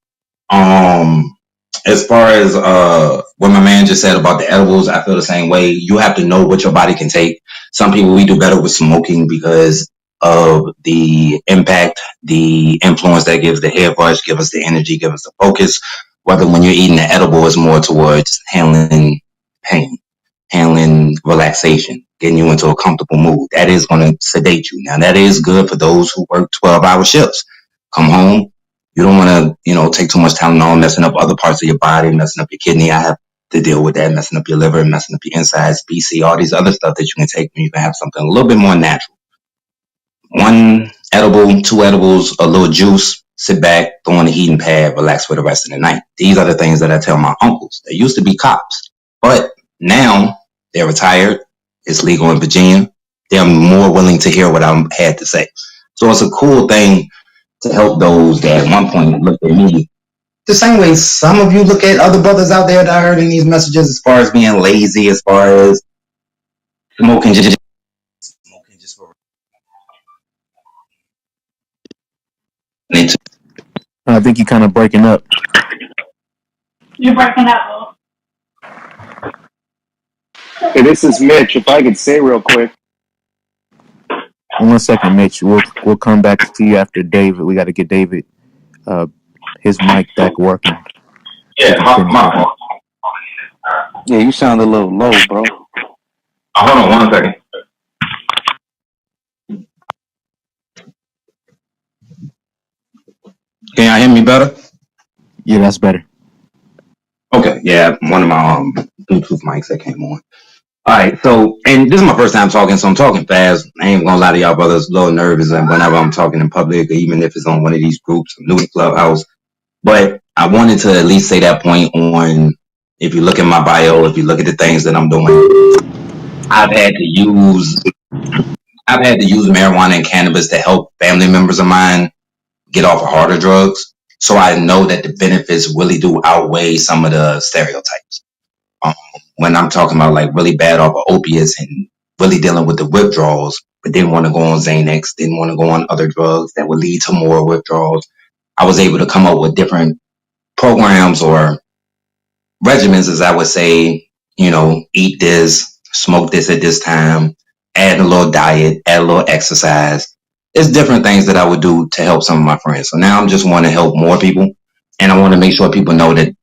Um, as far as what my man just said about the edibles, I feel the same way. You have to know what your body can take. Some people we do better with smoking because of the impact, the influence that gives the hair brush, give us the energy, give us the focus. Whether when you're eating the edible is more towards handling pain, handling relaxation, getting you into a comfortable mood. That is going to sedate you. Now, that is good for those who work 12-hour shifts. Come home, you don't want to, take too much Tylenol, messing up other parts of your body, messing up your kidney. I have to deal with that, messing up your liver, messing up your insides, BC, all these other stuff that you can take when you can have something a little bit more natural. One edible, two edibles, a little juice, sit back, throw on the heating pad, relax for the rest of the night. These are the things that I tell my uncles. They used to be cops, but now they're retired. It's legal in Virginia. They're more willing to hear what I had to say. So it's a cool thing to help those that at one point looked at me the same way some of you look at other brothers out there that I heard in these messages as far as being lazy, as far as smoking just for I think you're kind of breaking up. You're breaking up. Hey, this is Mitch. If I could say real quick. 1 second, Mitch. We'll come back to you after David. We got to get David his mic back working. Yeah, my Yeah, you sound a little low, bro. hold on 1 second. Can y'all hear me better? Yeah, that's better. Okay, yeah, one of my Bluetooth mics that came on. All right, so, and this is my first time talking, so I'm talking fast. I ain't gonna lie to y'all brothers, a little nervous and whenever I'm talking in public, or even if it's on one of these groups. I'm new to Clubhouse. But I wanted to at least say that point on, if you look at my bio, if you look at the things that I'm doing, I've had to use marijuana and cannabis to help family members of mine get off of harder drugs. So I know that the benefits really do outweigh some of the stereotypes. When I'm talking about like really bad off of opiates and really dealing with the withdrawals, but didn't want to go on Xanax, didn't want to go on other drugs that would lead to more withdrawals, I was able to come up with different programs or regimens, as I would say, eat this, smoke this at this time, add a little diet, add a little exercise. It's different things that I would do to help some of my friends. So now I'm just want to help more people. And I want to make sure people know that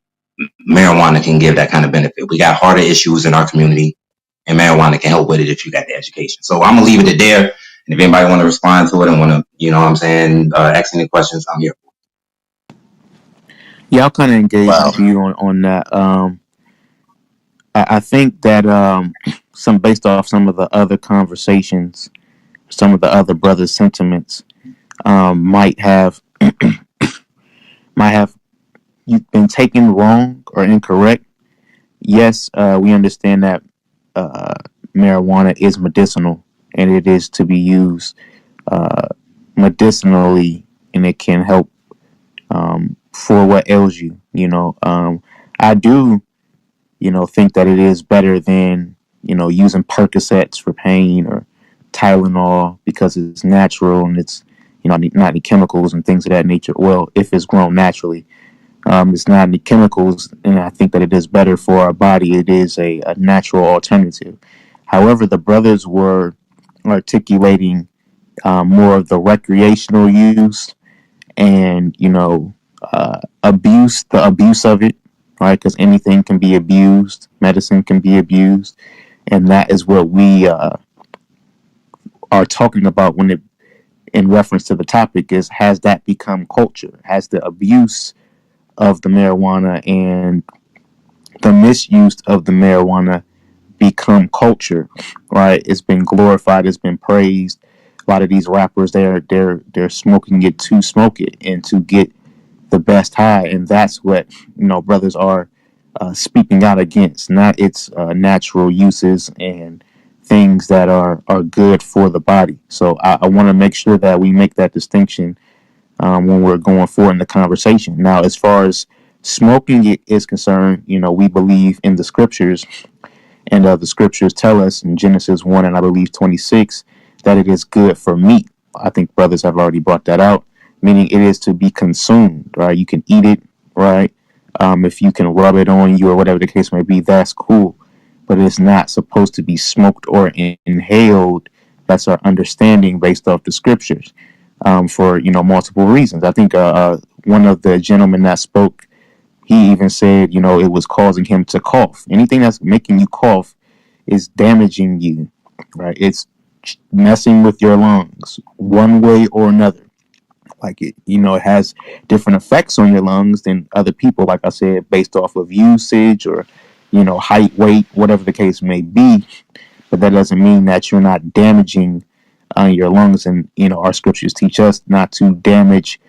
marijuana can give that kind of benefit. We got harder issues in our community, and marijuana can help with it if you got the education. So I'm going to leave it there. And if anybody want to respond to it and want to, ask any questions, I'm here. Yeah, I'll kind of engage with you on that. I think that based off some of the other conversations, some of the other brothers' sentiments, might have you've been taken wrong or incorrect. Yes, we understand that marijuana is medicinal and it is to be used medicinally, and it can help for what ails you. I do, think that it is better than using Percocets for pain or Tylenol because it's natural and it's not any chemicals and things of that nature. Well, if it's grown naturally. It's not any chemicals, and I think that it is better for our body. It is a natural alternative. However, the brothers were articulating more of the recreational use and the abuse of it, right? Because anything can be abused, medicine can be abused, and that is what we are talking about when it in reference to the topic is, has that become culture? Has the abuse of the marijuana and the misuse of the marijuana become culture, right? It's been glorified, it's been praised. A lot of these rappers, they're smoking it to smoke it and to get the best high, and that's what brothers are speaking out against, not its natural uses and things that are good for the body. So I want to make sure that we make that distinction when we're going forward in the conversation. Now, as far as smoking it is concerned, we believe in the scriptures, and the scriptures tell us in Genesis 1 and I believe 26 that it is good for meat. I think brothers have already brought that out, meaning it is to be consumed, right? You can eat it, right? If you can rub it on you or whatever the case may be, that's cool. But it's not supposed to be smoked or inhaled. That's our understanding based off the scriptures for multiple reasons. I think one of the gentlemen that spoke, he even said it was causing him to cough. Anything that's making you cough is damaging you. right? It's messing with your lungs one way or another. Like it has different effects on your lungs than other people. Like I said, based off of usage or height, weight, whatever the case may be. But that doesn't mean that you're not damaging your lungs. And our scriptures teach us not to damage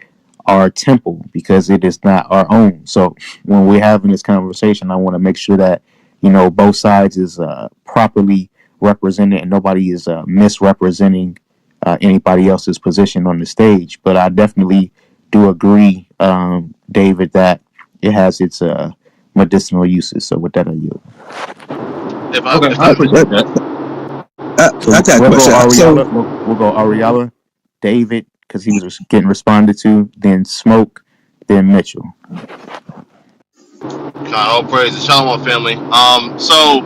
our temple because it is not our own. So when we're having this conversation, I want to make sure that both sides is properly represented and nobody is misrepresenting anybody else's position on the stage. But I definitely do agree, David, that it has its medicinal uses. So with that, I yield. Okay, If I I appreciate that. I So got a we'll go question. So, Ariella. We'll go Ariella, David, because he was getting responded to. Then Smoke. Then Mitchell. All praise the Shalom family. So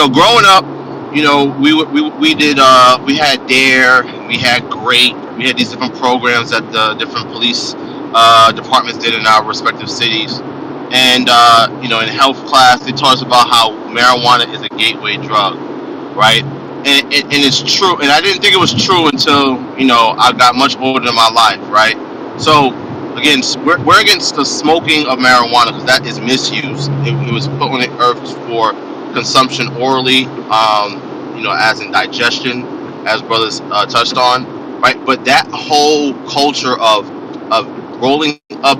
growing up, we did we had Dare, we had Great, we had these different programs that the different police departments did in our respective cities, and in health class they taught us about how marijuana is a gateway drug, right? And it's true, and I didn't think it was true until I got much older in my life, right? So again, we're against the smoking of marijuana because that is misuse. It was put on the earth for consumption orally, as in digestion, as brothers touched on, right? But that whole culture of rolling up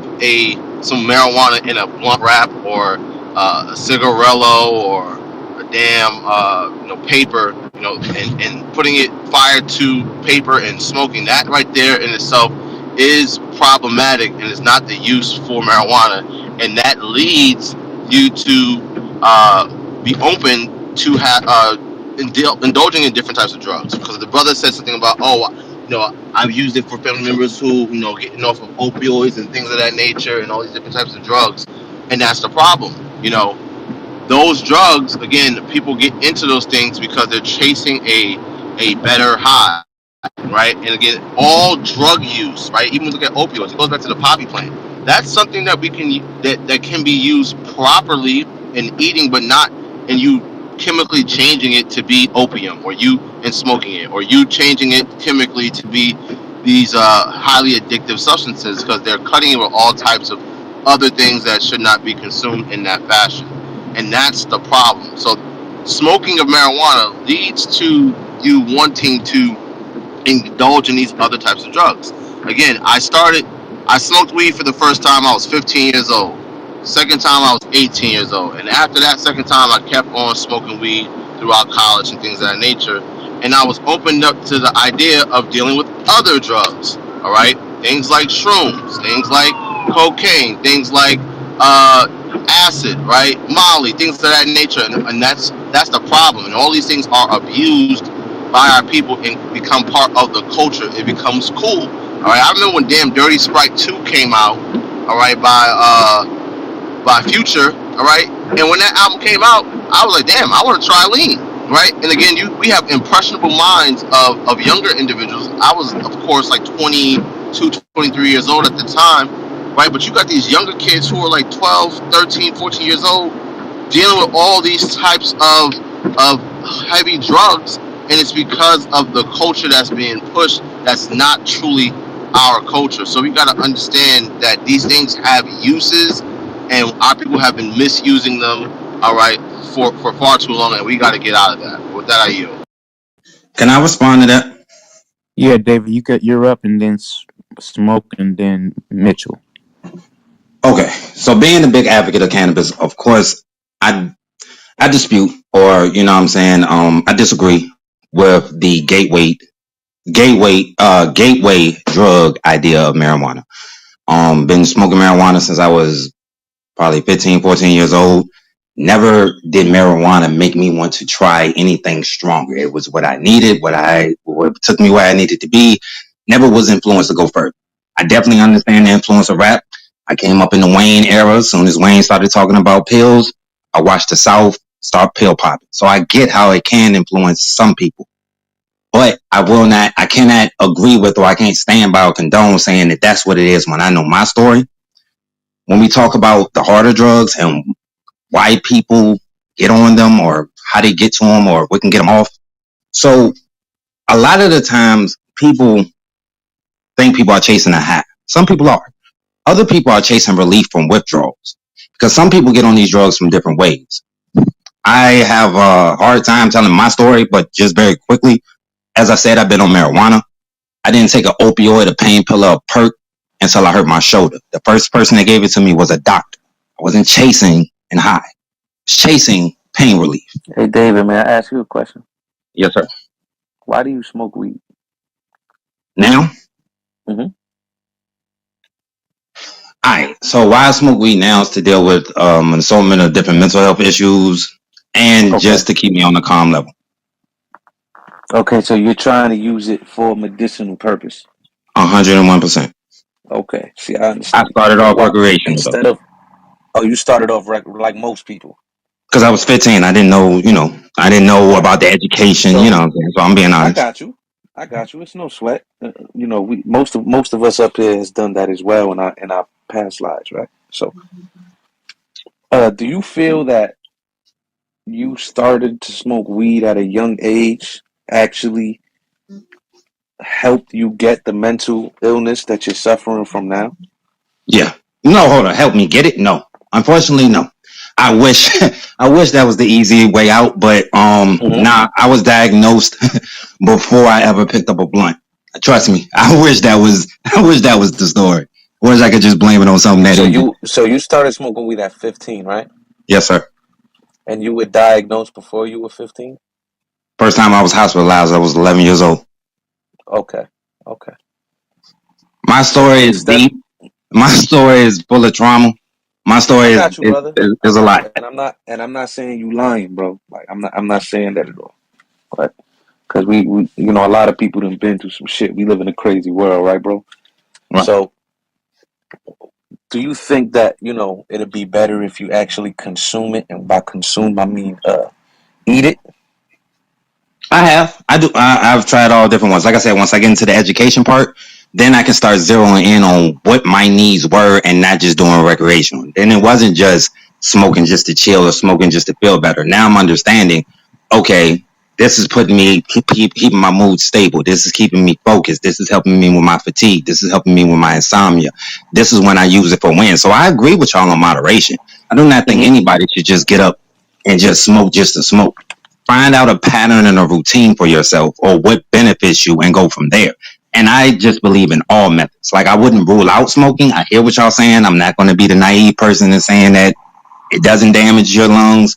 some marijuana in a blunt wrap or a cigarello or a damn paper, and putting it fire to paper and smoking that right there in itself is problematic and is not the use for marijuana, and that leads you to be open to indulging in different types of drugs. Because the brother said something about, I've used it for family members who, getting off of opioids and things of that nature and all these different types of drugs, and that's the problem. Those drugs, again, people get into those things because they're chasing a better high, right? And again, all drug use, right? Even look at opioids. It goes back to the poppy plant. That's something that that can be used properly in eating, but not in you chemically changing it to be opium, or you and smoking it, or you changing it chemically to be these highly addictive substances, because they're cutting it with all types of other things that should not be consumed in that fashion. And that's the problem. So smoking of marijuana leads to you wanting to indulge in these other types of drugs. Again, I smoked weed for the first time I was 15 years old. Second time I was 18 years old. And after that second time, I kept on smoking weed throughout college and things of that nature. And I was opened up to the idea of dealing with other drugs. All right? Things like shrooms, things like cocaine, things like acid, right? Molly, things of that nature. And that's the problem. And all these things are abused by our people and become part of the culture. It becomes cool. All right. I remember when damn Dirty Sprite 2 came out, all right, by Future, all right. And when that album came out, I was like, damn, I want to try lean, right? And again, we have impressionable minds of younger individuals. I was, of course, like 22, 23 years old at the time, right? But you got these younger kids who are like 12, 13, 14 years old dealing with all these types of heavy drugs, and it's because of the culture that's being pushed that's not truly our culture. So we got to understand that these things have uses, and our people have been misusing them, all right, for far too long, and we got to get out of that. With that, I yield. Can I respond to that? Yeah, David, you're up, and then Smoke, and then Mitchell. Okay, so being a big advocate of cannabis, of course, I dispute, or what I'm saying, I disagree with the gateway drug idea of marijuana. Been smoking marijuana since I was probably 15, 14 years old. Never did marijuana make me want to try anything stronger. It was what I needed, what took me where I needed to be. Never was influenced to go further. I definitely understand the influence of rap. I came up in the Wayne era. As soon as Wayne started talking about pills, I watched the South start pill popping. So I get how it can influence some people. But I cannot agree with, or I can't stand by or condone saying that that's what it is when I know my story. When we talk about the harder drugs and why people get on them or how they get to them or we can get them off, So a lot of the times people think people are chasing a high. Some people are. Other people are chasing relief from withdrawals because some people get on these drugs from different ways. I have a hard time telling my story, but just very quickly, as I said, I've been on marijuana. I didn't take an opioid, a pain pill, or a perk until I hurt my shoulder. The first person that gave it to me was a doctor. I wasn't chasing and high. I was chasing pain relief. Hey, David, may I ask you a question? Yes, sir. Why do you smoke weed? Now? Mm-hmm. All right. So why I smoke weed now is to deal with an assortment of different mental health issues and just to keep me on a calm level. Okay, so you're trying to use it for medicinal purpose. 101%. Okay, see, I I understand. started off Why recreational though. instead of you started off like most people. Because I was 15. I didn't know, I didn't know Right. about the education, So so I'm being I honest. got you. I got you. It's no sweat. We most of us up here has done that as well in our past lives, right? So, do you feel that you started to smoke weed at a young age actually helped you get the mental illness that you're suffering from now? Yeah. No, hold on. Help me get it? No. Unfortunately, no. I wish I wish that was the easy way out, but I was diagnosed before I ever picked up a blunt. Trust me. I wish that was the story. I wish I could just blame it on something that easy. So you started smoking weed at 15, right? Yes, sir. And you were diagnosed before you were 15? First time I was hospitalized, I was 11 years old. Okay. Okay. My story is deep. My story is full of trauma. My story I is got you, brother. I is a got lot. you, and I'm not saying you lying, bro. Like I'm not saying that at all. Right? Because we a lot of people done been through some shit. We live in a crazy world, right, bro? Right. So, do you think that it'd be better if you actually consume it, and by consume I mean eat it? I have. I do. I've tried all different ones. Like I said, once I get into the education part, then I can start zeroing in on what my needs were and not just doing recreational. Then it wasn't just smoking just to chill or smoking just to feel better. Now I'm understanding, okay, this is putting me, keeping my mood stable. This is keeping me focused. This is helping me with my fatigue. This is helping me with my insomnia. This is when I use it for win. So I agree with y'all on moderation. I do not think anybody should just get up and just smoke just to smoke. Find out a pattern and a routine for yourself or what benefits you and go from there. And I just believe in all methods. Like I wouldn't rule out smoking. I hear what y'all saying. I'm not going to be the naive person and saying that it doesn't damage your lungs,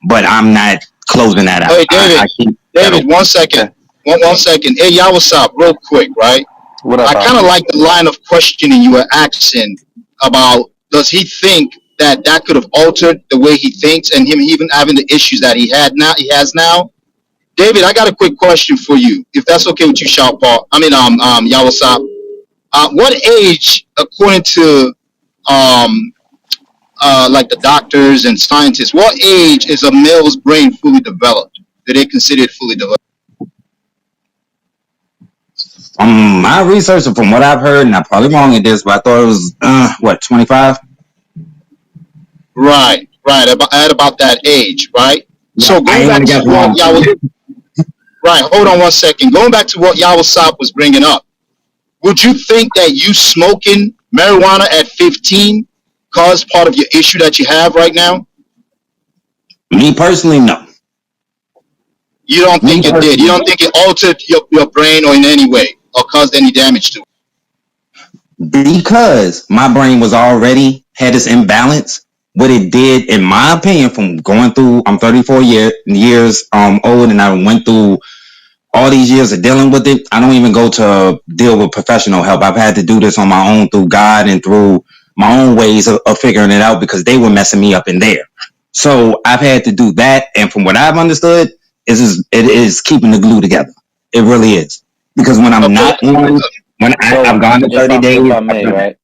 but I'm not closing that out. Hey, David. I keep David, 1 second. One second. Hey, y'all, what's up? Real quick, right? What up? I kind of like the line of questioning you were asking about does he think that could have altered the way he thinks and him even having the issues that he has now. David, I got a quick question for you, if that's okay with you, Shaw Paul. Yawasop. What age, according to like the doctors and scientists, what age is a male's brain fully developed? Do they consider it fully developed? my research from what I've heard, and I'm probably wrong in this, but I thought it was 25. Right, at about that age, right? Yeah, So going back to what y'all was right. Hold on 1 second. Going back to what Yawasop was bringing up, would you think that you smoking marijuana at 15 caused part of your issue that you have right now? Me personally, no. You don't think it did? You don't think it altered your brain or in any way or caused any damage to it? Because my brain was already had this imbalance. What it did, in my opinion, from going through, I'm 34 years old, and I went through all these years of dealing with it. I don't even go to deal with professional help. I've had to do this on my own through God and through my own ways of figuring it out because they were messing me up in there. So I've had to do that, and from what I've understood, it is keeping the glue together. It really is. Because when I'm not on, when I've gone to 30 days, if I may, right?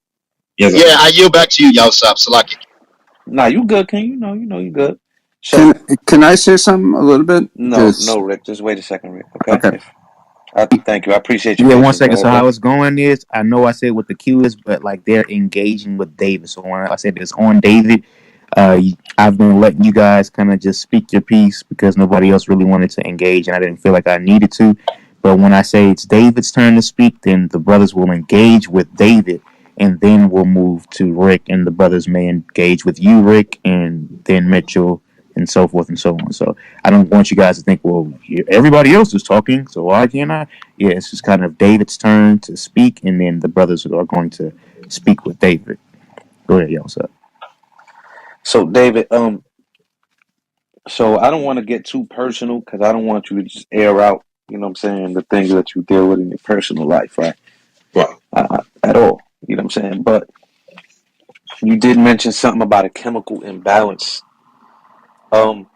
Yes, yeah, I yield back to you, Yawasop Salaki. Nah, you good, King. You good. So Can I say something a little bit? no, Rick. Just wait a second, Rick. Okay. Thank you. I appreciate your Yeah, patience. 1 second. Go So ahead, how bro. it's going is, I know I said what the cue is, but like they're engaging with David. So when I said it's on David, I've been letting you guys kind of just speak your piece because nobody else really wanted to engage, and I didn't feel like I needed to. But when I say it's David's turn to speak, then the brothers will engage with David, and then we'll move to Rick, and the brothers may engage with you, Rick, and then Mitchell, and so forth and so on. So I don't want you guys to think, well, everybody else is talking, so why can't I? Yeah, it's just kind of David's turn to speak, and then the brothers are going to speak with David. Go ahead, y'all. So So David, so I don't want to get too personal because I don't want you to just air out, you know what I'm saying, the things that you deal with in your personal life, right? Right. At all, you know what I'm saying? But you did mention something about a chemical imbalance. Um,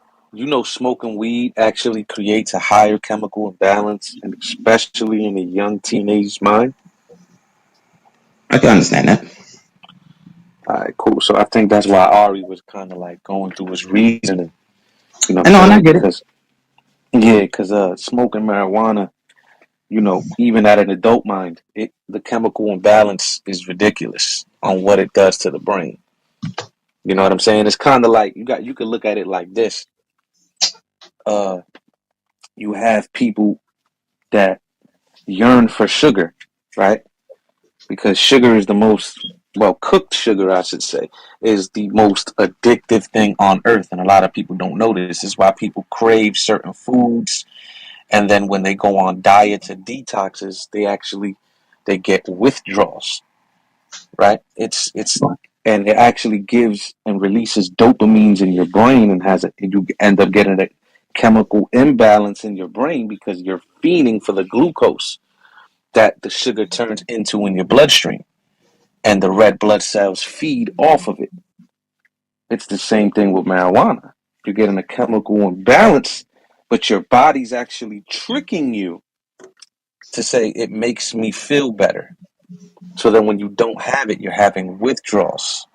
smoking weed actually creates a higher chemical imbalance, and especially in a young teenage's mind. I can understand that. All right, cool. So I think that's why Ari was kind of like going through his reasoning. You know what I I'm know, and I saying? get it. Because smoking marijuana, even at an adult mind, the chemical imbalance is ridiculous on what it does to the brain. You know what I'm saying? It's kind of like you could look at it like this. Uh, you have people that yearn for sugar, right? Because sugar is the most, well, cooked sugar, I should say, is the most addictive thing on earth. And a lot of people don't know this. This is why people crave certain foods. And then when they go on diets and detoxes, they get withdrawals, right? And it actually gives and releases dopamines in your brain and you end up getting a chemical imbalance in your brain because you're feeding for the glucose that the sugar turns into in your bloodstream, and the red blood cells feed off of it. It's the same thing with marijuana. You're getting a chemical imbalance, but your body's actually tricking you to say it makes me feel better. So then when you don't have it, you're having withdrawals.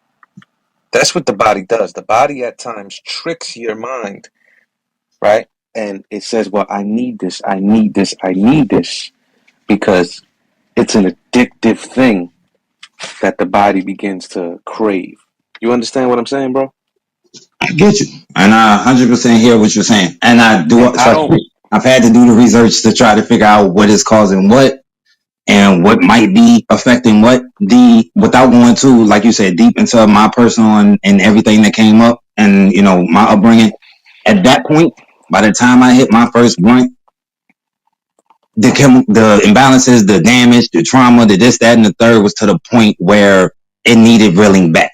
That's what the body does. The body at times tricks your mind, right? And it says, well, I need this, I need this, I need this, because it's an addictive thing that the body begins to crave. You understand what I'm saying, bro? I get you, and I 100% hear what you're saying. And I do. And I Trust don't. me, I've had to do the research to try to figure out what is causing what and what might be affecting what. Without going too, like you said, deep into my personal and everything that came up, and my upbringing. At that point, by the time I hit my first blunt, the imbalances, the damage, the trauma, the this, that, and the third was to the point where it needed reeling back.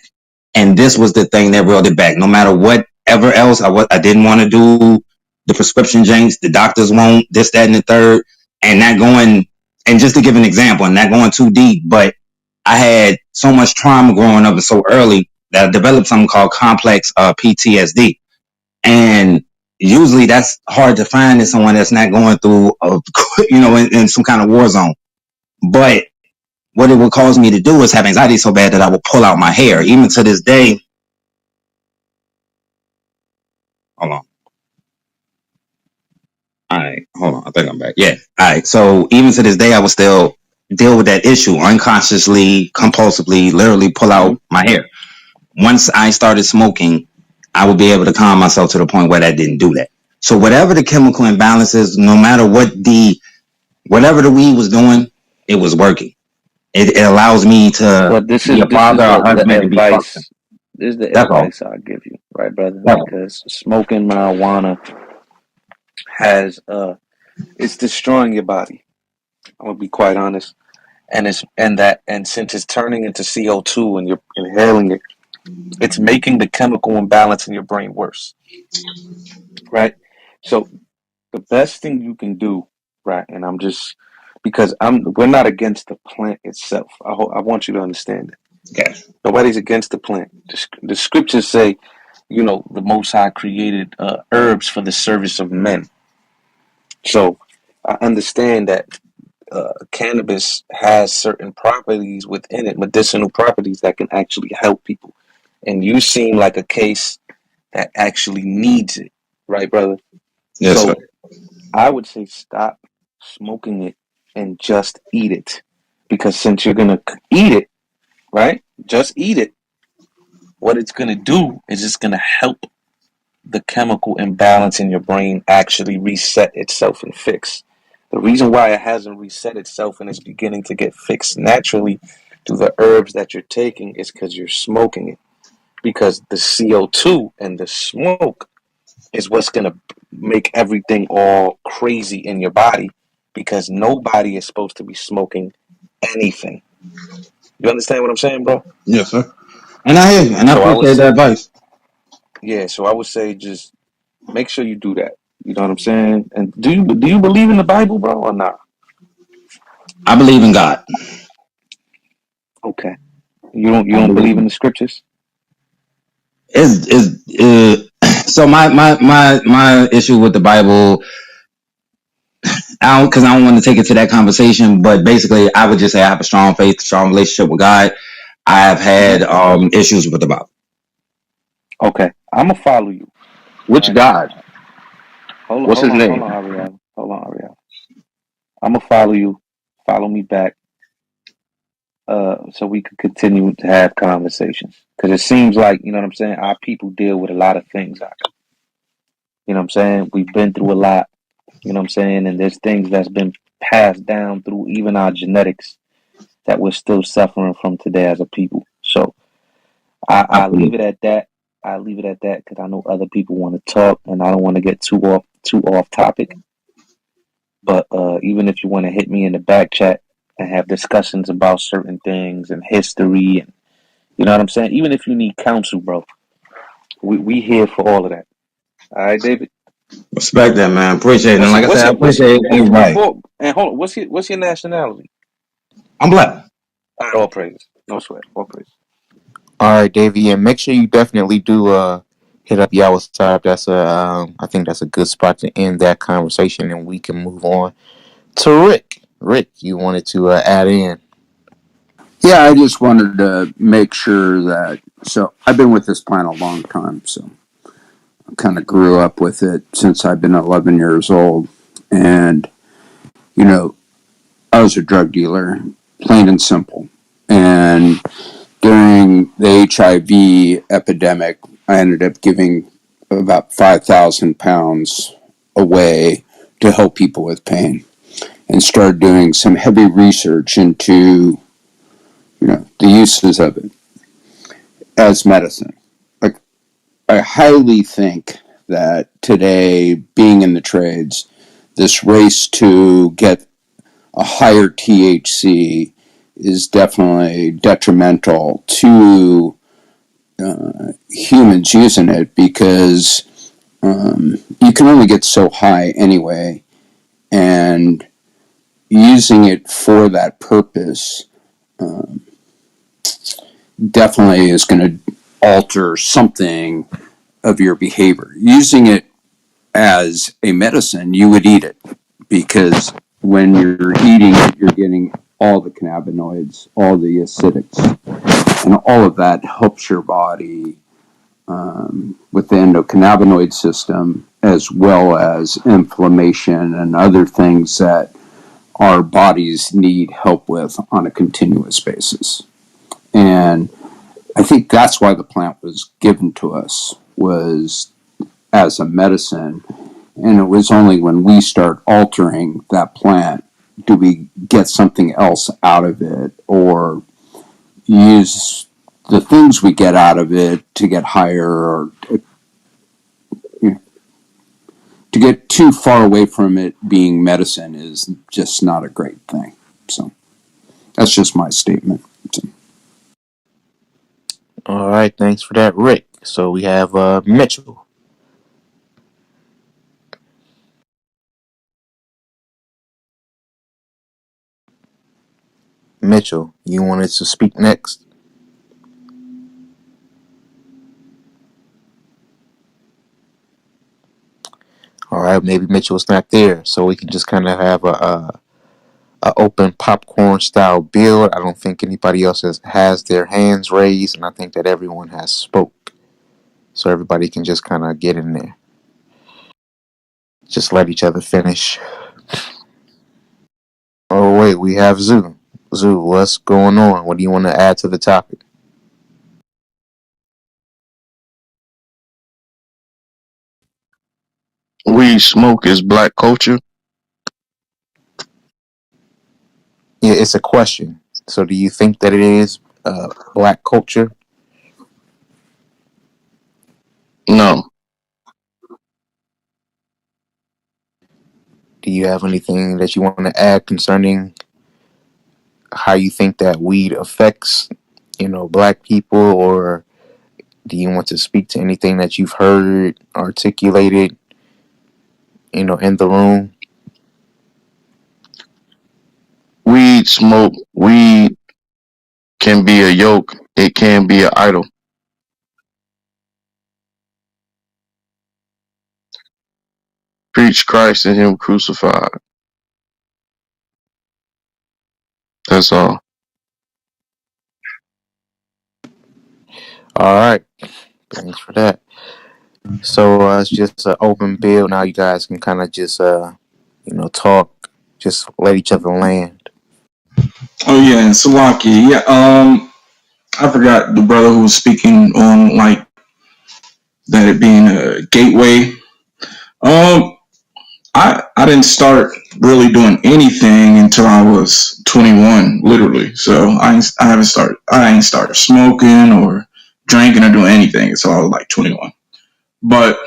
And this was the thing that reeled it back. No matter whatever else I didn't want to do, the prescription jinx, the doctors won't, this, that, and the third, and not going. And just to give an example, and not going too deep, but I had so much trauma growing up and so early that I developed something called complex PTSD. And usually that's hard to find in someone that's not going through, in some kind of war zone. But what it would cause me to do is have anxiety so bad that I would pull out my hair. Even to this day, hold on. All right, hold on. I think I'm back. Yeah. All right. So even to this day, I would still deal with that issue unconsciously, compulsively, literally pull out my hair. Once I started smoking, I would be able to calm myself to the point where that didn't do that. So whatever the chemical imbalance is, no matter whatever the weed was doing, it was working. It allows me to Well, this be is a this father, is a the husband, to be functional. advice. This is the That's all. advice I'll give you, right, brother? That's all. Because smoking marijuana has it's destroying your body. I'm gonna be quite honest. And since it's turning into CO2 and you're inhaling it, it's making the chemical imbalance in your brain worse, right? So the best thing you can do, right? And I'm just because we're not against the plant itself. I want you to understand that. Okay. Nobody's against the plant. The scriptures say, the Most High created herbs for the service of men. So I understand that cannabis has certain properties within it, medicinal properties that can actually help people. And you seem like a case that actually needs it, right, brother? Yes, sir. So I would say stop smoking it and just eat it. Because since you're going to eat it, right? Just eat it. what it's gonna do is it's gonna help the chemical imbalance in your brain actually reset itself and fix. The reason why it hasn't reset itself and is beginning to get fixed naturally through the herbs that you're taking is because you're smoking it. Because the CO2 and the smoke is what's going to make everything all crazy in your body because nobody is supposed to be smoking anything. You understand what I'm saying, bro? Yes, sir. And I hear you, and I So I would appreciate say, that advice. yeah, so I would say just make sure you do that. You know what I'm saying? And do you believe in the Bible, bro, or not? I believe in God. Okay. You I don't believe believe in in the scriptures? so my issue with the Bible, I don't because I don't want to take it to that conversation, but basically I would just say I have a strong faith, strong relationship with God. I have Hmm. had issues with the Bible. Okay. I'm gonna follow you. All Which right. God? What's his Hold name? on, Ariel. Hold on, Ariel. I'm gonna follow you. Follow me back. So we could continue to have conversations. Because it seems like, you know what I'm saying, our people deal with a lot of things. You know what I'm saying? We've been through a lot, you know what I'm saying? And there's things that's been passed down through even our genetics that we're still suffering from today as a people. So I leave it Absolutely. at that. I leave it at that because I know other people want to talk and I don't want to get too off topic. But even if you want to hit me in the back chat and have discussions about certain things and history and you know what I'm saying? Even if you need counsel, bro, we here for all of that. All right, David. Respect that, man. Appreciate it. And like I said, I What's your appreciate everybody. before and hold on? What's your nationality? I'm black. All right, all praise, no sweat, all praise. All right, Davey, and make sure you definitely do hit up Yaw's Tribe. That's I think that's a good spot to end that conversation, and we can move on to Rick. Rick, you wanted to add in? Yeah, I just wanted to make sure that. So I've been with this plant a long time, so I kind of grew up with it since I've been 11 years old. And, you know, I was a drug dealer, plain and simple. And during the HIV epidemic, I ended up giving about 5,000 pounds away to help people with pain and started doing some heavy research into, the uses of it as medicine. Like, I highly think that today, being in the trades, this race to get a higher THC is definitely detrimental to humans using it because you can only get so high anyway, and using it for that purpose definitely is going to alter something of your behavior. Using it as a medicine, you would eat it because when you're eating it, you're getting all the cannabinoids, all the acidics, and all of that helps your body with the endocannabinoid system as well as inflammation and other things that our bodies need help with on a continuous basis. And I think that's why the plant was given to us was as a medicine. And it was only when we start altering that plant do we get something else out of it or use the things we get out of it to get higher or you know, to get too far away from it being medicine is just not a great thing. So that's just my statement. So, All right, thanks for that, Rick. So we have Mitchell. Mitchell, you wanted to speak next. All right, maybe Mitchell's not there, so we can just kind of have a open popcorn style build. I don't think anybody else has their hands raised, and I think that everyone has spoke, so everybody can just kind of get in there. Just let each other finish. Oh wait, we have Zoo. Zoo, what's going on? What do you want to add to the topic? weed smoke is black culture? Yeah, it's a question. So, do you think that it is black culture? No. Do you have anything that you want to add concerning how you think that weed affects, black people, or do you want to speak to anything that you've heard articulated, in the room? Weed can be a yoke. It can be an idol. Preach Christ and Him crucified. That's all. All right, thanks for that. So it's just an open bill. Now you guys can kind of just talk, just let each other land. Oh yeah, and Salaki. Yeah, I forgot the brother who was speaking on like that it being a gateway. Um, I didn't start really doing anything until I was 21, literally. So I ain't started smoking or drinking or doing anything until I was like 21. But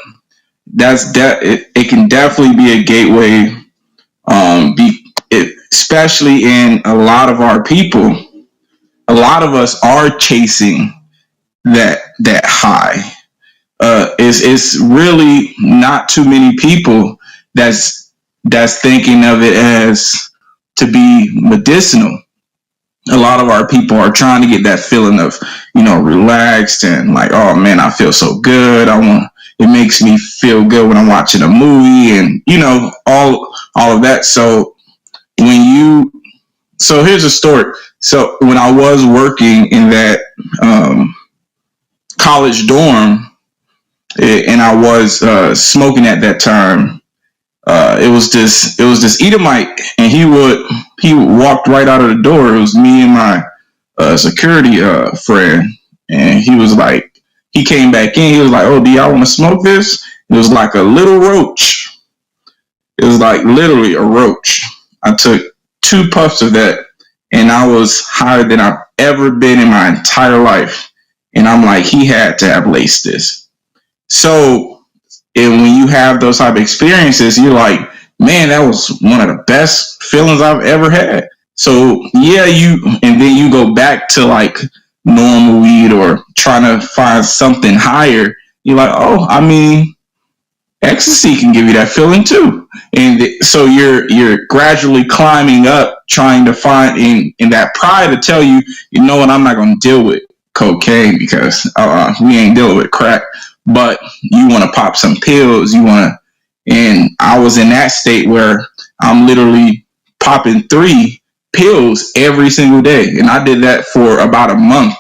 it can definitely be a gateway. Especially in a lot of our people, a lot of us are chasing that high. It's really not too many people that's thinking of it as to be medicinal. A lot of our people are trying to get that feeling of, relaxed and like, oh man, I feel so good. It makes me feel good when I'm watching a movie and, all of that. So when you, so here's a story. So when I was working in that, college dorm, and I was smoking at that time. It was this Edomite, and he walked right out of the door. It was me and my security friend, and he came back in. He was like, "Oh, do y'all want to smoke this?" It was like a little roach. It was like literally a roach. I took 2 puffs of that, and I was higher than I've ever been in my entire life. And I'm like, he had to have laced this. So, and when you have those type of experiences, you're like, man, that was one of the best feelings I've ever had. So yeah, and then you go back to like normal weed or trying to find something higher. You're like, oh, I mean, ecstasy can give you that feeling too. And so you're gradually climbing up, trying to find in that pride to tell you, you know what, I'm not going to deal with cocaine because we ain't dealing with crack. But you want to pop some pills. And I was in that state where I'm literally popping 3 pills every single day, and I did that for about a month.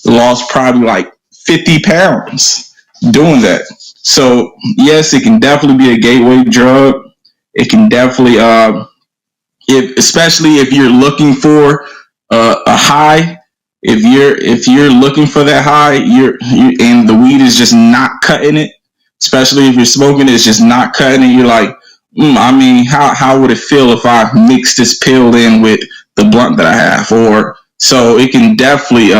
Lost probably like 50 pounds doing that. So yes, it can definitely be a gateway drug. It can definitely, especially if you're looking for a high. If you're looking for that high, and the weed is just not cutting it. Especially if you're smoking, it's just not cutting it. You're like, I mean, how would it feel if I mix this pill in with the blunt that I have? Or so it can definitely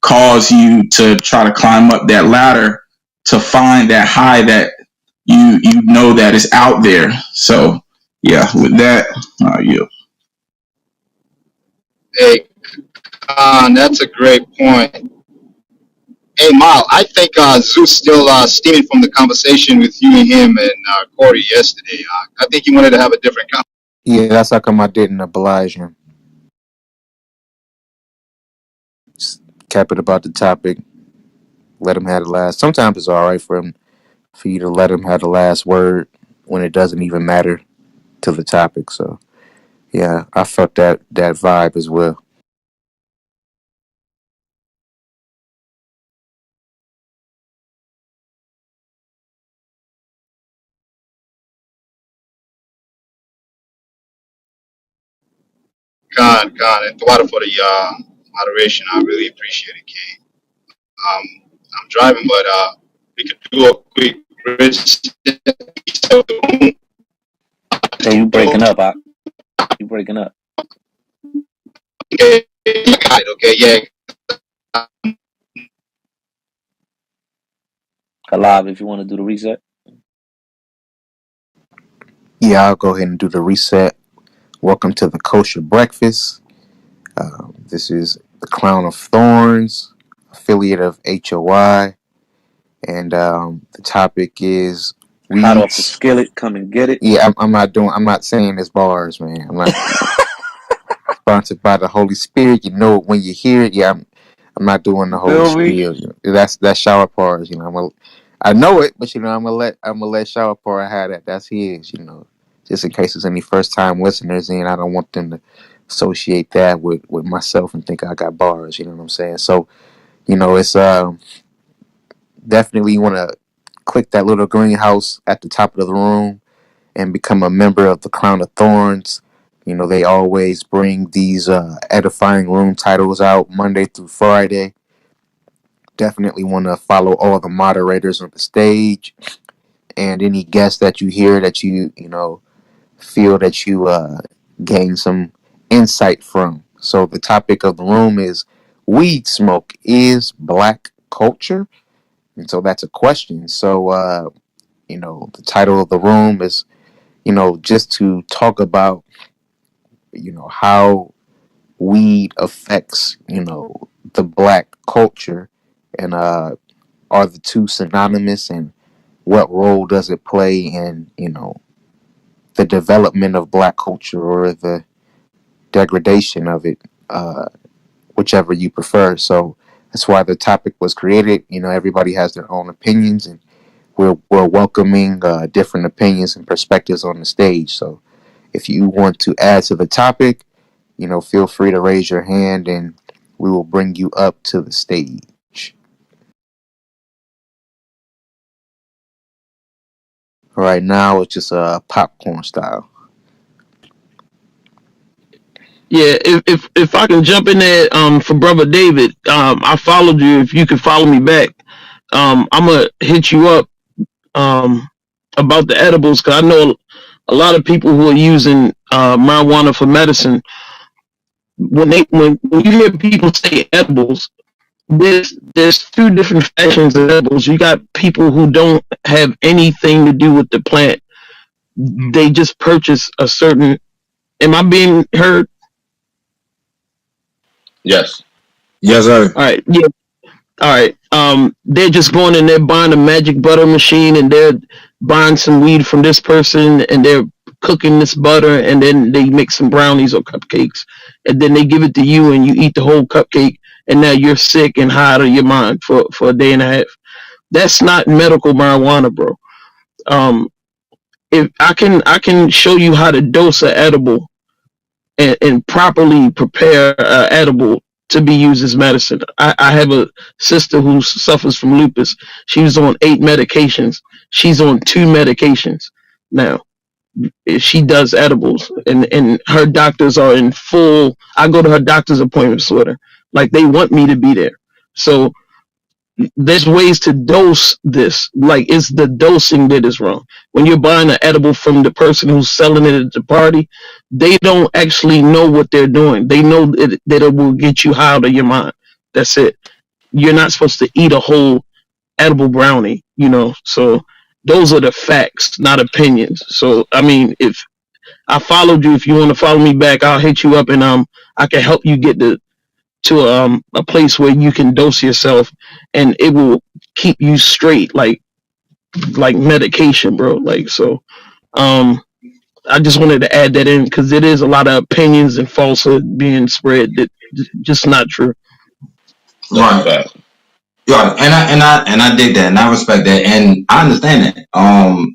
cause you to try to climb up that ladder to find that high that you know that is out there. So yeah, with that, you. Hey, that's a great point. Hey, Mal, I think Zeus still steaming from the conversation with you and him and Corey yesterday. I think he wanted to have a different conversation. Yeah, that's how come I didn't oblige him. Just kept it about the topic. Let him have the last. Sometimes it's all right for you to let him have the last word when it doesn't even matter to the topic. So yeah, I felt that vibe as well. And Tawada for the moderation. I really appreciate it, King. I'm driving, but we could do a quick bridge Hey, you breaking up? You breaking up? Okay, yeah. Kalab, if you want to do the reset. Yeah, I'll go ahead and do the reset. Welcome to the Kosher Breakfast. This is the Crown of Thorns, affiliate of HOI, and the topic is Hot off the weeds. skillet, come and get it. Yeah, I'm not saying this bars, man. I'm not sponsored by the Holy Spirit. You know it when you hear it. Yeah, I'm not doing the You Holy feel me? Spirit. That's shower bars. I know it, but I'm gonna let shower bar have that. That's his. Just in case there's any first time listeners in, I don't want them to associate that with myself and think I got bars. You know what I'm saying? So it's definitely you want to click that little greenhouse at the top of the room and become a member of the Crown of Thorns. They always bring these edifying room titles out Monday through Friday. Definitely want to follow all the moderators on the stage and any guests that you hear that you feel that you gain some insight from. So the topic of the room is weed smoke is black culture, and so that's a question. So the title of the room is just to talk about how weed affects the black culture, and are the two synonymous, and what role does it play in the development of black culture or the degradation of it, whichever you prefer. So that's why the topic was created. Everybody has their own opinions, and we're welcoming different opinions and perspectives on the stage. So if you want to add to the topic, feel free to raise your hand, and we will bring you up to the stage. Right now, it's just popcorn style. Yeah, if I can jump in there, for brother David, I followed you. If you can follow me back, I'm gonna hit you up, about the edibles, because I know a lot of people who are using marijuana for medicine. When you hear people say edibles, there's two different factions of edibles. You got people who don't have anything to do with the plant. They just purchase a certain. Am I being heard? Yes. Yes, sir. All right. Yeah. All right. They're just going in there buying a magic butter machine, and they're buying some weed from this person, and they're cooking this butter, and then they make some brownies or cupcakes, and then they give it to you, and you eat the whole cupcake, and now you're sick and high out of your mind for a day and a half. That's not medical marijuana, bro. Um, if I can show you how to dose an edible, and properly prepare edible to be used as medicine. I have a sister who suffers from lupus. She was on 8 medications. She's on 2 medications now. She does edibles, and her doctors are in full. I go to her doctor's appointments with her. Like, they want me to be there. So there's ways to dose this. Like, it's the dosing that is wrong. When you're buying an edible from the person who's selling it at the party, they don't actually know what they're doing. They know that it will get you high out of your mind. That's it. You're not supposed to eat a whole edible brownie. So those are the facts, not opinions. So I mean, if I followed you, if you want to follow me back, I'll hit you up, and I can help you get to a place where you can dose yourself, and it will keep you straight, like medication, bro. Like, so um I just wanted to add that in, because it is a lot of opinions and falsehood being spread that just not true. That's a Right. fact. Yeah, and I dig that, and I respect that, and I understand that.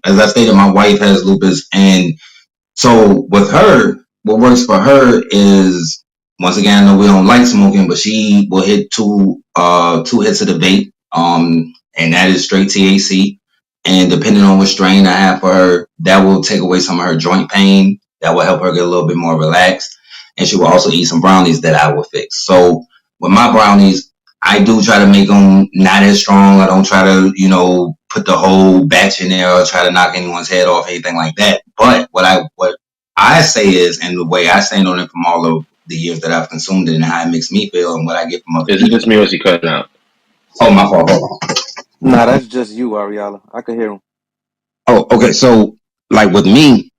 As I stated, my wife has lupus, and so with her, what works for her is, once again, I know we don't like smoking, but she will hit two hits of the vape, and that is straight THC. And depending on what strain I have for her, that will take away some of her joint pain. That will help her get a little bit more relaxed. And she will also eat some brownies that I will fix. So with my brownies, I do try to make them not as strong. I don't try to, put the whole batch in there or try to knock anyone's head off, anything like that. But what I say is, and the way I stand on it from all of the years that I've consumed it and how it makes me feel and what I get from other Is it people. just me or is he cutting out? Oh, my fault. Hold on. Nah, that's just you, Ariella. I can hear him. Oh, okay. So, like with me,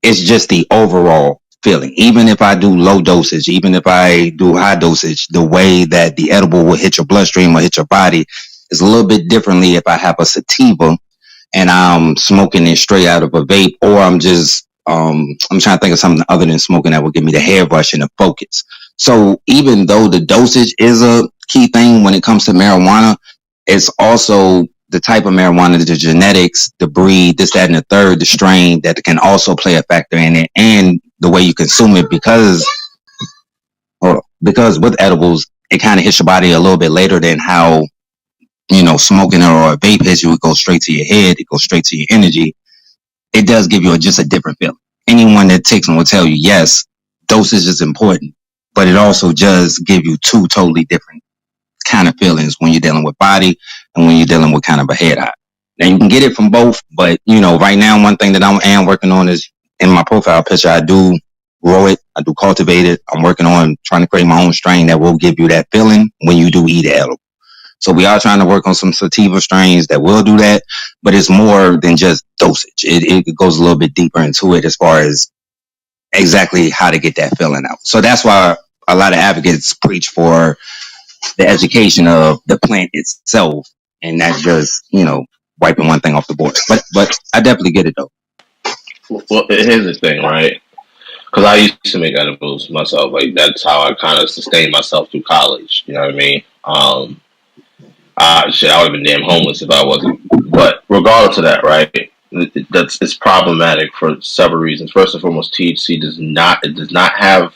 it's just the overall feeling. Even if I do low dosage, even if I do high dosage, the way that the edible will hit your bloodstream or hit your body is a little bit differently if I have a sativa and I'm smoking it straight out of a vape, or I'm trying to think of something other than smoking that will give me the hair rush and the focus. So even though the dosage is a key thing when it comes to marijuana, it's also the type of marijuana, the genetics, the breed, this, that, and the third, the strain that can also play a factor in it, and the way you consume it because with edibles, it kind of hits your body a little bit later than how smoking it or a vape hits you. It goes straight to your head. It goes straight to your energy. It does give you just a different feeling. Anyone that takes them will tell you, yes, dosage is important, but it also does give you two totally different kind of feelings when you're dealing with body and when you're dealing with kind of a head high. Now you can get it from both, but right now one thing that I am working on is in my profile picture. I do grow it, I do cultivate it. I'm working on trying to create my own strain that will give you that feeling when you do eat it. So we are trying to work on some sativa strains that will do that, but it's more than just dosage. It goes a little bit deeper into it as far as exactly how to get that feeling out. So that's why a lot of advocates preach for the education of the plant itself and not just, wiping one thing off the board. But I definitely get it though. Well, here's the thing, right? Because I used to make edibles myself. Like that's how I kind of sustained myself through college. You know what I mean? Shit, I would have been damn homeless if I wasn't. But regardless of that, right? It's problematic for several reasons. First and foremost, THC does not have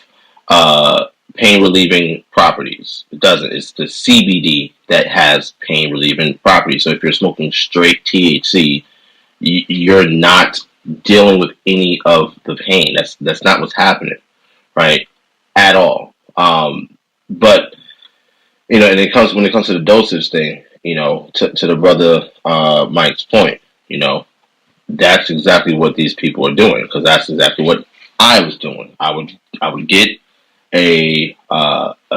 uh, pain relieving properties. It doesn't. It's the CBD that has pain relieving properties. So if you're smoking straight THC, you're not dealing with any of the pain. That's not what's happening, right? At all. But and when it comes to the dosage thing, to the brother Mike's point, that's exactly what these people are doing because that's exactly what I was doing. I would get a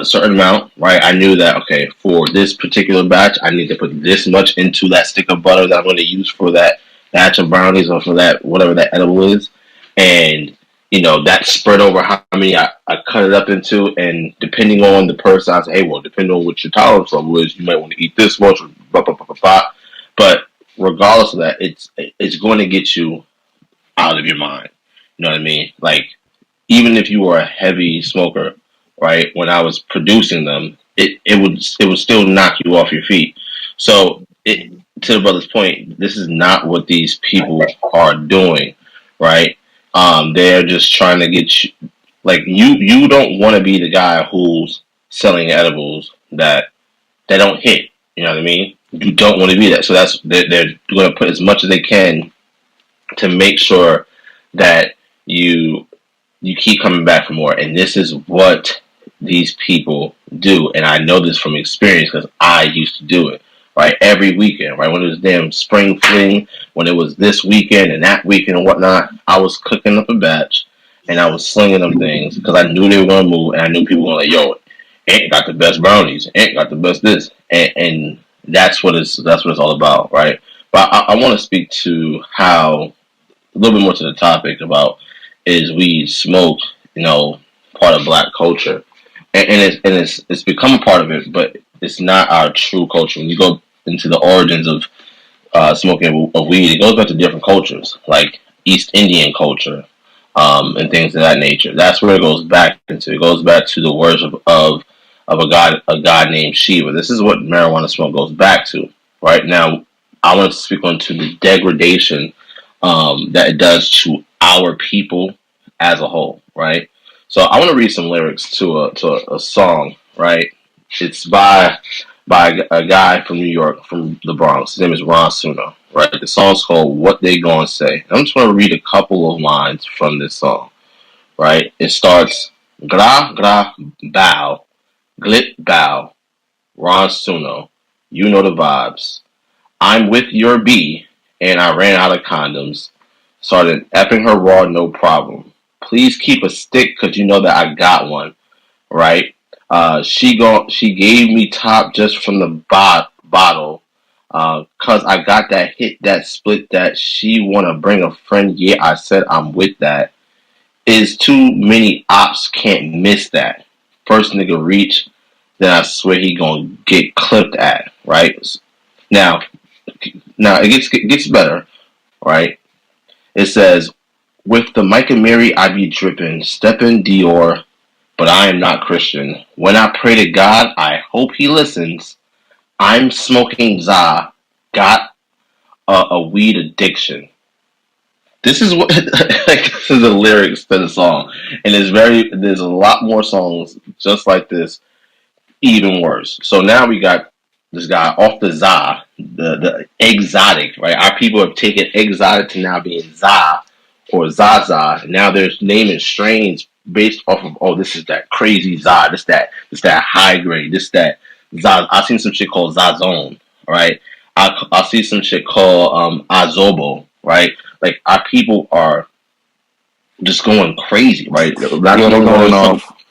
certain amount, right? I knew that okay, for this particular batch, I need to put this much into that stick of butter that I'm going to use for that batch of brownies or for that whatever that edible is, and that spread over how many I cut it up into, and depending on the person, I say, hey, well, depending on what your tolerance level is, you might want to eat this much, or blah, blah, blah, blah, blah. But regardless of that, it's going to get you out of your mind. You know what I mean? Like even if you were a heavy smoker, right? When I was producing them, it would still knock you off your feet. So to the brother's point, this is not what these people are doing, right? They're just trying to get you like you don't want to be the guy who's selling edibles that don't hit. You know what I mean? You don't want to be that. So they're going to put as much as they can to make sure that you keep coming back for more. And this is what these people do. And I know this from experience because I used to do it, right? Every weekend, right? When it was damn spring fling, when it was this weekend and that weekend and whatnot, I was cooking up a batch and I was slinging them things because I knew they were going to move and I knew people were like, yo, Ant got the best brownies. Ant got the best this. And that's what it's all about, right? But I want to speak to how a little bit more to the topic about is weed smoke, part of black culture, and it's become a part of it, but it's not our true culture. When you go into the origins of smoking of weed, it goes back to different cultures, like East Indian culture, and things of that nature. That's where it goes back into. It goes back to the worship of a god named Shiva. This is what marijuana smoke goes back to. Right now, I want to speak on to the degradation that it does to our people as a whole. Right. So I want to read some lyrics to a song. Right. It's by a guy from New York, from the Bronx. His name is Ron Suno, right? The song's called What They Gonna Say. I'm just going to read a couple of lines from this song, right? It starts, gra, gra, bow, glit, bow, Ron Suno. You know the vibes. I'm with your B, and I ran out of condoms. Started effing her raw, no problem. Please keep a stick, cause you know that I got one, right? She gave me top just from the bottle, cause I got that hit, that split, that she wanna bring a friend. Yeah, I said I'm with that. Is too many ops can't miss that. First nigga reach, then I swear he gonna get clipped at, right? Now, now it gets better, right? It says, with the Mike and Mary I be dripping, stepping Dior, but I am not Christian. When I pray to God, I hope he listens. I'm smoking za, got a weed addiction. This is what like this is the lyrics to the song, and there's a lot more songs just like this, even worse. So now we got this guy off the za, the exotic, right? Our people have taken exotic to now being za or zaza. Now they're naming strains based off of, oh, this is that crazy za, this that high grade, this that za. I've seen some shit called zazone, right? I see some shit called azobo, right? Like our people are just going crazy, right? Not too Yeah, they long ago, going there's some, off.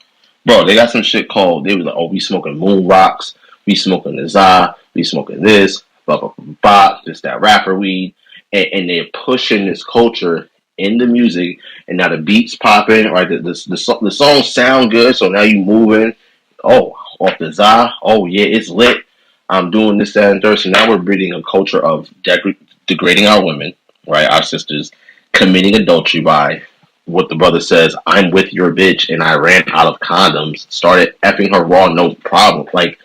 bro. They got some shit called. They was like, oh, we smoking moon rocks, we smoking the za, we smoking this, blah blah blah, blah this that rapper weed, and they're pushing this culture in the music, and now the beats popping, right? The songs sound good, so now you moving. Oh, off the za. Oh yeah, it's lit. I'm doing this, that, and third. So now we're breeding a culture of degrading our women, right? Our sisters committing adultery by what the brother says. I'm with your bitch, and I ran out of condoms. Started effing her raw, no problem. Like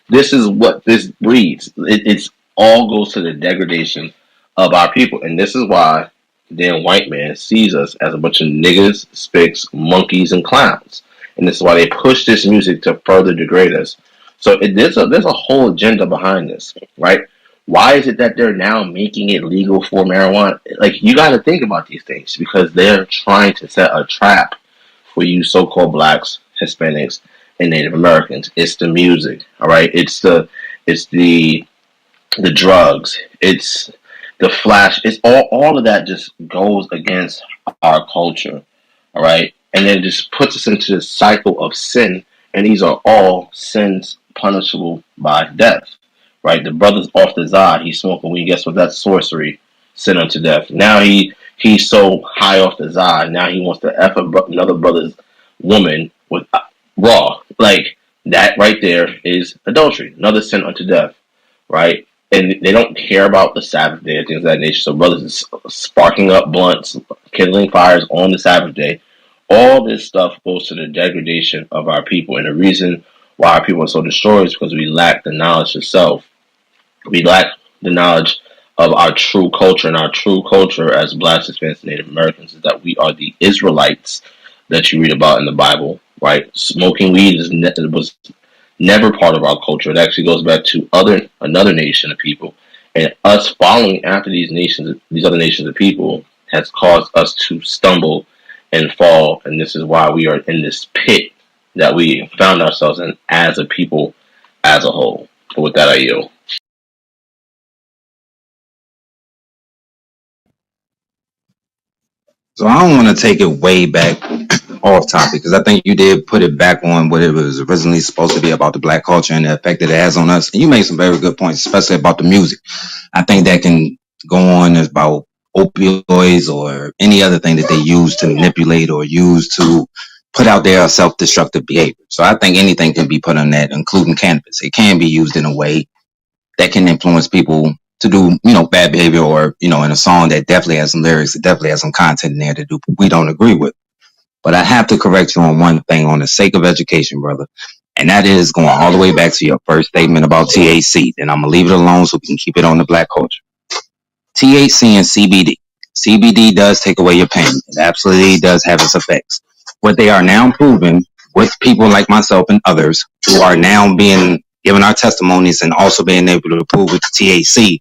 this is what this breeds. It's all goes to the degradation of our people, and this is why the damn white man sees us as a bunch of niggas, spicks, monkeys, and clowns, and this is why they push this music to further degrade us. So there's a whole agenda behind this, right? Why is it that they're now making it legal for marijuana? Like you got to think about these things because they're trying to set a trap for you so-called blacks, Hispanics, and Native Americans. It's the music, all right. It's the drugs. It's the flash. It's all of that just goes against our culture, all right, and then it just puts us into this cycle of sin, and these are all sins punishable by death, right? The brother's off the zod. He's smoking weed. Guess what? That's sorcery, sin unto death. Now he's so high off the zod. Now he wants to f another brother's woman with raw. Like that right there is adultery, another sin unto death, right? And they don't care about the Sabbath day and things of that nature. So brothers is sparking up blunts, kindling fires on the Sabbath day. All this stuff goes to the degradation of our people. And the reason why our people are so destroyed is because we lack the knowledge of self. We lack the knowledge of our true culture. And our true culture as blacks, Hispanics, and Native Americans is that we are the Israelites that you read about in the Bible, right? Smoking weed was never part of our culture. It actually goes back to another nation of people, and us following after these other nations of people, has caused us to stumble and fall. And this is why we are in this pit that we found ourselves in as a people, as a whole. But with that, I yield. So I don't want to take it way back off topic because I think you did put it back on what it was originally supposed to be about the black culture and the effect that it has on us. And you made some very good points, especially about the music. I think that can go on as about opioids or any other thing that they use to manipulate or use to put out their self-destructive behavior. So I think anything can be put on that, including cannabis. It can be used in a way that can influence people to do, bad behavior or, in a song that definitely has some lyrics, that definitely has some content in there that we don't agree with. But I have to correct you on one thing on the sake of education, brother. And that is going all the way back to your first statement about THC. And I'm going to leave it alone so we can keep it on the black culture. THC and CBD. CBD does take away your pain. It absolutely does have its effects. What they are now proving with people like myself and others who are now being given our testimonies and also being able to prove with the THC,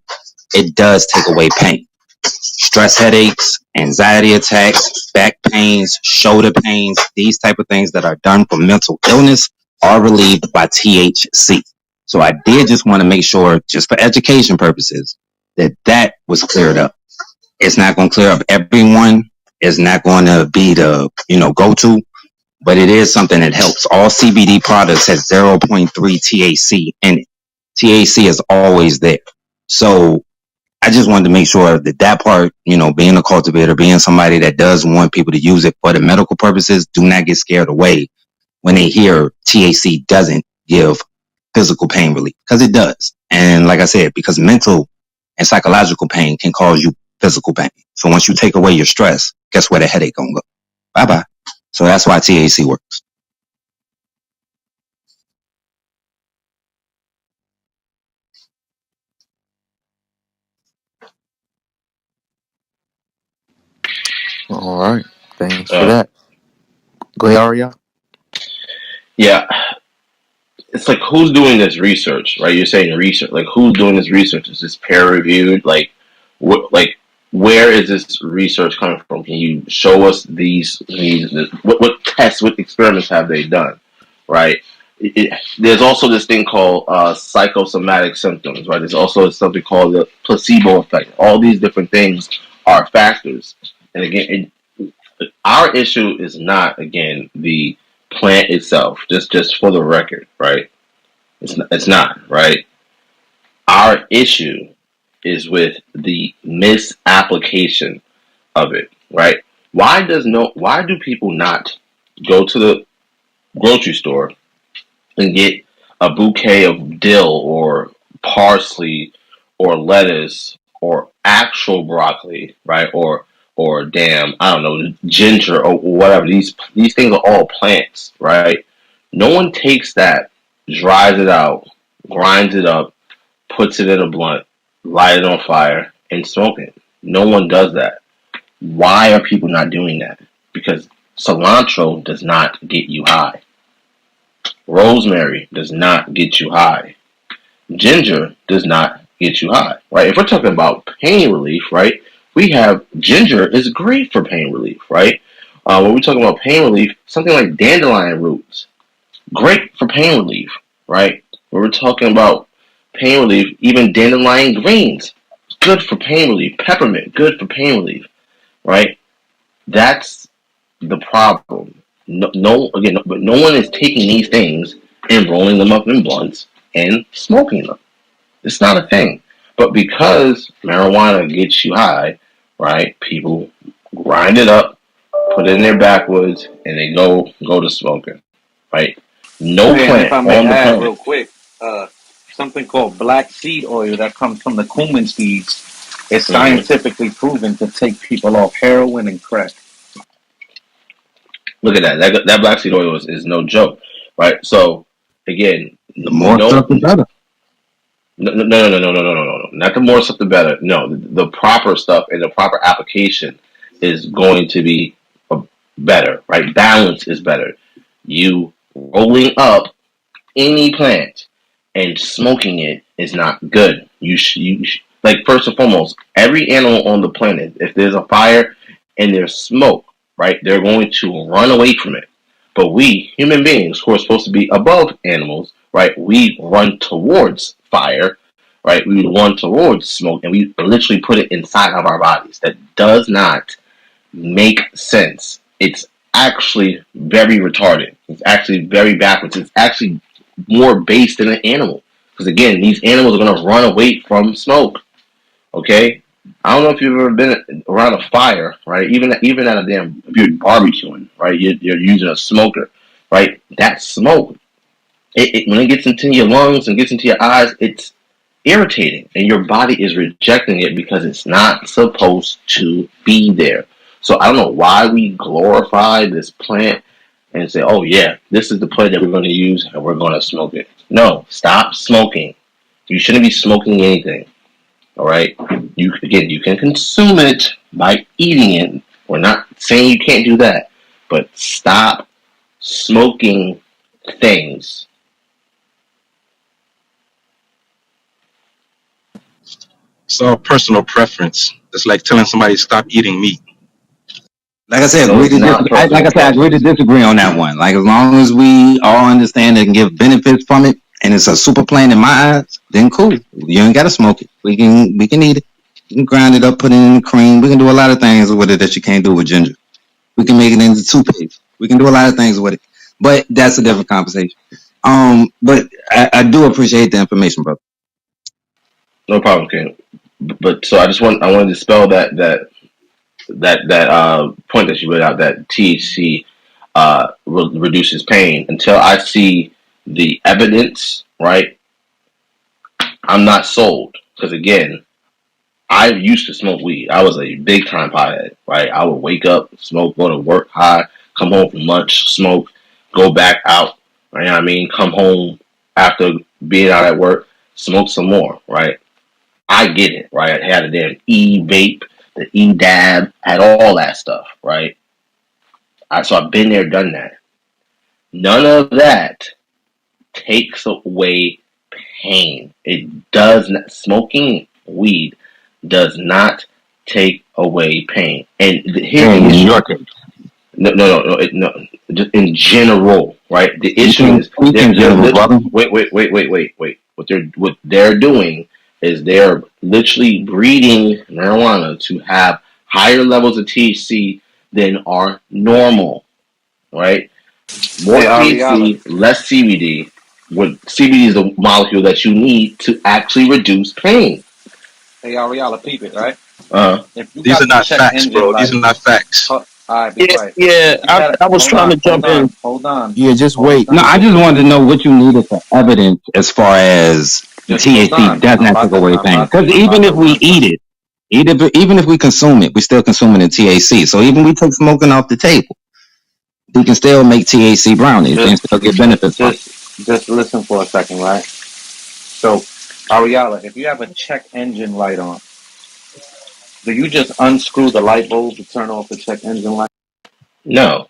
it does take away pain. Stress headaches, anxiety attacks, back pains, shoulder pains, these type of things that are done for mental illness are relieved by THC. So I did just want to make sure, just for education purposes, that was cleared up. It's not going to clear up everyone. It's not going to be the, go-to, but it is something that helps. All CBD products have 0.3 THC in it. THC is always there. So I just wanted to make sure that part, being a cultivator, being somebody that does want people to use it for the medical purposes, do not get scared away when they hear THC doesn't give physical pain relief, because it does. And like I said, because mental and psychological pain can cause you physical pain. So once you take away your stress, guess where the headache gonna go? Bye bye. So that's why THC works. All right. Thanks for Uh, that. Go ahead, Aria. yeah, it's like who's doing this research, right? You're saying research, like who's doing this research? Is this peer reviewed? Like, what, like, where is this research coming from? Can you show us what tests, what experiments have they done, right? There's also this thing called psychosomatic symptoms, right? There's also something called the placebo effect. All these different things are factors, and again, our issue is not again the plant itself. Just for the record, right? It's not right. Our issue is with the misapplication of it, right? Why do people not go to the grocery store and get a bouquet of dill or parsley or lettuce or actual broccoli, right? Or damn, I don't know, ginger or whatever. These things are all plants, right? No one takes that, dries it out, grinds it up, puts it in a blunt, light it on fire, and smoke it. No one does that. Why are people not doing that? Because cilantro does not get you high. Rosemary does not get you high. Ginger does not get you high, right? If we're talking about pain relief, right? We have ginger is great for pain relief, right? When we're talking about pain relief, something like dandelion roots, great for pain relief, right? When we're talking about pain relief, even dandelion greens, good for pain relief. Peppermint, good for pain relief, right? That's the problem. But no one is taking these things and rolling them up in blunts and smoking them. It's not a thing. But because marijuana gets you high, right? People grind it up, put it in their backwoods, and they go to smoking, right? No Hey, and if plant I may on the add planet. real quick, something called black seed oil that comes from the cumin seeds is hmm scientifically proven to take people off heroin and crack. Look at that. That black seed oil is no joke, right? So again, The more stuff, the better. no. Not the more stuff, the better. No, the proper stuff and the proper application is going to be better, right? Balance is better. You rolling up any plant and smoking it is not good. Like first and foremost, every animal on the planet, if there's a fire and there's smoke, right, they're going to run away from it. But we human beings, who are supposed to be above animals, right, we run towards fire, right? We run towards smoke, and we literally put it inside of our bodies. That does not make sense. It's actually very retarded. It's actually very backwards. It's actually more based than an animal. Because again, these animals are going to run away from smoke. Okay? I don't know if you've ever been around a fire, right? Even at a damn, if you're barbecuing, right? You're using a smoker, right? That smoke, when it gets into your lungs and gets into your eyes, it's irritating, and your body is rejecting it because it's not supposed to be there. So I don't know why we glorify this plant and say, "Oh yeah, this is the plant that we're going to use, and we're going to smoke it." No, stop smoking. You shouldn't be smoking anything. All right. You can consume it by eating it. We're not saying you can't do that, but stop smoking things. It's all personal preference. It's like telling somebody to stop eating meat. Like I said, No, it's not like personal I said, I agree to preference. disagree on that one. Like as long as we all understand and give benefits from it, and it's a super plan in my eyes, then cool. You ain't gotta smoke it. We can eat it. You can grind it up, put it in the cream. We can do a lot of things with it that you can't do with ginger. We can make it into toothpaste. We can do a lot of things with it. But that's a different conversation. But I do appreciate the information, brother. No problem, King. But so I want to dispel that point that you put out, that THC reduces pain. Until I see the evidence, right? I'm not sold, because again, I used to smoke weed. I was a big time pothead, right? I would wake up, smoke, go to work high, come home from lunch, smoke, go back out. Right? You know what I mean? Come home after being out at work, smoke some more, right? I get it, right? I had a damn e-vape, the e-dab, had all that stuff, right? So I've been there, done that. None of that takes away pain. It does not. Smoking weed does not take away pain. And here's the issue. Your case. No. Just in general, right? The issue is wait. What they're doing is they're literally breeding marijuana to have higher levels of THC than are normal, right? More Hey, Ariala. THC, less CBD. What CBD is the molecule that you need to actually reduce pain. Hey, Ariala, peep it, right? Uh, If you These are got the not check facts, engine bro. These light, are not facts. all right, be Yeah, quiet. yeah. If you got it, I was hold trying on, to jump in. Yeah, just wait. No, I just wanted to know what you needed for evidence as far as Just hold THC on. does not take away pain. Because I'm even about if to we run eat something. it, even if we consume it, we still consuming the THC. So even we take smoking off the table, we can still make THC brownies and still get benefits from it. Just listen for a second, right? So, Ariala, if you have a check engine light on, do you just unscrew the light bulb to turn off the check engine light? no,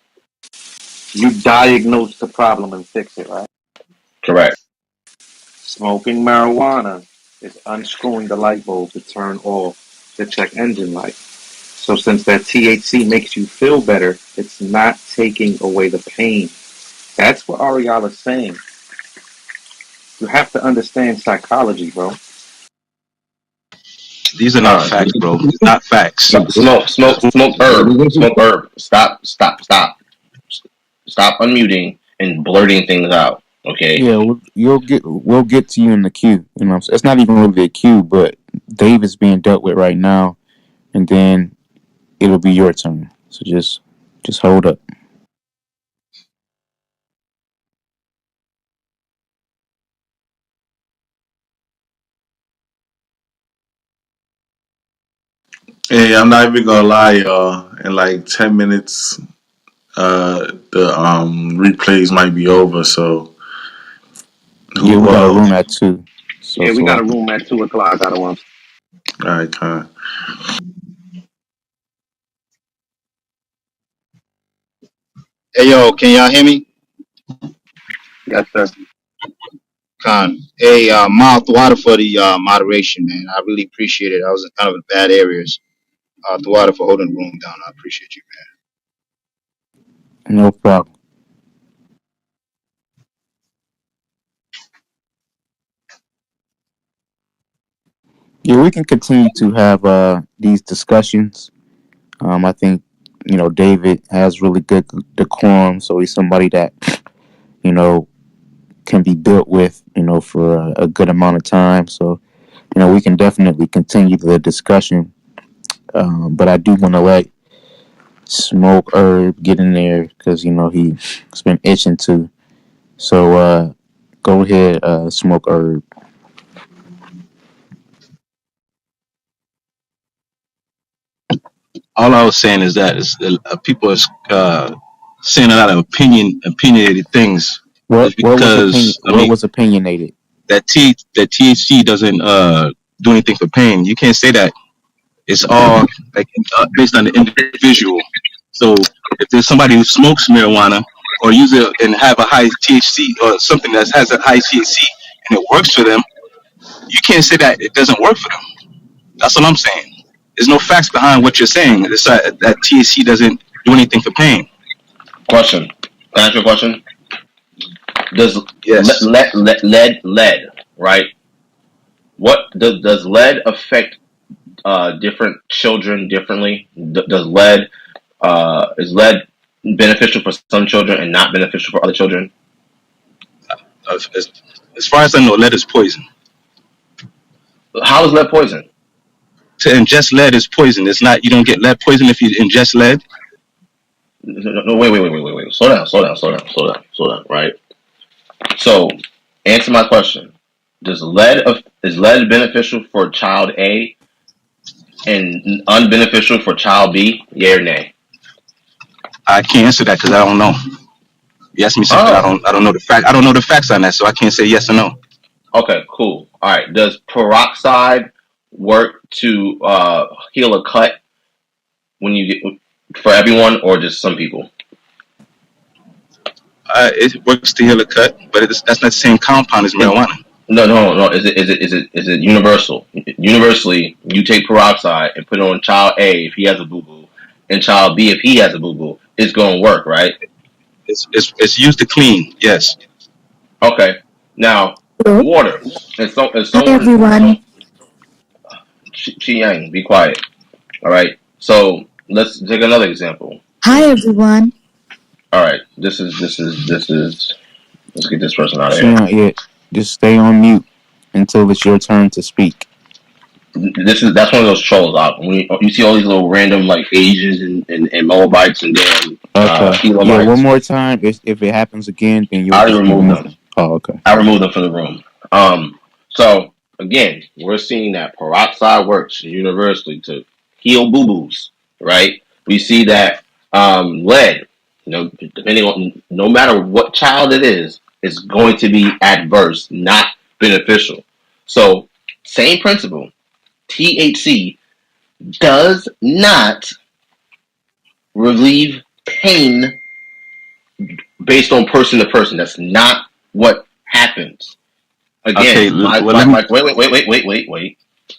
You diagnose the problem and fix it, right? correct. Smoking marijuana is unscrewing the light bulb to turn off the check engine light. So since that THC makes you feel better, it's not taking away the pain. That's what Ariala's saying. You have to understand psychology, bro. These are not Con. facts, bro. It's not facts. Smoke herb. Smoke herb. Stop unmuting and blurting things out. Okay. Yeah, we'll get to you in the queue. You know, what I'm saying? It's not even really a queue, but Dave is being dealt with right now, and then it'll be your turn. So just hold up. Hey, I'm not even gonna lie, y'all. In like 10 minutes, the replays might be over. So Yeah, we who got a room at 2. So Yeah, we got so a room at 2 o'clock. I don't want. all right, kind. Hey, yo, can y'all hear me? Yes, sir. Con. Hey, mouth water for the moderation, man. I really appreciate it. I was in kind of in bad areas. The water for holding the room down. I appreciate you, no problem. Yeah, we can continue to have these discussions. I think David has really good decorum, so he's somebody that you know can be built with for a good amount of time. So we can definitely continue the discussion. But I do want to let Smoke Herb get in there because he's been itching to. So go ahead, Smoke Herb. All I was saying is that people are saying a lot of opinionated things. What It's what was opinion? because I What mean was opinionated? that THC doesn't do anything for pain. You can't say that. It's all like based on the individual. So if there's somebody who smokes marijuana or use it and have a high THC or something that has a high THC and it works for them, you can't say that it doesn't work for them. That's what I'm saying. There's no facts behind what you're saying. It's that THC doesn't do anything for pain. Question. Can I ask you a question? Does Yes. lead, right? What does lead affect different children differently? Does lead is lead beneficial for some children and not beneficial for other children? As, as, as far as I know, lead is poison. How is lead poison? To ingest lead is poison. It's not. You don't get lead poison if you ingest lead. No, wait. Slow down. Right. So, answer my question. Is lead beneficial for child A and unbeneficial for child B? Yeah or nay? I can't answer that because I don't know. You asked me something I Oh, don't know the fact. I don't know the facts on that, so I can't say yes or no. okay, cool. All right. Does peroxide work to heal a cut when you get for everyone or just some people? It works to heal a cut, but that's not the same compound as It, marijuana. no. Is it universal? Universally, you take peroxide and put it on child A if he has a boo boo, and child B if he has a boo boo. It's going to work, right? It's used to clean. Yes. Okay. Now, Hello. water. And Hi so everyone. Chi Yang, be quiet. All right. So let's take another example. Hi everyone. All right. This is. Let's get this person out of She here. not yet. Just stay on mute until it's your turn to speak. That's one of those trolls. When you see all these little random like Asians and Moabites and damn Okay. Yeah, one Elamites, more time. If it happens again, then you'll I just be remove removed. them. Oh, okay. I remove them from the room. So again, we're seeing that peroxide works universally to heal boo boos, right? We see that lead, depending on no matter what child it is going to be adverse, not beneficial. So same principle. THC does not relieve pain based on person to person. That's not what happens. Okay. Again, Well, let me. wait.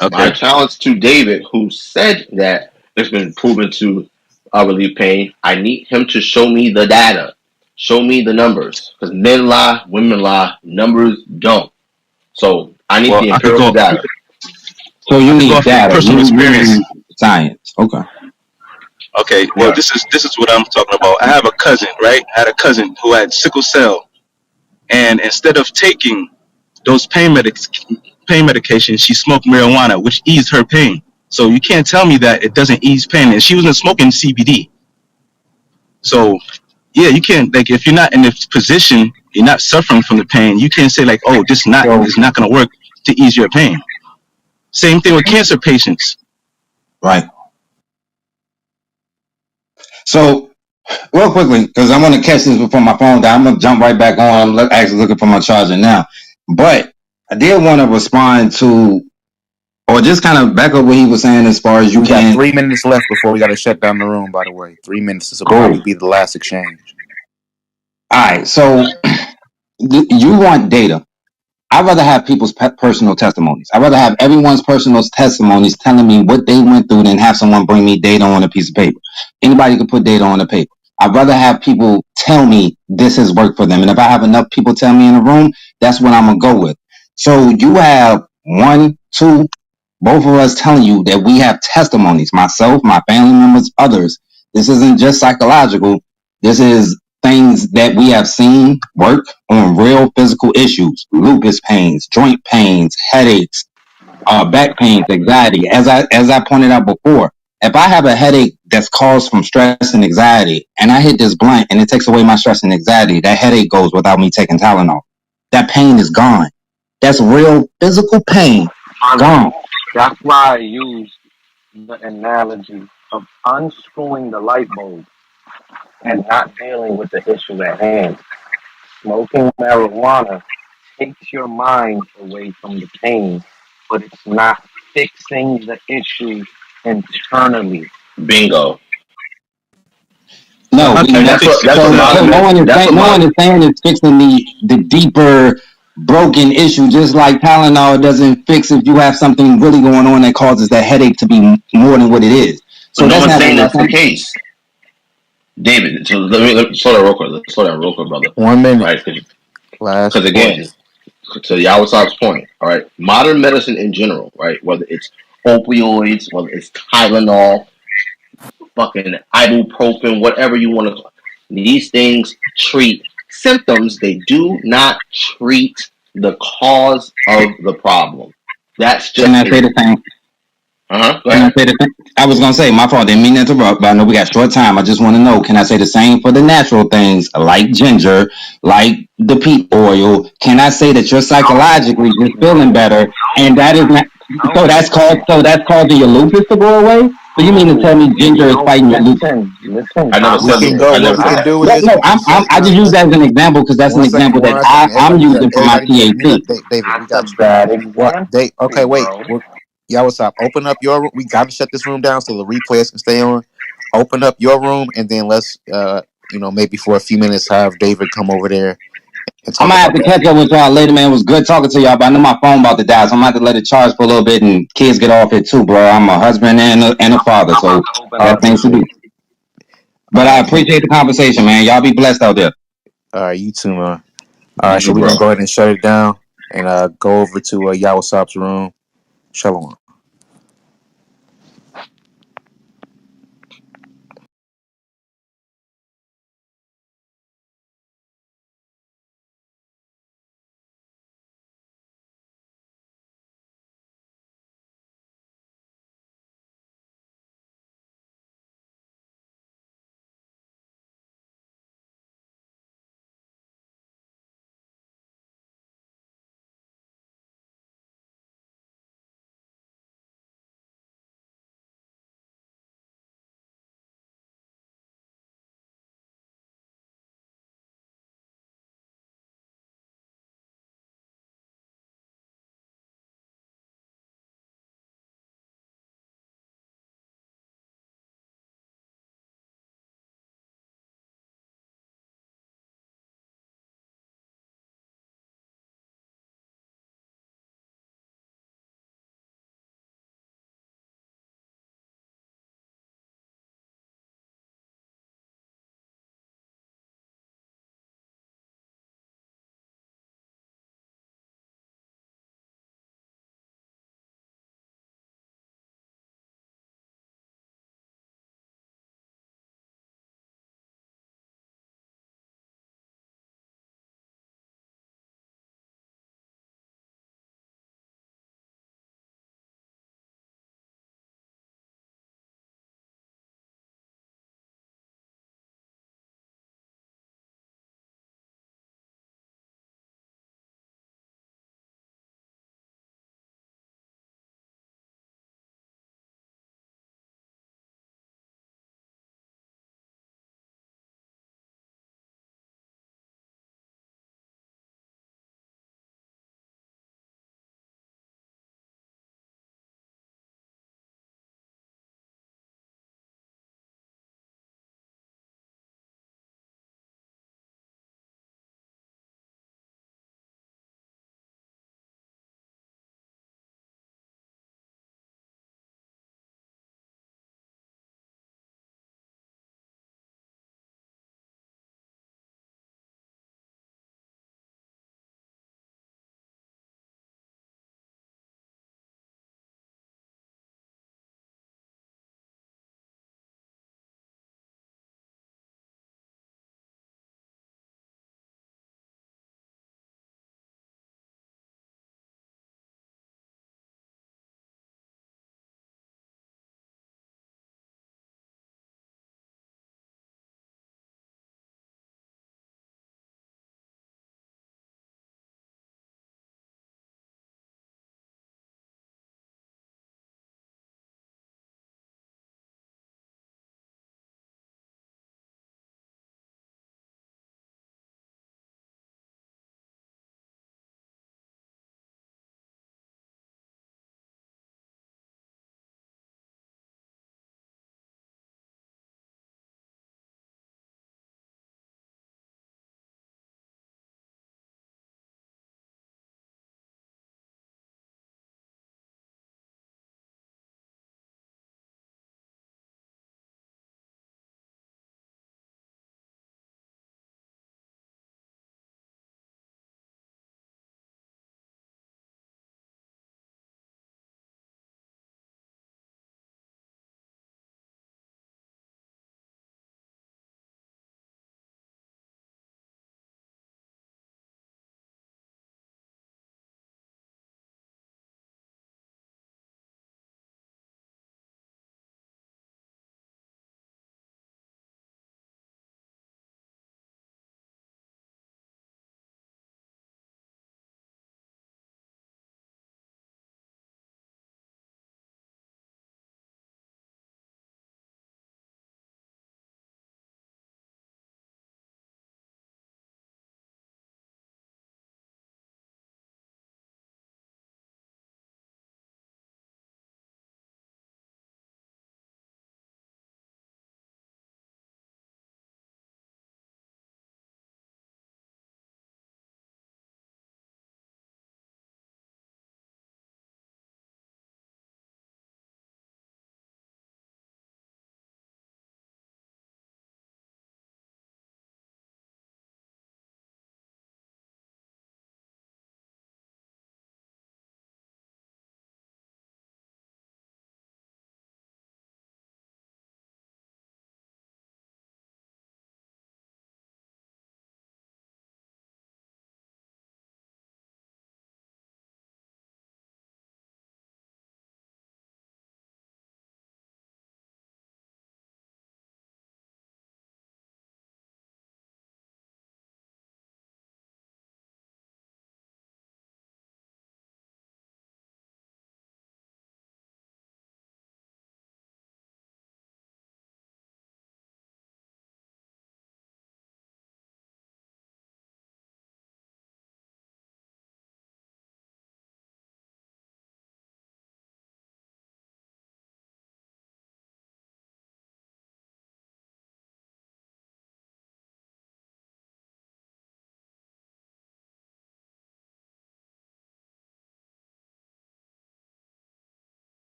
My Okay. challenge to David, who said that it's been proven to relieve pain, I need him to show me the data, show me the numbers, because men lie, women lie, numbers don't. So I need Well, the empirical data. So you I could go need off of data. personal You experience. need science. Okay. Okay. Well, Right. this is what I'm talking about. I have a cousin, right? I had a cousin who had sickle cell, and instead of taking those pain medications, she smoked marijuana, which eased her pain. So you can't tell me that it doesn't ease pain. And she wasn't smoking CBD. So yeah, you can't, like, if you're not in this position, you're not suffering from the pain. You can't say like, oh, this not So is not going to work to ease your pain. Same thing with cancer patients. right. So real quickly, because I want to catch this before my phone dies. I'm gonna jump right back on. I'm actually looking for my charger now. But I did want to respond to, or just kind of back up what he was saying as far as you We got can. 3 minutes left before we got to shut down the room. By the way, 3 minutes. This will probably Cool. be the last exchange. All right. So you want data. I'd rather have people's personal testimonies. I'd rather have everyone's personal testimonies telling me what they went through than have someone bring me data on a piece of paper. Anybody can put data on a paper. I'd rather have people tell me this has worked for them. And if I have enough people tell me in a room, that's what I'm going to go with. So you have one, two, both of us telling you that we have testimonies, myself, my family members, others. This isn't just psychological. This is things that we have seen work on real physical issues, lupus pains, joint pains, headaches, back pains, anxiety. As I pointed out before, if I have a headache that's caused from stress and anxiety, and I hit this blunt and it takes away my stress and anxiety, that headache goes without me taking Tylenol. That pain is gone. That's real physical pain gone. That's why I use the analogy of unscrewing the light bulb and not dealing with the issue at hand. Smoking marijuana takes your mind away from the pain, but it's not fixing the issue internally. Bingo. No, How we can And you not. fix it? that's what So Monica. That's what no one Monica. is saying it's fixing the deeper broken issue. Just like Tylenol doesn't fix if you have something really going on that causes that headache to be more than what it is. But So no that's one's not what saying we're that's the saying. case, David. So let me slow down real quick. Let's slow down real quick, brother. 1 minute. Right? Last Because point. again, to Yawasop's point, all right, modern medicine in general, right, whether it's opioids, whether it's Tylenol, fucking ibuprofen, whatever you want to, these things treat symptoms. They do not treat the cause of the problem. That's Can just I say it. the same? Go Can I ahead. say the same? I was gonna say my fault. Didn't mean to interrupt, but I know we got short time. I just want to know: can I say the same for the natural things like ginger, like the peat oil? Can I say that you're psychologically just feeling better, and that is not? So that's causing your lupus to go away. So you mean to tell me ginger is fighting your lupus? I never We said can lupus. go. I What never we said can that. do No, is no, we can I shut just use this. that as an example because that's an One second. example that One second. I'm Everybody mute up. using for my Everybody mute up. Mute up. THC. David, we got you. What they? Okay, wait. Y'all, what's up? Open up your room. We gotta shut this room down so the replays can stay on. Open up your room and then let's maybe for a few minutes have David come over there and I'm talk gonna have about to that. catch up with y'all later, man. It was good talking to y'all, but I know my phone about to die, so I'm gonna have to let it charge for a little bit and kids get off it too, bro. I'm a husband and a father, so All got right. things to do. All But I right. appreciate the conversation, man. Y'all be blessed out there. All right. You too, man. All right. You So too, we're gonna bro. go ahead and shut it down and go over to Yawasop's room. Shalom.